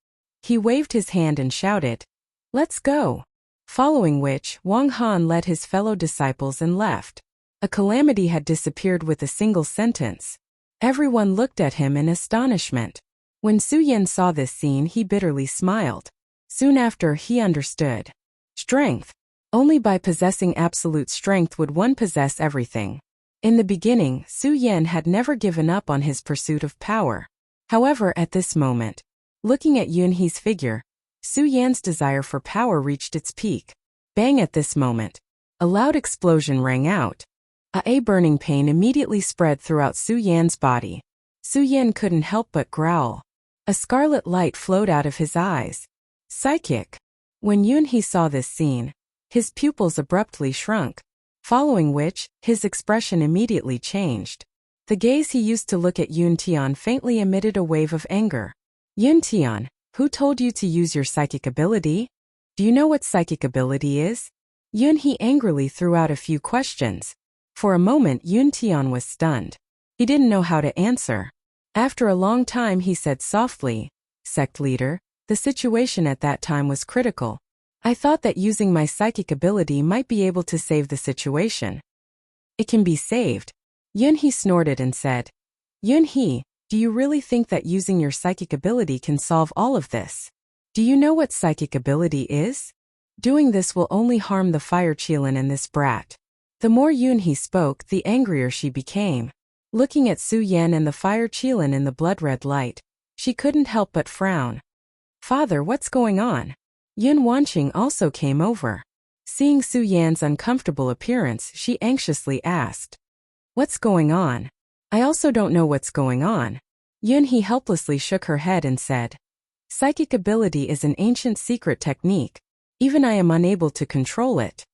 He waved his hand and shouted, "Let's go." Following which, Wang Han led his fellow disciples and left. A calamity had disappeared with a single sentence. Everyone looked at him in astonishment. When Su Yan saw this scene, he bitterly smiled. Soon after, he understood. Strength. Only by possessing absolute strength would one possess everything. In the beginning, Su Yan had never given up on his pursuit of power. However, at this moment, looking at Yunhe's figure, Su Yan's desire for power reached its peak. Bang! At this moment, a loud explosion rang out. A burning pain immediately spread throughout Su Yan's body. Su Yan couldn't help but growl. A scarlet light flowed out of his eyes. Psychic. When Yunhe saw this scene, his pupils abruptly shrunk, following which, his expression immediately changed. The gaze he used to look at Yun Tian faintly emitted a wave of anger. Yun Tian, who told you to use your psychic ability? Do you know what psychic ability is? Yunhe angrily threw out a few questions. For a moment, Yun Tian was stunned. He didn't know how to answer. After a long time, he said softly, "Sect leader, the situation at that time was critical. I thought that using my psychic ability might be able to save the situation." "It can be saved." Yunhe snorted and said, "Yunhe, do you really think that using your psychic ability can solve all of this?" Do you know what psychic ability is? Doing this will only harm the fire Qilin and this brat. The more Yunhee spoke, the angrier she became. Looking at Su Yan and the fire Qilin in the blood-red light, she couldn't help but frown. Father, what's going on? Yun Wanqing also came over. Seeing Su Yan's uncomfortable appearance, she anxiously asked, "What's going on?" "I also don't know what's going on." Yunhee helplessly shook her head and said, "Psychic ability is an ancient secret technique. Even I am unable to control it.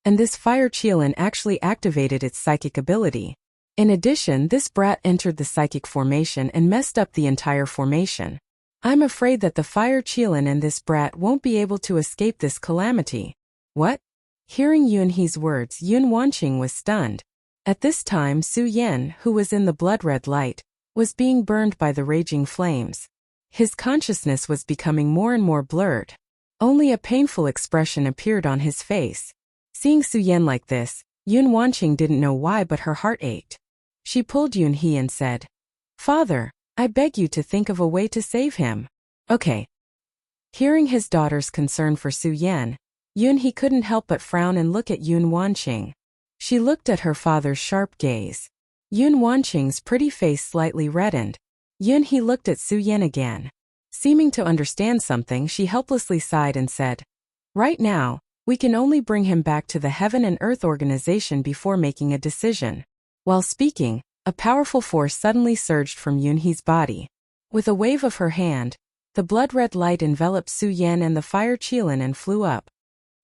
And this fire Qilin actually activated its psychic ability. In addition, this brat entered the psychic formation and messed up the entire formation. I'm afraid that the fire Qilin and this brat won't be able to escape this calamity." "What?" Hearing Yunhee's words, Yun Wanqing was stunned. At this time, Su Yan, who was in the blood-red light, was being burned by the raging flames. His consciousness was becoming more and more blurred. Only a painful expression appeared on his face. Seeing Su Yan like this, Yun Wanqing didn't know why, but her heart ached. She pulled Yunhee and said, "Father, I beg you to think of a way to save him." "Okay." Hearing his daughter's concern for Su Yan, Yunhee couldn't help but frown and look at Yun Wanqing. She looked at her father's sharp gaze. Yun Wanqing's pretty face slightly reddened. Yunhee looked at Su Yan again. Seeming to understand something, she helplessly sighed and said, "Right now, we can only bring him back to the Heaven and Earth organization before making a decision." While speaking, a powerful force suddenly surged from Yunhee's body. With a wave of her hand, the blood-red light enveloped Su Yan and the fire Qilin and flew up.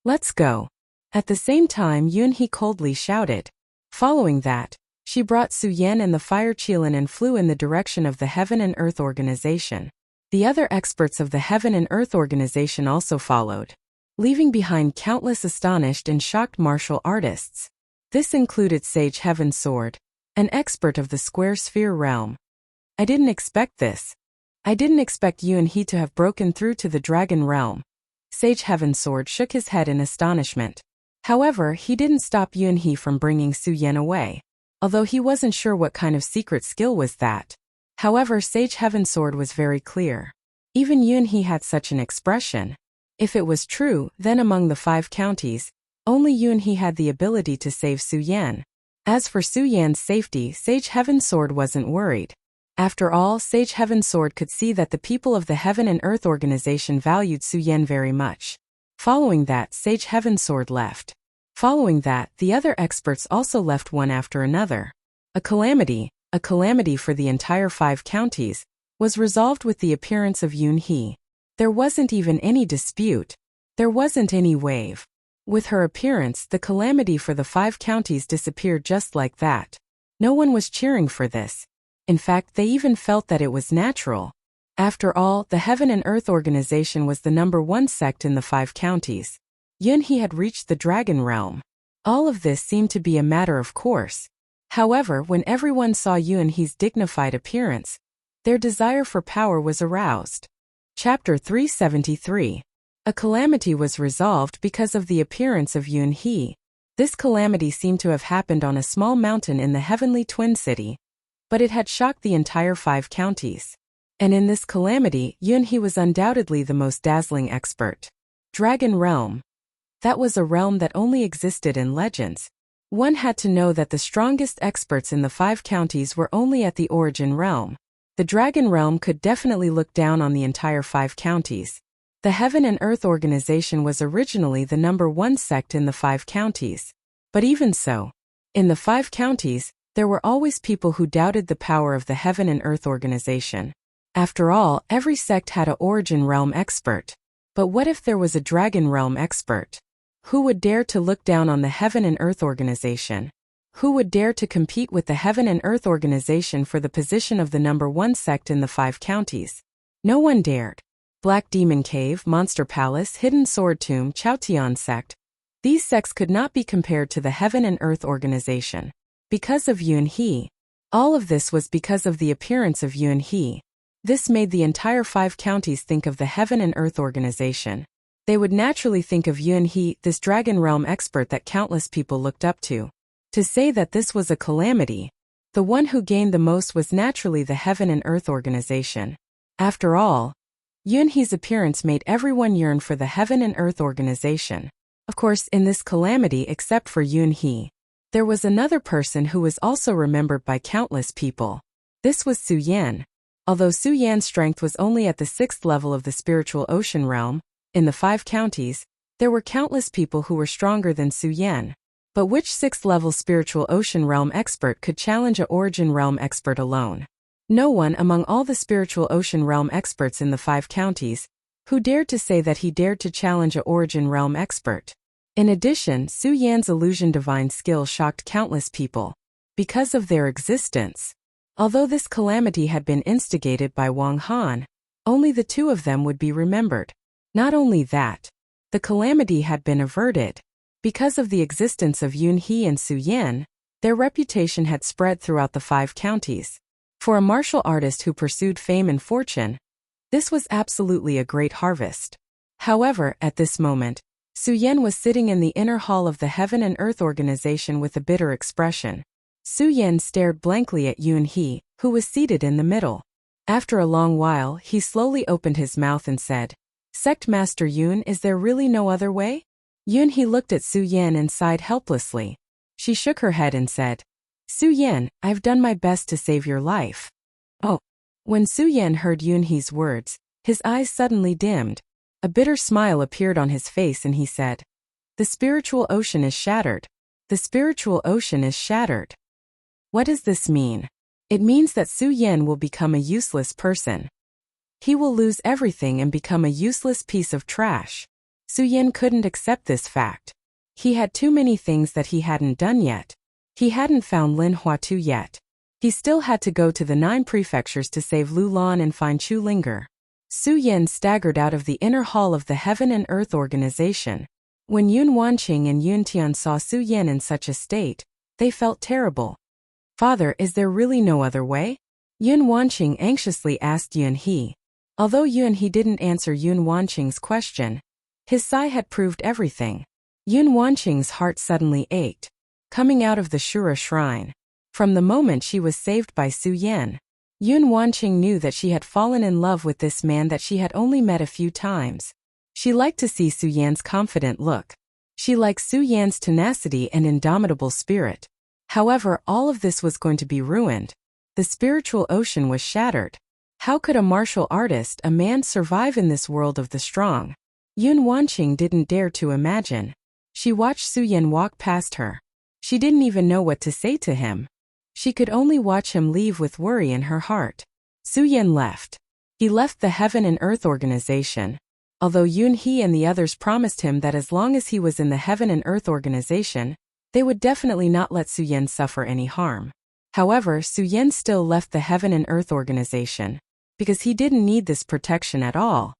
"Let's go." At the same time, Yunhee coldly shouted. Following that, she brought Su Yan and the fire Qilin and flew in the direction of the Heaven and Earth organization. The other experts of the Heaven and Earth organization also followed, leaving behind countless astonished and shocked martial artists. This included Sage Heaven Sword, an expert of the Square Sphere realm. "I didn't expect this. I didn't expect Yunhee to have broken through to the Dragon realm." Sage Heaven Sword shook his head in astonishment. However, he didn't stop Yunhee from bringing Su Yan away, although he wasn't sure what kind of secret skill was that. However, Sage Heaven Sword was very clear. Even Yunhee had such an expression. If it was true, then among the 5 counties, only Yunhee had the ability to save Su Yan. As for Su Yan's safety, Sage Heaven Sword wasn't worried. After all, Sage Heaven Sword could see that the people of the Heaven and Earth organization valued Su Yan very much. Following that, Sage Heaven Sword left. Following that, the other experts also left one after another. A calamity for the entire 5 counties, was resolved with the appearance of Yunhee. There wasn't even any dispute. There wasn't any wave. With her appearance, the calamity for the 5 counties disappeared just like that. No one was cheering for this. In fact, they even felt that it was natural. After all, the Heaven and Earth organization was the #1 sect in the 5 counties. Yunhee had reached the Dragon realm. All of this seemed to be a matter of course. However, when everyone saw Yunhee's dignified appearance, their desire for power was aroused. Chapter 373. A calamity was resolved because of the appearance of Yunhee. This calamity seemed to have happened on a small mountain in the Heavenly Twin City, but it had shocked the entire 5 counties. And in this calamity, Yunhee was undoubtedly the most dazzling expert. Dragon Realm. That was a realm that only existed in legends. One had to know that the strongest experts in the 5 counties were only at the Origin Realm. The Dragon Realm could definitely look down on the entire 5 counties. The Heaven and Earth organization was originally the #1 sect in the 5 counties. But even so, in the 5 counties, there were always people who doubted the power of the Heaven and Earth organization. After all, every sect had a Origin Realm expert. But what if there was a Dragon Realm expert? Who would dare to look down on the Heaven and Earth organization? Who would dare to compete with the Heaven and Earth organization for the position of the #1 sect in the 5 counties? No one dared. Black Demon Cave, Monster Palace, Hidden Sword Tomb, Chaotian sect. These sects could not be compared to the Heaven and Earth organization. Because of Yunhee. All of this was because of the appearance of Yunhee. This made the entire 5 counties think of the Heaven and Earth organization. They would naturally think of Yunhee, this Dragon Realm expert that countless people looked up to. To say that this was a calamity, the one who gained the most was naturally the Heaven and Earth organization. After all, Yunhe's appearance made everyone yearn for the Heaven and Earth organization. Of course, in this calamity except for Yunhe, there was another person who was also remembered by countless people. This was Su Yan. Although Su Yan's strength was only at the 6th level of the spiritual ocean realm, in the 5 counties, there were countless people who were stronger than Su Yan. But which 6th level spiritual ocean realm expert could challenge a origin realm expert alone? No one among all the spiritual ocean realm experts in the 5 counties who dared to say that he dared to challenge a origin realm expert. In addition, Su Yan's illusion divine skill shocked countless people because of their existence. Although this calamity had been instigated by Wang Han, only the 2 of them would be remembered. Not only that, the calamity had been averted. Because of the existence of Yunhe and Su Yan, their reputation had spread throughout the 5 counties. For a martial artist who pursued fame and fortune, this was absolutely a great harvest. However, at this moment, Su Yan was sitting in the inner hall of the Heaven and Earth organization with a bitter expression. Su Yan stared blankly at Yunhe, who was seated in the middle. After a long while, he slowly opened his mouth and said, "Sect Master Yun, is there really no other way?" Yunhe looked at Su Yan and sighed helplessly. She shook her head and said, "Su Yan, I've done my best to save your life." Oh. When Su Yan heard Yunhe's words, his eyes suddenly dimmed. A bitter smile appeared on his face and he said, "The spiritual ocean is shattered. The spiritual ocean is shattered." What does this mean? It means that Su Yan will become a useless person. He will lose everything and become a useless piece of trash. Su Yan couldn't accept this fact. He had too many things that he hadn't done yet. He hadn't found Lin Huatu yet. He still had to go to the 9 prefectures to save Lu Lan and find Chu Linger. Su Yan staggered out of the inner hall of the Heaven and Earth organization. When Yun Wanqing and Yun Tian saw Su Yan in such a state, they felt terrible. "Father, is there really no other way?" Yun Wanqing anxiously asked Yunhe. Although Yunhe didn't answer Yun Wanqing's question, his sigh had proved everything. Yun Wanqing's heart suddenly ached. Coming out of the Shura shrine, from the moment she was saved by Su Yan, Yun Wanqing knew that she had fallen in love with this man that she had only met a few times. She liked to see Su Yan's confident look. She liked Su Yan's tenacity and indomitable spirit. However, all of this was going to be ruined. The spiritual ocean was shattered. How could a martial artist, a man, survive in this world of the strong? Yun Wanqing didn't dare to imagine. She watched Su Yan walk past her. She didn't even know what to say to him. She could only watch him leave with worry in her heart. Su Yan left. He left the Heaven and Earth organization. Although Yunhe and the others promised him that as long as he was in the Heaven and Earth organization, they would definitely not let Su Yan suffer any harm. However, Su Yan still left the Heaven and Earth organization, because he didn't need this protection at all.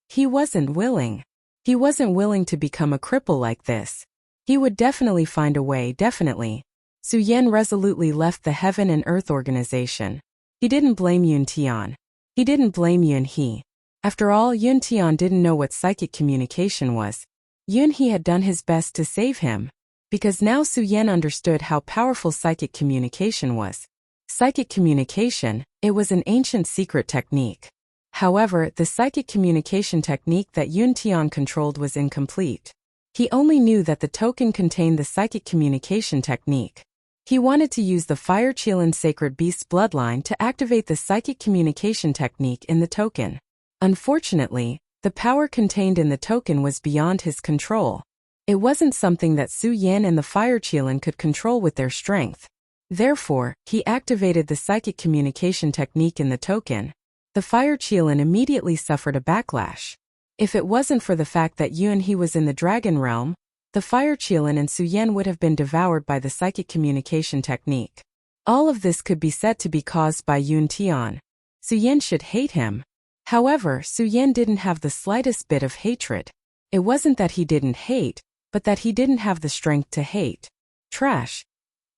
He wasn't willing. He wasn't willing to become a cripple like this. He would definitely find a way, definitely. Su Yan resolutely left the Heaven and Earth organization. He didn't blame Yun Tian. He didn't blame Yunhe. After all, Yun Tian didn't know what psychic communication was. Yunhe had done his best to save him. Because now Su Yan understood how powerful psychic communication was. Psychic communication, it was an ancient secret technique. However, the psychic communication technique that Yun Tian controlled was incomplete. He only knew that the token contained the psychic communication technique. He wanted to use the Fire Qilin Sacred Beast's bloodline to activate the psychic communication technique in the token. Unfortunately, the power contained in the token was beyond his control. It wasn't something that Su Yan and the Fire Qilin could control with their strength. Therefore, he activated the psychic communication technique in the token. The Fire Qilin immediately suffered a backlash. If it wasn't for the fact that Yunhe was in the Dragon Realm, the Fire Qilin and Su Yan would have been devoured by the psychic communication technique. All of this could be said to be caused by Yun Tian. Su Yan should hate him. However, Su Yan didn't have the slightest bit of hatred. It wasn't that he didn't hate, but that he didn't have the strength to hate. Trash.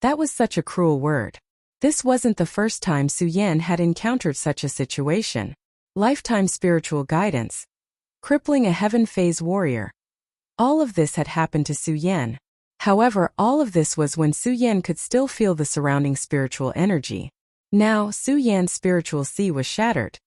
That was such a cruel word. This wasn't the first time Su Yan had encountered such a situation. Lifetime spiritual guidance. Crippling a heaven phase warrior. All of this had happened to Su Yan. However, all of this was when Su Yan could still feel the surrounding spiritual energy. Now, Su Yan's spiritual sea was shattered.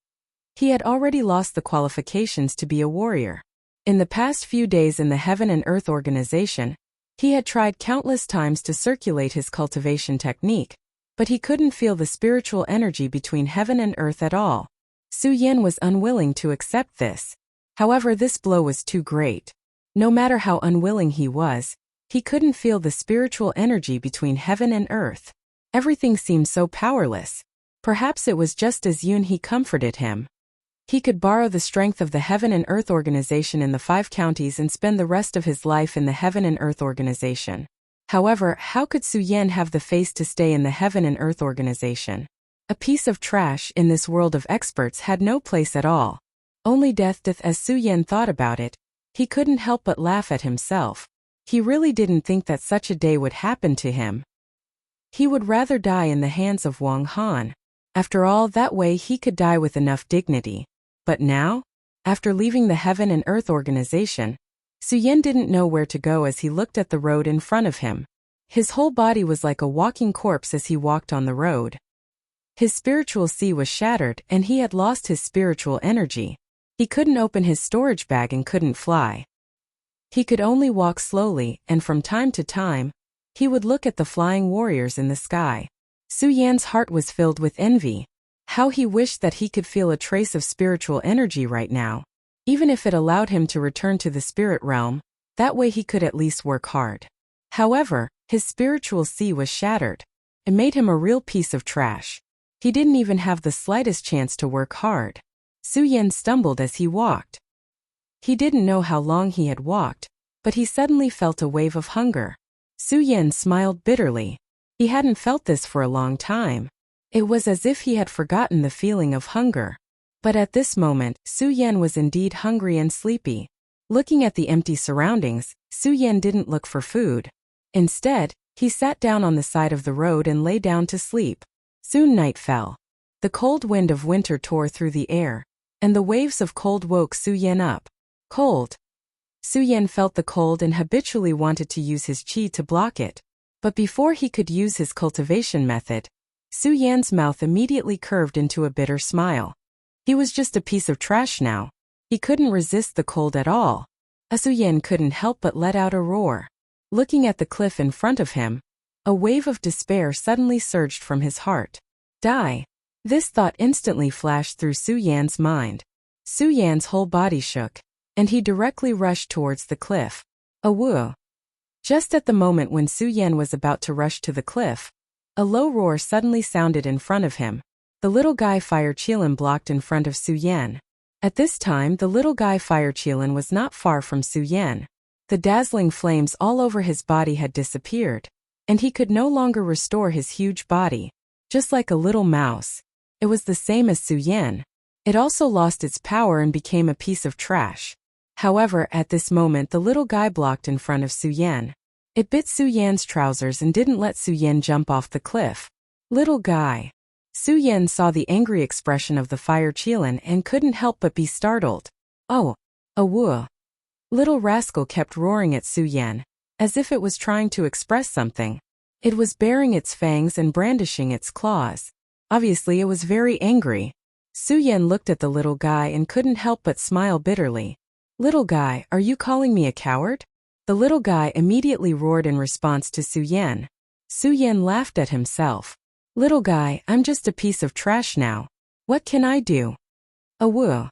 He had already lost the qualifications to be a warrior. In the past few days in the Heaven and Earth organization, he had tried countless times to circulate his cultivation technique, but he couldn't feel the spiritual energy between heaven and earth at all. Su Yan was unwilling to accept this. However, this blow was too great. No matter how unwilling he was, he couldn't feel the spiritual energy between heaven and earth. Everything seemed so powerless. Perhaps it was just as Yun he comforted him. He could borrow the strength of the Heaven and Earth organization in the 5 counties and spend the rest of his life in the Heaven and Earth organization. However, how could Su Yan have the face to stay in the Heaven and Earth organization? A piece of trash in this world of experts had no place at all. Only death. As Su Yan thought about it, he couldn't help but laugh at himself. He really didn't think that such a day would happen to him. He would rather die in the hands of Wang Han. After all, that way he could die with enough dignity. But now, after leaving the Heaven and Earth organization, Su Yan didn't know where to go as he looked at the road in front of him. His whole body was like a walking corpse as he walked on the road. His spiritual sea was shattered and he had lost his spiritual energy. He couldn't open his storage bag and couldn't fly. He could only walk slowly, and from time to time, he would look at the flying warriors in the sky. Su Yan's heart was filled with envy. How he wished that he could feel a trace of spiritual energy right now. Even if it allowed him to return to the spirit realm, that way he could at least work hard. However, his spiritual sea was shattered. It made him a real piece of trash. He didn't even have the slightest chance to work hard. Su Yan stumbled as he walked. He didn't know how long he had walked, but he suddenly felt a wave of hunger. Su Yan smiled bitterly. He hadn't felt this for a long time. It was as if he had forgotten the feeling of hunger. But at this moment, Su Yan was indeed hungry and sleepy. Looking at the empty surroundings, Su Yan didn't look for food. Instead, he sat down on the side of the road and lay down to sleep. Soon night fell. The cold wind of winter tore through the air, and the waves of cold woke Su Yan up. Cold. Su Yan felt the cold and habitually wanted to use his qi to block it. But before he could use his cultivation method, Su Yan's mouth immediately curved into a bitter smile. He was just a piece of trash now. He couldn't resist the cold at all. Su Yan couldn't help but let out a roar. Looking at the cliff in front of him, a wave of despair suddenly surged from his heart. Die. This thought instantly flashed through Su Yan's mind. Su Yan's whole body shook, and he directly rushed towards the cliff. Awoo. Just at the moment when Su Yan was about to rush to the cliff, a low roar suddenly sounded in front of him. The little guy fire qilin blocked in front of Su Yan. At this time, the little guy fire qilin was not far from Su Yan. The dazzling flames all over his body had disappeared, and he could no longer restore his huge body. Just like a little mouse. It was the same as Su Yan. It also lost its power and became a piece of trash. However, at this moment the little guy blocked in front of Su Yan. It bit Su Yan's trousers and didn't let Su Yan jump off the cliff. Little guy. Su Yan saw the angry expression of the fire qilin and couldn't help but be startled. Oh, awoo. Little rascal kept roaring at Su Yan, as if it was trying to express something. It was baring its fangs and brandishing its claws. Obviously it was very angry. Su Yan looked at the little guy and couldn't help but smile bitterly. Little guy, are you calling me a coward? The little guy immediately roared in response to Su Yan. Su Yan laughed at himself. Little guy, I'm just a piece of trash now. What can I do? Awoo.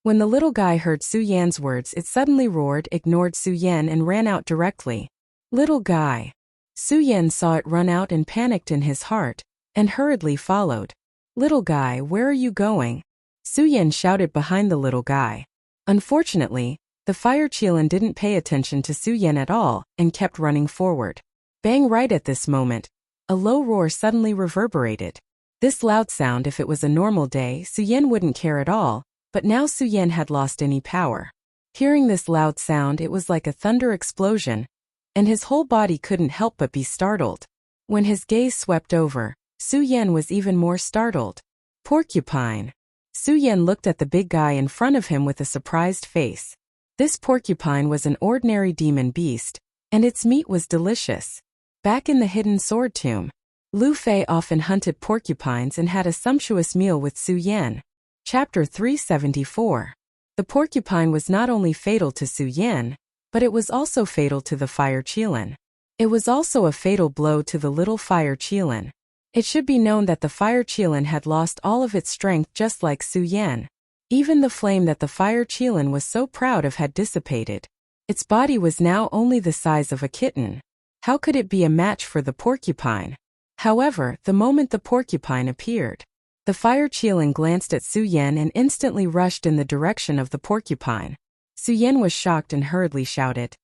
When the little guy heard Su Yan's words, it suddenly roared, ignored Su Yan and ran out directly. Little guy. Su Yan saw it run out and panicked in his heart, and hurriedly followed. Little guy, where are you going? Su Yan shouted behind the little guy. Unfortunately, the fire qilin didn't pay attention to Su Yan at all and kept running forward. Bang! Right at this moment, a low roar suddenly reverberated. This loud sound, if it was a normal day, Su Yan wouldn't care at all, but now Su Yan had lost any power. Hearing this loud sound, it was like a thunder explosion, and his whole body couldn't help but be startled. When his gaze swept over, Su Yan was even more startled. Porcupine. Su Yan looked at the big guy in front of him with a surprised face. This porcupine was an ordinary demon beast, and its meat was delicious. Back in the hidden sword tomb, Lu Fei often hunted porcupines and had a sumptuous meal with Su Yan. Chapter 374. The porcupine was not only fatal to Su Yan, but it was also fatal to the fire Qilin. It was also a fatal blow to the little fire Qilin. It should be known that the fire Qilin had lost all of its strength just like Su Yan. Even the flame that the fire Qilin was so proud of had dissipated. Its body was now only the size of a kitten. How could it be a match for the porcupine? However, the moment the porcupine appeared, the fire Qilin glanced at Su Yan and instantly rushed in the direction of the porcupine. Su Yan was shocked and hurriedly shouted,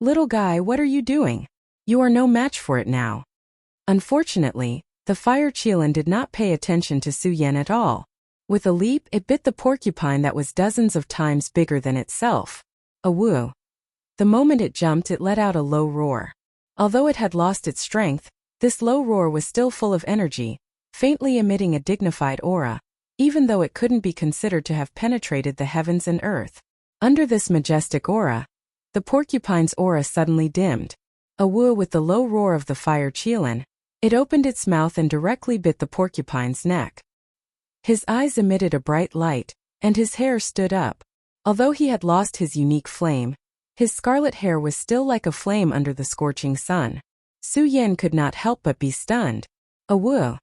"Little guy, what are you doing? You are no match for it now." Unfortunately, the fire Qilin did not pay attention to Su Yan at all. With a leap, it bit the porcupine that was dozens of times bigger than itself. A woo. The moment it jumped, it let out a low roar. Although it had lost its strength, this low roar was still full of energy, faintly emitting a dignified aura, even though it couldn't be considered to have penetrated the heavens and earth. Under this majestic aura, the porcupine's aura suddenly dimmed. A woo with the low roar of the fire Qilin, it opened its mouth and directly bit the porcupine's neck. His eyes emitted a bright light, and his hair stood up. Although he had lost his unique flame, his scarlet hair was still like a flame under the scorching sun. Su Yan could not help but be stunned. A woo.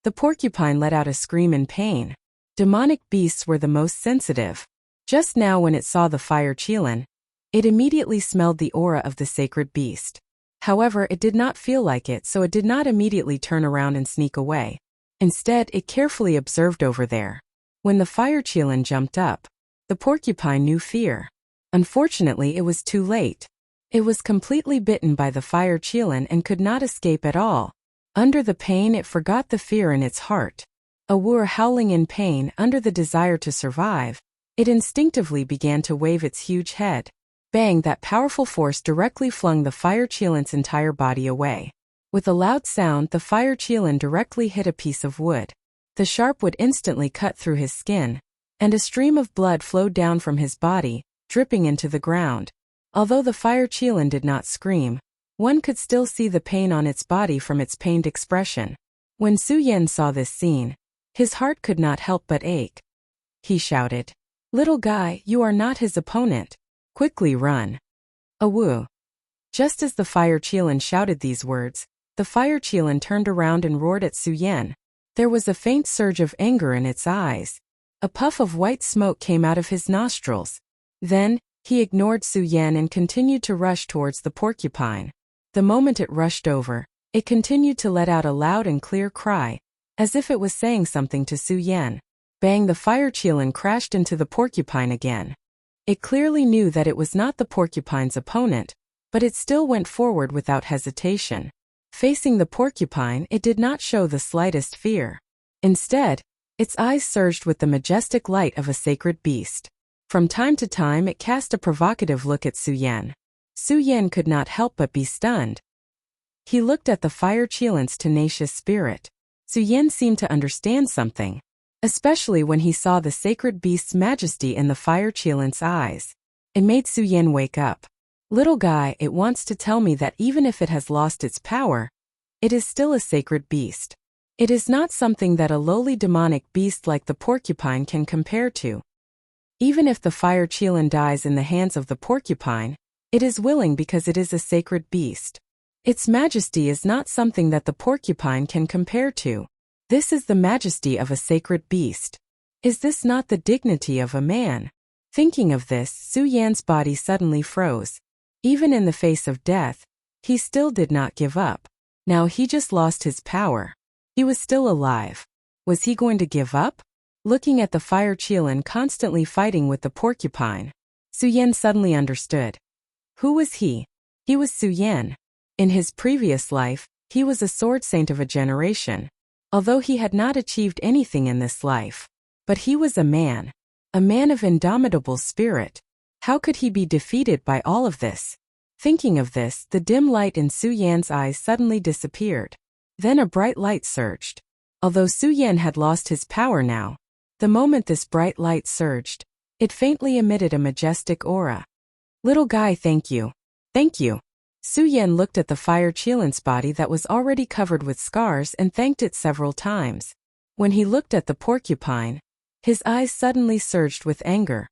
The porcupine let out a scream in pain. Demonic beasts were the most sensitive. Just now when it saw the fire Qilin, it immediately smelled the aura of the sacred beast. However, it did not feel like it, so it did not immediately turn around and sneak away. Instead, it carefully observed over there. When the fire Qilin jumped up, the porcupine knew fear. Unfortunately, it was too late. It was completely bitten by the fire Qilin and could not escape at all. Under the pain, it forgot the fear in its heart. A woo howling in pain under the desire to survive, it instinctively began to wave its huge head. Bang! That powerful force directly flung the fire Qilin's entire body away. With a loud sound, the fire Qilin directly hit a piece of wood. The sharp wood instantly cut through his skin, and a stream of blood flowed down from his body, dripping into the ground. Although the fire Qilin did not scream, one could still see the pain on its body from its pained expression. When Su Yan saw this scene, his heart could not help but ache. He shouted, "Little guy, you are not his opponent. Quickly run." A woo. Just as the fire Qilin shouted these words, the fire Qilin turned around and roared at Su Yan. There was a faint surge of anger in its eyes. A puff of white smoke came out of his nostrils. Then, he ignored Su Yan and continued to rush towards the porcupine. The moment it rushed over, it continued to let out a loud and clear cry, as if it was saying something to Su Yan. Bang! The fire Qilin crashed into the porcupine again. It clearly knew that it was not the porcupine's opponent, but it still went forward without hesitation. Facing the porcupine, it did not show the slightest fear. Instead, its eyes surged with the majestic light of a sacred beast. From time to time, it cast a provocative look at Su Yan. Su Yan could not help but be stunned. He looked at the fire Qilin's tenacious spirit. Su Yan seemed to understand something, especially when he saw the sacred beast's majesty in the fire Qilin's eyes. It made Su Yan wake up. "Little guy, it wants to tell me that even if it has lost its power, it is still a sacred beast. It is not something that a lowly demonic beast like the porcupine can compare to. Even if the fire Qilin dies in the hands of the porcupine, it is willing because it is a sacred beast. Its majesty is not something that the porcupine can compare to. This is the majesty of a sacred beast. Is this not the dignity of a man?" Thinking of this, Su Yan's body suddenly froze. Even in the face of death, he still did not give up. Now he just lost his power. He was still alive. Was he going to give up? Looking at the fire Qilin constantly fighting with the porcupine, Su Yan suddenly understood. Who was he? He was Su Yan. In his previous life, he was a sword saint of a generation, although he had not achieved anything in this life. But he was a man of indomitable spirit. How could he be defeated by all of this? Thinking of this, the dim light in Su Yan's eyes suddenly disappeared. Then a bright light surged. Although Su Yan had lost his power now, the moment this bright light surged, it faintly emitted a majestic aura. "Little guy, thank you. Thank you." Su Yan looked at the fire Qilin's body that was already covered with scars and thanked it several times. When he looked at the porcupine, His eyes suddenly surged with anger.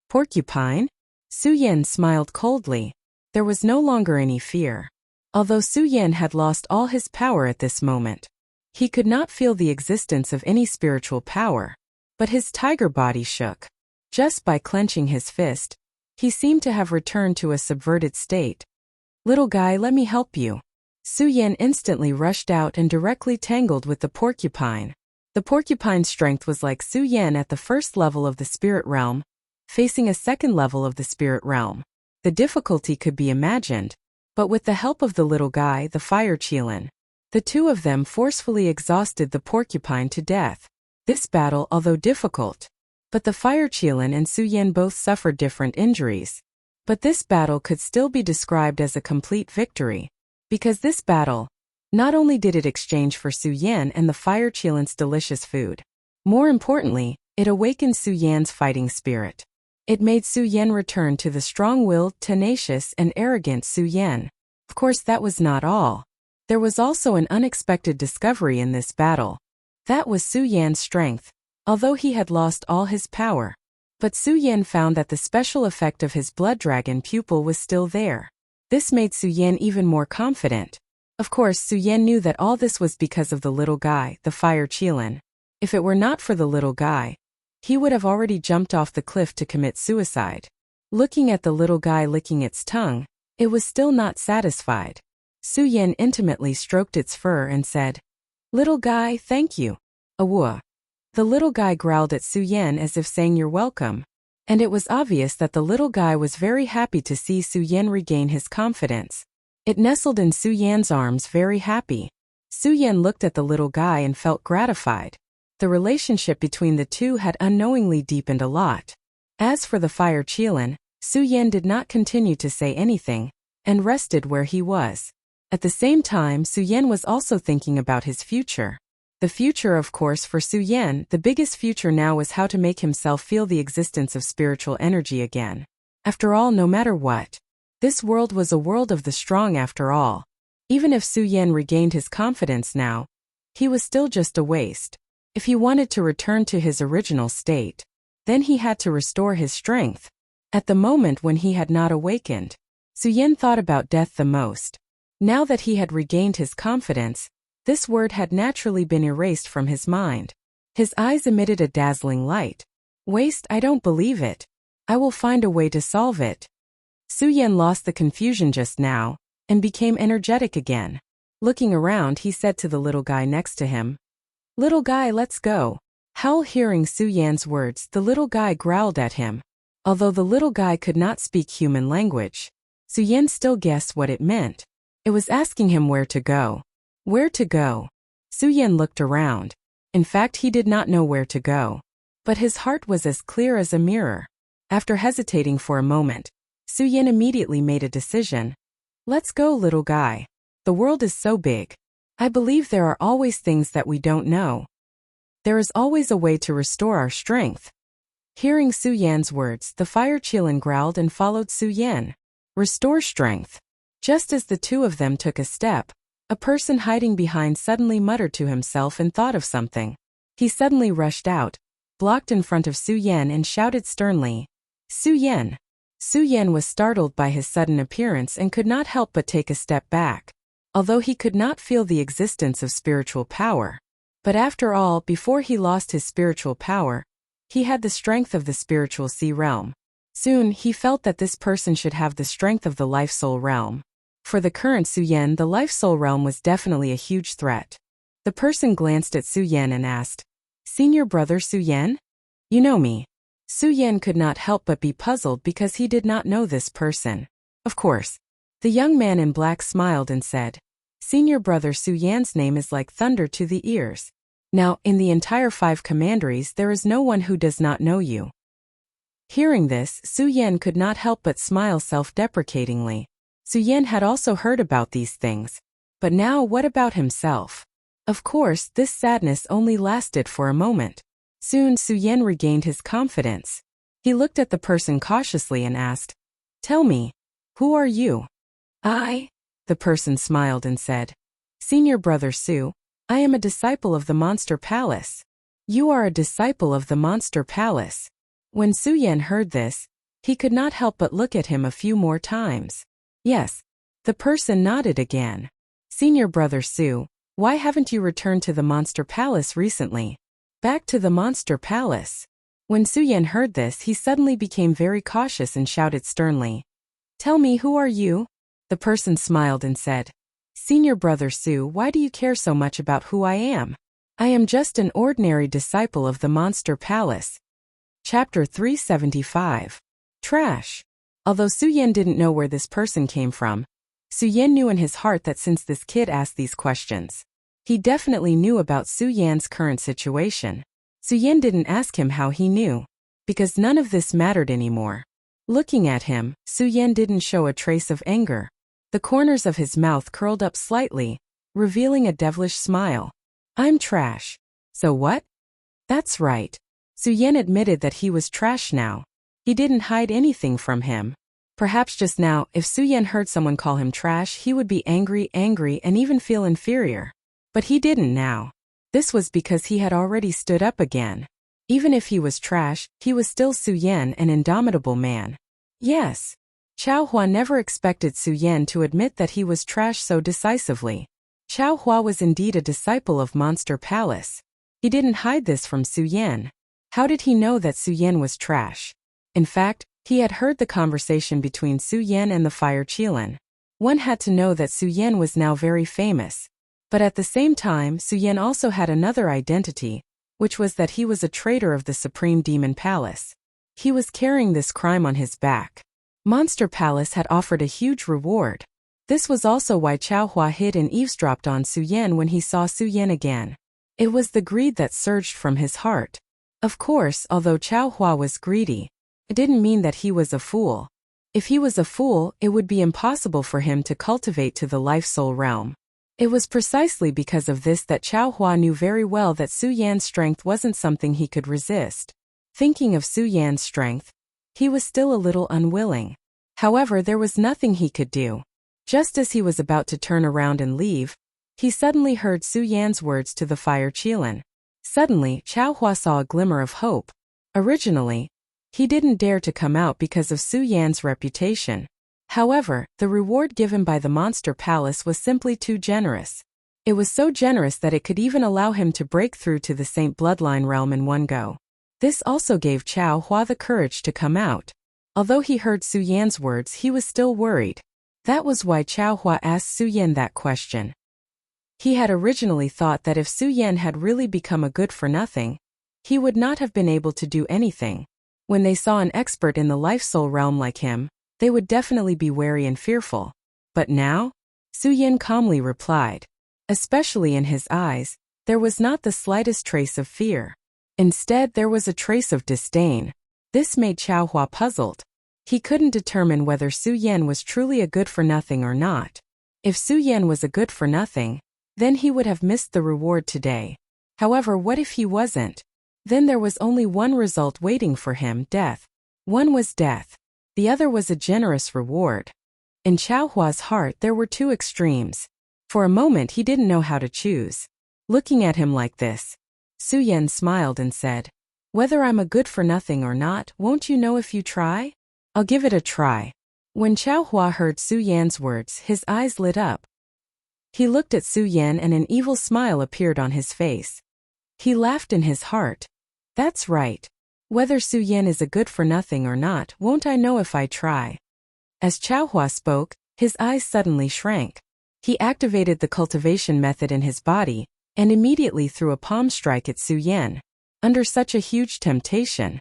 Porcupine? Su Yan smiled coldly. There was no longer any fear. Although Su Yan had lost all his power at this moment, he could not feel the existence of any spiritual power. But his tiger body shook. Just by clenching his fist, he seemed to have returned to a subverted state. Little guy, let me help you. Su Yan instantly rushed out and directly tangled with the porcupine. The porcupine's strength was like Su Yan at the first level of the spirit realm, facing a second level of the spirit realm. The difficulty could be imagined, but with the help of the little guy, the fire Qilin, the two of them forcefully exhausted the porcupine to death. This battle, although difficult, but the fire Qilin and Su Yan both suffered different injuries. But this battle could still be described as a complete victory, because this battle, not only did it exchange for Su Yan and the fire Qilin's delicious food, more importantly, it awakened Su Yan's fighting spirit. It made Su Yan return to the strong-willed, tenacious, and arrogant Su Yan. Of course, that was not all. There was also an unexpected discovery in this battle. That was Su Yan's strength, although he had lost all his power. But Su Yan found that the special effect of his blood dragon pupil was still there. This made Su Yan even more confident. Of course, Su Yan knew that all this was because of the little guy, the fire Qilin. If it were not for the little guy, he would have already jumped off the cliff to commit suicide. Looking at the little guy licking its tongue, it was still not satisfied. Su Yan intimately stroked its fur and said, "Little guy, thank you." Awua. The little guy growled at Su Yan as if saying you're welcome. And it was obvious that the little guy was very happy to see Su Yan regain his confidence. It nestled in Su Yan's arms very happy. Su Yan looked at the little guy and felt gratified. The relationship between the two had unknowingly deepened a lot. As for the fire Qilin, Su Yan did not continue to say anything, and rested where he was. At the same time, Su Yan was also thinking about his future. The future, of course, for Su Yan, the biggest future now was how to make himself feel the existence of spiritual energy again. After all, no matter what, this world was a world of the strong after all. Even if Su Yan regained his confidence now, he was still just a waste. If he wanted to return to his original state, then he had to restore his strength. At the moment when he had not awakened, Su Yan thought about death the most. Now that he had regained his confidence, this word had naturally been erased from his mind. His eyes emitted a dazzling light. Waste, I don't believe it. I will find a way to solve it. Su Yan lost the confusion just now, and became energetic again. Looking around, he said to the little guy next to him, "Little guy, let's go." Howl. Hearing Su Yan's words, the little guy growled at him. Although the little guy could not speak human language, Su Yan still guessed what it meant. It was asking him where to go. Where to go? Su Yan looked around. In fact, he did not know where to go. But his heart was as clear as a mirror. After hesitating for a moment, Su Yan immediately made a decision. "Let's go, little guy. The world is so big. I believe there are always things that we don't know. There is always a way to restore our strength." Hearing Su Yan's words, the fire Qilin growled and followed Su Yan. Restore strength. Just as the two of them took a step, a person hiding behind suddenly muttered to himself and thought of something. He suddenly rushed out, blocked in front of Su Yan and shouted sternly, "Su Yan!" Su Yan was startled by his sudden appearance and could not help but take a step back. Although he could not feel the existence of spiritual power. But after all, before he lost his spiritual power, he had the strength of the spiritual sea realm. Soon, he felt that this person should have the strength of the life-soul realm. For the current Su Yan, the life-soul realm was definitely a huge threat. The person glanced at Su Yan and asked, "Senior brother Su Yan? You know me?" Su Yan could not help but be puzzled because he did not know this person. Of course. The young man in black smiled and said, "Senior brother Su Yan's name is like thunder to the ears. Now, in the entire 5 commanderies there is no one who does not know you." Hearing this, Su Yan could not help but smile self-deprecatingly. Su Yan had also heard about these things. But now what about himself? Of course, this sadness only lasted for a moment. Soon Su Yan regained his confidence. He looked at the person cautiously and asked, "Tell me, who are you?" The person smiled and said, "Senior brother Su, I am a disciple of the Monster Palace." You are a disciple of the Monster Palace. When Su Yan heard this, he could not help but look at him a few more times. Yes. The person nodded again. Senior brother Su, why haven't you returned to the Monster Palace recently? Back to the Monster Palace. When Su Yan heard this, he suddenly became very cautious and shouted sternly. Tell me, who are you? The person smiled and said, Senior brother Su, why do you care so much about who I am? I am just an ordinary disciple of the Monster Palace. Chapter 375. Trash. Although Su Yan didn't know where this person came from, Su Yan knew in his heart that since this kid asked these questions, he definitely knew about Su Yan's current situation. Su Yan didn't ask him how he knew, because none of this mattered anymore. Looking at him, Su Yan didn't show a trace of anger. The corners of his mouth curled up slightly, revealing a devilish smile. I'm trash. So what? That's right. Su Yan admitted that he was trash now. He didn't hide anything from him. Perhaps just now, if Su Yan heard someone call him trash, he would be angry, and even feel inferior. But he didn't now. This was because he had already stood up again. Even if he was trash, he was still Su Yan, an indomitable man. Yes. Chao Hua never expected Su Yan to admit that he was trash so decisively. Chao Hua was indeed a disciple of Monster Palace. He didn't hide this from Su Yan. How did he know that Su Yan was trash? In fact, he had heard the conversation between Su Yan and the Fire Qilin. One had to know that Su Yan was now very famous. But at the same time, Su Yan also had another identity, which was that he was a traitor of the Supreme Demon Palace. He was carrying this crime on his back. Monster Palace had offered a huge reward. This was also why Chao Hua hid and eavesdropped on Su Yan when he saw Su Yan again. It was the greed that surged from his heart. Of course, although Chao Hua was greedy, it didn't mean that he was a fool. If he was a fool, it would be impossible for him to cultivate to the life-soul realm. It was precisely because of this that Chao Hua knew very well that Su Yan's strength wasn't something he could resist. Thinking of Su Yan's strength, he was still a little unwilling. However, there was nothing he could do. Just as he was about to turn around and leave, he suddenly heard Su Yan's words to the Fire Qilin. Suddenly, Chao Hua saw a glimmer of hope. Originally, he didn't dare to come out because of Su Yan's reputation. However, the reward given by the Monster Palace was simply too generous. It was so generous that it could even allow him to break through to the Saint Bloodline realm in one go. This also gave Chao Hua the courage to come out. Although he heard Su Yan's words, he was still worried. That was why Chao Hua asked Su Yan that question. He had originally thought that if Su Yan had really become a good-for-nothing, he would not have been able to do anything. When they saw an expert in the life-soul realm like him, they would definitely be wary and fearful. But now? Su Yan calmly replied. Especially in his eyes, there was not the slightest trace of fear. Instead, there was a trace of disdain. This made Chao Hua puzzled. He couldn't determine whether Su Yan was truly a good-for-nothing or not. If Su Yan was a good-for-nothing, then he would have missed the reward today. However, what if he wasn't? Then there was only one result waiting for him, death. One was death. The other was a generous reward. In Chao Hua's heart there were two extremes. For a moment he didn't know how to choose. Looking at him like this, Su Yan smiled and said, Whether I'm a good-for-nothing or not, won't you know if you try? I'll give it a try. When Chao Hua heard Su Yan's words, his eyes lit up. He looked at Su Yan and an evil smile appeared on his face. He laughed in his heart. That's right. Whether Su Yan is a good-for-nothing or not, won't I know if I try? As Chao Hua spoke, his eyes suddenly shrank. He activated the cultivation method in his body, and immediately threw a palm strike at Su Yan. Under such a huge temptation,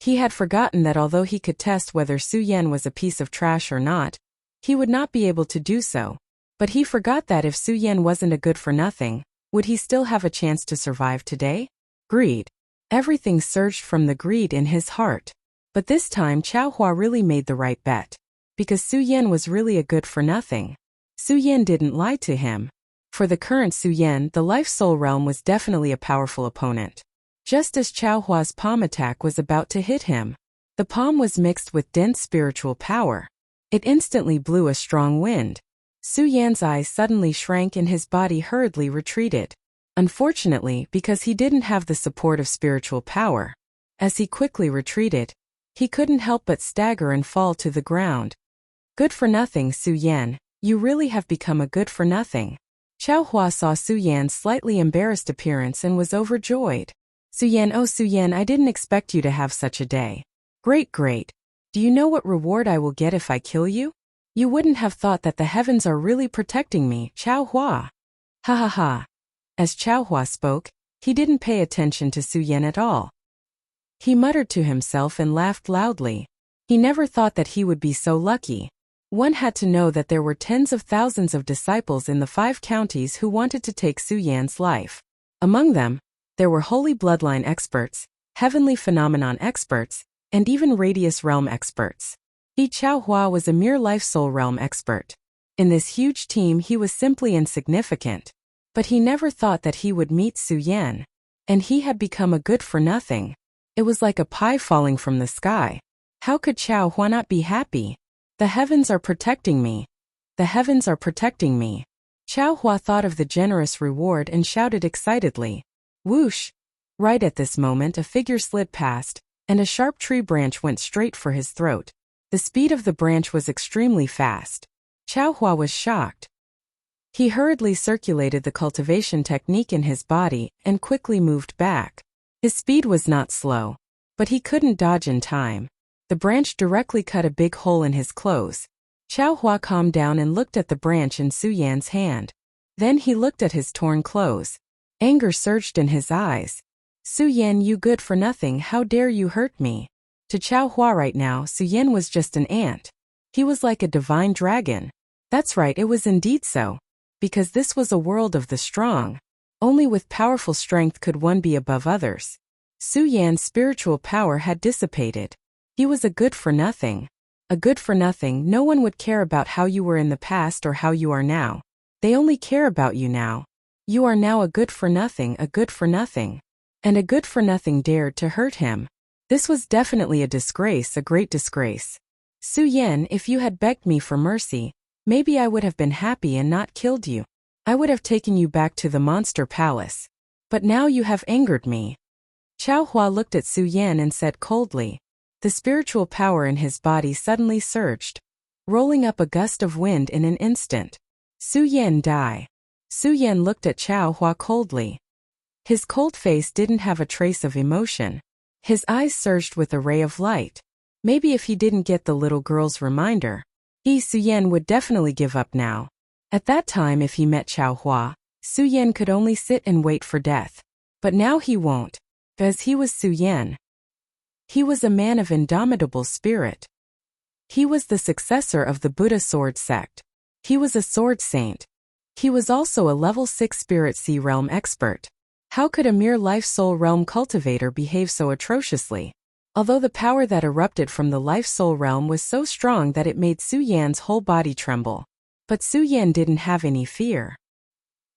he had forgotten that although he could test whether Su Yan was a piece of trash or not, he would not be able to do so. But he forgot that if Su Yan wasn't a good-for-nothing, would he still have a chance to survive today? Greed. Everything surged from the greed in his heart. But this time Chao Hua really made the right bet. Because Su Yan was really a good-for-nothing. Su Yan didn't lie to him. For the current Su Yan, the life-soul realm was definitely a powerful opponent. Just as Chao Hua's palm attack was about to hit him, the palm was mixed with dense spiritual power. It instantly blew a strong wind. Su Yan's eyes suddenly shrank and his body hurriedly retreated. Unfortunately, because he didn't have the support of spiritual power. As he quickly retreated, he couldn't help but stagger and fall to the ground. Good for nothing, Su Yan, you really have become a good for nothing. Qiao Hua saw Su Yan's slightly embarrassed appearance and was overjoyed. Su Yan, oh Su Yan, I didn't expect you to have such a day. Great, great. Do you know what reward I will get if I kill you? You wouldn't have thought that the heavens are really protecting me, Qiao Hua. Ha ha ha. As Qiao Hua spoke, he didn't pay attention to Su Yan at all. He muttered to himself and laughed loudly. He never thought that he would be so lucky. One had to know that there were tens of thousands of disciples in the 5 counties who wanted to take Su Yan's life. Among them, there were holy bloodline experts, heavenly phenomenon experts, and even radius realm experts. Qiao Hua was a mere life-soul realm expert. In this huge team he was simply insignificant. But he never thought that he would meet Su Yan. And he had become a good-for-nothing. It was like a pie falling from the sky. How could Qiao Hua not be happy? The heavens are protecting me. The heavens are protecting me. Qiao Hua thought of the generous reward and shouted excitedly. Whoosh! Right at this moment a figure slid past, and a sharp tree branch went straight for his throat. The speed of the branch was extremely fast. Qiao Hua was shocked. He hurriedly circulated the cultivation technique in his body and quickly moved back. His speed was not slow, but he couldn't dodge in time. The branch directly cut a big hole in his clothes. Qiao Hua calmed down and looked at the branch in Su Yan's hand. Then he looked at his torn clothes. Anger surged in his eyes. Su Yan, you good for nothing, how dare you hurt me? To Qiao Hua right now, Su Yan was just an ant. He was like a divine dragon. That's right, it was indeed so. Because this was a world of the strong. Only with powerful strength could one be above others. Su Yan's spiritual power had dissipated. He was a good for nothing. A good for nothing, no one would care about how you were in the past or how you are now. They only care about you now. You are now a good for nothing, a good for nothing. And a good for nothing dared to hurt him. This was definitely a disgrace, a great disgrace. Su Yan, if you had begged me for mercy, maybe I would have been happy and not killed you. I would have taken you back to the monster palace. But now you have angered me. Qiao Hua looked at Su Yan and said coldly. The spiritual power in his body suddenly surged, rolling up a gust of wind in an instant. Su Yan die. Su Yan looked at Qiao Hua coldly. His cold face didn't have a trace of emotion. His eyes surged with a ray of light. Maybe if he didn't get the little girl's reminder, Su Yan would definitely give up now. At that time if he met Qiao Hua, Su Yan could only sit and wait for death. But now he won't, because he was Su Yan. He was a man of indomitable spirit. He was the successor of the Buddha sword sect. He was a sword saint. He was also a level 6 spirit sea realm expert. How could a mere life-soul realm cultivator behave so atrociously? Although the power that erupted from the life-soul realm was so strong that it made Su Yan's whole body tremble. But Su Yan didn't have any fear.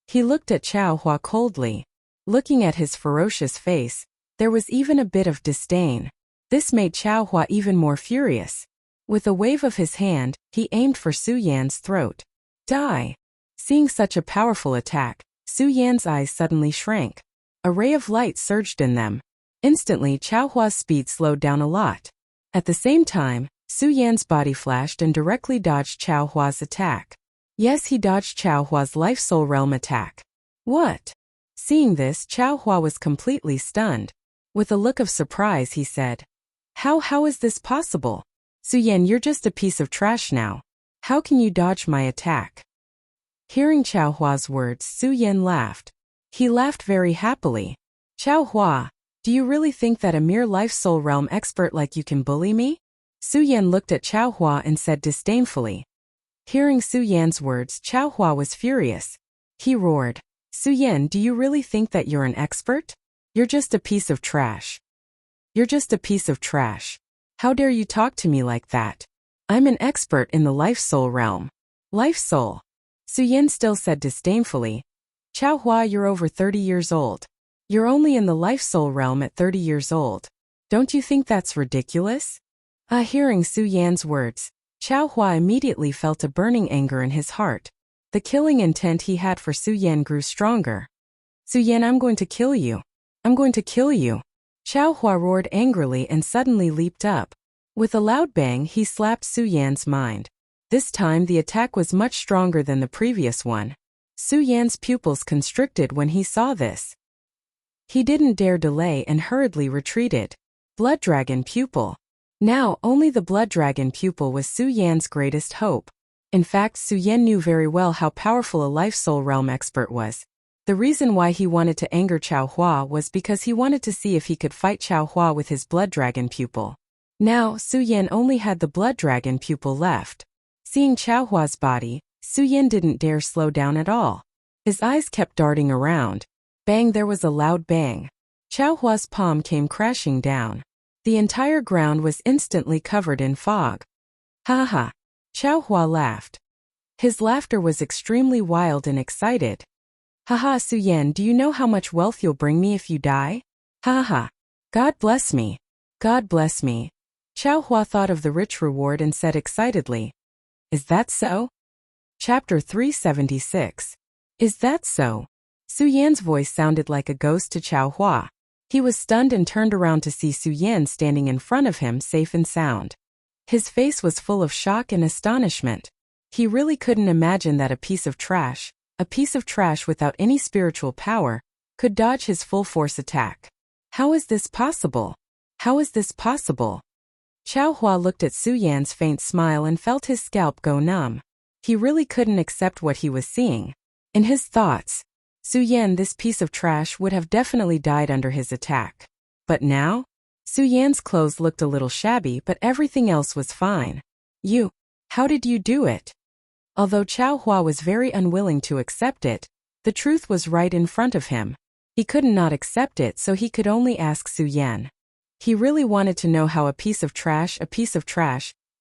He looked at Qiao Hua coldly. Looking at his ferocious face, there was even a bit of disdain. This made Qiao Hua even more furious. With a wave of his hand, he aimed for Su Yan's throat. Die! Seeing such a powerful attack, Su Yan's eyes suddenly shrank. A ray of light surged in them. Instantly Qiao Hua's speed slowed down a lot. At the same time, Su Yan's body flashed and directly dodged Qiao Hua's attack. Yes, he dodged Qiao Hua's life-soul realm attack. What? Seeing this, Qiao Hua was completely stunned. With a look of surprise he said, How is this possible? Su Yan, you're just a piece of trash now. How can you dodge my attack? Hearing Qiao Hua's words, Su Yan laughed. He laughed very happily. Qiao Hua, do you really think that a mere life-soul realm expert like you can bully me? Su Yan looked at Qiao Hua and said disdainfully. Hearing Su Yan's words, Qiao Hua was furious. He roared, Su Yan, do you really think that you're an expert? You're just a piece of trash. You're just a piece of trash. How dare you talk to me like that? I'm an expert in the life-soul realm. Life-soul? Su Yan still said disdainfully. Qiao Hua, you're over 30 years old. You're only in the life-soul realm at 30 years old. Don't you think that's ridiculous? Hearing Su Yan's words, Qiao Hua immediately felt a burning anger in his heart. The killing intent he had for Su Yan grew stronger. Su Yan, I'm going to kill you. I'm going to kill you. Xiao Hua roared angrily and suddenly leaped up. With a loud bang, he slapped Su Yan's mind. This time the attack was much stronger than the previous one. Su Yan's pupils constricted when he saw this. He didn't dare delay and hurriedly retreated. Blood Dragon Pupil. Now, only the Blood Dragon Pupil was Su Yan's greatest hope. In fact, Su Yan knew very well how powerful a Life Soul Realm expert was. The reason why he wanted to anger Xiao Hua was because he wanted to see if he could fight Xiao Hua with his Blood Dragon Pupil. Now, Su Yan only had the Blood Dragon Pupil left. Seeing Xiao Hua's body, Su Yan didn't dare slow down at all. His eyes kept darting around. Bang, there was a loud bang. Xiao Hua's palm came crashing down. The entire ground was instantly covered in fog. Ha ha! Xiao Hua laughed. His laughter was extremely wild and excited. Haha, Su Yan, do you know how much wealth you'll bring me if you die? Ha ha! God bless me! God bless me! Xiao Hua thought of the rich reward and said excitedly. Is that so? Chapter 376. Is that so? Su Yan's voice sounded like a ghost to Xiao Hua. He was stunned and turned around to see Su Yan standing in front of him safe and sound. His face was full of shock and astonishment. He really couldn't imagine that a piece of trash without any spiritual power, could dodge his full force attack. How is this possible? How is this possible? Xiao Hua looked at Su Yan's faint smile and felt his scalp go numb. He really couldn't accept what he was seeing. In his thoughts, Su Yan, this piece of trash, would have definitely died under his attack. But now? Su Yan's clothes looked a little shabby, but everything else was fine. How did you do it? Although Xiao Hua was very unwilling to accept it, the truth was right in front of him. He could not accept it, so he could only ask Su Yan. He really wanted to know how a piece of trash,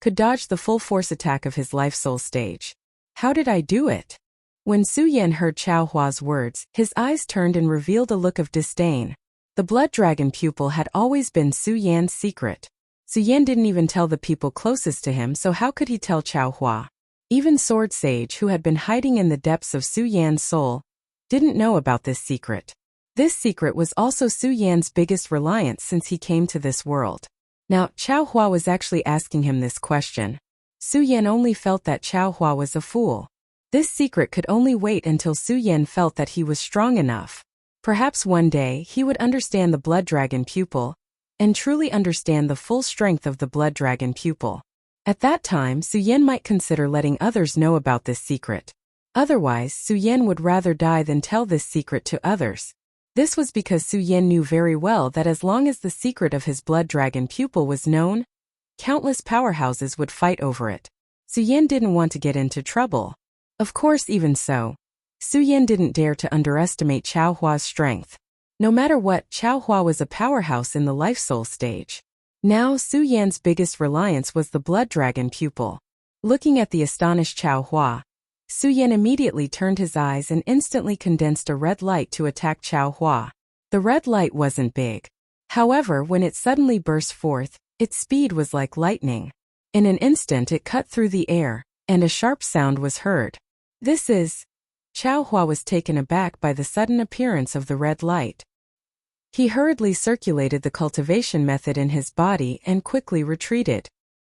could dodge the full force attack of his life soul stage. How did I do it? When Su Yan heard Xiao Hua's words, his eyes turned and revealed a look of disdain. The Blood Dragon Pupil had always been Su Yan's secret. Su Yan didn't even tell the people closest to him, so how could he tell Xiao Hua? Even Sword Sage, who had been hiding in the depths of Su Yan's soul, didn't know about this secret. This secret was also Su Yan's biggest reliance since he came to this world. Now, Xiao Hua was actually asking him this question. Su Yan only felt that Xiao Hua was a fool. This secret could only wait until Su Yan felt that he was strong enough. Perhaps one day he would understand the Blood Dragon Pupil, and truly understand the full strength of the Blood Dragon Pupil. At that time, Su Yan might consider letting others know about this secret. Otherwise, Su Yan would rather die than tell this secret to others. This was because Su Yan knew very well that as long as the secret of his Blood Dragon Pupil was known, countless powerhouses would fight over it. Su Yan didn't want to get into trouble. Of course, even so, Su Yan didn't dare to underestimate Xiao Hua's strength. No matter what, Xiao Hua was a powerhouse in the Life Soul stage. Now, Su Yan's biggest reliance was the Blood Dragon Pupil. Looking at the astonished Xiao Hua, Su Yan immediately turned his eyes and instantly condensed a red light to attack Xiao Hua. The red light wasn't big. However, when it suddenly burst forth, its speed was like lightning. In an instant it cut through the air, and a sharp sound was heard. This is... Xiao Hua was taken aback by the sudden appearance of the red light. He hurriedly circulated the cultivation method in his body and quickly retreated.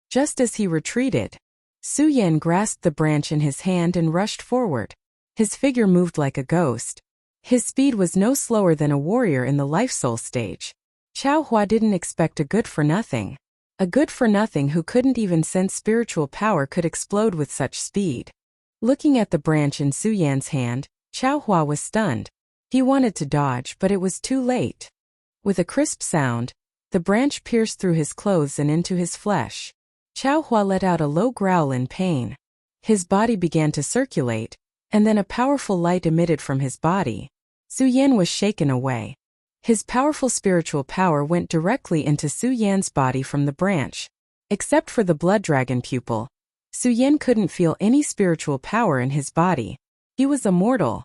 Just as he retreated, Su Yan grasped the branch in his hand and rushed forward. His figure moved like a ghost. His speed was no slower than a warrior in the Life Soul stage. Xiao Hua didn't expect a good-for-nothing. A good-for-nothing who couldn't even sense spiritual power could explode with such speed. Looking at the branch in Su Yan's hand, Xiao Hua was stunned. He wanted to dodge, but it was too late. With a crisp sound, the branch pierced through his clothes and into his flesh. Xiao Hua let out a low growl in pain. His body began to circulate, and then a powerful light emitted from his body. Su Yan was shaken away. His powerful spiritual power went directly into Su Yan's body from the branch. Except for the Blood Dragon Pupil, Su Yan couldn't feel any spiritual power in his body. He was immortal.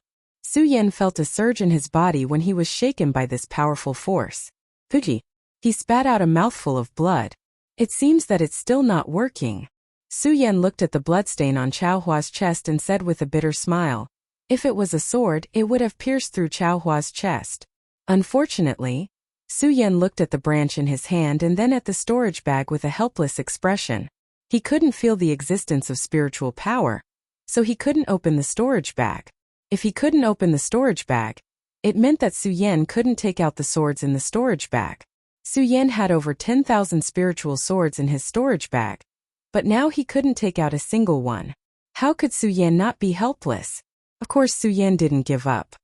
Su Yan felt a surge in his body when he was shaken by this powerful force. Fuji. He spat out a mouthful of blood. It seems that it's still not working. Su Yan looked at the bloodstain on Xiao Hua's chest and said with a bitter smile, If it was a sword, it would have pierced through Chao Hua's chest. Unfortunately, Su Yan looked at the branch in his hand and then at the storage bag with a helpless expression. He couldn't feel the existence of spiritual power, so he couldn't open the storage bag. If he couldn't open the storage bag, it meant that Su Yan couldn't take out the swords in the storage bag. Su Yan had over 10,000 spiritual swords in his storage bag, but now he couldn't take out a single one. How could Su Yan not be helpless? Of course, Su Yan didn't give up.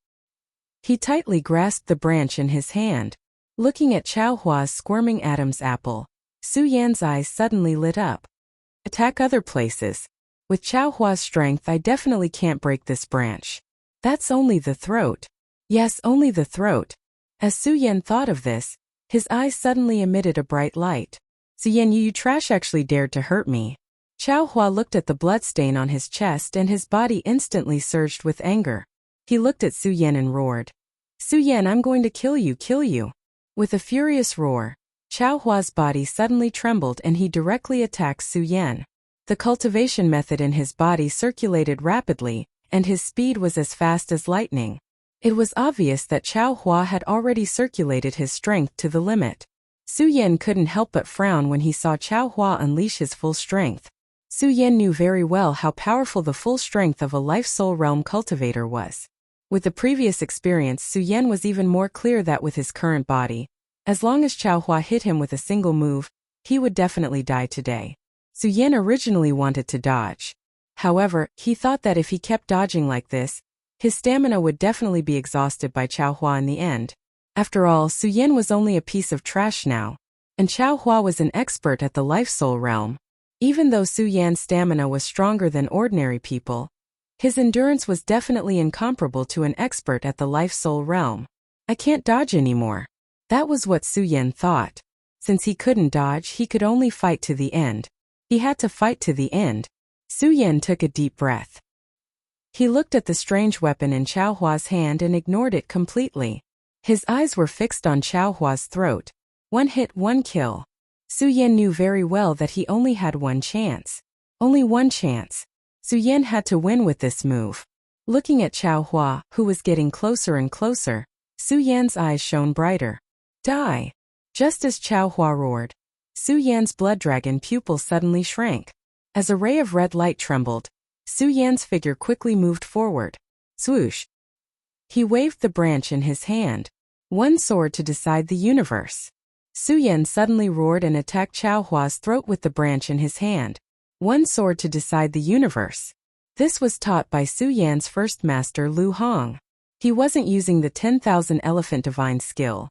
He tightly grasped the branch in his hand. Looking at Chao Hua's squirming Adam's apple, Su Yan's eyes suddenly lit up. Attack other places. With Chao Hua's strength, I definitely can't break this branch. That's only the throat. Yes, only the throat. As Su Yan thought of this, his eyes suddenly emitted a bright light. Su Yan, you trash actually dared to hurt me. Chao Hua looked at the bloodstain on his chest and his body instantly surged with anger. He looked at Su Yan and roared. Su Yan, I'm going to kill you, kill you. With a furious roar, Chao Hua's body suddenly trembled and he directly attacked Su Yan. The cultivation method in his body circulated rapidly, and his speed was as fast as lightning. It was obvious that Chao Hua had already circulated his strength to the limit. Su Yan couldn't help but frown when he saw Chao Hua unleash his full strength. Su Yan knew very well how powerful the full strength of a life-soul realm cultivator was. With the previous experience, Su Yan was even more clear that with his current body, as long as Chao Hua hit him with a single move, he would definitely die today. Su Yan originally wanted to dodge. However, he thought that if he kept dodging like this, his stamina would definitely be exhausted by Chao Hua in the end. After all, Su Yan was only a piece of trash now, and Chao Hua was an expert at the life-soul realm. Even though Su Yan's stamina was stronger than ordinary people, his endurance was definitely incomparable to an expert at the life-soul realm. I can't dodge anymore. That was what Su Yan thought. Since he couldn't dodge, he could only fight to the end. He had to fight to the end. Su Yan took a deep breath. He looked at the strange weapon in Chao Hua's hand and ignored it completely. His eyes were fixed on Chao Hua's throat. One hit, one kill. Su Yan knew very well that he only had one chance. Only one chance. Su Yan had to win with this move. Looking at Chao Hua, who was getting closer and closer, Su Yan's eyes shone brighter. Die! Just as Chao Hua roared, Su Yan's blood dragon pupil suddenly shrank. As a ray of red light trembled, Su Yan's figure quickly moved forward. Swoosh! He waved the branch in his hand. One sword to decide the universe. Su Yan suddenly roared and attacked Chao Hua's throat with the branch in his hand. One sword to decide the universe. This was taught by Su Yan's first master Lu Hong. He wasn't using the 10,000 elephant divine skill.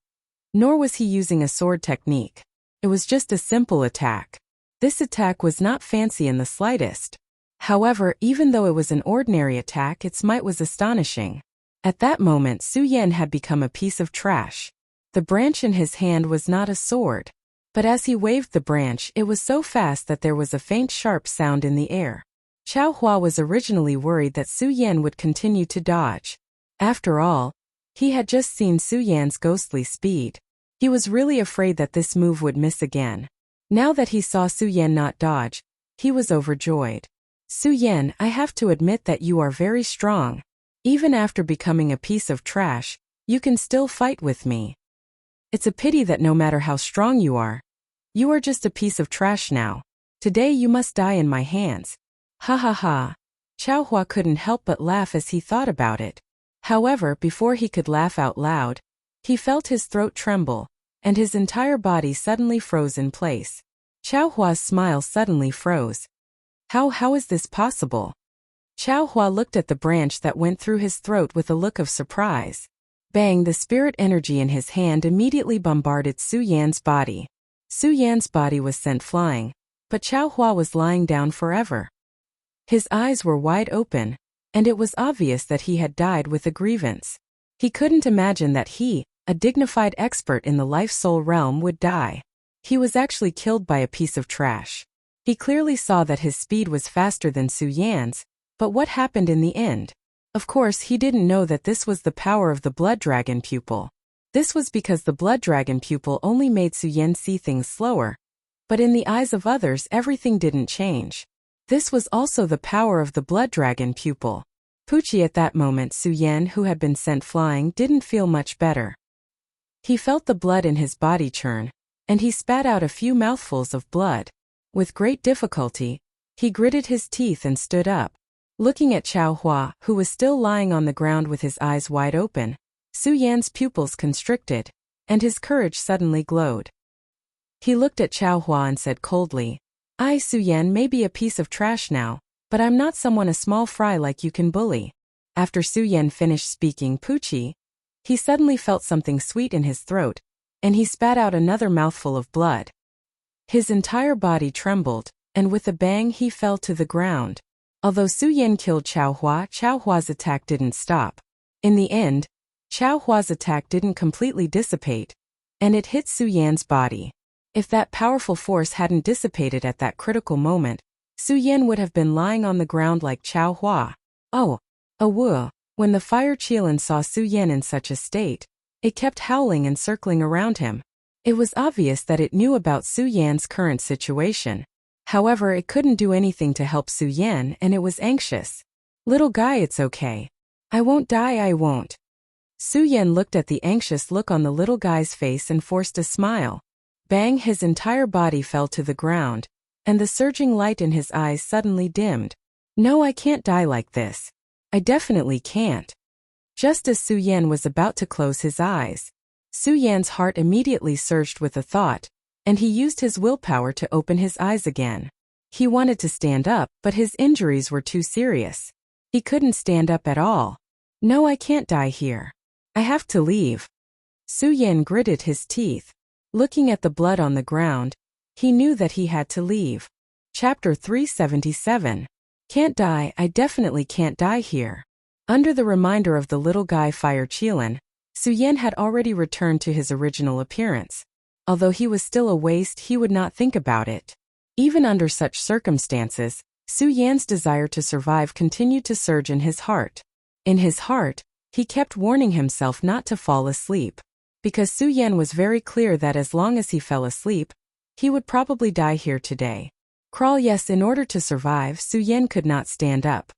Nor was he using a sword technique. It was just a simple attack. This attack was not fancy in the slightest. However, even though it was an ordinary attack, its might was astonishing. At that moment, Su Yan had become a piece of trash. The branch in his hand was not a sword. But as he waved the branch, it was so fast that there was a faint sharp sound in the air. Chao Hua was originally worried that Su Yan would continue to dodge. After all, he had just seen Su Yan's ghostly speed. He was really afraid that this move would miss again. Now that he saw Su Yan not dodge, he was overjoyed. Su Yan, I have to admit that you are very strong. Even after becoming a piece of trash, you can still fight with me. It's a pity that no matter how strong you are just a piece of trash now. Today you must die in my hands. Ha ha ha. Chao Hua couldn't help but laugh as he thought about it. However, before he could laugh out loud, he felt his throat tremble, and his entire body suddenly froze in place. Chao Hua's smile suddenly froze. How is this possible? Chao Hua looked at the branch that went through his throat with a look of surprise. Bang! The spirit energy in his hand immediately bombarded Su Yan's body. Su Yan's body was sent flying, but Chao Hua was lying down forever. His eyes were wide open, and it was obvious that he had died with a grievance. He couldn't imagine that he, a dignified expert in the life-soul realm, would die. He was actually killed by a piece of trash. He clearly saw that his speed was faster than Su Yan's, but what happened in the end? Of course, he didn't know that this was the power of the blood dragon pupil. This was because the blood dragon pupil only made Su Yan see things slower. But in the eyes of others, everything didn't change. This was also the power of the blood dragon pupil. Pucci at that moment Su Yan, who had been sent flying, didn't feel much better. He felt the blood in his body churn, and he spat out a few mouthfuls of blood. With great difficulty, he gritted his teeth and stood up. Looking at Chao Hua, who was still lying on the ground with his eyes wide open, Su Yan's pupils constricted, and his courage suddenly glowed. He looked at Chao Hua and said coldly, "I, Su Yan, may be a piece of trash now, but I'm not someone a small fry like you can bully." After Su Yan finished speaking Pucci, he suddenly felt something sweet in his throat, and he spat out another mouthful of blood. His entire body trembled, and with a bang he fell to the ground. Although Su Yan killed Chao Hua's attack didn't stop. In the end, Chao Hua's attack didn't completely dissipate, and it hit Su Yan's body. If that powerful force hadn't dissipated at that critical moment, Su Yan would have been lying on the ground like Chao Hua. Oh, woo! When the fire Qilin saw Su Yan in such a state, it kept howling and circling around him. It was obvious that it knew about Su Yan's current situation. However, it couldn't do anything to help Su Yan, and it was anxious. "Little guy, it's okay. I won't die, I won't." Su Yan looked at the anxious look on the little guy's face and forced a smile. Bang, his entire body fell to the ground, and the surging light in his eyes suddenly dimmed. "No, I can't die like this. I definitely can't." Just as Su Yan was about to close his eyes, Su Yan's heart immediately surged with a thought, and he used his willpower to open his eyes again. He wanted to stand up, but his injuries were too serious. He couldn't stand up at all. "No, I can't die here. I have to leave." Su Yan gritted his teeth. Looking at the blood on the ground, he knew that he had to leave. Chapter 377. Can't die, I definitely can't die here. Under the reminder of the little guy Fire Qilin, Su Yan had already returned to his original appearance. Although he was still a waste, he would not think about it. Even under such circumstances, Su Yan's desire to survive continued to surge in his heart. In his heart, he kept warning himself not to fall asleep. Because Su Yan was very clear that as long as he fell asleep, he would probably die here today. Crawl, yes, in order to survive, Su Yan could not stand up.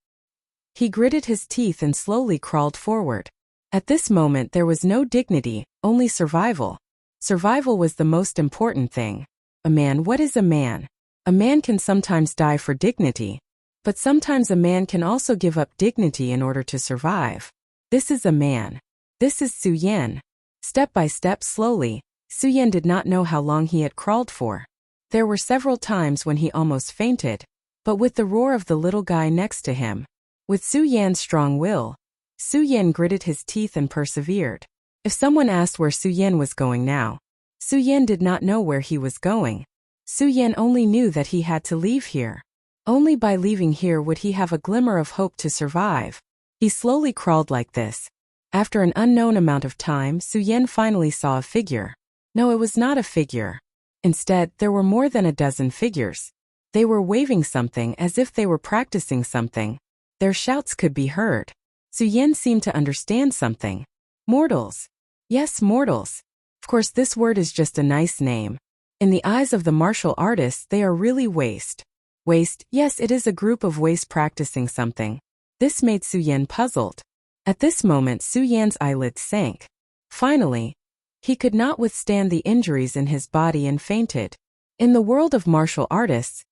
He gritted his teeth and slowly crawled forward. At this moment there was no dignity, only survival. Survival was the most important thing. A man, what is a man? A man can sometimes die for dignity, but sometimes a man can also give up dignity in order to survive. This is a man. This is Su Yan. Step by step, slowly, Su Yan did not know how long he had crawled for. There were several times when he almost fainted, but with the roar of the little guy next to him, with Su Yan's strong will, Su Yan gritted his teeth and persevered. If someone asked where Su Yan was going now, Su Yan did not know where he was going. Su Yan only knew that he had to leave here. Only by leaving here would he have a glimmer of hope to survive. He slowly crawled like this. After an unknown amount of time, Su Yan finally saw a figure. No, it was not a figure. Instead, there were more than a dozen figures. They were waving something as if they were practicing something. Their shouts could be heard. Su Yan seemed to understand something. Mortals. Yes, mortals. Of course, this word is just a nice name. In the eyes of the martial artists, they are really waste. Waste, yes, it is a group of waste practicing something. This made Su Yan puzzled. At this moment, Su Yan's eyelids sank. Finally, he could not withstand the injuries in his body and fainted. In the world of martial artists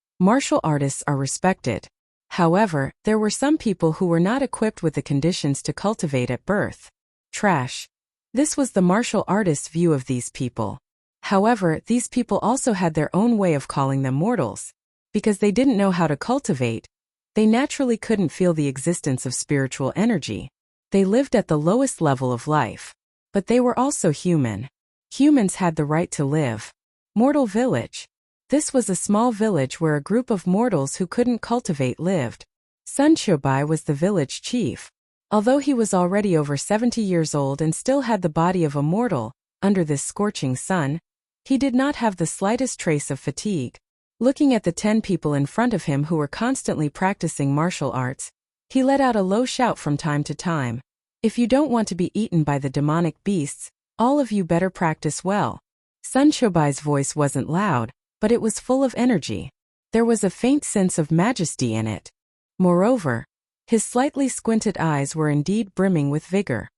are respected. However, there were some people who were not equipped with the conditions to cultivate at birth. Trash. This was the martial artist's view of these people. However, these people also had their own way of calling them mortals. Because they didn't know how to cultivate, they naturally couldn't feel the existence of spiritual energy. They lived at the lowest level of life. But they were also human. Humans had the right to live. Mortal village. This was a small village where a group of mortals who couldn't cultivate lived. Sun Qiubai was the village chief. Although he was already over 70 years old and still had the body of a mortal, under this scorching sun, he did not have the slightest trace of fatigue. Looking at the 10 people in front of him who were constantly practicing martial arts, he let out a low shout from time to time. If you don't want to be eaten by the demonic beasts, all of you better practice well. Sun Qiubai's voice wasn't loud, but it was full of energy. There was a faint sense of majesty in it. Moreover, His slightly squinted eyes were indeed brimming with vigor.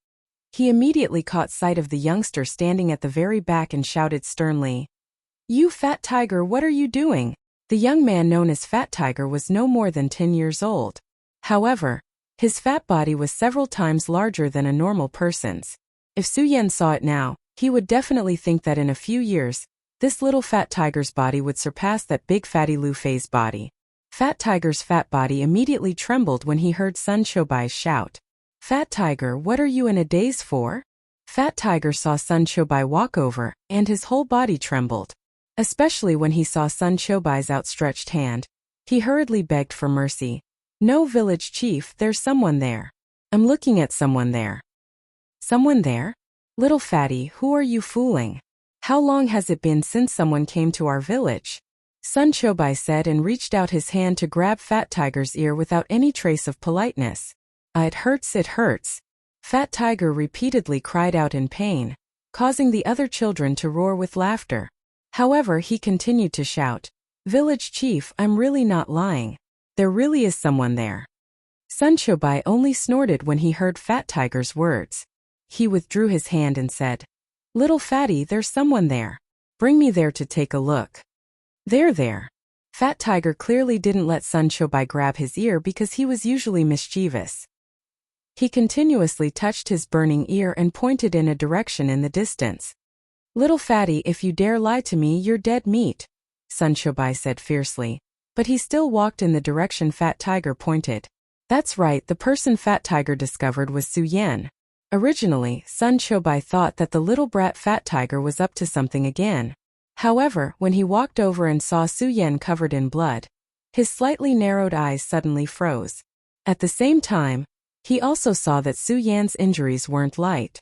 He immediately caught sight of the youngster standing at the very back and shouted sternly, "You fat tiger, what are you doing?" The young man known as Fat Tiger was no more than 10 years old. However, his fat body was several times larger than a normal person's. If Su Yan saw it now, he would definitely think that in a few years, this little fat tiger's body would surpass that big fatty Lu Fei's body. Fat Tiger's fat body immediately trembled when he heard Sun Shobai's shout. "Fat Tiger, what are you in a daze for?" Fat Tiger saw Sun Shobai walk over, and his whole body trembled. Especially when he saw Sun Shobai's outstretched hand. He hurriedly begged for mercy. "No, village chief, there's someone there. I'm looking at someone there." "Someone there? Little fatty, who are you fooling? How long has it been since someone came to our village?" Sun Shobai said and reached out his hand to grab Fat Tiger's ear without any trace of politeness. It hurts, it hurts." Fat Tiger repeatedly cried out in pain, causing the other children to roar with laughter. However, he continued to shout, "Village chief, I'm really not lying. There really is someone there." Sun Shobai only snorted when he heard Fat Tiger's words. He withdrew his hand and said, "Little fatty, there's someone there. Bring me there to take a look." There. Fat Tiger clearly didn't let Sun Shobai grab his ear because he was usually mischievous. He continuously touched his burning ear and pointed in a direction in the distance. "Little fatty, if you dare lie to me, you're dead meat," Sun Shobai said fiercely. But he still walked in the direction Fat Tiger pointed. That's right, the person Fat Tiger discovered was Su Yan. Originally, Sun Shobai thought that the little brat Fat Tiger was up to something again. However, when he walked over and saw Su Yan covered in blood, his slightly narrowed eyes suddenly froze. At the same time, he also saw that Su Yan's injuries weren't light.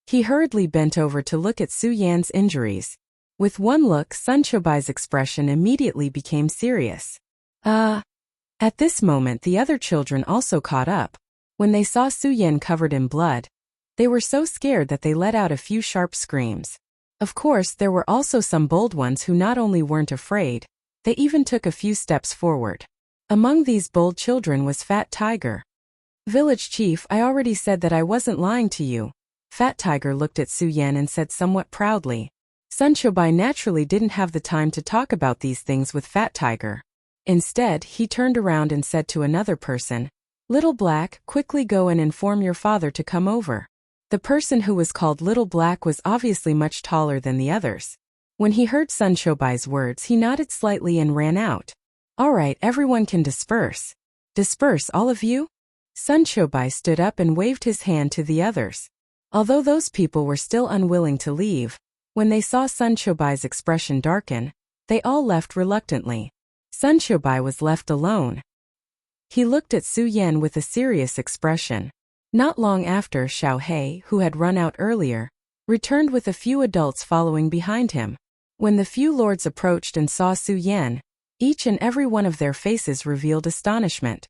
He hurriedly bent over to look at Su Yan's injuries. With one look, Sun Shobai's expression immediately became serious. At this moment the other children also caught up. When they saw Su Yan covered in blood, they were so scared that they let out a few sharp screams. Of course, there were also some bold ones who not only weren't afraid, they even took a few steps forward. Among these bold children was Fat Tiger. "Village chief, I already said that I wasn't lying to you." Fat Tiger looked at Su Yan and said somewhat proudly. Sun Shobai naturally didn't have the time to talk about these things with Fat Tiger. Instead, he turned around and said to another person, "Little Black, quickly go and inform your father to come over." The person who was called Little Black was obviously much taller than the others. When he heard Sun Shobai's words, he nodded slightly and ran out. "All right, everyone can disperse." "Disperse, all of you?" Sun Shobai stood up and waved his hand to the others. Although those people were still unwilling to leave, when they saw Sun Shobai's expression darken, they all left reluctantly. Sun Shobai was left alone. He looked at Su Yan with a serious expression. Not long after, Xiao He, who had run out earlier, returned with a few adults following behind him. When the few lords approached and saw Su Yan, each and every one of their faces revealed astonishment.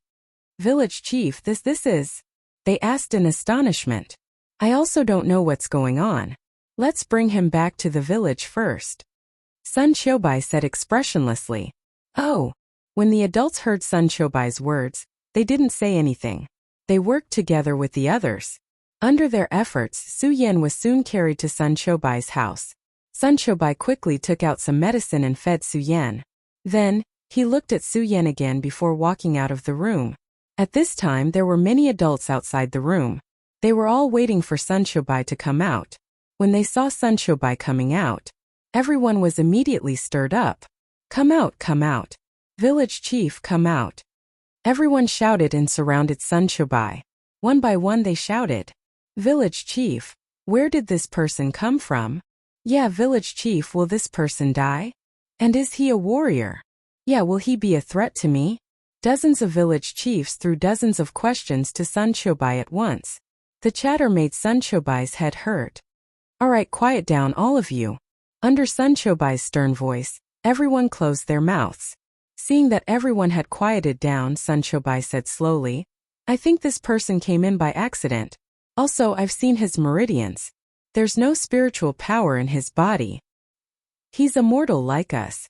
"Village chief, this is?" they asked in astonishment. "I also don't know what's going on. Let's bring him back to the village first," Sun Shobai said expressionlessly. "Oh." When the adults heard Sun Shobai's words, they didn't say anything. They worked together with the others. Under their efforts, Su Yan was soon carried to Sun Shobai's house. Sun Shobai quickly took out some medicine and fed Su Yan. Then, he looked at Su Yan again before walking out of the room. At this time there were many adults outside the room. They were all waiting for Sun Shobai to come out. When they saw Sun Shobai coming out, everyone was immediately stirred up. Come out. Village chief, come out." Everyone shouted and surrounded Sun Shobai. One by one they shouted, "Village chief, where did this person come from?" "Yeah, village chief, will this person die? And is he a warrior?" "Yeah, will he be a threat to me?" Dozens of village chiefs threw dozens of questions to Sun Shobai at once. The chatter made Sun Shobai's head hurt. "All right, quiet down all of you." Under Sun Shobai's stern voice, everyone closed their mouths. Seeing that everyone had quieted down, Sun Shobai said slowly, "I think this person came in by accident. Also, I've seen his meridians. There's no spiritual power in his body. He's immortal like us."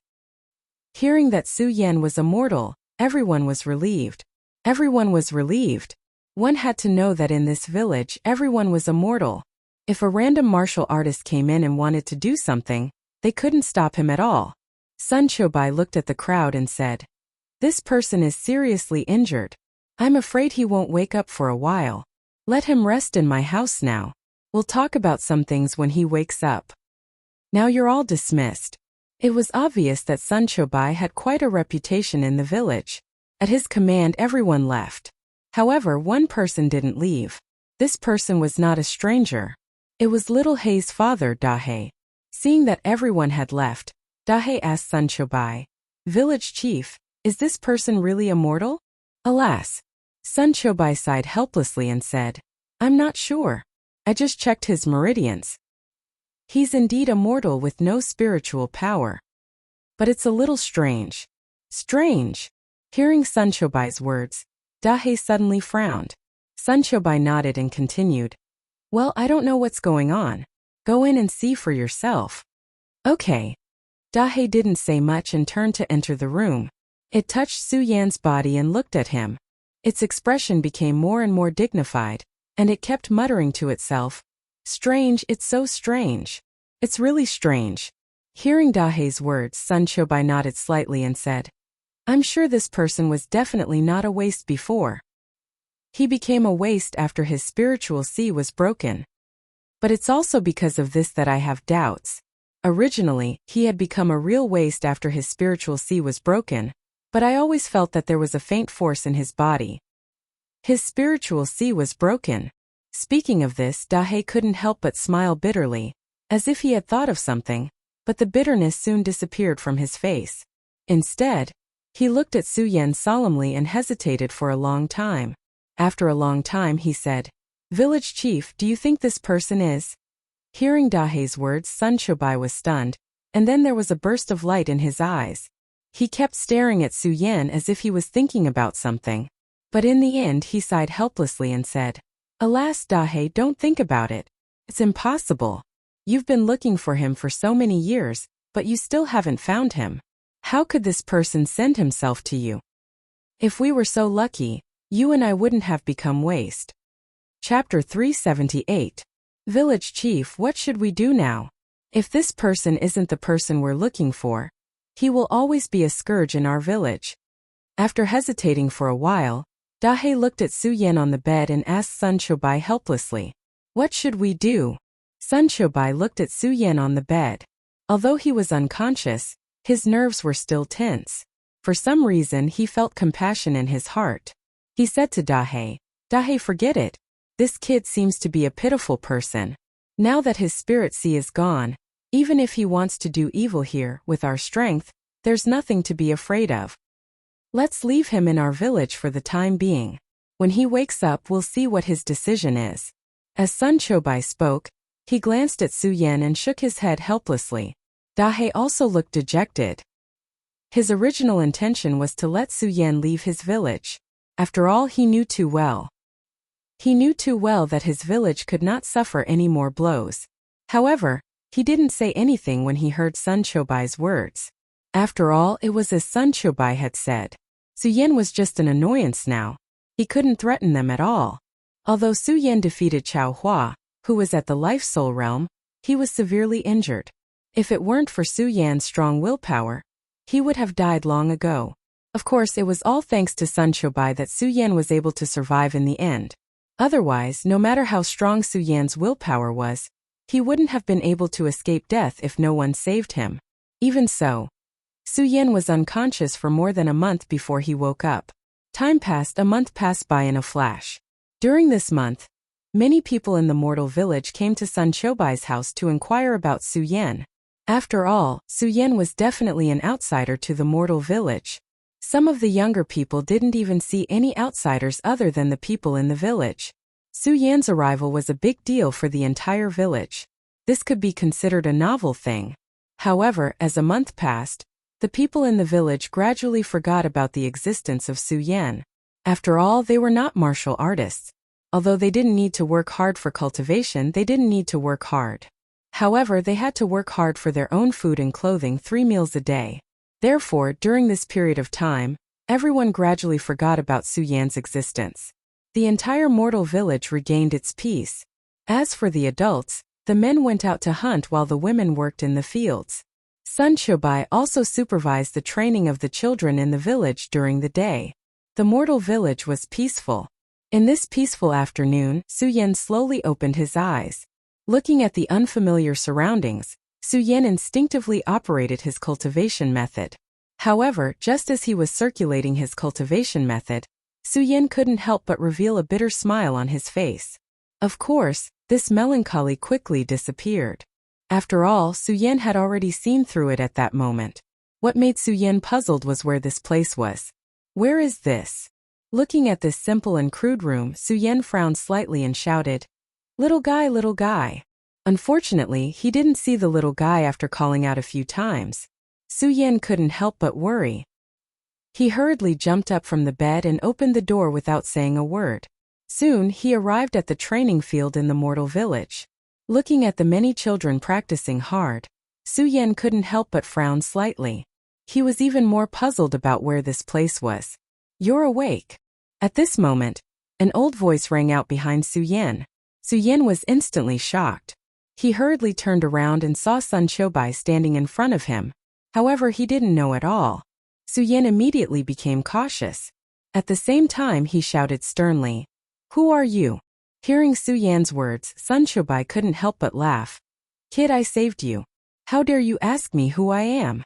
Hearing that Su Yan was immortal, everyone was relieved. Everyone was relieved. One had to know that in this village everyone was immortal. If a random martial artist came in and wanted to do something, they couldn't stop him at all. Sun Chobai looked at the crowd and said, "This person is seriously injured. I'm afraid he won't wake up for a while. Let him rest in my house now. We'll talk about some things when he wakes up. Now you're all dismissed." It was obvious that Sun Chobai had quite a reputation in the village. At his command everyone left. However, one person didn't leave. This person was not a stranger. It was Little Hei's father, Dahe. Seeing that everyone had left, Dahe asked Sun Chobai, "Village chief, is this person really immortal?" Alas! Sun Chobai sighed helplessly and said, "I'm not sure. I just checked his meridians. He's indeed immortal with no spiritual power. But it's a little strange." Strange? Hearing Sun Chobai's words, Dahe suddenly frowned. Sun Chobai nodded and continued, "Well, I don't know what's going on. Go in and see for yourself." Okay. Dahe didn't say much and turned to enter the room. It touched Su Yan's body and looked at him. Its expression became more and more dignified, and it kept muttering to itself, "Strange, it's so strange. It's really strange." Hearing Dahe's words, Sun Chobai nodded slightly and said, "I'm sure this person was definitely not a waste before. He became a waste after his spiritual sea was broken. But it's also because of this that I have doubts. Originally, he had become a real waste after his spiritual sea was broken, but I always felt that there was a faint force in his body. His spiritual sea was broken." Speaking of this, Dahe couldn't help but smile bitterly, as if he had thought of something, but the bitterness soon disappeared from his face. Instead, he looked at Su Yan solemnly and hesitated for a long time. After a long time he said, "Village chief, do you think this person is?" Hearing Dahe's words, Sun Chobai was stunned, and then there was a burst of light in his eyes. He kept staring at Su Yan as if he was thinking about something. But in the end he sighed helplessly and said, "Alas, Dahe, don't think about it. It's impossible. You've been looking for him for so many years, but you still haven't found him. How could this person send himself to you? If we were so lucky, you and I wouldn't have become waste." Chapter 378. Village Chief, what should we do now? If this person isn't the person we're looking for, he will always be a scourge in our village. After hesitating for a while, Dahe looked at Su Yan on the bed and asked Sun Chobai helplessly, "What should we do?" Sun Chobai looked at Su Yan on the bed. Although he was unconscious, his nerves were still tense. For some reason he felt compassion in his heart. He said to Dahe, "Dahe, forget it. This kid seems to be a pitiful person. Now that his spirit sea is gone, even if he wants to do evil here, with our strength, there's nothing to be afraid of. Let's leave him in our village for the time being. When he wakes up we'll see what his decision is." As Sun Chobai spoke, he glanced at Su Yan and shook his head helplessly. Dahe also looked dejected. His original intention was to let Su Yan leave his village. After all, he knew too well. He knew too well that his village could not suffer any more blows. However, he didn't say anything when he heard Sun Chobai's words. After all, it was as Sun Chobai had said. Su Yan was just an annoyance now. He couldn't threaten them at all. Although Su Yan defeated Chao Hua, who was at the Life Soul realm, he was severely injured. If it weren't for Su Yan's strong willpower, he would have died long ago. Of course, it was all thanks to Sun Chobai that Su Yan was able to survive in the end. Otherwise, no matter how strong Su Yan's willpower was, he wouldn't have been able to escape death if no one saved him. Even so, Su Yan was unconscious for more than a month before he woke up. A month passed by in a flash. During this month, many people in the mortal village came to Sun Chobai's house to inquire about Su Yan. After all, Su Yan was definitely an outsider to the mortal village. Some of the younger people didn't even see any outsiders other than the people in the village. Su Yan's arrival was a big deal for the entire village. This could be considered a novel thing. However, as a month passed, the people in the village gradually forgot about the existence of Su Yan. After all, they were not martial artists. Although they didn't need to work hard for cultivation, they didn't need to work hard. However, they had to work hard for their own food and clothing 3 meals a day. Therefore, during this period of time, Everyone gradually forgot about Su Yan's existence. The entire mortal village regained its peace. As for the adults, the men went out to hunt while the women worked in the fields. Sun Shobai also supervised the training of the children in the village during the day. The mortal village was peaceful. In this peaceful afternoon, Su Yan slowly opened his eyes. Looking at the unfamiliar surroundings, Su Yan instinctively operated his cultivation method. However, just as he was circulating his cultivation method, Su Yan couldn't help but reveal a bitter smile on his face. Of course, this melancholy quickly disappeared. After all, Su Yan had already seen through it at that moment. What made Su Yan puzzled was where this place was. Where is this? Looking at this simple and crude room, Su Yan frowned slightly and shouted, "Little guy, little guy." Unfortunately, he didn't see the little guy after calling out a few times. Su Yan couldn't help but worry. He hurriedly jumped up from the bed and opened the door without saying a word. Soon, he arrived at the training field in the mortal village. Looking at the many children practicing hard, Su Yan couldn't help but frown slightly. He was even more puzzled about where this place was. "You're awake." At this moment, an old voice rang out behind Su Yan. Su Yan was instantly shocked. He hurriedly turned around and saw Sun Shobai standing in front of him. However, he didn't know at all. Su Yan immediately became cautious. At the same time, he shouted sternly, "Who are you?" Hearing Su Yan's words, Sun Shobai couldn't help but laugh. "Kid, I saved you. How dare you ask me who I am?"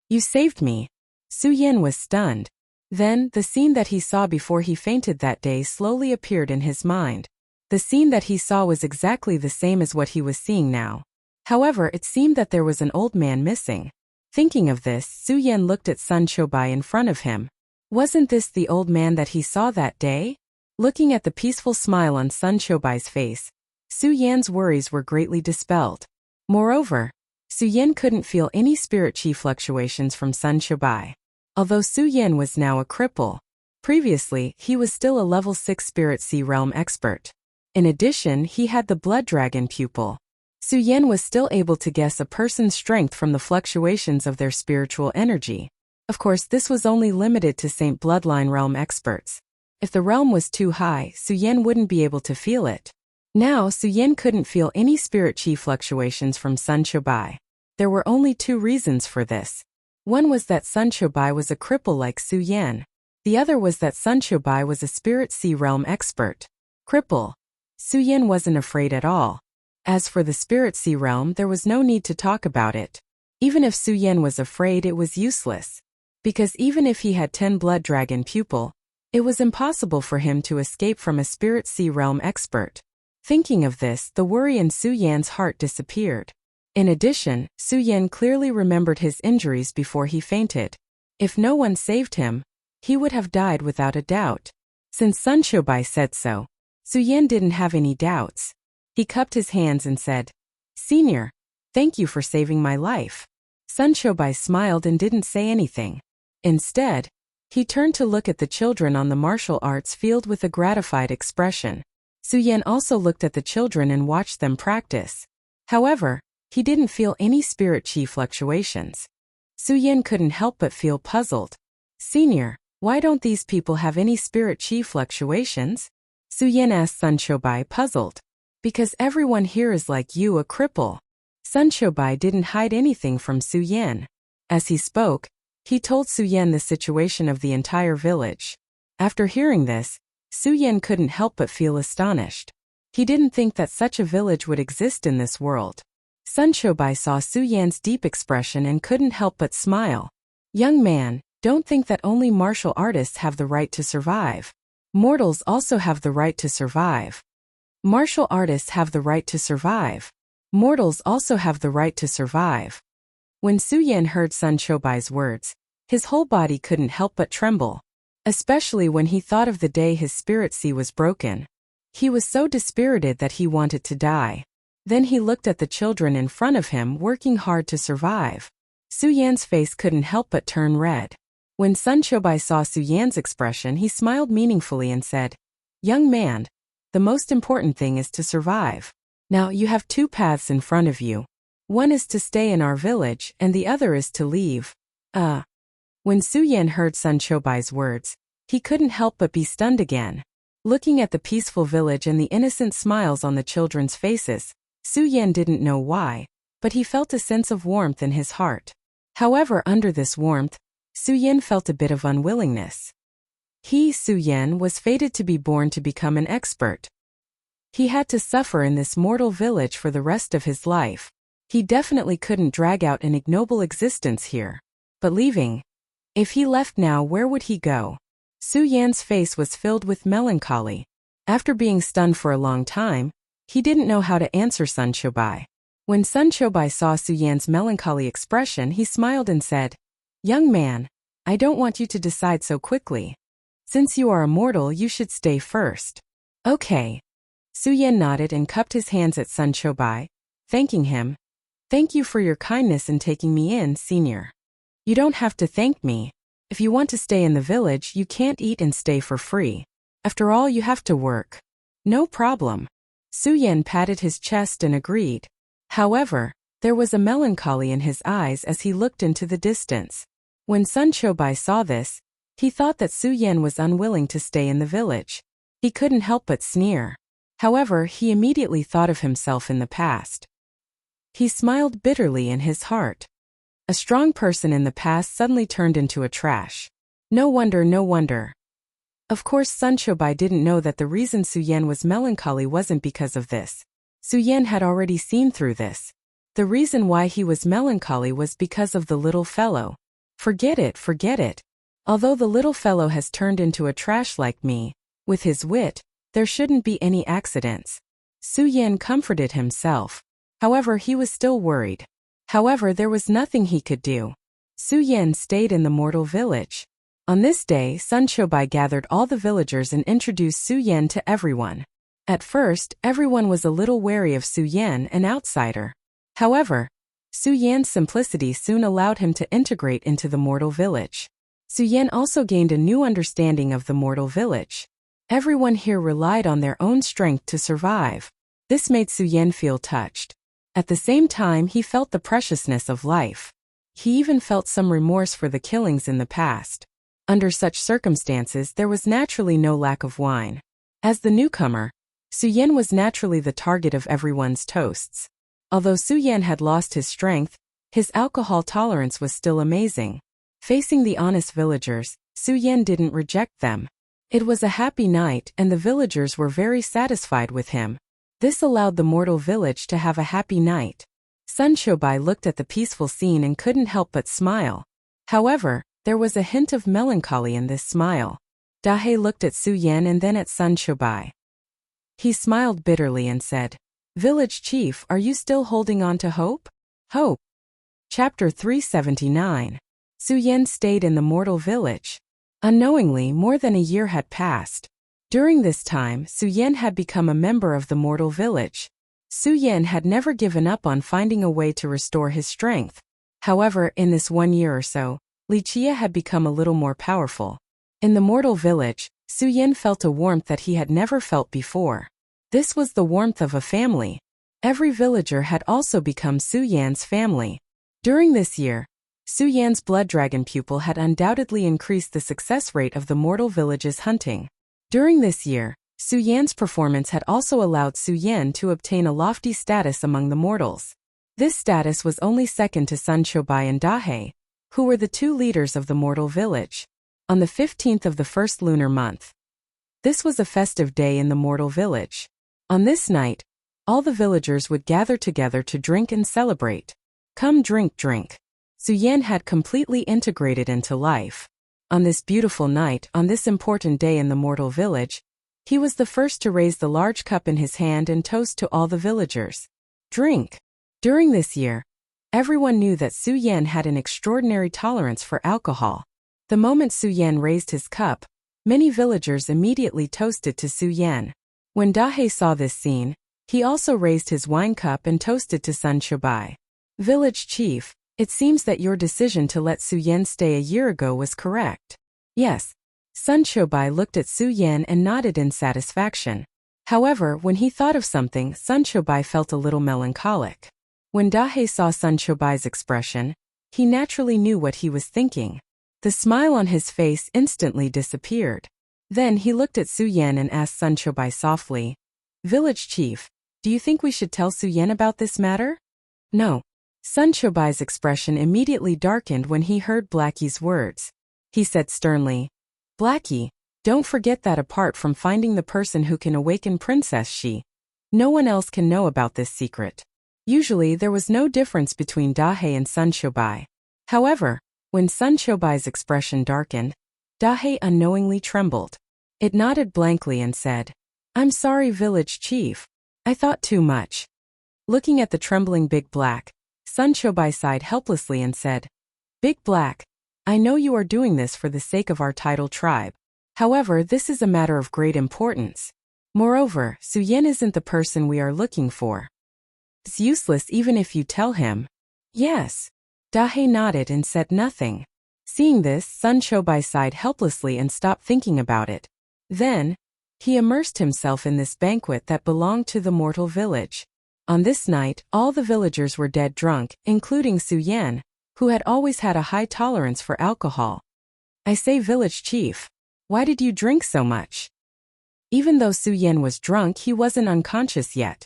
"You saved me?" Su Yan was stunned. Then, the scene that he saw before he fainted that day slowly appeared in his mind. The scene that he saw was exactly the same as what he was seeing now. However, it seemed that there was an old man missing. Thinking of this, Su Yan looked at Sun Shobai in front of him. Wasn't this the old man that he saw that day? Looking at the peaceful smile on Sun Shobai's face, Su Yan's worries were greatly dispelled. Moreover, Su Yan couldn't feel any spirit chi fluctuations from Sun Shobai. Although Su Yan was now a cripple, previously he was still a level 6 spirit sea realm expert. In addition, he had the blood dragon pupil. Su Yan was still able to guess a person's strength from the fluctuations of their spiritual energy. Of course, this was only limited to Saint Bloodline realm experts. If the realm was too high, Su Yan wouldn't be able to feel it. Now, Su Yan couldn't feel any spirit chi fluctuations from Sun Shobai. There were only two reasons for this. One was that Sun Shobai was a cripple like Su Yan. The other was that Sun Shobai was a spirit sea realm expert. Cripple. Su Yan wasn't afraid at all. As for the spirit sea realm, there was no need to talk about it. Even if Su Yan was afraid, it was useless. Because even if he had 10 blood dragon pupil, it was impossible for him to escape from a spirit sea realm expert. Thinking of this, the worry in Su Yan's heart disappeared. In addition, Su Yan clearly remembered his injuries before he fainted. If no one saved him, he would have died without a doubt. Since Sun Shobai said so, Su Yan didn't have any doubts. He cupped his hands and said, "Senior, thank you for saving my life." Sun Shobai smiled and didn't say anything. Instead, he turned to look at the children on the martial arts field with a gratified expression. Su Yan also looked at the children and watched them practice. However, he didn't feel any spirit chi fluctuations. Su Yan couldn't help but feel puzzled. "Senior, why don't these people have any spirit chi fluctuations?" Su Yan asked Sun Shobai, puzzled. "Because everyone here is like you, a cripple." Sun Shobai didn't hide anything from Su Yan. As he spoke, he told Su Yan the situation of the entire village. After hearing this, Su Yan couldn't help but feel astonished. He didn't think that such a village would exist in this world. Sun Shobai saw Su Yan's deep expression and couldn't help but smile. "Young man, don't think that only martial artists have the right to survive. Mortals also have the right to survive. Martial artists have the right to survive. Mortals also have the right to survive." When Su Yan heard Sun Shobai's words, his whole body couldn't help but tremble. Especially when he thought of the day his spirit sea was broken. He was so dispirited that he wanted to die. Then he looked at the children in front of him working hard to survive. Su Yan's face couldn't help but turn red. When Sun Shobai saw Su Yan's expression, he smiled meaningfully and said, "Young man, the most important thing is to survive. Now you have two paths in front of you. One is to stay in our village and the other is to leave. When Su Yan heard Sun Choubai's words, he couldn't help but be stunned again. Looking at the peaceful village and the innocent smiles on the children's faces, Su Yan didn't know why, but he felt a sense of warmth in his heart. However, under this warmth, Su Yan felt a bit of unwillingness. He, Su Yan, was fated to be born to become an expert. He had to suffer in this mortal village for the rest of his life. He definitely couldn't drag out an ignoble existence here. But leaving? If he left now, where would he go? Su Yan's face was filled with melancholy. After being stunned for a long time, he didn't know how to answer Sun Choubai. When Sun Choubai saw Su Yan's melancholy expression, he smiled and said, "Young man, I don't want you to decide so quickly. Since you are immortal, you should stay first." "Okay." Su Yan nodded and cupped his hands at Sun Choubai, thanking him. "Thank you for your kindness in taking me in, senior." "You don't have to thank me. If you want to stay in the village, you can't eat and stay for free. After all, you have to work." "No problem." Su Yan patted his chest and agreed. However, there was a melancholy in his eyes as he looked into the distance. When Sun Choubai saw this, he thought that Su Yan was unwilling to stay in the village. He couldn't help but sneer. However, he immediately thought of himself in the past. He smiled bitterly in his heart. A strong person in the past suddenly turned into a trash. No wonder, no wonder. Of course, Sun Choubai didn't know that the reason Su Yan was melancholy wasn't because of this. Su Yan had already seen through this. The reason why he was melancholy was because of the little fellow. Forget it, forget it. Although the little fellow has turned into a trash like me, with his wit, there shouldn't be any accidents. Su Yan comforted himself. However, he was still worried. However, there was nothing he could do. Su Yan stayed in the mortal village. On this day, Sun Choubai gathered all the villagers and introduced Su Yan to everyone. At first, everyone was a little wary of Su Yan, an outsider. However, Su Yan's simplicity soon allowed him to integrate into the mortal village. Su Yan also gained a new understanding of the mortal village. Everyone here relied on their own strength to survive. This made Su Yan feel touched. At the same time, he felt the preciousness of life. He even felt some remorse for the killings in the past. Under such circumstances, there was naturally no lack of wine. As the newcomer, Su Yan was naturally the target of everyone's toasts. Although Su Yan had lost his strength, his alcohol tolerance was still amazing. Facing the honest villagers, Su Yan didn't reject them. It was a happy night and the villagers were very satisfied with him. This allowed the mortal village to have a happy night. Sun Choubai looked at the peaceful scene and couldn't help but smile. However, there was a hint of melancholy in this smile. Dahe looked at Su Yan and then at Sun Choubai. He smiled bitterly and said, "Village chief, are you still holding on to hope?" Hope. Chapter 379. Su Yan stayed in the mortal village. Unknowingly, more than a year had passed. During this time, Su Yan had become a member of the mortal village. Su Yan had never given up on finding a way to restore his strength. However, in this 1 year or so, Wuxia had become a little more powerful. In the mortal village, Su Yan felt a warmth that he had never felt before. This was the warmth of a family. Every villager had also become Su Yan's family. During this year, Su Yan's blood dragon pupil had undoubtedly increased the success rate of the mortal village's hunting. During this year, Su Yan's performance had also allowed Su Yan to obtain a lofty status among the mortals. This status was only second to Sun Choubai and Dahe, who were the two leaders of the mortal village. On the 15th of the first lunar month. This was a festive day in the mortal village. On this night, all the villagers would gather together to drink and celebrate. Come drink, drink. Su Yan had completely integrated into life. On this beautiful night, on this important day in the mortal village, he was the first to raise the large cup in his hand and toast to all the villagers. Drink. During this year, everyone knew that Su Yan had an extraordinary tolerance for alcohol. The moment Su Yan raised his cup, many villagers immediately toasted to Su Yan. When Dahe saw this scene, he also raised his wine cup and toasted to Sun Choubai. Village chief, it seems that your decision to let Su Yan stay a year ago was correct. Yes. Sun Choubai looked at Su Yan and nodded in satisfaction. However, when he thought of something, Sun Choubai felt a little melancholic. When Dahe saw Sun Choubai's expression, he naturally knew what he was thinking. The smile on his face instantly disappeared. Then he looked at Su Yan and asked Sun Chobai softly, "Village chief, do you think we should tell Su Yan about this matter?" "No." Sun Chobai's expression immediately darkened when he heard Blackie's words. He said sternly, "Blackie, don't forget that apart from finding the person who can awaken Princess Shi, no one else can know about this secret." Usually there was no difference between Dahe and Sun Chobai. However, when Sun Chobai's expression darkened, Dahe unknowingly trembled. It nodded blankly and said, "I'm sorry, village chief. I thought too much." Looking at the trembling Big Black, Sun Chobai sighed helplessly and said, "Big Black, I know you are doing this for the sake of our tidal tribe. However, this is a matter of great importance. Moreover, Su Yan isn't the person we are looking for. It's useless even if you tell him." "Yes." Dahe nodded and said nothing. Seeing this, Sun Chobai sighed helplessly and stopped thinking about it. Then, he immersed himself in this banquet that belonged to the mortal village. On this night, all the villagers were dead drunk, including Su Yan, who had always had a high tolerance for alcohol. "I say, village chief, why did you drink so much?" Even though Su Yan was drunk, he wasn't unconscious yet.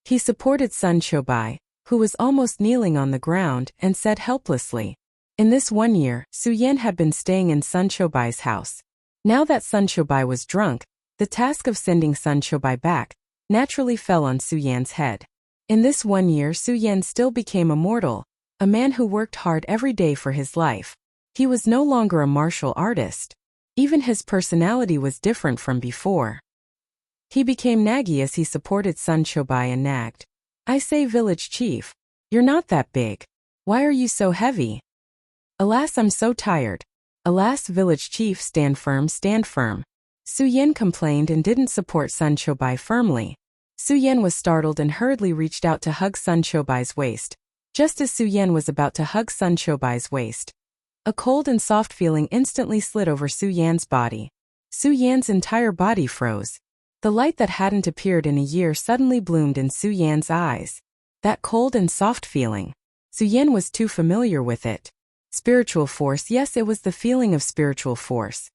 He supported Sun Chobai, who was almost kneeling on the ground, and said helplessly, "In this 1 year, Su Yan had been staying in Sun Chobai's house. Now that Sun Chobai was drunk, the task of sending Sun Chobai back naturally fell on Su Yan's head. In this 1 year, Su Yan still became immortal, a man who worked hard every day for his life. He was no longer a martial artist. Even his personality was different from before. He became naggy as he supported Sun Chobai and nagged, "I say, village chief, you're not that big. Why are you so heavy?" "Alas, I'm so tired." "Alas, village chief, stand firm, stand firm." Su Yan complained and didn't support Sun Chobai firmly. Su Yan was startled and hurriedly reached out to hug Sun Chobai's waist. Just as Su Yan was about to hug Sun Chobai's waist, a cold and soft feeling instantly slid over Su Yan's body. Su Yan's entire body froze. The light that hadn't appeared in a year suddenly bloomed in Su Yan's eyes. That cold and soft feeling. Su Yan was too familiar with it. Spiritual force, yes, it was the feeling of spiritual force.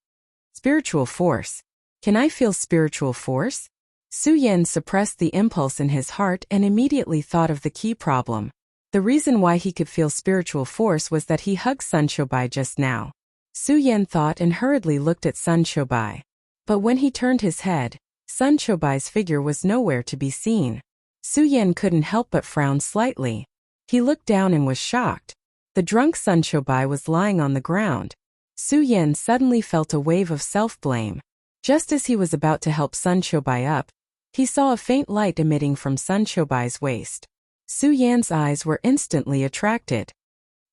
Spiritual force. Can I feel spiritual force? Su Yan suppressed the impulse in his heart and immediately thought of the key problem. The reason why he could feel spiritual force was that he hugged Sun Chobai just now. Su Yan thought and hurriedly looked at Sun Chobai. But when he turned his head, Sun Chobai's figure was nowhere to be seen. Su Yan couldn't help but frown slightly. He looked down and was shocked. The drunk Sun Chobai was lying on the ground. Su Yan suddenly felt a wave of self-blame. Just as he was about to help Sun Chobai up, he saw a faint light emitting from Sun Chobai's waist. Su Yan's eyes were instantly attracted.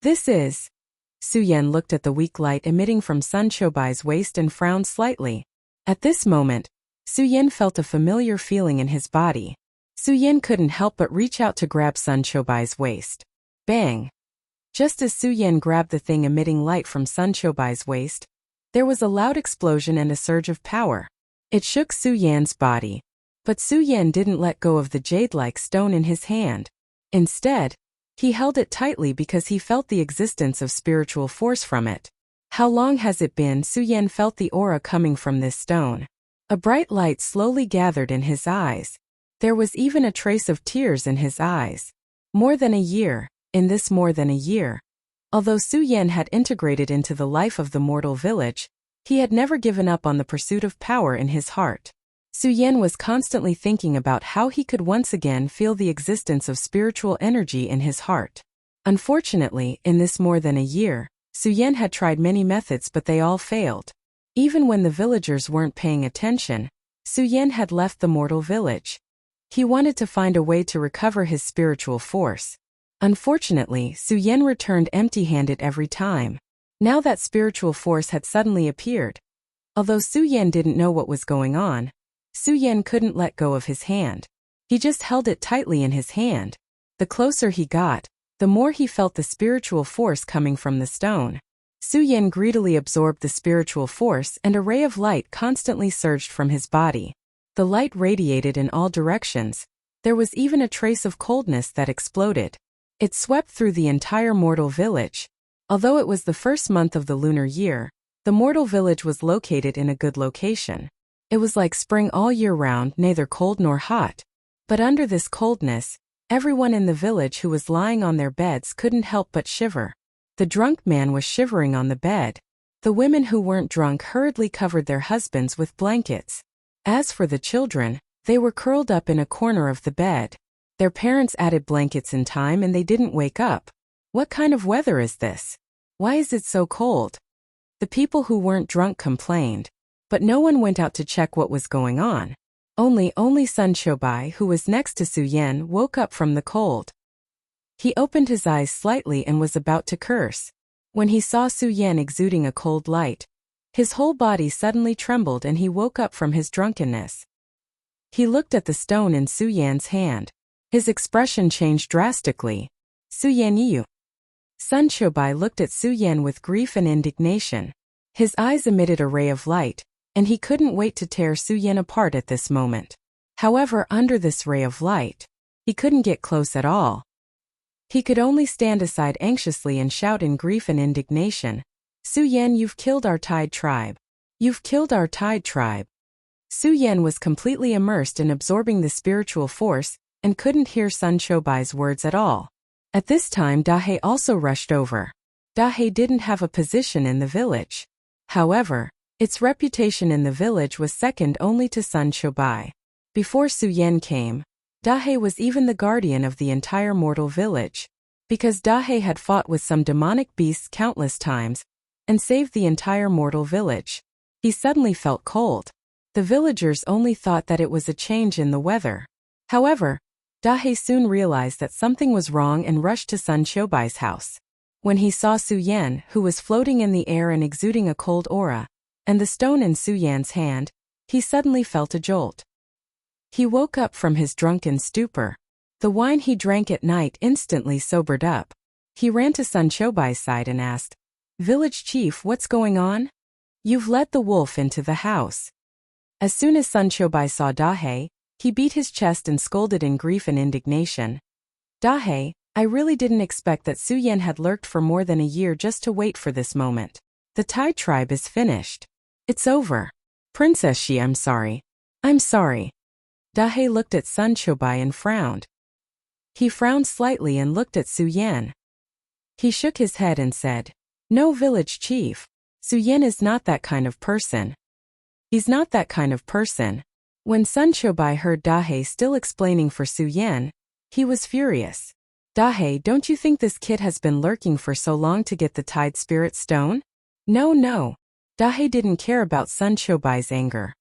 "This is..." Su Yan looked at the weak light emitting from Sun Chobai's waist and frowned slightly. At this moment, Su Yan felt a familiar feeling in his body. Su Yan couldn't help but reach out to grab Sun Chobai's waist. Bang! Just as Su Yan grabbed the thing emitting light from Sun Chobai's waist, there was a loud explosion and a surge of power. It shook Su Yan's body. But Su Yan didn't let go of the jade-like stone in his hand. Instead, he held it tightly because he felt the existence of spiritual force from it. How long has it been? Su Yan felt the aura coming from this stone. A bright light slowly gathered in his eyes. There was even a trace of tears in his eyes. More than a year, in this more than a year. Although Su Yan had integrated into the life of the mortal village, he had never given up on the pursuit of power in his heart. Su Yan was constantly thinking about how he could once again feel the existence of spiritual energy in his heart. Unfortunately, in this more than a year, Su Yan had tried many methods but they all failed. Even when the villagers weren't paying attention, Su Yan had left the mortal village. He wanted to find a way to recover his spiritual force. Unfortunately, Su Yan returned empty-handed every time. Now that spiritual force had suddenly appeared. Although Su Yan didn't know what was going on, Su Yan couldn't let go of his hand. He just held it tightly in his hand. The closer he got, the more he felt the spiritual force coming from the stone. Su Yan greedily absorbed the spiritual force and a ray of light constantly surged from his body. The light radiated in all directions. There was even a trace of coldness that exploded. It swept through the entire mortal village. Although it was the first month of the lunar year, the mortal village was located in a good location. It was like spring all year round, neither cold nor hot. But under this coldness, everyone in the village who was lying on their beds couldn't help but shiver. The drunk man was shivering on the bed. The women who weren't drunk hurriedly covered their husbands with blankets. As for the children, they were curled up in a corner of the bed. Their parents added blankets in time and they didn't wake up. What kind of weather is this? Why is it so cold? The people who weren't drunk complained, but no one went out to check what was going on. Only Sun Shobai, who was next to Su Yan, woke up from the cold. He opened his eyes slightly and was about to curse. When he saw Su Yan exuding a cold light, his whole body suddenly trembled and he woke up from his drunkenness. He looked at the stone in Su Yan's hand. His expression changed drastically. Su Yan Yu. Sun Shobai looked at Su Yan with grief and indignation. His eyes emitted a ray of light, and he couldn't wait to tear Su Yan apart at this moment. However, under this ray of light, he couldn't get close at all. He could only stand aside anxiously and shout in grief and indignation, Su Yan, you've killed our Tide tribe. You've killed our Tide tribe. Su Yan was completely immersed in absorbing the spiritual force and couldn't hear Sun Shobai's words at all. At this time, Dahe also rushed over. Dahe didn't have a position in the village. However, its reputation in the village was second only to Sun Shobai. Before Su Yan came, Dahe was even the guardian of the entire mortal village. Because Dahe had fought with some demonic beasts countless times and saved the entire mortal village, he suddenly felt cold. The villagers only thought that it was a change in the weather. However, Dahe soon realized that something was wrong and rushed to Sun Shobai's house. When he saw Su Yan, who was floating in the air and exuding a cold aura, and the stone in Su Yan's hand, he suddenly felt a jolt. He woke up from his drunken stupor. The wine he drank at night instantly sobered up. He ran to Sun Shobai's side and asked, "Village chief, what's going on? You've let the wolf into the house." As soon as Sun Shobai saw Dahe, he beat his chest and scolded in grief and indignation. "Dahe, I really didn't expect that Su Yan had lurked for more than a year just to wait for this moment. The Tide tribe is finished. It's over. Princess Shi, I'm sorry. I'm sorry." Dahe looked at Sun Shobai and frowned. He frowned slightly and looked at Su Yan. He shook his head and said, "No, village chief. Su Yan is not that kind of person. He's not that kind of person." When Sun Shobai heard Dahe still explaining for Su Yan, he was furious. "Dahe, don't you think this kid has been lurking for so long to get the Tide Spirit Stone?" No. Dahe didn't care about Sun Shobai's anger.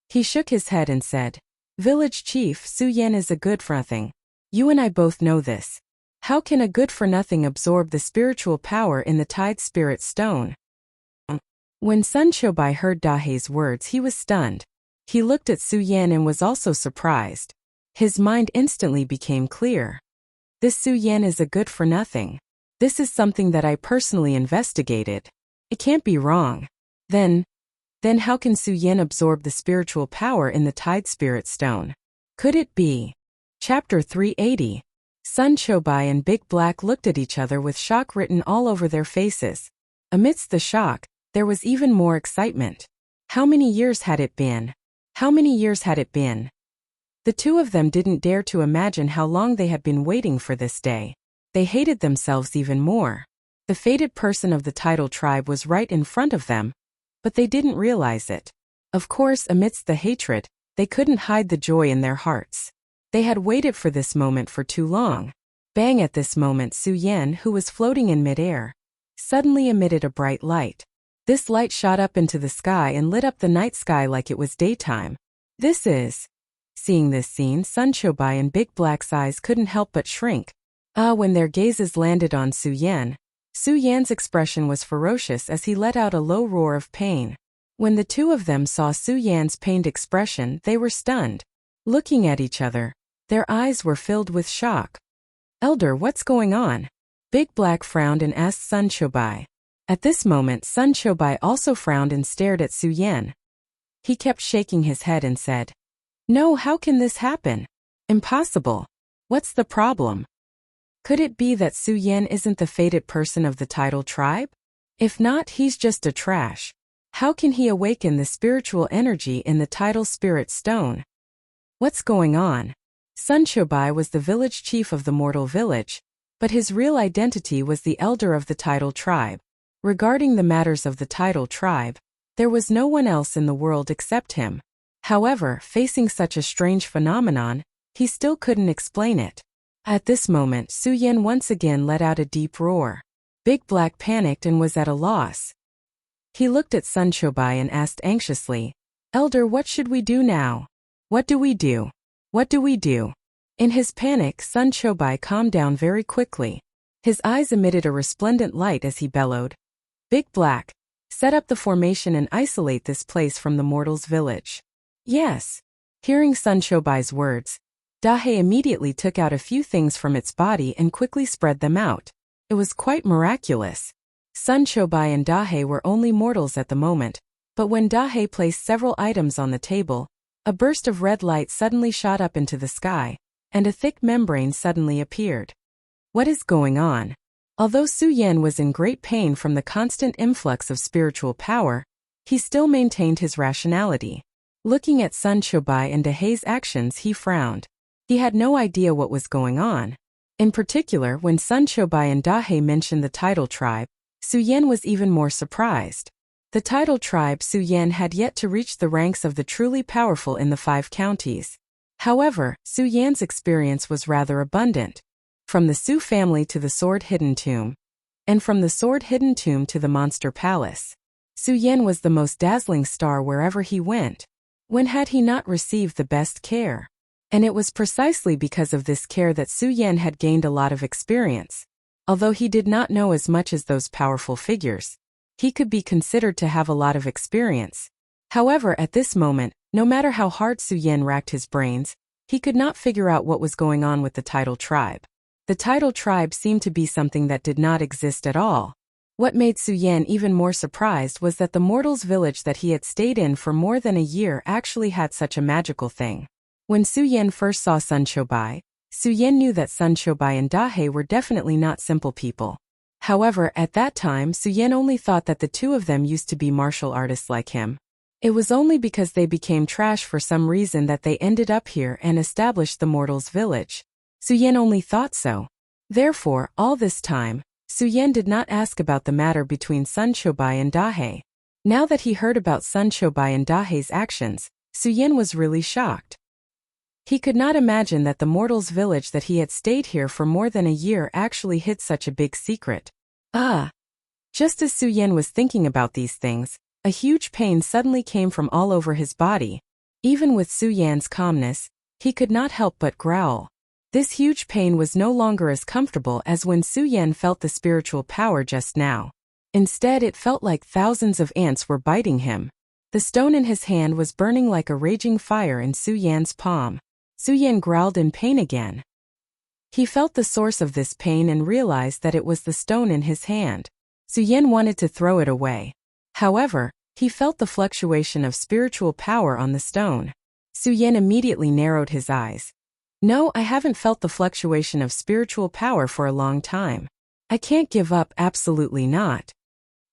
He shook his head and said, "Village chief, Su Yan is a good-for-nothing. You and I both know this. How can a good-for-nothing absorb the spiritual power in the Tide Spirit Stone?" When Sun Shobai heard Dahe's words, he was stunned. He looked at Su Yan and was also surprised. His mind instantly became clear. This Su Yan is a good-for-nothing. This is something that I personally investigated. It can't be wrong. Then how can Su Yan absorb the spiritual power in the Tide Spirit Stone? Could it be? Chapter 380. Sun Shobai and Big Black looked at each other with shock written all over their faces. Amidst the shock, there was even more excitement. How many years had it been? How many years had it been? The two of them didn't dare to imagine how long they had been waiting for this day. They hated themselves even more. The fated person of the tidal tribe was right in front of them, but they didn't realize it. Of course, amidst the hatred, they couldn't hide the joy in their hearts. They had waited for this moment for too long. Bang! At this moment, Su Yan, who was floating in midair, suddenly emitted a bright light. This light shot up into the sky and lit up the night sky like it was daytime. This is... Seeing this scene, Sun Shobai and Big Black's eyes couldn't help but shrink. When their gazes landed on Su Yan's expression was ferocious as he let out a low roar of pain. When the two of them saw Su Yan's pained expression, they were stunned. Looking at each other, their eyes were filled with shock. "Elder, what's going on?" Big Black frowned and asked Sun Shobai. At this moment, Sun Shobai also frowned and stared at Su Yan. He kept shaking his head and said, "No, how can this happen? Impossible. What's the problem?" Could it be that Su Yan isn't the fated person of the tidal tribe? If not, he's just a trash. How can he awaken the spiritual energy in the tidal spirit stone? What's going on? Sun Chobai was the village chief of the mortal village, but his real identity was the elder of the tidal tribe. Regarding the matters of the tidal tribe, there was no one else in the world except him. However, facing such a strange phenomenon, he still couldn't explain it. At this moment, Su Yan once again let out a deep roar. Big Black panicked and was at a loss. He looked at Sun Chobai and asked anxiously, "Elder, what should we do now? What do we do? What do we do?" In his panic, Sun Chobai calmed down very quickly. His eyes emitted a resplendent light as he bellowed, "Big Black, set up the formation and isolate this place from the mortals' village." "Yes." Hearing Sun Chobai's words, Dahe immediately took out a few things from its body and quickly spread them out. It was quite miraculous. Sun Chobai and Dahe were only mortals at the moment, but when Dahe placed several items on the table, a burst of red light suddenly shot up into the sky, and a thick membrane suddenly appeared. What is going on? Although Su Yan was in great pain from the constant influx of spiritual power, he still maintained his rationality. Looking at Sun Chobai and Dahe's actions, he frowned. He had no idea what was going on. In particular, when Sun Chobai and Dahe mentioned the tidal tribe, Su Yan was even more surprised. The tidal tribe Su Yan had yet to reach the ranks of the truly powerful in the 5 counties. However, Su Yan's experience was rather abundant. From the Su family to the Sword Hidden Tomb, and from the Sword Hidden Tomb to the Monster Palace, Su Yan was the most dazzling star wherever he went. When had he not received the best care? And it was precisely because of this care that Su Yan had gained a lot of experience. Although he did not know as much as those powerful figures, he could be considered to have a lot of experience. However, at this moment, no matter how hard Su Yan racked his brains, he could not figure out what was going on with the tidal tribe. The tidal tribe seemed to be something that did not exist at all. What made Su Yan even more surprised was that the mortals' village that he had stayed in for more than a year actually had such a magical thing. When Su Yan first saw Sun Chobai, Su Yan knew that Sun Chobai and Dahe were definitely not simple people. However, at that time, Su Yan only thought that the two of them used to be martial artists like him. It was only because they became trash for some reason that they ended up here and established the mortals' village. Su Yan only thought so. Therefore, all this time, Su Yan did not ask about the matter between Sun Chobai and Dahe. Now that he heard about Sun Chobai and Dahe's actions, Su Yan was really shocked. He could not imagine that the mortals' village that he had stayed here for more than a year actually hid such a big secret. Just as Su Yan was thinking about these things, a huge pain suddenly came from all over his body. Even with Su Yan's calmness, he could not help but growl. This huge pain was no longer as comfortable as when Su Yan felt the spiritual power just now. Instead, it felt like thousands of ants were biting him. The stone in his hand was burning like a raging fire in Su Yan's palm. Su Yan growled in pain again. He felt the source of this pain and realized that it was the stone in his hand. Su Yan wanted to throw it away. However, he felt the fluctuation of spiritual power on the stone. Su Yan immediately narrowed his eyes. "No, I haven't felt the fluctuation of spiritual power for a long time. I can't give up, absolutely not."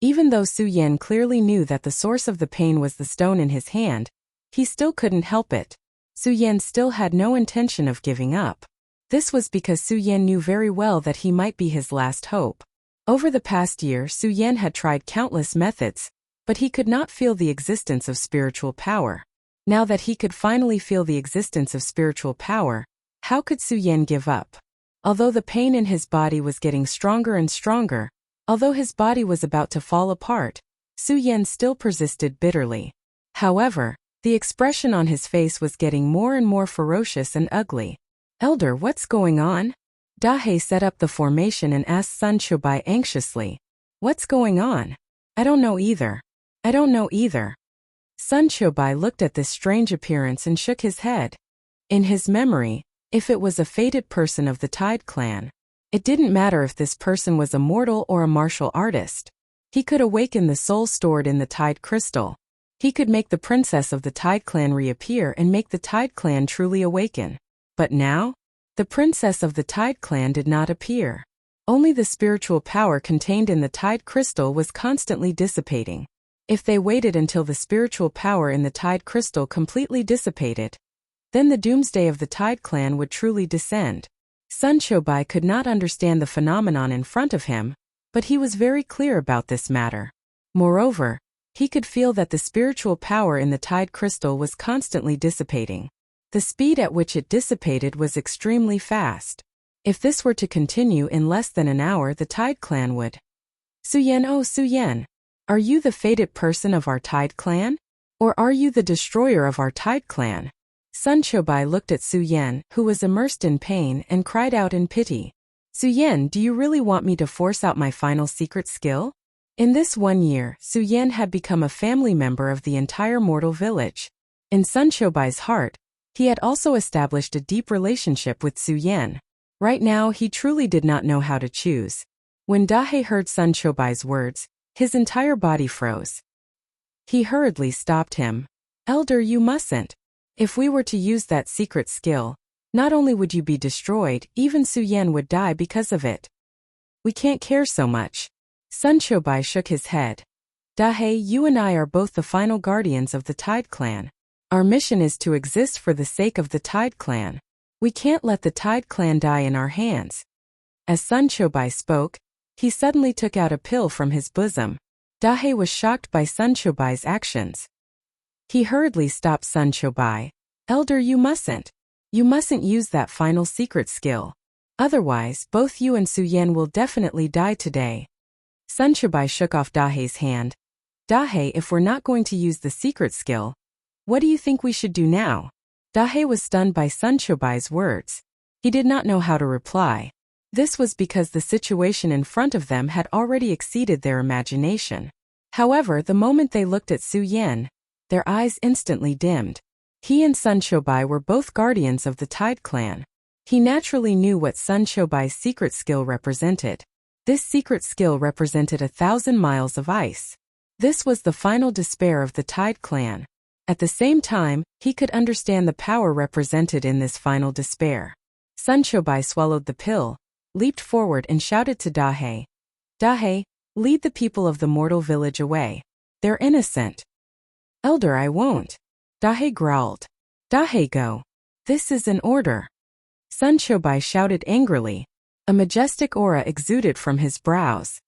Even though Su Yan clearly knew that the source of the pain was the stone in his hand, he still couldn't help it. Su Yan still had no intention of giving up. This was because Su Yan knew very well that he might be his last hope. Over the past year, Su Yan had tried countless methods, but he could not feel the existence of spiritual power. Now that he could finally feel the existence of spiritual power, how could Su Yan give up? Although the pain in his body was getting stronger and stronger, although his body was about to fall apart, Su Yan still persisted bitterly. However, the expression on his face was getting more and more ferocious and ugly. "Elder, what's going on?" Dahe set up the formation and asked Sun Chobai anxiously. "What's going on? I don't know either. I don't know either." Sun Chobai looked at this strange appearance and shook his head. In his memory, if it was a fated person of the Tide clan, it didn't matter if this person was a mortal or a martial artist. He could awaken the soul stored in the Tide crystal. He could make the princess of the Tide clan reappear and make the Tide clan truly awaken. But now? The princess of the Tide clan did not appear. Only the spiritual power contained in the Tide crystal was constantly dissipating. If they waited until the spiritual power in the Tide crystal completely dissipated, then the doomsday of the Tide clan would truly descend. Sun Chobai could not understand the phenomenon in front of him, but he was very clear about this matter. Moreover, he could feel that the spiritual power in the Tide crystal was constantly dissipating. The speed at which it dissipated was extremely fast. If this were to continue in less than an hour, the Tide clan would. Suyen, oh Suyen, are you the fated person of our Tide clan? Or are you the destroyer of our Tide clan? Sun Chobai looked at Suyen, who was immersed in pain, and cried out in pity. Suyen, do you really want me to force out my final secret skill? In this 1 year, Suyen had become a family member of the entire mortal village. In Sun Chobai's heart, he had also established a deep relationship with Suyen. Right now, he truly did not know how to choose. When Dahe heard Sun Chobai's words, his entire body froze. He hurriedly stopped him. Elder, you mustn't. If we were to use that secret skill, not only would you be destroyed, even Suyen would die because of it. We can't care so much. Sun Chobai shook his head. Dahe, you and I are both the final guardians of the Tide clan. Our mission is to exist for the sake of the Tide clan. We can't let the Tide clan die in our hands. As Sun Chobai spoke, he suddenly took out a pill from his bosom. Dahe was shocked by Sun Chobai's actions. He hurriedly stopped Sun Chobai. Elder, you mustn't. You mustn't use that final secret skill. Otherwise, both you and Suyen will definitely die today. Sun Chobai shook off Dahe's hand. Dahe, if we're not going to use the secret skill, what do you think we should do now? Dahe was stunned by Sun Chobai's words. He did not know how to reply. This was because the situation in front of them had already exceeded their imagination. However, the moment they looked at Suyen, their eyes instantly dimmed. He and Sun Chobai were both guardians of the Tide clan. He naturally knew what Sun Chobai's secret skill represented. This secret skill represented 1,000 miles of ice. This was the final despair of the Tide clan. At the same time, he could understand the power represented in this final despair. Sun Chobai swallowed the pill, leaped forward and shouted to Dahe. Dahe, lead the people of the mortal village away. They're innocent. Elder, I won't. Dahe growled. Dahe, go. This is an order. Sun Chobai shouted angrily. A majestic aura exuded from his brows.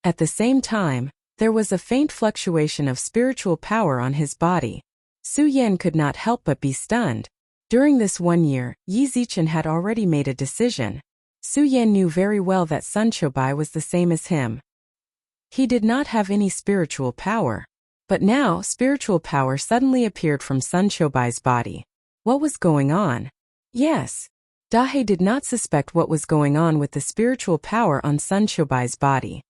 At the same time, there was a faint fluctuation of spiritual power on his body. Suyen could not help but be stunned. During this 1 year, Yi Zichen had already made a decision. Suyen knew very well that Sun Chobai was the same as him. He did not have any spiritual power. But now, spiritual power suddenly appeared from Sun Chobai's body. What was going on? Yes. Dahe did not suspect what was going on with the spiritual power on Sun Chobai's body.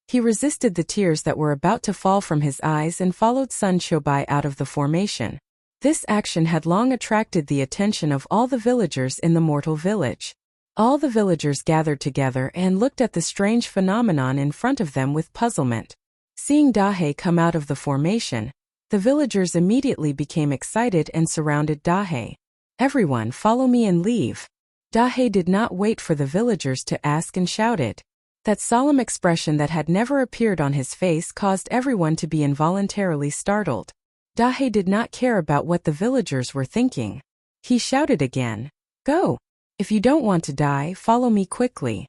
He resisted the tears that were about to fall from his eyes and followed Sun Chobai out of the formation. This action had long attracted the attention of all the villagers in the mortal village. All the villagers gathered together and looked at the strange phenomenon in front of them with puzzlement. Seeing Dahe come out of the formation, the villagers immediately became excited and surrounded Dahe. Everyone, follow me and leave. Dahe did not wait for the villagers to ask and shouted. That solemn expression that had never appeared on his face caused everyone to be involuntarily startled. Dahe did not care about what the villagers were thinking. He shouted again. Go. If you don't want to die, follow me quickly.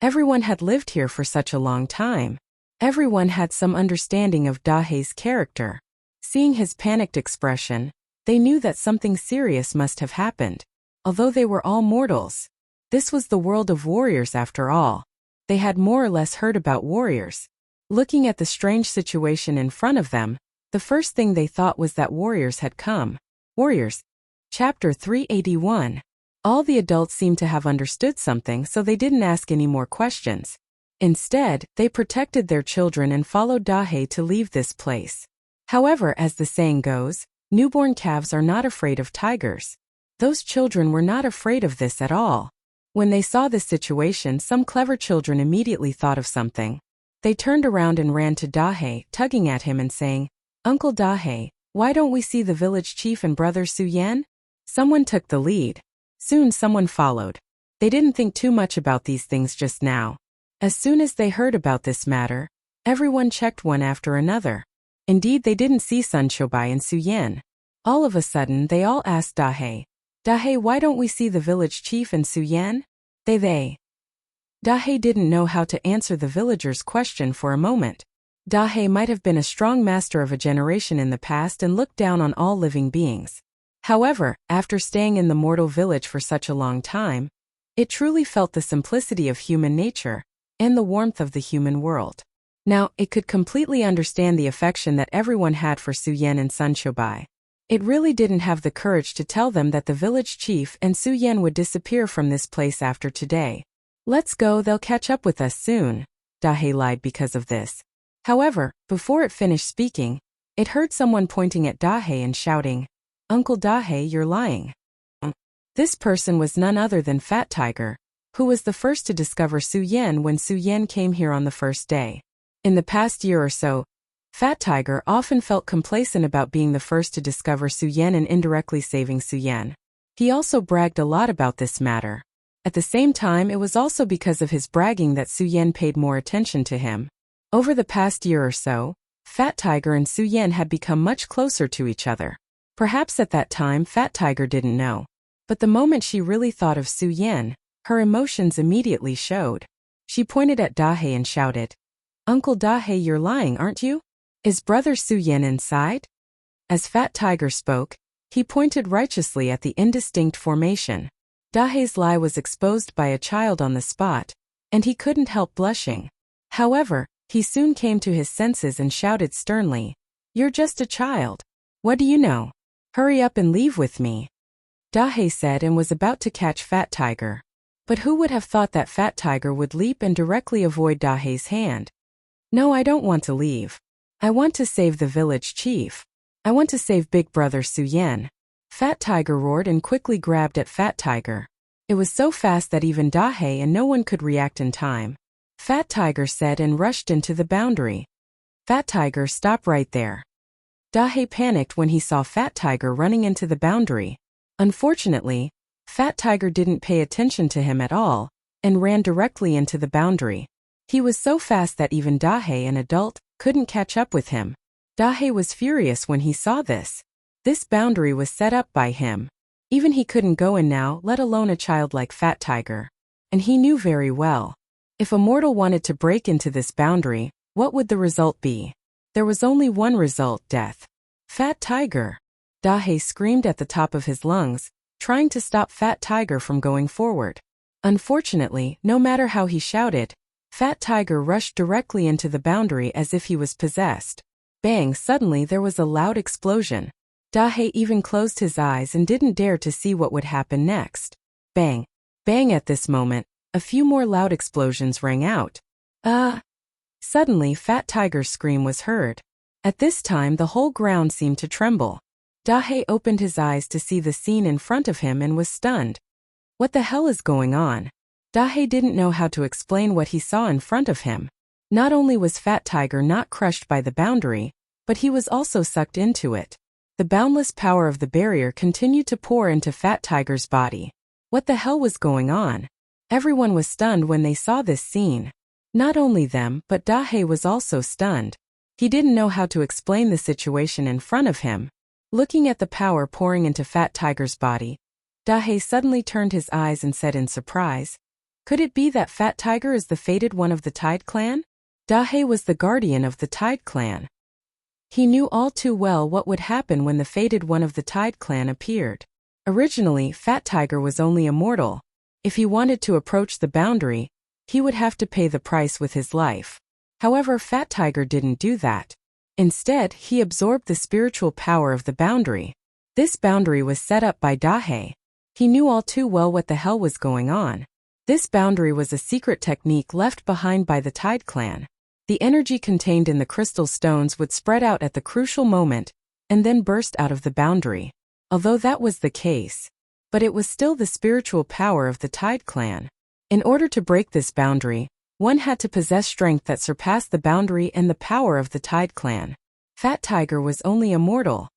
Everyone had lived here for such a long time. Everyone had some understanding of Dahe's character. Seeing his panicked expression, they knew that something serious must have happened. Although they were all mortals, this was the world of warriors after all. They had more or less heard about warriors. Looking at the strange situation in front of them, the first thing they thought was that warriors had come. Warriors. Chapter 381. All the adults seemed to have understood something, so they didn't ask any more questions. Instead, they protected their children and followed Dahe to leave this place. However, as the saying goes, newborn calves are not afraid of tigers. Those children were not afraid of this at all. When they saw this situation, some clever children immediately thought of something. They turned around and ran to Dahe, tugging at him and saying, Uncle Dahe, why don't we see the village chief and brother Suyen? Someone took the lead. Soon someone followed. They didn't think too much about these things just now. As soon as they heard about this matter, everyone checked one after another. Indeed, they didn't see Sun Qiubai and Su Yan. All of a sudden, they all asked Dahe, "Dahe, why don't we see the village chief and Su Yan?" They. Dahe didn't know how to answer the villagers' question for a moment. Dahe might have been a strong master of a generation in the past and looked down on all living beings. However, after staying in the mortal village for such a long time, it truly felt the simplicity of human nature and the warmth of the human world. Now, it could completely understand the affection that everyone had for Su Yan and Sun Qiubai. It really didn't have the courage to tell them that the village chief and Su Yan would disappear from this place after today. "Let's go, they'll catch up with us soon," Dahe lied because of this. However, before it finished speaking, it heard someone pointing at Dahe and shouting, "Uncle Dahe, you're lying." This person was none other than Fat Tiger, who was the first to discover Su Yan when Su Yan came here on the first day. In the past year or so, Fat Tiger often felt complacent about being the first to discover Su Yan and indirectly saving Su Yan. He also bragged a lot about this matter. At the same time, it was also because of his bragging that Su Yan paid more attention to him. Over the past year or so, Fat Tiger and Su Yan had become much closer to each other. Perhaps at that time Fat Tiger didn't know. But the moment she really thought of Su Yan, her emotions immediately showed. She pointed at Dahe and shouted, "Uncle Dahe, you're lying, aren't you? Is brother Su Yan inside?" As Fat Tiger spoke, he pointed righteously at the indistinct formation. Dahe's lie was exposed by a child on the spot, and he couldn't help blushing. However, he soon came to his senses and shouted sternly, "You're just a child. What do you know? Hurry up and leave with me." Dahe said and was about to catch Fat Tiger. But who would have thought that Fat Tiger would leap and directly avoid Dahe's hand? "No, I don't want to leave. I want to save the village chief. I want to save big brother Su Yan." Fat Tiger roared and quickly grabbed at Fat Tiger. It was so fast that even Dahe and no one could react in time. Fat Tiger said and rushed into the boundary. "Fat Tiger, stop right there." Dahe panicked when he saw Fat Tiger running into the boundary. Unfortunately, Fat Tiger didn't pay attention to him at all and ran directly into the boundary. He was so fast that even Dahe, an adult, couldn't catch up with him. Dahe was furious when he saw this. This boundary was set up by him. Even he couldn't go in now, let alone a child like Fat Tiger. And he knew very well. If a mortal wanted to break into this boundary, what would the result be? There was only one result: death. "Fat Tiger!" Dahe screamed at the top of his lungs, trying to stop Fat Tiger from going forward. Unfortunately, no matter how he shouted, Fat Tiger rushed directly into the boundary as if he was possessed. Bang! Suddenly there was a loud explosion. Dahe even closed his eyes and didn't dare to see what would happen next. Bang! Bang! At this moment, a few more loud explosions rang out. Suddenly Fat Tiger's scream was heard. At this time the whole ground seemed to tremble. Dahe opened his eyes to see the scene in front of him and was stunned. What the hell is going on? Dahe didn't know how to explain what he saw in front of him. Not only was Fat Tiger not crushed by the boundary, but he was also sucked into it. The boundless power of the barrier continued to pour into Fat Tiger's body. What the hell was going on? Everyone was stunned when they saw this scene. Not only them, but Dahe was also stunned. He didn't know how to explain the situation in front of him. Looking at the power pouring into Fat Tiger's body, Dahe suddenly turned his eyes and said in surprise, "Could it be that Fat Tiger is the fated one of the Tide Clan?" Dahe was the guardian of the Tide Clan. He knew all too well what would happen when the fated one of the Tide Clan appeared. Originally, Fat Tiger was only a mortal. If he wanted to approach the boundary, he would have to pay the price with his life. However, Fat Tiger didn't do that. Instead, he absorbed the spiritual power of the boundary. This boundary was set up by Dahe. He knew all too well what the hell was going on. This boundary was a secret technique left behind by the Tide Clan. The energy contained in the crystal stones would spread out at the crucial moment and then burst out of the boundary. Although that was the case, but it was still the spiritual power of the Tide Clan. In order to break this boundary, one had to possess strength that surpassed the boundary and the power of the Tide Clan. Fat Tiger was only a mortal.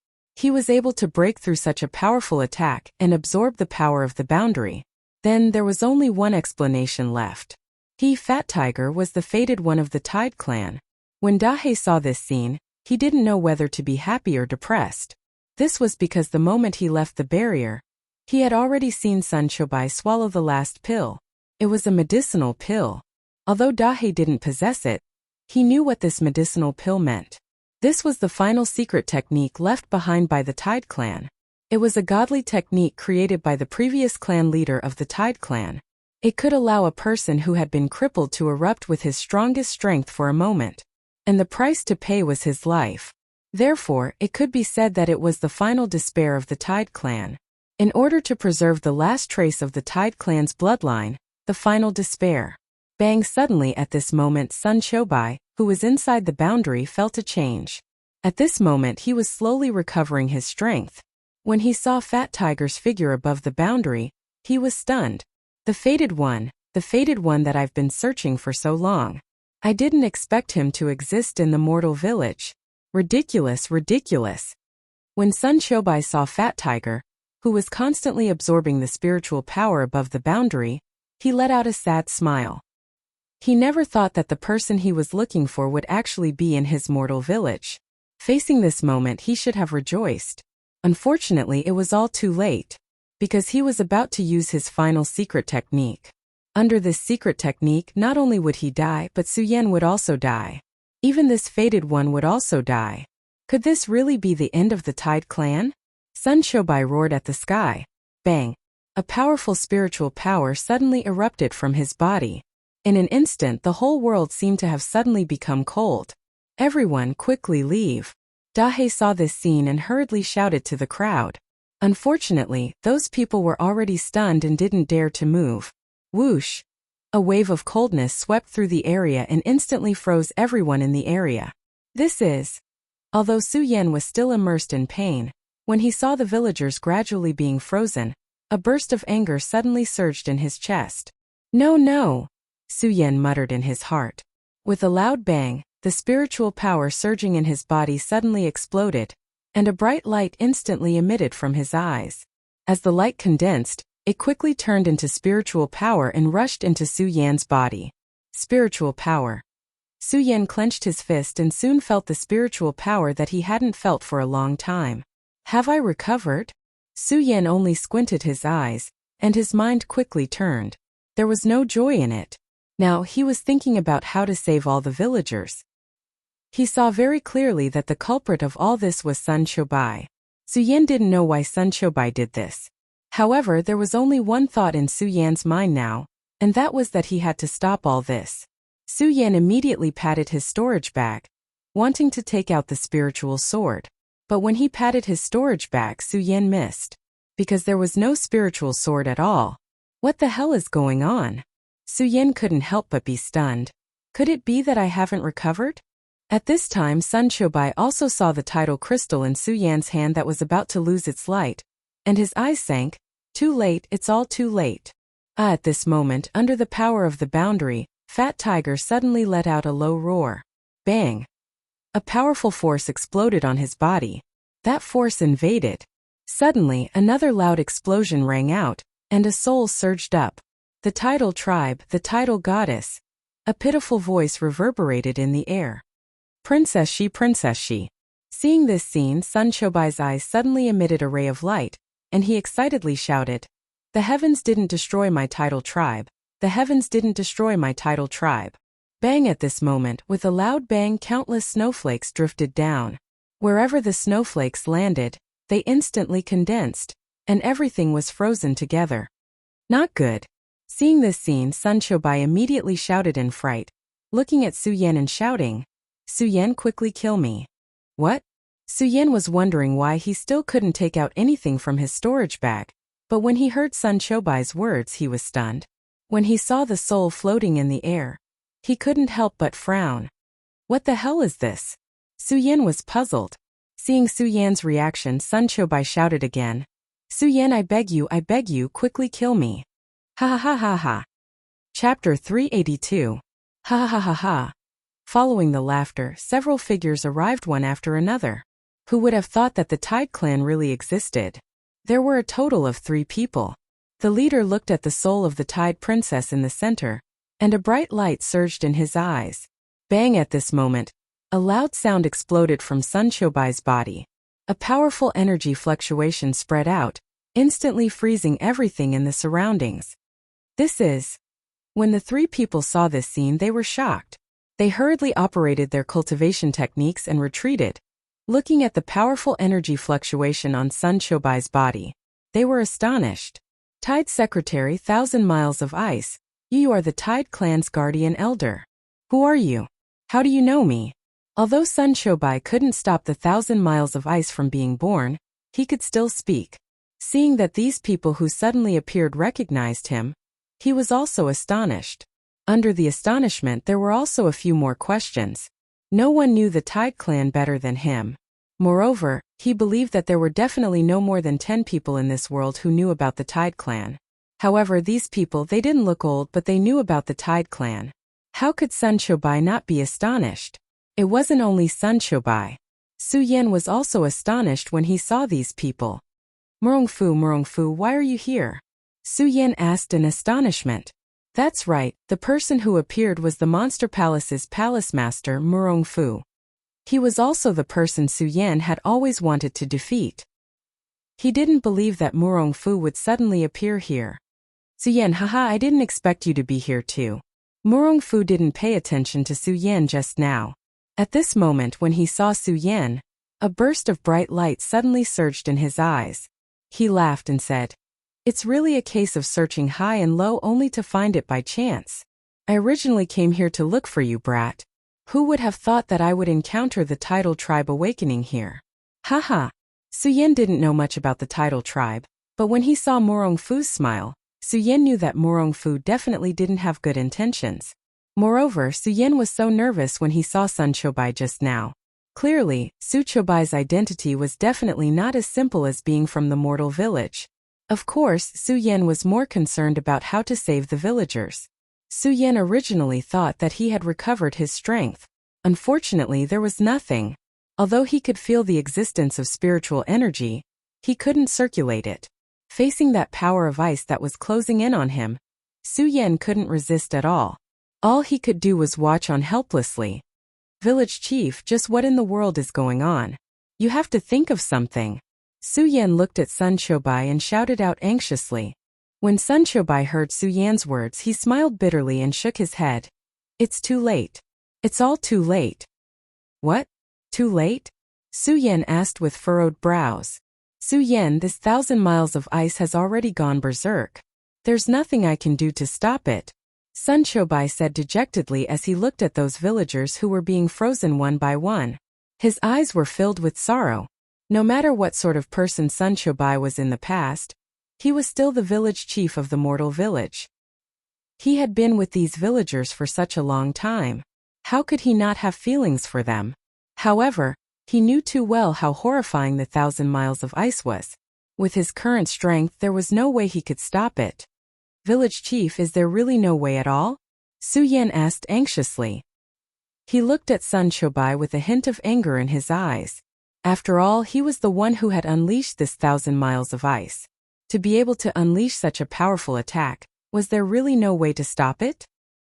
He was able to break through such a powerful attack and absorb the power of the boundary. Then there was only one explanation left. He, Fat Tiger, was the fated one of the Tide clan. When Dahe saw this scene, he didn't know whether to be happy or depressed. This was because the moment he left the barrier, he had already seen Sun Chobai swallow the last pill. It was a medicinal pill. Although Dahe didn't possess it, he knew what this medicinal pill meant. This was the final secret technique left behind by the Tide clan. It was a godly technique created by the previous clan leader of the Tide clan. It could allow a person who had been crippled to erupt with his strongest strength for a moment. And the price to pay was his life. Therefore, it could be said that it was the final despair of the Tide clan. In order to preserve the last trace of the Tide clan's bloodline, the final despair. Bang! Suddenly at this moment Sun Chobai, who was inside the boundary, felt a change. At this moment he was slowly recovering his strength. When he saw Fat Tiger's figure above the boundary, he was stunned. The fated one that I've been searching for so long. I didn't expect him to exist in the mortal village. Ridiculous, ridiculous. When Sun Chobai saw Fat Tiger, who was constantly absorbing the spiritual power above the boundary, he let out a sad smile. He never thought that the person he was looking for would actually be in his mortal village. Facing this moment, he should have rejoiced. Unfortunately, it was all too late, because he was about to use his final secret technique. Under this secret technique, not only would he die, but Su Yan would also die. Even this fated one would also die. Could this really be the end of the Tide clan? Sun Chobai roared at the sky. Bang! A powerful spiritual power suddenly erupted from his body. In an instant, the whole world seemed to have suddenly become cold. Everyone, quickly leave. Dahe saw this scene and hurriedly shouted to the crowd. Unfortunately, those people were already stunned and didn't dare to move. Whoosh! A wave of coldness swept through the area and instantly froze everyone in the area. Although Su Yan was still immersed in pain, when he saw the villagers gradually being frozen, a burst of anger suddenly surged in his chest. No, no! Su Yan muttered in his heart. With a loud bang, the spiritual power surging in his body suddenly exploded, and a bright light instantly emitted from his eyes. As the light condensed, it quickly turned into spiritual power and rushed into Su Yan's body. Spiritual power. Su Yan clenched his fist and soon felt the spiritual power that he hadn't felt for a long time. Have I recovered? Su Yan only squinted his eyes, and his mind quickly turned. There was no joy in it. Now he was thinking about how to save all the villagers. He saw very clearly that the culprit of all this was Sun Chobai. Su Yan didn't know why Sun Chobai did this. However, there was only one thought in Su Yan's mind now, and that was that he had to stop all this. Su Yan immediately patted his storage bag, wanting to take out the spiritual sword. But when he patted his storage bag, Su Yan missed, because there was no spiritual sword at all. What the hell is going on? Su Yan couldn't help but be stunned. Could it be that I haven't recovered? At this time, Sun Chobai also saw the tidal crystal in Su Yan's hand that was about to lose its light, and his eyes sank. Too late, it's all too late. At this moment, under the power of the boundary, Fat Tiger suddenly let out a low roar. Bang! A powerful force exploded on his body. That force invaded. Suddenly, another loud explosion rang out, and a soul surged up. The tidal tribe, the tidal goddess. A pitiful voice reverberated in the air. Princess Shi, Princess Shi. Seeing this scene, Sun Chobai's eyes suddenly emitted a ray of light, and he excitedly shouted, "The heavens didn't destroy my tidal tribe. The heavens didn't destroy my tidal tribe." Bang! At this moment, with a loud bang, countless snowflakes drifted down. Wherever the snowflakes landed, they instantly condensed, and everything was frozen together. Not good. Seeing this scene, Sun Chobai immediately shouted in fright, looking at Su Yan and shouting, "Su Yan, quickly kill me." What? Su Yan was wondering why he still couldn't take out anything from his storage bag, but when he heard Sun Chobai's words he was stunned. When he saw the soul floating in the air, he couldn't help but frown. What the hell is this? Su Yan was puzzled. Seeing Su Yan's reaction, Sun Chobai shouted again, "Su Yan, I beg you, quickly kill me." Ha ha ha ha ha. Chapter 382. Ha ha ha ha ha. Following the laughter, several figures arrived one after another. Who would have thought that the Tide clan really existed? There were a total of 3 people. The leader looked at the soul of the Tide princess in the center, and a bright light surged in his eyes. Bang! At this moment, a loud sound exploded from Sun Chobai's body. A powerful energy fluctuation spread out, instantly freezing everything in the surroundings. When the 3 people saw this scene, they were shocked. They hurriedly operated their cultivation techniques and retreated. Looking at the powerful energy fluctuation on Sun Chobai's body, they were astonished. Tide Secretary, 1,000 Miles of Ice, you are the Tide clan's guardian elder. Who are you? How do you know me? Although Sun Chobai couldn't stop the 1,000 Miles of Ice from being born, he could still speak. Seeing that these people who suddenly appeared recognized him, he was also astonished. Under the astonishment, there were also a few more questions. No one knew the Tide clan better than him. Moreover, he believed that there were definitely no more than 10 people in this world who knew about the Tide clan. However, these people, they didn't look old, but they knew about the Tide clan. How could Sun Chobai not be astonished? It wasn't only Sun Chobai. Su Yan was also astonished when he saw these people. Murongfu, why are you here? Su Yan asked in astonishment. That's right, the person who appeared was the Monster Palace's palace master, Murongfu. He was also the person Su Yan had always wanted to defeat. He didn't believe that Murongfu would suddenly appear here. Su Yan, haha, I didn't expect you to be here too. Murongfu didn't pay attention to Su Yan just now. At this moment, when he saw Su Yan, a burst of bright light suddenly surged in his eyes. He laughed and said, "It's really a case of searching high and low only to find it by chance. I originally came here to look for you, brat. Who would have thought that I would encounter the Tidal tribe awakening here?" Haha. Su Yan didn't know much about the Tidal tribe, but when he saw Murongfu's smile, Su Yan knew that Murongfu definitely didn't have good intentions. Moreover, Su Yan was so nervous when he saw Sun Chobai just now. Clearly, Su Chobai's identity was definitely not as simple as being from the mortal village. Of course, Su Yan was more concerned about how to save the villagers. Su Yan originally thought that he had recovered his strength. Unfortunately, there was nothing. Although he could feel the existence of spiritual energy, he couldn't circulate it. Facing that power of ice that was closing in on him, Su Yan couldn't resist at all. All he could do was watch on helplessly. Village chief, just what in the world is going on? You have to think of something. Su Yan looked at Sun Chobai and shouted out anxiously. When Sun Chobai heard Su Yan's words, he smiled bitterly and shook his head. It's too late. It's all too late. What? Too late? Su Yan asked with furrowed brows. Su Yan, this 1,000 miles of ice has already gone berserk. There's nothing I can do to stop it. Sun Chobai said dejectedly as he looked at those villagers who were being frozen one by one. His eyes were filled with sorrow. No matter what sort of person Sun Chobai was in the past, he was still the village chief of the mortal village. He had been with these villagers for such a long time. How could he not have feelings for them? However, he knew too well how horrifying the 1,000 miles of ice was. With his current strength, there was no way he could stop it. Village chief, is there really no way at all? Su Yan asked anxiously. He looked at Sun Chobai with a hint of anger in his eyes. After all, he was the one who had unleashed this 1,000 miles of ice. To be able to unleash such a powerful attack, was there really no way to stop it?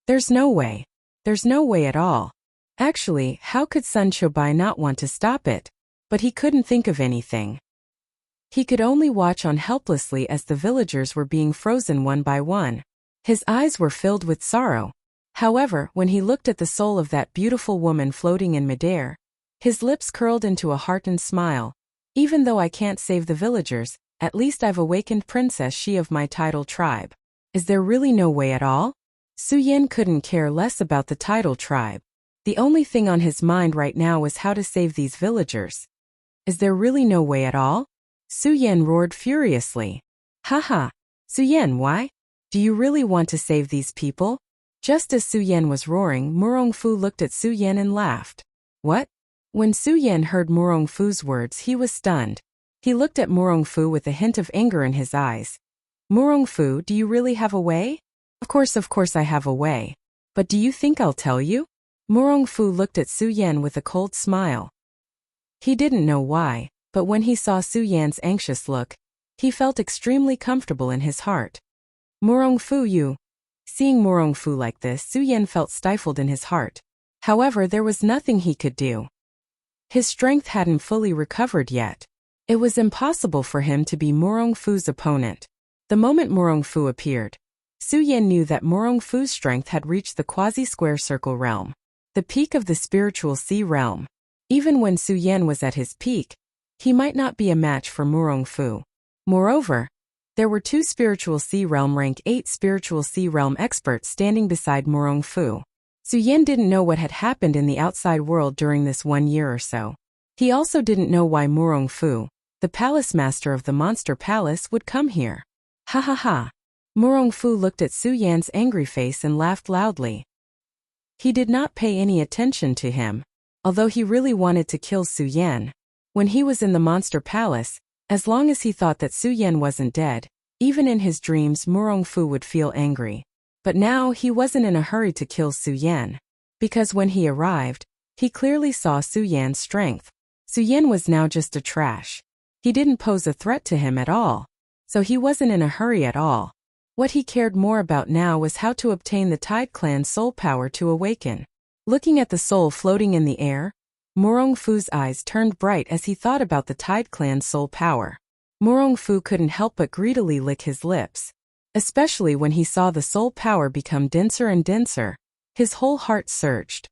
There's no way. There's no way at all. Actually, how could Sun Chobai not want to stop it? But he couldn't think of anything. He could only watch on helplessly as the villagers were being frozen one by one. His eyes were filled with sorrow. However, when he looked at the soul of that beautiful woman floating in midair, his lips curled into a heartened smile. Even though I can't save the villagers, at least I've awakened Princess She of my Tidal tribe. Is there really no way at all? Su Yan couldn't care less about the Tidal tribe. The only thing on his mind right now was how to save these villagers. Is there really no way at all? Su Yan roared furiously. Haha. Su Yan, why? Do you really want to save these people? Just as Su Yan was roaring, Murongfu looked at Su Yan and laughed. What? When Su Yan heard Murongfu's words, he was stunned. He looked at Murongfu with a hint of anger in his eyes. Murongfu, do you really have a way? Of course I have a way. But do you think I'll tell you? Murongfu looked at Su Yan with a cold smile. He didn't know why, but when he saw Su Yan's anxious look, he felt extremely comfortable in his heart. Murong Fu you. Seeing Murong Fu like this, Su Yan felt stifled in his heart. However, there was nothing he could do. His strength hadn't fully recovered yet. It was impossible for him to be Murong Fu's opponent. The moment Murong Fu appeared, Su Yan knew that Murong Fu's strength had reached the quasi-square circle realm, the peak of the spiritual sea realm. Even when Su Yan was at his peak, he might not be a match for Murong Fu. Moreover, there were 2 spiritual sea realm rank 8 spiritual sea realm experts standing beside Murong Fu. Su Yan didn't know what had happened in the outside world during this 1 year or so. He also didn't know why Murong Fu, the palace master of the monster palace, would come here. Ha ha ha. Murong Fu looked at Su Yan's angry face and laughed loudly. He did not pay any attention to him, although he really wanted to kill Su Yan. When he was in the monster palace, as long as he thought that Su Yan wasn't dead, even in his dreams Murong Fu would feel angry. But now he wasn't in a hurry to kill Su Yan, because when he arrived, he clearly saw Su Yan's strength. Su Yan was now just a trash. He didn't pose a threat to him at all, so he wasn't in a hurry at all. What he cared more about now was how to obtain the Tide Clan's soul power to awaken. Looking at the soul floating in the air, Murong Fu's eyes turned bright as he thought about the Tide Clan's soul power. Murong Fu couldn't help but greedily lick his lips. Especially when he saw the soul power become denser and denser, his whole heart surged.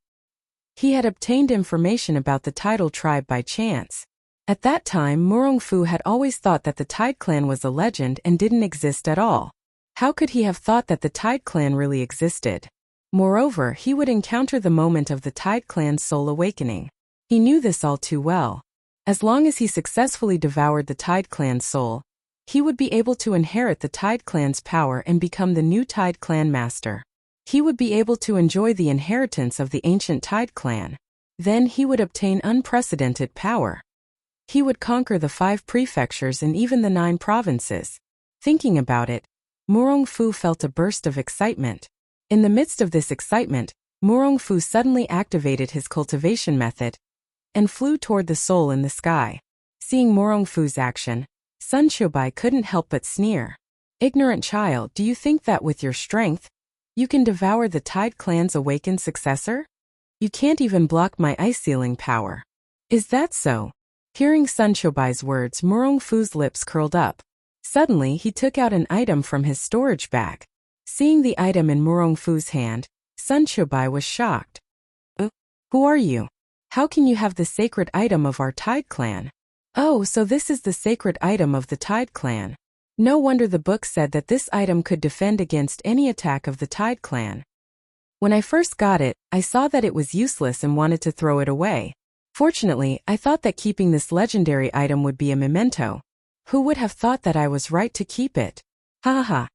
He had obtained information about the tidal tribe by chance. At that time, Murong Fu had always thought that the Tide Clan was a legend and didn't exist at all. How could he have thought that the Tide Clan really existed? Moreover, he would encounter the moment of the Tide Clan's soul awakening. He knew this all too well. As long as he successfully devoured the Tide Clan's soul, he would be able to inherit the Tide Clan's power and become the new Tide Clan master. He would be able to enjoy the inheritance of the ancient Tide Clan. Then he would obtain unprecedented power. He would conquer the 5 prefectures and even the 9 provinces. Thinking about it, Murong Fu felt a burst of excitement. In the midst of this excitement, Murong Fu suddenly activated his cultivation method and flew toward the soul in the sky. Seeing Murong Fu's action, Sun Qiubai couldn't help but sneer. Ignorant child, do you think that with your strength, you can devour the Tide Clan's awakened successor? You can't even block my ice sealing power. Is that so? Hearing Sun Qiubai's words, Murong Fu's lips curled up. Suddenly, he took out an item from his storage bag. Seeing the item in Murong Fu's hand, Sun Qiubai was shocked. Who are you? How can you have the sacred item of our Tide Clan? Oh, so this is the sacred item of the Tide Clan. No wonder the book said that this item could defend against any attack of the Tide Clan. When I first got it, I saw that it was useless and wanted to throw it away. Fortunately, I thought that keeping this legendary item would be a memento. Who would have thought that I was right to keep it? Ha ha ha.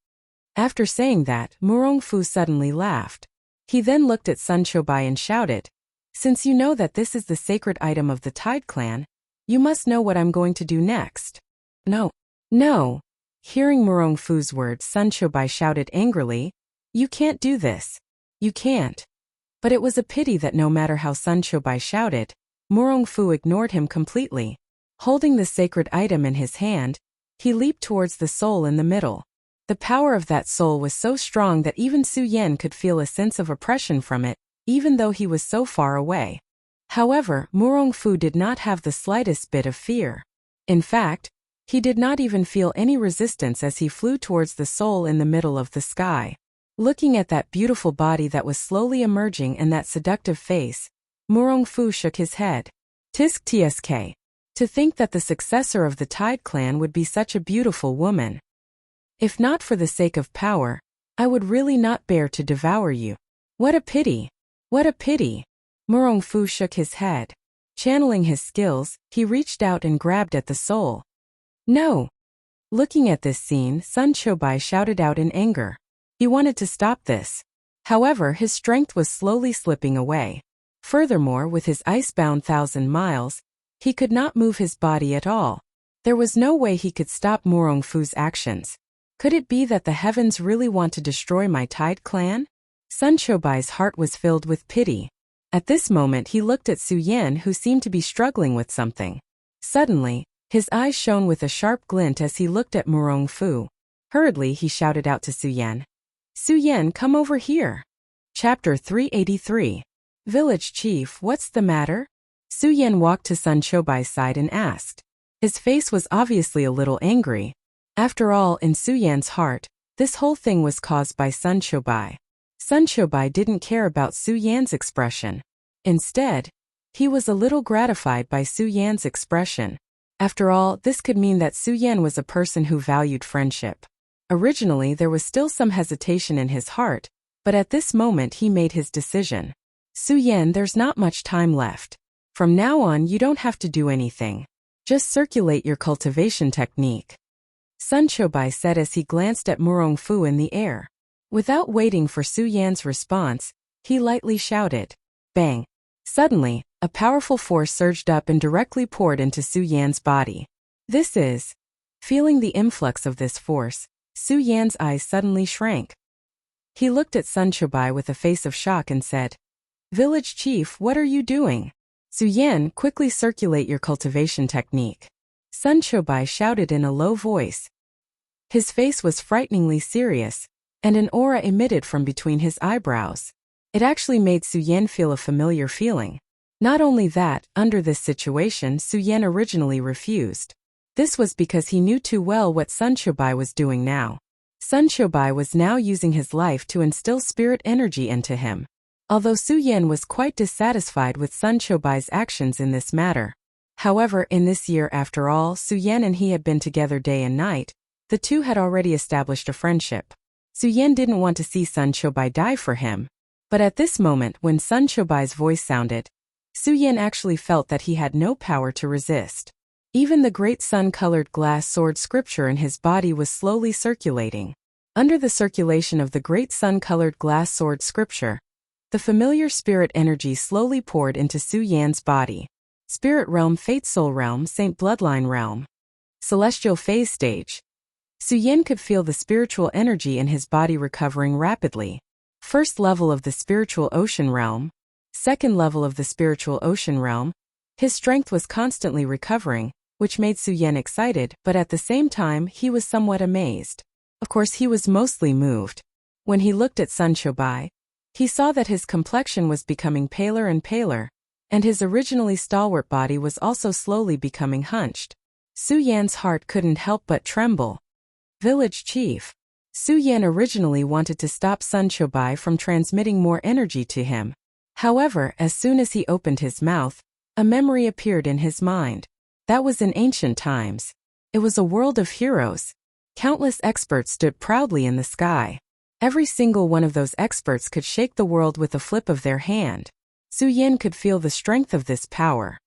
After saying that, Murong Fu suddenly laughed. He then looked at Sun Qiubai and shouted, "Since you know that this is the sacred item of the Tide Clan, you must know what I'm going to do next." No. No. Hearing Murong Fu's words, Sun Qiubai shouted angrily, "You can't do this. You can't." But it was a pity that no matter how Sun Qiubai shouted, Murong Fu ignored him completely. Holding the sacred item in his hand, he leaped towards the soul in the middle. The power of that soul was so strong that even Su Yan could feel a sense of oppression from it, even though he was so far away. However, Murong Fu did not have the slightest bit of fear. In fact, he did not even feel any resistance as he flew towards the soul in the middle of the sky. Looking at that beautiful body that was slowly emerging and that seductive face, Murong Fu shook his head. Tsk. To think that the successor of the Tide Clan would be such a beautiful woman. If not for the sake of power, I would really not bear to devour you. What a pity! What a pity! Murong Fu shook his head. Channeling his skills, he reached out and grabbed at the soul. No! Looking at this scene, Sun Qiubai shouted out in anger. He wanted to stop this. However, his strength was slowly slipping away. Furthermore, with his ice-bound 1,000 miles, he could not move his body at all. There was no way he could stop Murong Fu's actions. Could it be that the heavens really want to destroy my Tide Clan? Sun Qiubai's heart was filled with pity. At this moment he looked at Su Yan, who seemed to be struggling with something. Suddenly, his eyes shone with a sharp glint as he looked at Murong Fu. Hurriedly he shouted out to Su Yan. Su Yan, come over here. Chapter 383. Village Chief, what's the matter? Su Yan walked to Sun Choubai's side and asked. His face was obviously a little angry. After all, in Su Yan's heart, this whole thing was caused by Sun Choubai. Sun Choubai didn't care about Su Yan's expression. Instead, he was a little gratified by Su Yan's expression. After all, this could mean that Su Yan was a person who valued friendship. Originally, there was still some hesitation in his heart, but at this moment he made his decision. Su Yan, there's not much time left. From now on, you don't have to do anything. Just circulate your cultivation technique. Sun Choubai said as he glanced at Murong Fu in the air. Without waiting for Su Yan's response, he lightly shouted, bang. Suddenly, a powerful force surged up and directly poured into Su Yan's body. Feeling the influx of this force, Su Yan's eyes suddenly shrank. He looked at Sun Choubai with a face of shock and said, Village Chief, what are you doing? Su Yan, quickly circulate your cultivation technique. Sun Choubai shouted in a low voice. His face was frighteningly serious, and an aura emitted from between his eyebrows. It actually made Su Yan feel a familiar feeling. Not only that, under this situation, Su Yan originally refused. This was because he knew too well what Sun Choubai was doing now. Sun Choubai was now using his life to instill spirit energy into him. Although Su Yan was quite dissatisfied with Sun Choubai's actions in this matter. However, in this year after all, Su Yan and he had been together day and night. The two had already established a friendship. Su Yan didn't want to see Sun Choubai die for him. But at this moment, when Sun Choubai's voice sounded, Su Yan actually felt that he had no power to resist. Even the great sun-colored glass sword scripture in his body was slowly circulating. Under the circulation of the great sun-colored glass sword scripture, the familiar spirit energy slowly poured into Su Yan's body. Spirit realm, Fate Soul realm, Saint Bloodline realm, Celestial phase stage. Su Yan could feel the spiritual energy in his body recovering rapidly. First level of the spiritual ocean realm, second level of the spiritual ocean realm. His strength was constantly recovering, which made Su Yan excited, but at the same time he was somewhat amazed. Of course, he was mostly moved. When he looked at Sun Choubai, he saw that his complexion was becoming paler and paler, and his originally stalwart body was also slowly becoming hunched. Su Yan's heart couldn't help but tremble. Village Chief. Su Yan originally wanted to stop Sun Choubai from transmitting more energy to him. However, as soon as he opened his mouth, a memory appeared in his mind. That was in ancient times. It was a world of heroes. Countless experts stood proudly in the sky. Every single one of those experts could shake the world with a flip of their hand. Su Yan could feel the strength of this power.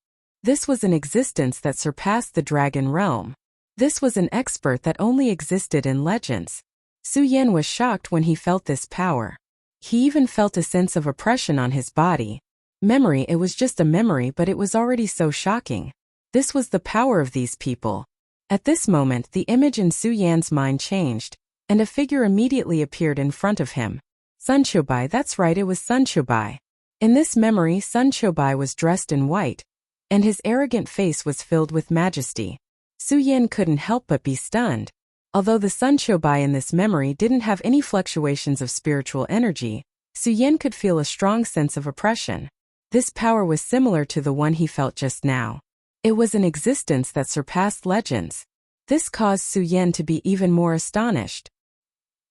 This was an existence that surpassed the dragon realm. This was an expert that only existed in legends. Su Yan was shocked when he felt this power. He even felt a sense of oppression on his body. Memory, it was just a memory, but it was already so shocking. This was the power of these people. At this moment, the image in Su Yan's mind changed, and a figure immediately appeared in front of him. Sun Choubai, that's right, it was Sun Choubai. In this memory, Sun Choubai was dressed in white, and his arrogant face was filled with majesty. Su Yan couldn't help but be stunned. Although the Sun Choubai in this memory didn't have any fluctuations of spiritual energy, Su Yan could feel a strong sense of oppression. This power was similar to the one he felt just now. It was an existence that surpassed legends. This caused Su Yan to be even more astonished.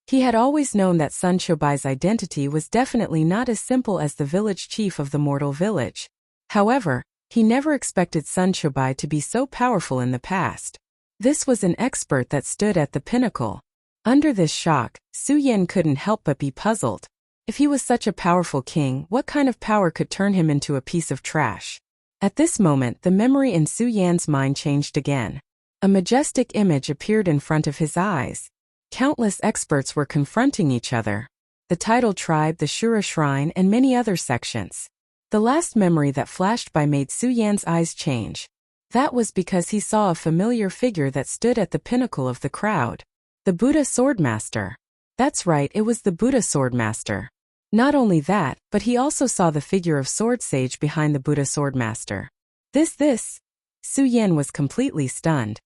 He had always known that Sun Choubai's identity was definitely not as simple as the village chief of the mortal village. However, he never expected Sun Choubai to be so powerful in the past. This was an expert that stood at the pinnacle. Under this shock, Su Yan couldn't help but be puzzled. If he was such a powerful king, what kind of power could turn him into a piece of trash? At this moment, the memory in Su Yan's mind changed again. A majestic image appeared in front of his eyes. Countless experts were confronting each other. The Tidal Tribe, the Shura Shrine, and many other sections. The last memory that flashed by made Su Yan's eyes change. That was because he saw a familiar figure that stood at the pinnacle of the crowd. The Buddha Swordmaster. That's right, it was the Buddha Swordmaster. Not only that, but he also saw the figure of Sword Sage behind the Buddha Swordmaster. This. Su Yan was completely stunned.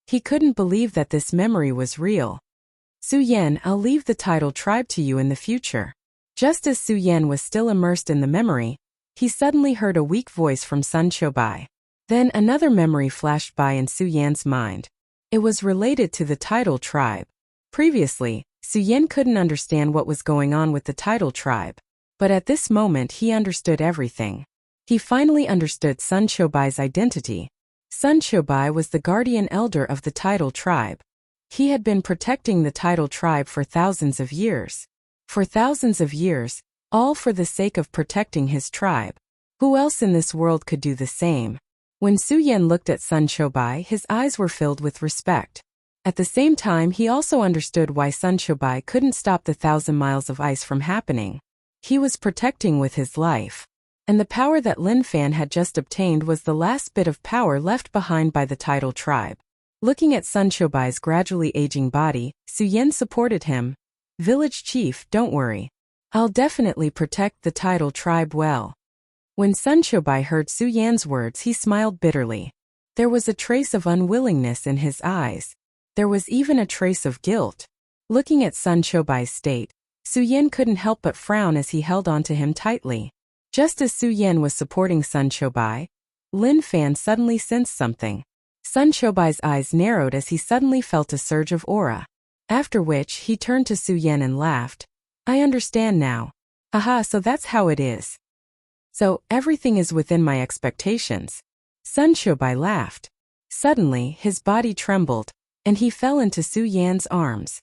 He couldn't believe that this memory was real. Su Yan, I'll leave the title tribe to you in the future. Just as Su Yan was still immersed in the memory, he suddenly heard a weak voice from Sun Chobai. Then another memory flashed by in Su Yan's mind. It was related to the title tribe. Previously, Su Yan couldn't understand what was going on with the title tribe. But at this moment he understood everything. He finally understood Sun Chobai's identity. Sun Chobai was the guardian elder of the title tribe. He had been protecting the title tribe for thousands of years. For thousands of years, all for the sake of protecting his tribe. Who else in this world could do the same? When Su Yan looked at Sun Chobai, his eyes were filled with respect. At the same time, he also understood why Sun Chobai couldn't stop the 1,000 miles of ice from happening. He was protecting with his life. And the power that Lin Fan had just obtained was the last bit of power left behind by the title tribe. Looking at Sun Chobai's gradually aging body, Su Yan supported him. Village chief, don't worry. I'll definitely protect the title tribe well. When Sun Chobai heard Su Yan's words, he smiled bitterly. There was a trace of unwillingness in his eyes. There was even a trace of guilt. Looking at Sun Chobai's state, Su Yan couldn't help but frown as he held onto him tightly. Just as Su Yan was supporting Sun Chobai, Lin Fan suddenly sensed something. Sun Chobai's eyes narrowed as he suddenly felt a surge of aura. After which, he turned to Su Yan and laughed. I understand now. Haha, so that's how it is. So, everything is within my expectations. Sun Chobai laughed. Suddenly, his body trembled, and he fell into Su Yan's arms.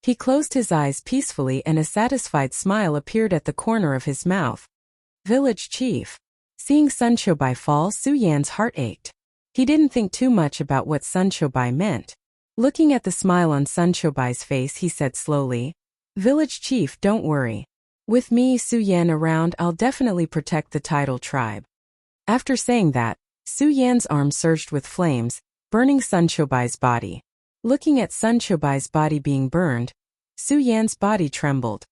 He closed his eyes peacefully and a satisfied smile appeared at the corner of his mouth. Village chief. Seeing Sun Chobai fall, Su Yan's heart ached. He didn't think too much about what Sun Chobai meant. Looking at the smile on Sun Chobai's face, he said slowly, Village chief, don't worry. With me, Su Yan, around, I'll definitely protect the title tribe. After saying that, Su Yan's arm surged with flames, burning Sun Chobai's body. Looking at Sun Chobai's body being burned, Su Yan's body trembled.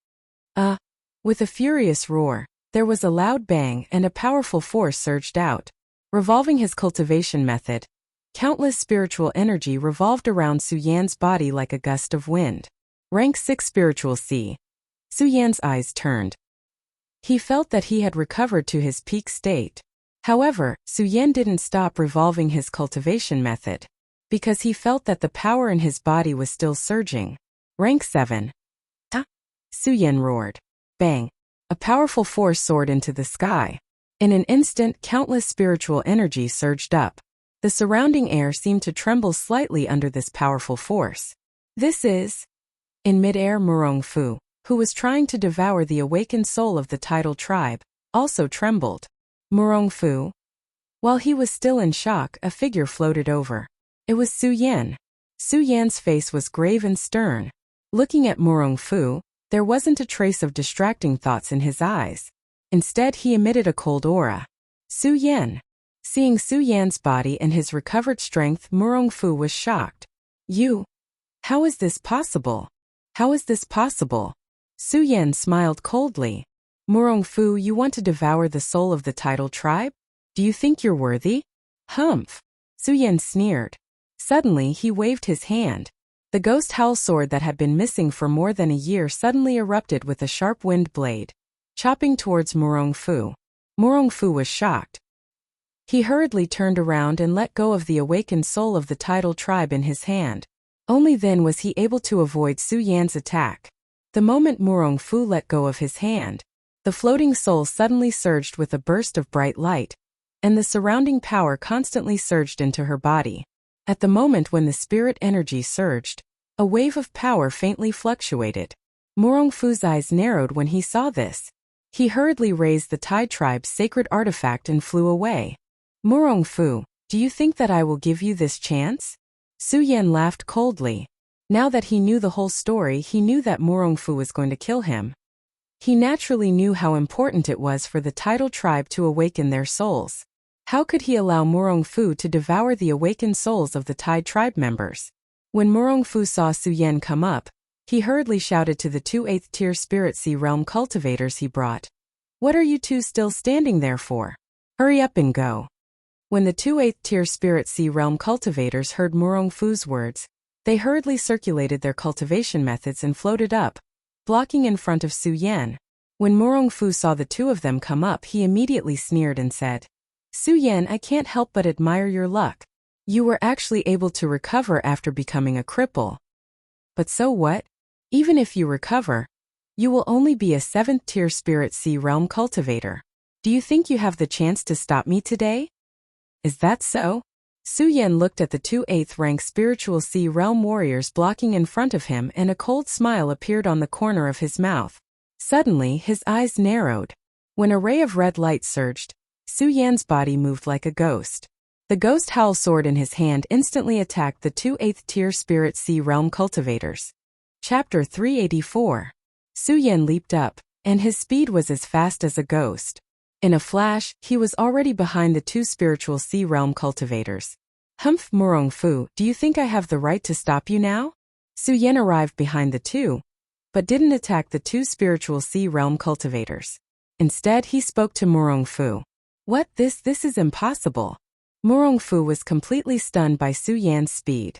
With a furious roar, there was a loud bang and a powerful force surged out. Revolving his cultivation method, countless spiritual energy revolved around Su Yan's body like a gust of wind. Rank 6 Spiritual C. Su Yan's eyes turned. He felt that he had recovered to his peak state. However, Su Yan didn't stop revolving his cultivation method, because he felt that the power in his body was still surging. Rank 7. Su Yan roared. Bang! A powerful force soared into the sky. In an instant, countless spiritual energy surged up. The surrounding air seemed to tremble slightly under this powerful force. This is... In mid-air, Murong Fu, who was trying to devour the awakened soul of the title tribe, also trembled. Murong Fu. While he was still in shock, a figure floated over. It was Su Yan. Su Yan's face was grave and stern. Looking at Murong Fu, there wasn't a trace of distracting thoughts in his eyes. Instead, he emitted a cold aura. Su Yan. Seeing Su Yan's body and his recovered strength, Murong Fu was shocked. You? How is this possible? How is this possible? Su Yan smiled coldly. Murong Fu, you want to devour the soul of the title tribe? Do you think you're worthy? Humph. Su Yan sneered. Suddenly, he waved his hand. The ghost howl sword that had been missing for more than a year suddenly erupted with a sharp wind blade, chopping towards Murong Fu. Murong Fu was shocked. He hurriedly turned around and let go of the awakened soul of the title tribe in his hand. Only then was he able to avoid Su Yan's attack. The moment Murong Fu let go of his hand, the floating soul suddenly surged with a burst of bright light, and the surrounding power constantly surged into her body. At the moment when the spirit energy surged, a wave of power faintly fluctuated. Murong Fu's eyes narrowed when he saw this. He hurriedly raised the Tai tribe's sacred artifact and flew away. Murong Fu, do you think that I will give you this chance? Su Yan laughed coldly. Now that he knew the whole story, he knew that Murong Fu was going to kill him. He naturally knew how important it was for the title tribe to awaken their souls. How could he allow Murong Fu to devour the awakened souls of the Tai tribe members? When Murong Fu saw Su Yan come up, He hurriedly shouted to the 2 8th-tier Spirit Sea Realm cultivators he brought. What are you two still standing there for? Hurry up and go. When the 2 8th-tier Spirit Sea Realm cultivators heard Murong Fu's words, they hurriedly circulated their cultivation methods and floated up, blocking in front of Su Yan. When Murong Fu saw the two of them come up, he immediately sneered and said, Su Yan, I can't help but admire your luck. You were actually able to recover after becoming a cripple. But so what? Even if you recover, you will only be a 7th-tier Spirit Sea Realm cultivator. Do you think you have the chance to stop me today? Is that so? Su Yan looked at the 2 8th-rank Spiritual Sea Realm warriors blocking in front of him, and a cold smile appeared on the corner of his mouth. Suddenly, his eyes narrowed. When a ray of red light surged, Su Yan's body moved like a ghost. The ghost howl sword in his hand instantly attacked the 2 8th-tier Spirit Sea Realm cultivators. Chapter 384. Su Yan leaped up, and his speed was as fast as a ghost. In a flash, he was already behind the 2 Spiritual Sea Realm cultivators. Humph, Murong Fu, do you think I have the right to stop you now? Su Yan arrived behind the two, but didn't attack the 2 Spiritual Sea Realm cultivators. Instead, he spoke to Murong Fu. What? This is impossible. Murong Fu was completely stunned by Su Yan's speed.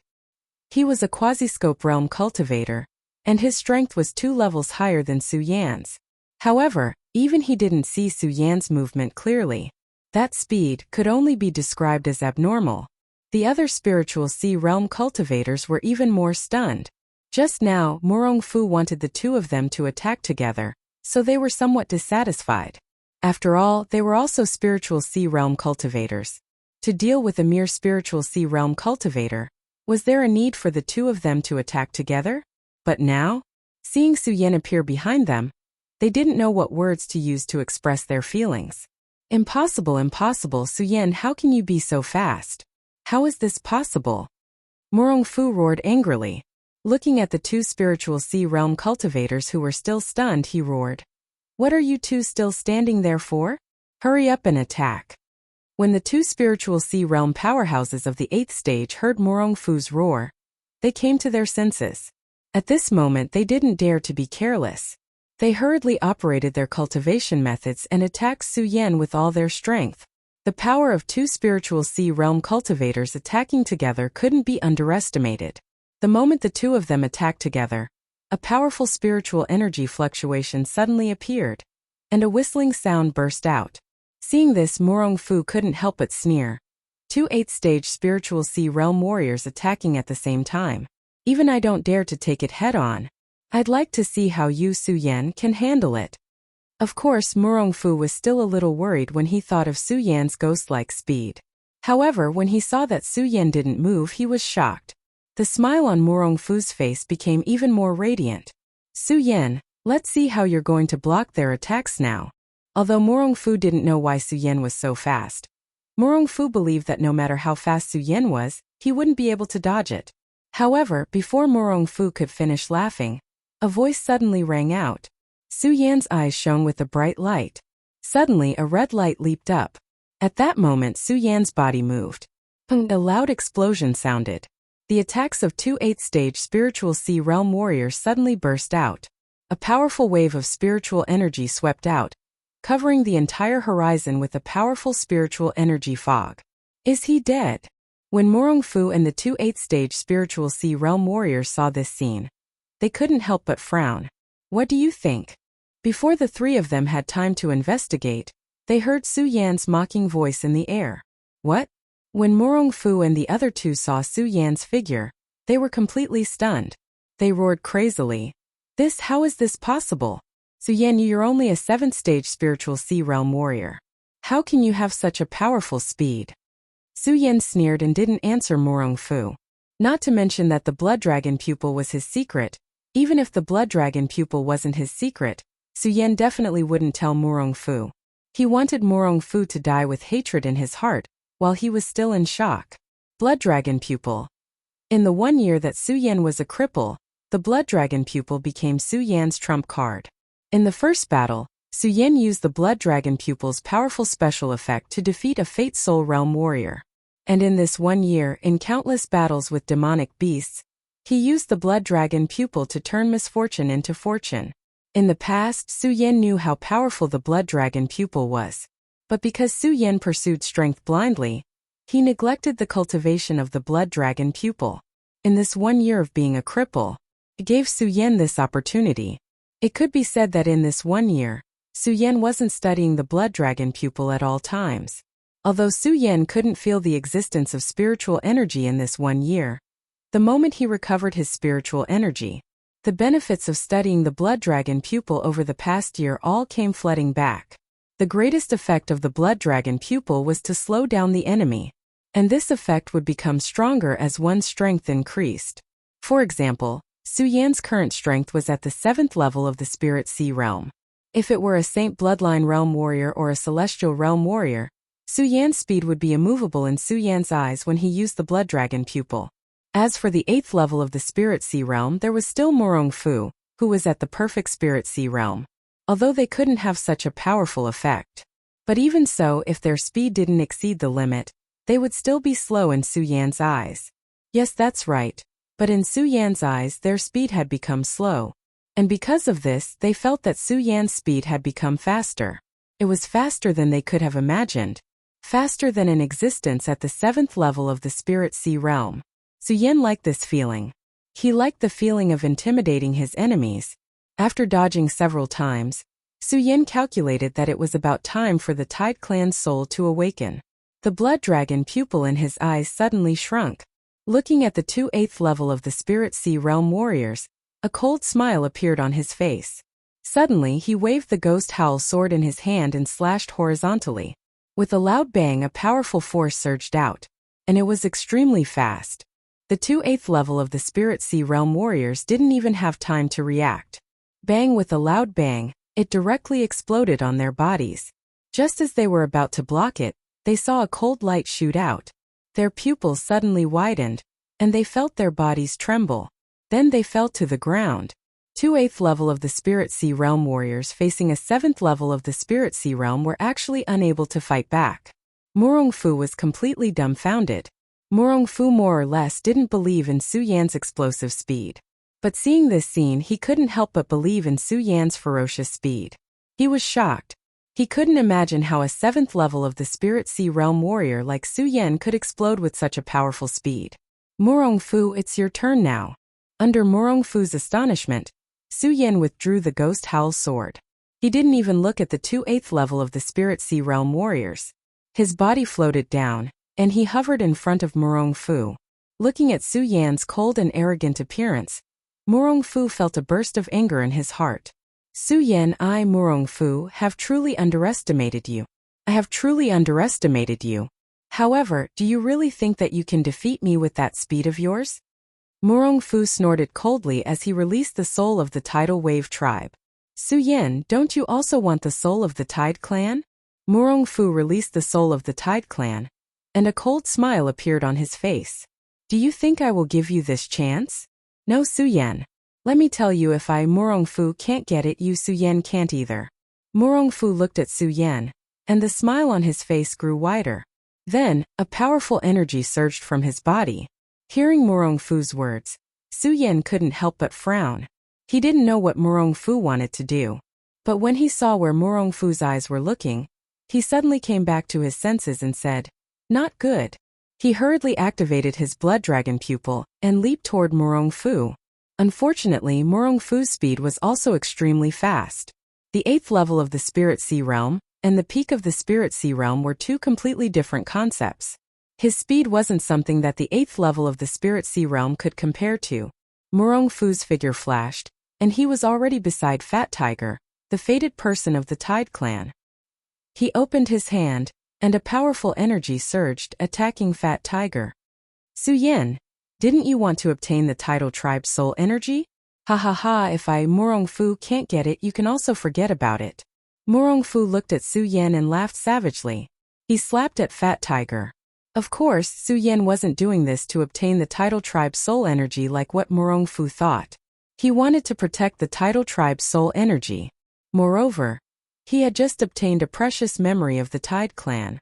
He was a Quasi-Scope Realm cultivator, and his strength was 2 levels higher than Su Yan's. However, even he didn't see Su Yan's movement clearly. That speed could only be described as abnormal. The other Spiritual Sea Realm cultivators were even more stunned. Just now, Murong Fu wanted the two of them to attack together, so they were somewhat dissatisfied. After all, they were also Spiritual Sea Realm cultivators. To deal with a mere Spiritual Sea Realm cultivator, was there a need for the two of them to attack together? But now, seeing Su Yan appear behind them, they didn't know what words to use to express their feelings. Impossible, impossible, Su Yan, how can you be so fast? How is this possible? Murong Fu roared angrily. Looking at the 2 Spiritual Sea Realm cultivators who were still stunned, he roared. What are you two still standing there for? Hurry up and attack. When the 2 Spiritual Sea Realm powerhouses of the 8th stage heard Murong Fu's roar, they came to their senses. At this moment, they didn't dare to be careless. They hurriedly operated their cultivation methods and attacked Su Yan with all their strength. The power of 2 Spiritual Sea Realm cultivators attacking together couldn't be underestimated. The moment the two of them attacked together, a powerful spiritual energy fluctuation suddenly appeared, and a whistling sound burst out. Seeing this, Murong Fu couldn't help but sneer. 2 8th-stage Spiritual Sea Realm warriors attacking at the same time. Even I don't dare to take it head-on. I'd like to see how you, Su Yan, can handle it. Of course, Murong Fu was still a little worried when he thought of Su Yan's ghost-like speed. However, when he saw that Su Yan didn't move, he was shocked. The smile on Murong Fu's face became even more radiant. Su Yan, let's see how you're going to block their attacks now. Although Murong Fu didn't know why Su Yan was so fast, Murong Fu believed that no matter how fast Su Yan was, he wouldn't be able to dodge it. However, before Murong Fu could finish laughing, a voice suddenly rang out. Su Yan's eyes shone with a bright light. Suddenly, a red light leaped up. At that moment, Su Yan's body moved. A loud explosion sounded. The attacks of 2 8th-stage Spiritual Sea Realm warriors suddenly burst out. A powerful wave of spiritual energy swept out, covering the entire horizon with a powerful spiritual energy fog. Is he dead? When Murong Fu and the 2 8th-stage Spiritual Sea Realm warriors saw this scene, they couldn't help but frown. What do you think? Before the three of them had time to investigate, they heard Su Yan's mocking voice in the air. What? When Murong Fu and the other two saw Su Yan's figure, they were completely stunned. They roared crazily. How is this possible? Su Yan, you're only a 7th-stage Spiritual Sea Realm warrior. How can you have such a powerful speed? Su Yan sneered and didn't answer Murong Fu. Not to mention that the Blood Dragon pupil was his secret. Even if the Blood Dragon pupil wasn't his secret, Su Yan definitely wouldn't tell Murong Fu. He wanted Murong Fu to die with hatred in his heart, while he was still in shock. Blood Dragon pupil. In the 1 year that Su Yan was a cripple, the Blood Dragon pupil became Su Yan's trump card. In the first battle, Su Yan used the Blood Dragon pupil's powerful special effect to defeat a Fate Soul Realm warrior. And in this 1 year, in countless battles with demonic beasts, He used the blood dragon pupil to turn misfortune into fortune. In the past, Su Yan knew how powerful the blood dragon pupil was. But because Su Yan pursued strength blindly, he neglected the cultivation of the blood dragon pupil. In this 1 year of being a cripple, it gave Su Yan this opportunity. It could be said that in this 1 year, Su Yan wasn't studying the blood dragon pupil at all times. Although Su Yan couldn't feel the existence of spiritual energy in this 1 year, the moment he recovered his spiritual energy, the benefits of studying the blood dragon pupil over the past year all came flooding back. The greatest effect of the blood dragon pupil was to slow down the enemy, and this effect would become stronger as one's strength increased. For example, Su Yan's current strength was at the 7th level of the Spirit Sea realm. If it were a Saint Bloodline realm warrior or a Celestial realm warrior, Su Yan's speed would be immovable in Su Yan's eyes when he used the blood dragon pupil. As for the 8th level of the Spirit Sea realm, there was still Morong Fu, who was at the perfect Spirit Sea realm, although they couldn't have such a powerful effect. But even so, if their speed didn't exceed the limit, they would still be slow in Su Yan's eyes. Yes, that's right. But in Su Yan's eyes, their speed had become slow. And because of this, they felt that Su Yan's speed had become faster. It was faster than they could have imagined. Faster than in existence at the 7th level of the Spirit Sea realm. Su Yan liked this feeling. He liked the feeling of intimidating his enemies. After dodging several times, Su Yan calculated that it was about time for the Tide Clan's soul to awaken. The blood dragon pupil in his eyes suddenly shrunk. Looking at the 8th level of the Spirit Sea realm warriors, a cold smile appeared on his face. Suddenly he waved the ghost howl sword in his hand and slashed horizontally. With a loud bang, a powerful force surged out, and it was extremely fast. The 8th level of the Spirit Sea realm warriors didn't even have time to react. Bang! With a loud bang, it directly exploded on their bodies. Just as they were about to block it, they saw a cold light shoot out. Their pupils suddenly widened, and they felt their bodies tremble. Then they fell to the ground. 8th level of the Spirit Sea realm warriors facing a 7th level of the Spirit Sea realm were actually unable to fight back. Morong Fu was completely dumbfounded. Morong Fu more or less didn't believe in Su Yan's explosive speed. But seeing this scene, he couldn't help but believe in Su Yan's ferocious speed. He was shocked. He couldn't imagine how a 7th level of the Spirit Sea realm warrior like Su Yan could explode with such a powerful speed. Morong Fu, it's your turn now. Under Morong Fu's astonishment, Su Yan withdrew the ghost howl sword. He didn't even look at the 8th level of the Spirit Sea realm warriors. His body floated down, and he hovered in front of Morong Fu. Looking at Su Yan's cold and arrogant appearance, Morong Fu felt a burst of anger in his heart. Su Yan, I, Morong Fu, have truly underestimated you. I have truly underestimated you. However, do you really think that you can defeat me with that speed of yours? Morong Fu snorted coldly as he released the soul of the Tidal Wave tribe. Su Yan, don't you also want the soul of the Tide Clan? Morong Fu released the soul of the Tide Clan, and a cold smile appeared on his face. Do you think I will give you this chance? No, Su Yan. Let me tell you, if I, Morong Fu, can't get it, you, Su Yan, can't either. Morong Fu looked at Su Yan, and the smile on his face grew wider. Then, a powerful energy surged from his body. Hearing Morong Fu's words, Su Yan couldn't help but frown. He didn't know what Morong Fu wanted to do. But when he saw where Morong Fu's eyes were looking, he suddenly came back to his senses and said, "Not good." He hurriedly activated his blood dragon pupil and leaped toward Morong Fu. Unfortunately, Morong Fu's speed was also extremely fast. The 8th level of the Spirit Sea realm and the peak of the Spirit Sea realm were two completely different concepts. His speed wasn't something that the 8th level of the Spirit Sea realm could compare to. Morong Fu's figure flashed, and he was already beside Fat Tiger, the fated person of the Tide Clan. He opened his hand, and a powerful energy surged, attacking Fat Tiger. Su Yan, didn't you want to obtain the Tidal Tribe's soul energy? Ha ha ha, if I, Morong Fu, can't get it, you can also forget about it. Morong Fu looked at Su Yan and laughed savagely. He slapped at Fat Tiger. Of course, Su Yan wasn't doing this to obtain the Tidal Tribe's soul energy like what Morong Fu thought. He wanted to protect the Tidal Tribe's soul energy. Moreover, he had just obtained a precious memory of the Tide Clan.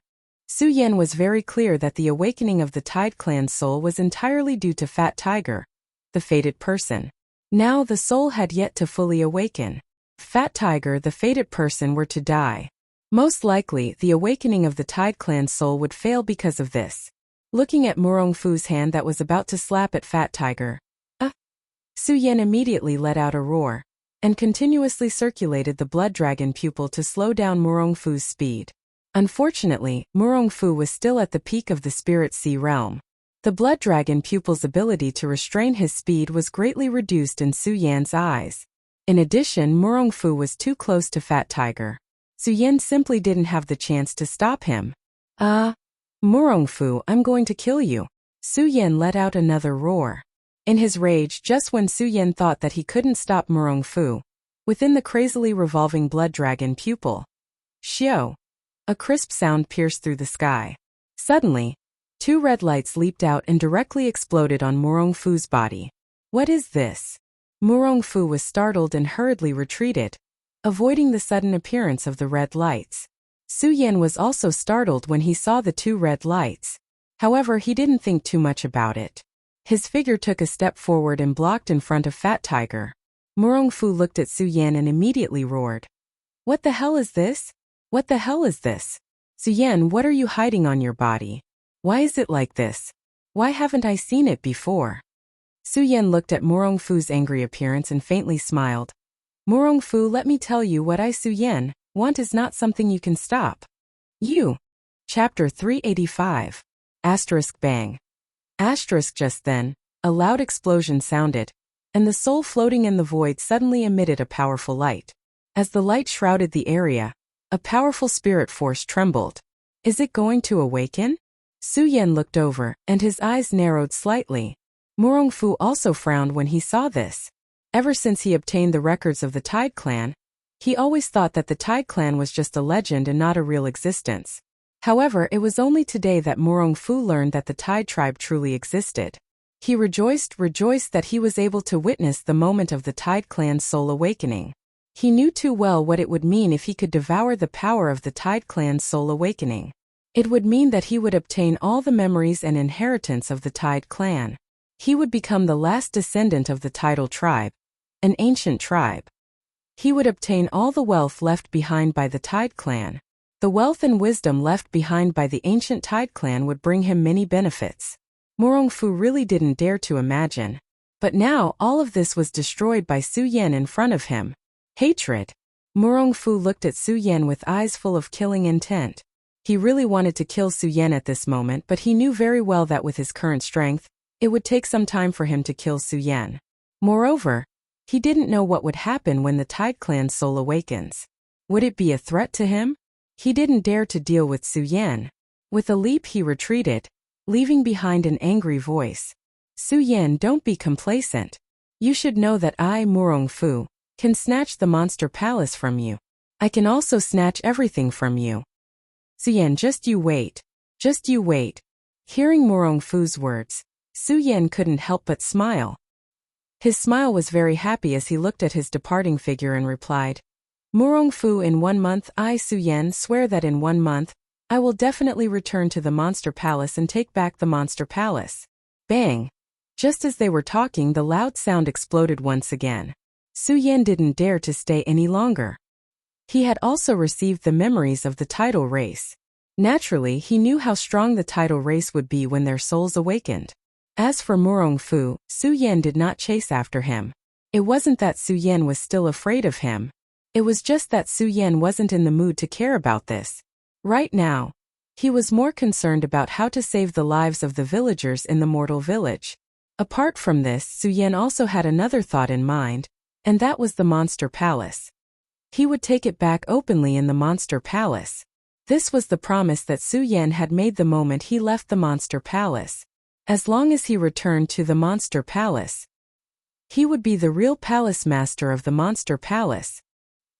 Su Yan was very clear that the awakening of the Tide Clan's soul was entirely due to Fat Tiger. the fated person. Now the soul had yet to fully awaken. Fat Tiger, the fated person, were to die. Most likely, the awakening of the Tide Clan's soul would fail because of this. Looking at Murongfu's hand that was about to slap at Fat Tiger, Su Yan immediately let out a roar, and continuously circulated the blood dragon pupil to slow down Murongfu's speed. Unfortunately, Murongfu was still at the peak of the Spirit Sea realm. The blood dragon pupil's ability to restrain his speed was greatly reduced in Su Yan's eyes. In addition, Murongfu was too close to Fat Tiger. Su Yan simply didn't have the chance to stop him. Murongfu, I'm going to kill you. Su Yan let out another roar. In his rage, just when Su Yan thought that he couldn't stop Murongfu, within the crazily revolving blood dragon pupil, Xiao! A crisp sound pierced through the sky. Suddenly, two red lights leaped out and directly exploded on Murongfu's body. What is this? Murongfu was startled and hurriedly retreated, avoiding the sudden appearance of the red lights. Su Yan was also startled when he saw the two red lights. However, he didn't think too much about it. His figure took a step forward and blocked in front of Fat Tiger. Murongfu looked at Su Yan and immediately roared. What the hell is this? What the hell is this? Su Yan, what are you hiding on your body? Why is it like this? Why haven't I seen it before? Su Yan looked at Murongfu's angry appearance and faintly smiled. Murongfu, let me tell you what I Su Yan want is not something you can stop. You. Chapter 385. Bang. Just then, a loud explosion sounded, and the soul floating in the void suddenly emitted a powerful light. As the light shrouded the area, a powerful spirit force trembled. Is it going to awaken? Su Yan looked over, and his eyes narrowed slightly. Murongfu also frowned when he saw this. Ever since he obtained the records of the Tide Clan, he always thought that the Tide Clan was just a legend and not a real existence. However, it was only today that Murongfu learned that the Tide tribe truly existed. He rejoiced that he was able to witness the moment of the Tide Clan's soul awakening. He knew too well what it would mean if he could devour the power of the Tide Clan's soul awakening. It would mean that he would obtain all the memories and inheritance of the Tide Clan. He would become the last descendant of the Tidal tribe, an ancient tribe. He would obtain all the wealth left behind by the Tide Clan. The wealth and wisdom left behind by the ancient Tide Clan would bring him many benefits. Murongfu really didn't dare to imagine. But now all of this was destroyed by Su Yan in front of him. Hatred. Murongfu looked at Su Yan with eyes full of killing intent. He really wanted to kill Su Yan at this moment, but he knew very well that with his current strength, it would take some time for him to kill Su Yan. Moreover, he didn't know what would happen when the Tide Clan's soul awakens. Would it be a threat to him? He didn't dare to deal with Su Yan. With a leap he retreated, leaving behind an angry voice. Su Yan, don't be complacent. You should know that I, Murongfu, can snatch the monster palace from you. I can also snatch everything from you. Su Yan, just you wait. Just you wait. Hearing Murongfu's words, Su Yan couldn't help but smile. His smile was very happy as he looked at his departing figure and replied, Murongfu, in 1 month, I, Su Yan, swear that in 1 month, I will definitely return to the Monster Palace and take back the Monster Palace. Bang! Just as they were talking, the loud sound exploded once again. Su Yan didn't dare to stay any longer. He had also received the memories of the tidal race. Naturally, he knew how strong the tidal race would be when their souls awakened. As for Murongfu, Su Yan did not chase after him. It wasn't that Su Yan was still afraid of him. It was just that Su Yan wasn't in the mood to care about this. Right now, he was more concerned about how to save the lives of the villagers in the mortal village. Apart from this, Su Yan also had another thought in mind, and that was the Monster Palace. He would take it back openly in the Monster Palace. This was the promise that Su Yan had made the moment he left the Monster Palace. As long as he returned to the Monster Palace, he would be the real palace master of the Monster Palace.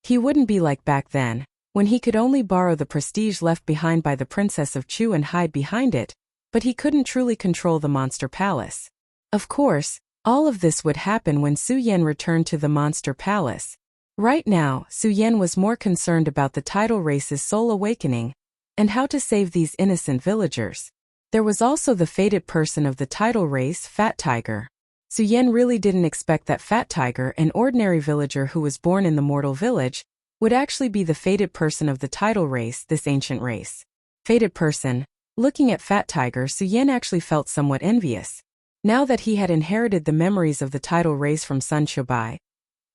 He wouldn't be like back then, when he could only borrow the prestige left behind by the Princess of Chu and hide behind it, but he couldn't truly control the Monster Palace. Of course, all of this would happen when Su Yan returned to the Monster Palace. Right now, Su Yan was more concerned about the tidal race's soul awakening, and how to save these innocent villagers. There was also the fated person of the tidal race, Fat Tiger. Su Yan really didn't expect that Fat Tiger, an ordinary villager who was born in the mortal village, would actually be the fated person of the tidal race, this ancient race. Fated person. Looking at Fat Tiger, Su Yan actually felt somewhat envious. Now that he had inherited the memories of the tidal race from Sun Shobai,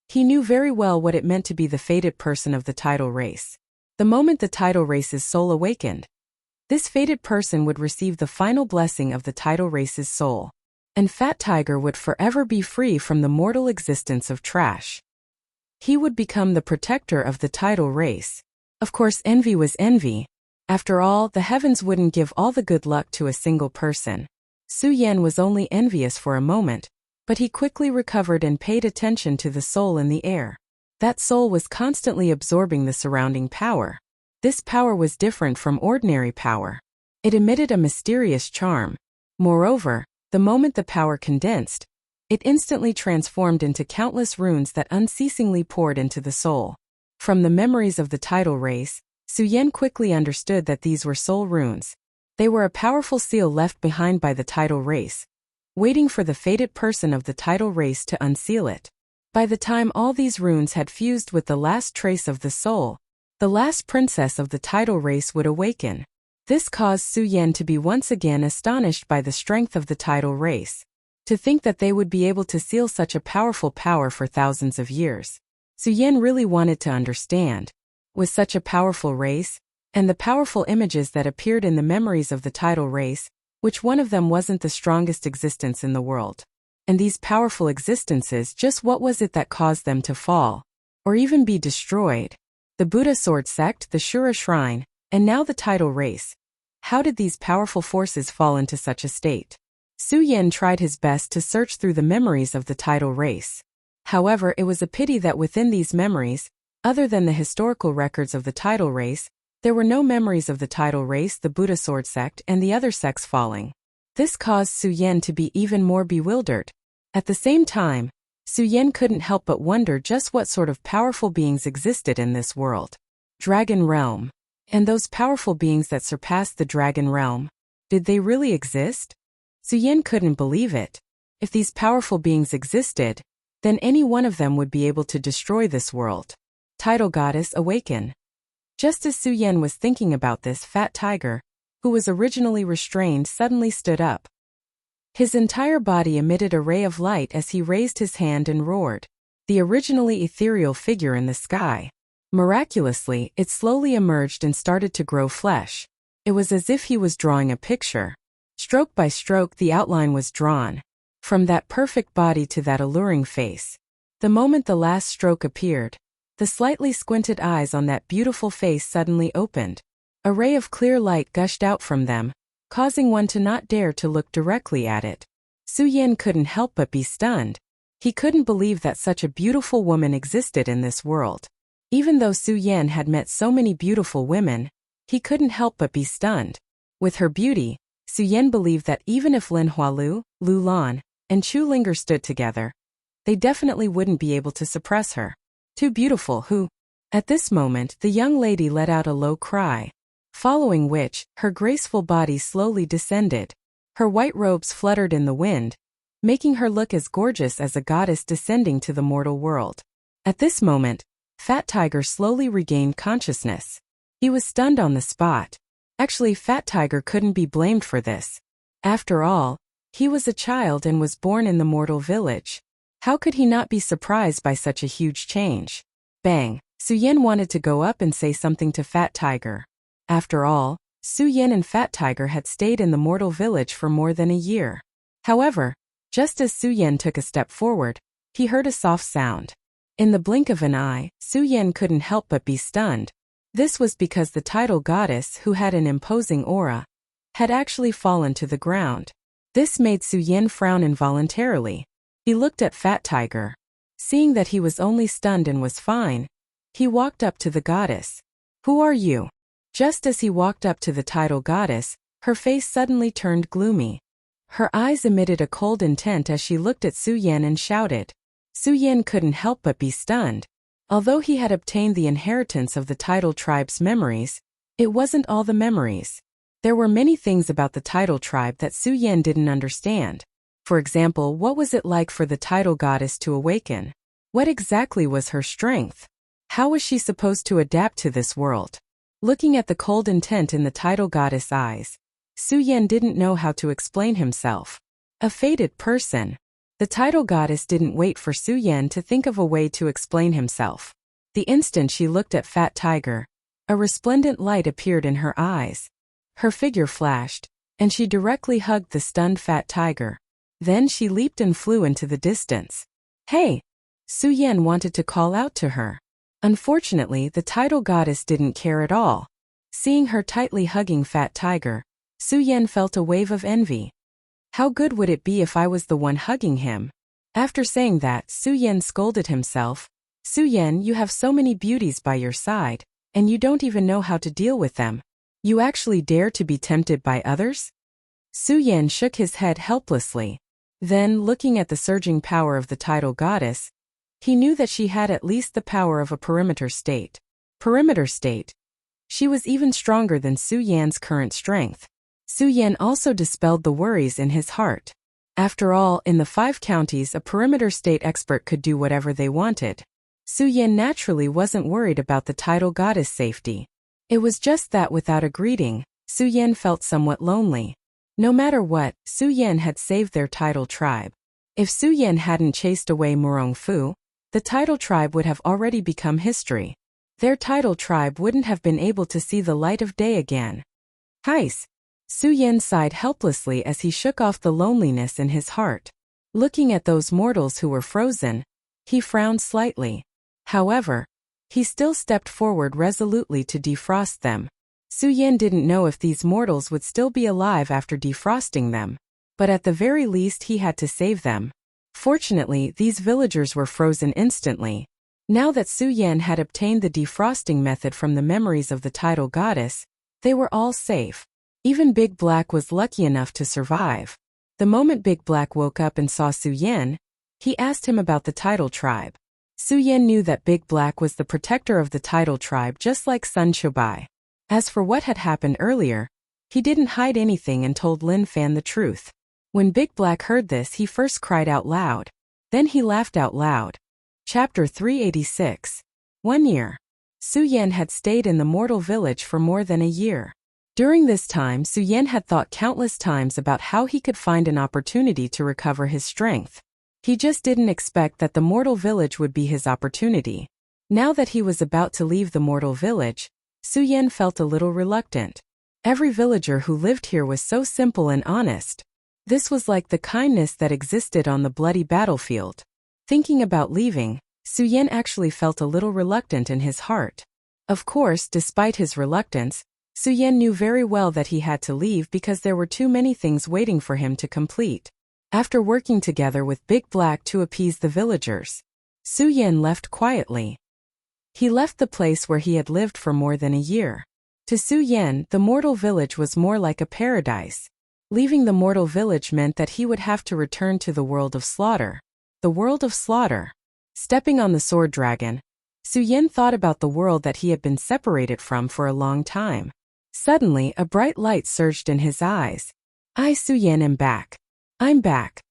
he knew very well what it meant to be the fated person of the tidal race. The moment the tidal race's soul awakened, this fated person would receive the final blessing of the tidal race's soul, and Fat Tiger would forever be free from the mortal existence of trash. He would become the protector of the tidal race. Of course, envy was envy. After all, the heavens wouldn't give all the good luck to a single person. Su Yan was only envious for a moment, but he quickly recovered and paid attention to the soul in the air. That soul was constantly absorbing the surrounding power. This power was different from ordinary power. It emitted a mysterious charm. Moreover, the moment the power condensed, it instantly transformed into countless runes that unceasingly poured into the soul. From the memories of the tidal race, Su Yan quickly understood that these were soul runes. They were a powerful seal left behind by the tidal race, waiting for the fated person of the tidal race to unseal it. By the time all these runes had fused with the last trace of the soul, the last princess of the tidal race would awaken. This caused Su Yan to be once again astonished by the strength of the tidal race. To think that they would be able to seal such a powerful power for thousands of years. Su Yan really wanted to understand. Was such a powerful race, and the powerful images that appeared in the memories of the tidal race, which one of them wasn't the strongest existence in the world? And these powerful existences, just what was it that caused them to fall, or even be destroyed? The Buddha sword sect, the Shura shrine, and now the tidal race. How did these powerful forces fall into such a state? Su Yan tried his best to search through the memories of the tidal race. However, it was a pity that within these memories, other than the historical records of the tidal race, there were no memories of the tidal race, the Buddha sword sect, and the other sects falling. This caused Su Yan to be even more bewildered. At the same time, Su Yan couldn't help but wonder just what sort of powerful beings existed in this world. Dragon realm. And those powerful beings that surpassed the dragon realm, did they really exist? Su Yan couldn't believe it. If these powerful beings existed, then any one of them would be able to destroy this world. Tidal goddess awaken. Just as Su Yan was thinking about this, Fat Tiger, who was originally restrained, suddenly stood up. His entire body emitted a ray of light as he raised his hand and roared. The originally ethereal figure in the sky. Miraculously, it slowly emerged and started to grow flesh. It was as if he was drawing a picture. Stroke by stroke, the outline was drawn. From that perfect body to that alluring face. The moment the last stroke appeared, the slightly squinted eyes on that beautiful face suddenly opened. A ray of clear light gushed out from them, causing one to not dare to look directly at it. Su Yan couldn't help but be stunned. He couldn't believe that such a beautiful woman existed in this world. Even though Su Yan had met so many beautiful women, he couldn't help but be stunned. With her beauty, Su Yan believed that even if Lin Hualu, Lu Lan, and Chu Linger stood together, they definitely wouldn't be able to suppress her. Too beautiful, who? At this moment, the young lady let out a low cry, following which, her graceful body slowly descended. Her white robes fluttered in the wind, making her look as gorgeous as a goddess descending to the mortal world. At this moment, Fat Tiger slowly regained consciousness. He was stunned on the spot. Actually, Fat Tiger couldn't be blamed for this. After all, he was a child and was born in the mortal village. How could he not be surprised by such a huge change? Bang! Su Yan wanted to go up and say something to Fat Tiger. After all, Su Yan and Fat Tiger had stayed in the mortal village for more than a year. However, just as Su Yan took a step forward, he heard a soft sound. In the blink of an eye, Su Yan couldn't help but be stunned. This was because the tidal goddess, who had an imposing aura, had actually fallen to the ground. This made Su Yan frown involuntarily. He looked at Fat Tiger. Seeing that he was only stunned and was fine, he walked up to the goddess. "Who are you?" Just as he walked up to the tidal goddess, her face suddenly turned gloomy. Her eyes emitted a cold intent as she looked at Su Yan and shouted. Su Yan couldn't help but be stunned. Although he had obtained the inheritance of the tidal tribe's memories, it wasn't all the memories. There were many things about the tidal tribe that Su Yan didn't understand. For example, what was it like for the title goddess to awaken? What exactly was her strength? How was she supposed to adapt to this world? Looking at the cold intent in the title goddess' eyes, Su Yan didn't know how to explain himself. A fated person. The title goddess didn't wait for Su Yan to think of a way to explain himself. The instant she looked at Fat Tiger, a resplendent light appeared in her eyes. Her figure flashed, and she directly hugged the stunned Fat Tiger. Then she leaped and flew into the distance. Hey! Su Yan wanted to call out to her. Unfortunately, the title goddess didn't care at all. Seeing her tightly hugging Fat Tiger, Su Yan felt a wave of envy. How good would it be if I was the one hugging him? After saying that, Su Yan scolded himself. Su Yan, you have so many beauties by your side, and you don't even know how to deal with them. You actually dare to be tempted by others? Su Yan shook his head helplessly. Then, looking at the surging power of the title goddess, he knew that she had at least the power of a perimeter state. Perimeter state. She was even stronger than Su Yan's current strength. Su Yan also dispelled the worries in his heart. After all, in the 5 counties, a perimeter state expert could do whatever they wanted. Su Yan naturally wasn't worried about the title goddess' safety. It was just that without a greeting, Su Yan felt somewhat lonely. No matter what, Su Yan had saved their title tribe. If Su Yan hadn't chased away Murong Fu, the title tribe would have already become history. Their title tribe wouldn't have been able to see the light of day again. Heis! Su Yan sighed helplessly as he shook off the loneliness in his heart. Looking at those mortals who were frozen, he frowned slightly. However, he still stepped forward resolutely to defrost them. Su Yan didn't know if these mortals would still be alive after defrosting them, but at the very least he had to save them. Fortunately, these villagers were frozen instantly. Now that Su Yan had obtained the defrosting method from the memories of the title goddess, they were all safe. Even Big Black was lucky enough to survive. The moment Big Black woke up and saw Su Yan, he asked him about the title tribe. Su Yan knew that Big Black was the protector of the title tribe just like Sun Chobai. As for what had happened earlier, he didn't hide anything and told Lin Fan the truth. When Big Black heard this, he first cried out loud. Then he laughed out loud. Chapter 386. 1 year. Su Yan had stayed in the mortal village for more than a year. During this time, Su Yan had thought countless times about how he could find an opportunity to recover his strength. He just didn't expect that the mortal village would be his opportunity. Now that he was about to leave the mortal village, Su Yan felt a little reluctant. Every villager who lived here was so simple and honest. This was like the kindness that existed on the bloody battlefield. Thinking about leaving, Su Yan actually felt a little reluctant in his heart. Of course, despite his reluctance, Su Yan knew very well that he had to leave because there were too many things waiting for him to complete. After working together with Big Black to appease the villagers, Su Yan left quietly. He left the place where he had lived for more than a year. To Su Yan, the mortal village was more like a paradise. Leaving the mortal village meant that he would have to return to the world of slaughter. The world of slaughter. Stepping on the sword dragon, Su Yan thought about the world that he had been separated from for a long time. Suddenly, a bright light surged in his eyes. I, Su Yan, am back. I'm back.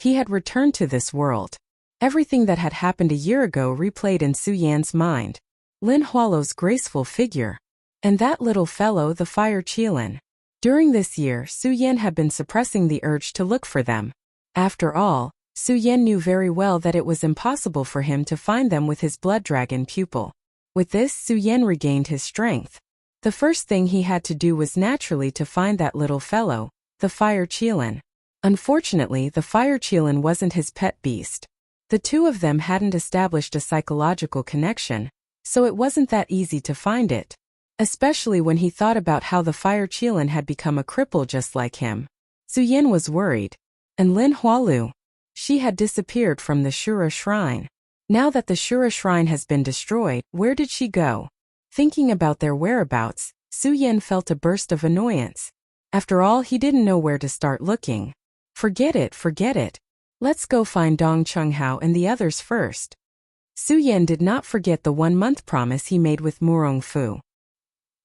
He had returned to this world. Everything that had happened a year ago replayed in Su Yan's mind. Lin Hualo's graceful figure. And that little fellow, the Fire Qilin. During this year, Su Yan had been suppressing the urge to look for them. After all, Su Yan knew very well that it was impossible for him to find them with his blood dragon pupil. With this, Su Yan regained his strength. The first thing he had to do was naturally to find that little fellow, the Fire Qilin. Unfortunately, the Fire Qilin wasn't his pet beast. The two of them hadn't established a psychological connection, so it wasn't that easy to find it. Especially when he thought about how the Fire Qilin had become a cripple just like him. Su Yan was worried. And Lin Hualu. She had disappeared from the Shura Shrine. Now that the Shura Shrine has been destroyed, where did she go? Thinking about their whereabouts, Su Yan felt a burst of annoyance. After all, he didn't know where to start looking. Forget it, forget it. Let's go find Dong Chunghao and the others first. Su Yan did not forget the 1-month promise he made with Murong Fu.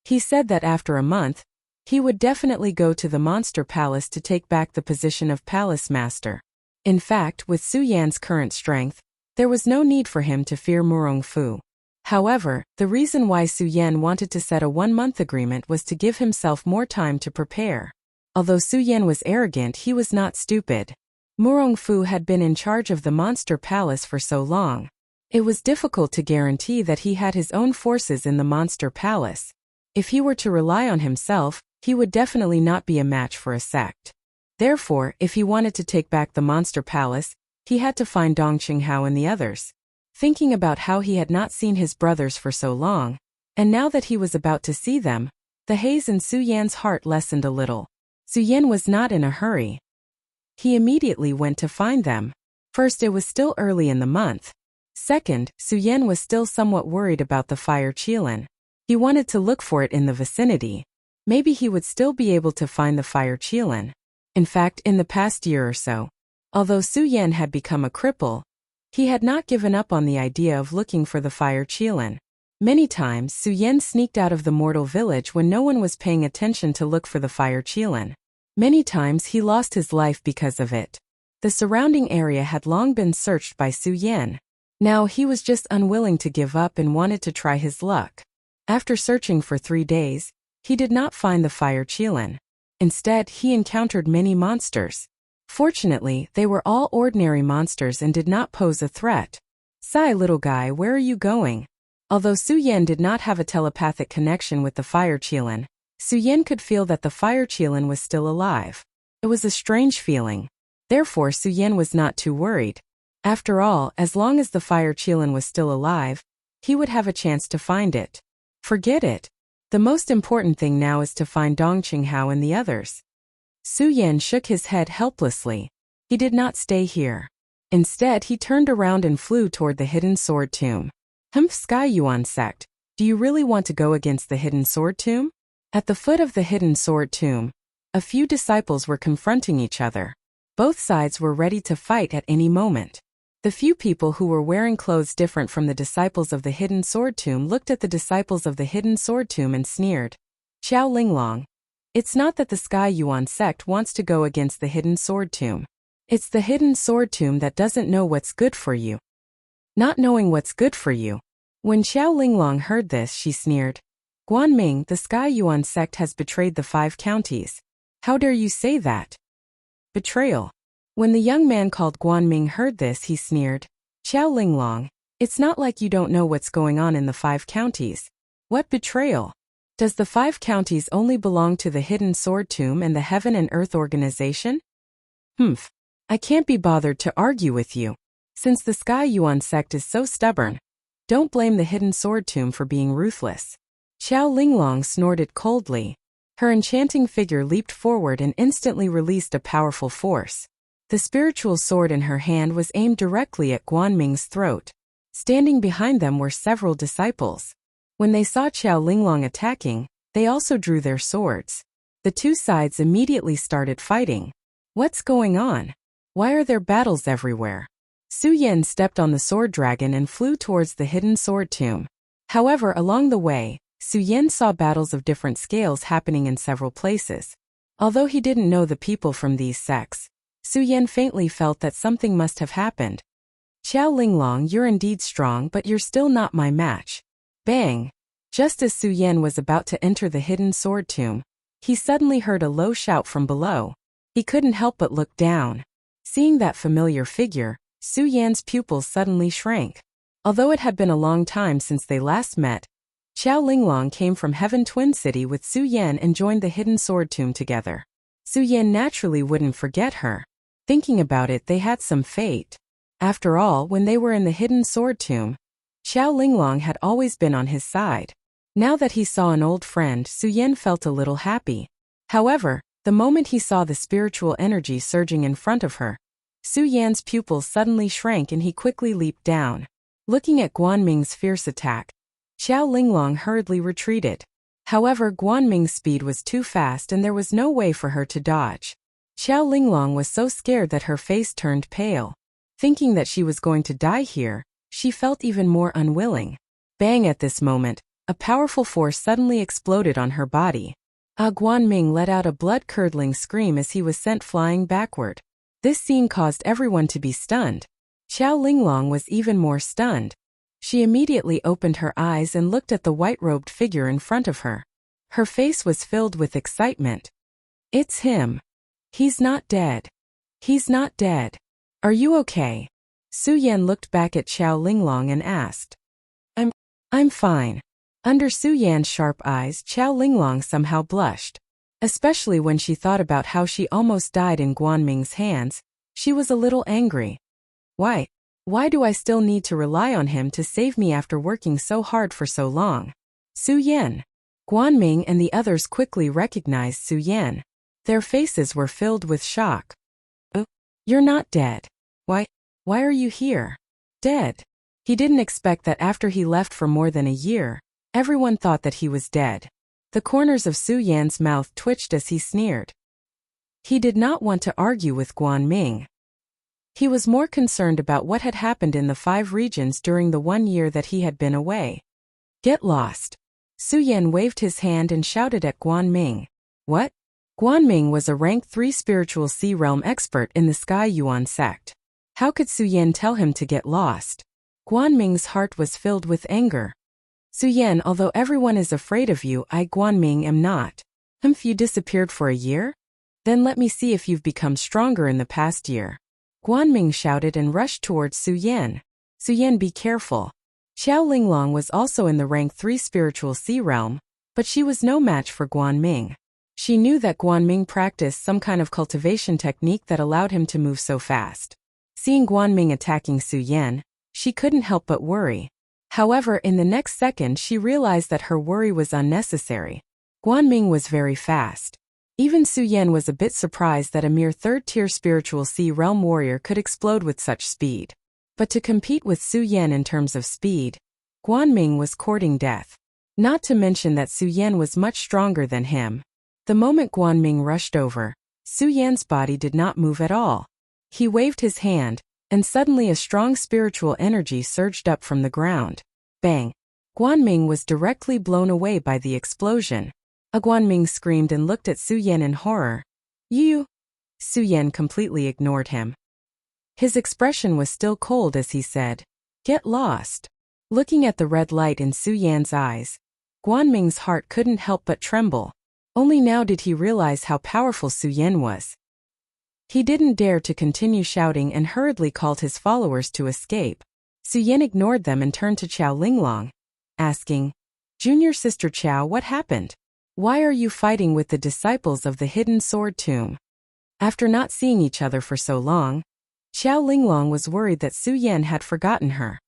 He said that after a month, He would definitely go to the monster palace to take back the position of palace master. In fact, with Su Yan's current strength, there was no need for him to fear Murong Fu. However, the reason why Su Yan wanted to set a 1-month agreement was to give himself more time to prepare. Although Su Yan was arrogant, he was not stupid. Murong Fu had been in charge of the monster palace for so long. It was difficult to guarantee that he had his own forces in the monster palace. If he were to rely on himself, he would definitely not be a match for a sect. Therefore, if he wanted to take back the monster palace, he had to find Dong Qinghao and the others. Thinking about how he had not seen his brothers for so long, and now that he was about to see them, the haze in Su Yan's heart lessened a little. Su Yan was not in a hurry. He immediately went to find them. First, it was still early in the month. Second, Su Yan was still somewhat worried about the fire qilin. He wanted to look for it in the vicinity. Maybe he would still be able to find the fire qilin. In fact, in the past year or so, although Su Yan had become a cripple, he had not given up on the idea of looking for the fire qilin. Many times, Su Yan sneaked out of the mortal village when no one was paying attention to look for the fire qilin. Many times he lost his life because of it. The surrounding area had long been searched by Su Yan. Now he was just unwilling to give up and wanted to try his luck. After searching for 3 days, he did not find the fire qilin. Instead, he encountered many monsters. Fortunately, they were all ordinary monsters and did not pose a threat. "Sigh, little guy, where are you going?" Although Su Yan did not have a telepathic connection with the fire qilin, Su Yan could feel that the fire qilin was still alive. It was a strange feeling. Therefore, Su Yan was not too worried. After all, as long as the fire qilin was still alive, he would have a chance to find it. Forget it. The most important thing now is to find Dong Qinghao and the others. Su Yan shook his head helplessly. He did not stay here. Instead, he turned around and flew toward the hidden sword tomb. Sky Yuan sect, do you really want to go against the hidden sword tomb? At the foot of the hidden sword tomb, a few disciples were confronting each other. Both sides were ready to fight at any moment. The few people who were wearing clothes different from the disciples of the hidden sword tomb looked at the disciples of the hidden sword tomb and sneered. Xiao Linglong. It's not that the Sky Yuan sect wants to go against the hidden sword tomb. It's the hidden sword tomb that doesn't know what's good for you. Not knowing what's good for you. When Xiao Linglong heard this, she sneered. Guanming, the Sky Yuan sect has betrayed the 5 counties. How dare you say that? Betrayal. When the young man called Guanming heard this, he sneered. Xiao Linglong, it's not like you don't know what's going on in the 5 counties. What betrayal? Does the 5 counties only belong to the hidden sword tomb and the Heaven and Earth organization? I can't be bothered to argue with you. Since the Sky Yuan sect is so stubborn, don't blame the hidden sword tomb for being ruthless. Xiao Linglong snorted coldly. Her enchanting figure leaped forward and instantly released a powerful force. The spiritual sword in her hand was aimed directly at Guanming's throat. Standing behind them were several disciples. When they saw Xiao Linglong attacking, they also drew their swords. The two sides immediately started fighting. What's going on? Why are there battles everywhere? Su Yan stepped on the sword dragon and flew towards the hidden sword tomb. However, along the way, Su Yan saw battles of different scales happening in several places. Although he didn't know the people from these sects, Su Yan faintly felt that something must have happened. Xiao Linglong, you're indeed strong, but you're still not my match. Bang! Just as Su Yan was about to enter the hidden sword tomb, he suddenly heard a low shout from below. He couldn't help but look down. Seeing that familiar figure, Su Yan's pupils suddenly shrank. Although it had been a long time since they last met, Xiao Linglong came from Heaven Twin City with Su Yan and joined the hidden sword tomb together. Su Yan naturally wouldn't forget her. Thinking about it, they had some fate. After all, when they were in the hidden sword tomb, Xiao Linglong had always been on his side. Now that he saw an old friend, Su Yan felt a little happy. However, the moment he saw the spiritual energy surging in front of her, Su Yan's pupils suddenly shrank and he quickly leaped down. Looking at Guanming's fierce attack, Xiao Linglong hurriedly retreated. However, Guanming's speed was too fast and there was no way for her to dodge. Xiao Linglong was so scared that her face turned pale. Thinking that she was going to die here, she felt even more unwilling. Bang! At this moment, a powerful force suddenly exploded on her body. Guanming let out a blood-curdling scream as he was sent flying backward. This scene caused everyone to be stunned. Xiao Linglong was even more stunned. She immediately opened her eyes and looked at the white-robed figure in front of her. Her face was filled with excitement. It's him. He's not dead. He's not dead. Are you okay? Su Yan looked back at Xiao Linglong and asked. I'm fine. Under Su Yan's sharp eyes, Xiao Linglong somehow blushed. Especially when she thought about how she almost died in Guanming's hands, she was a little angry. Why do I still need to rely on him to save me after working so hard for so long? Su Yan. Guanming and the others quickly recognized Su Yan. Their faces were filled with shock. Oh, you're not dead. Why are you here? Dead. He didn't expect that after he left for more than a year, everyone thought that he was dead. The corners of Su Yan's mouth twitched as he sneered. He did not want to argue with Guanming. He was more concerned about what had happened in the 5 regions during the 1 year that he had been away. Get lost. Su Yan waved his hand and shouted at Guanming. What? Guanming was a rank 3 spiritual sea realm expert in the Sky Yuan sect. How could Su Yan tell him to get lost? Guanming's heart was filled with anger. Su Yan, although everyone is afraid of you, I Guanming am not. You disappeared for a year? Then let me see if you've become stronger in the past year. Guanming shouted and rushed towards Su Yan. Su Yan, be careful. Xiao Linglong was also in the rank 3 spiritual sea realm, but she was no match for Guanming. She knew that Guanming practiced some kind of cultivation technique that allowed him to move so fast. Seeing Guanming attacking Su Yan, she couldn't help but worry. However, in the next second she realized that her worry was unnecessary. Guanming was very fast. Even Su Yan was a bit surprised that a mere 3rd-tier spiritual sea realm warrior could explode with such speed. But to compete with Su Yan in terms of speed, Guanming was courting death. Not to mention that Su Yan was much stronger than him. The moment Guanming rushed over, Su Yan's body did not move at all. He waved his hand, and suddenly a strong spiritual energy surged up from the ground. Bang! Guanming was directly blown away by the explosion. Guanming screamed and looked at Su Yan in horror. You? Su Yan completely ignored him. His expression was still cold as he said, Get lost. Looking at the red light in Su Yan's eyes, Guanming's heart couldn't help but tremble. Only now did he realize how powerful Su Yan was. He didn't dare to continue shouting and hurriedly called his followers to escape. Su Yan ignored them and turned to Xiao Linglong, asking, Junior Sister Xiao, what happened? Why are you fighting with the disciples of the Hidden Sword Tomb? After not seeing each other for so long, Xiao Linglong was worried that Su Yan had forgotten her.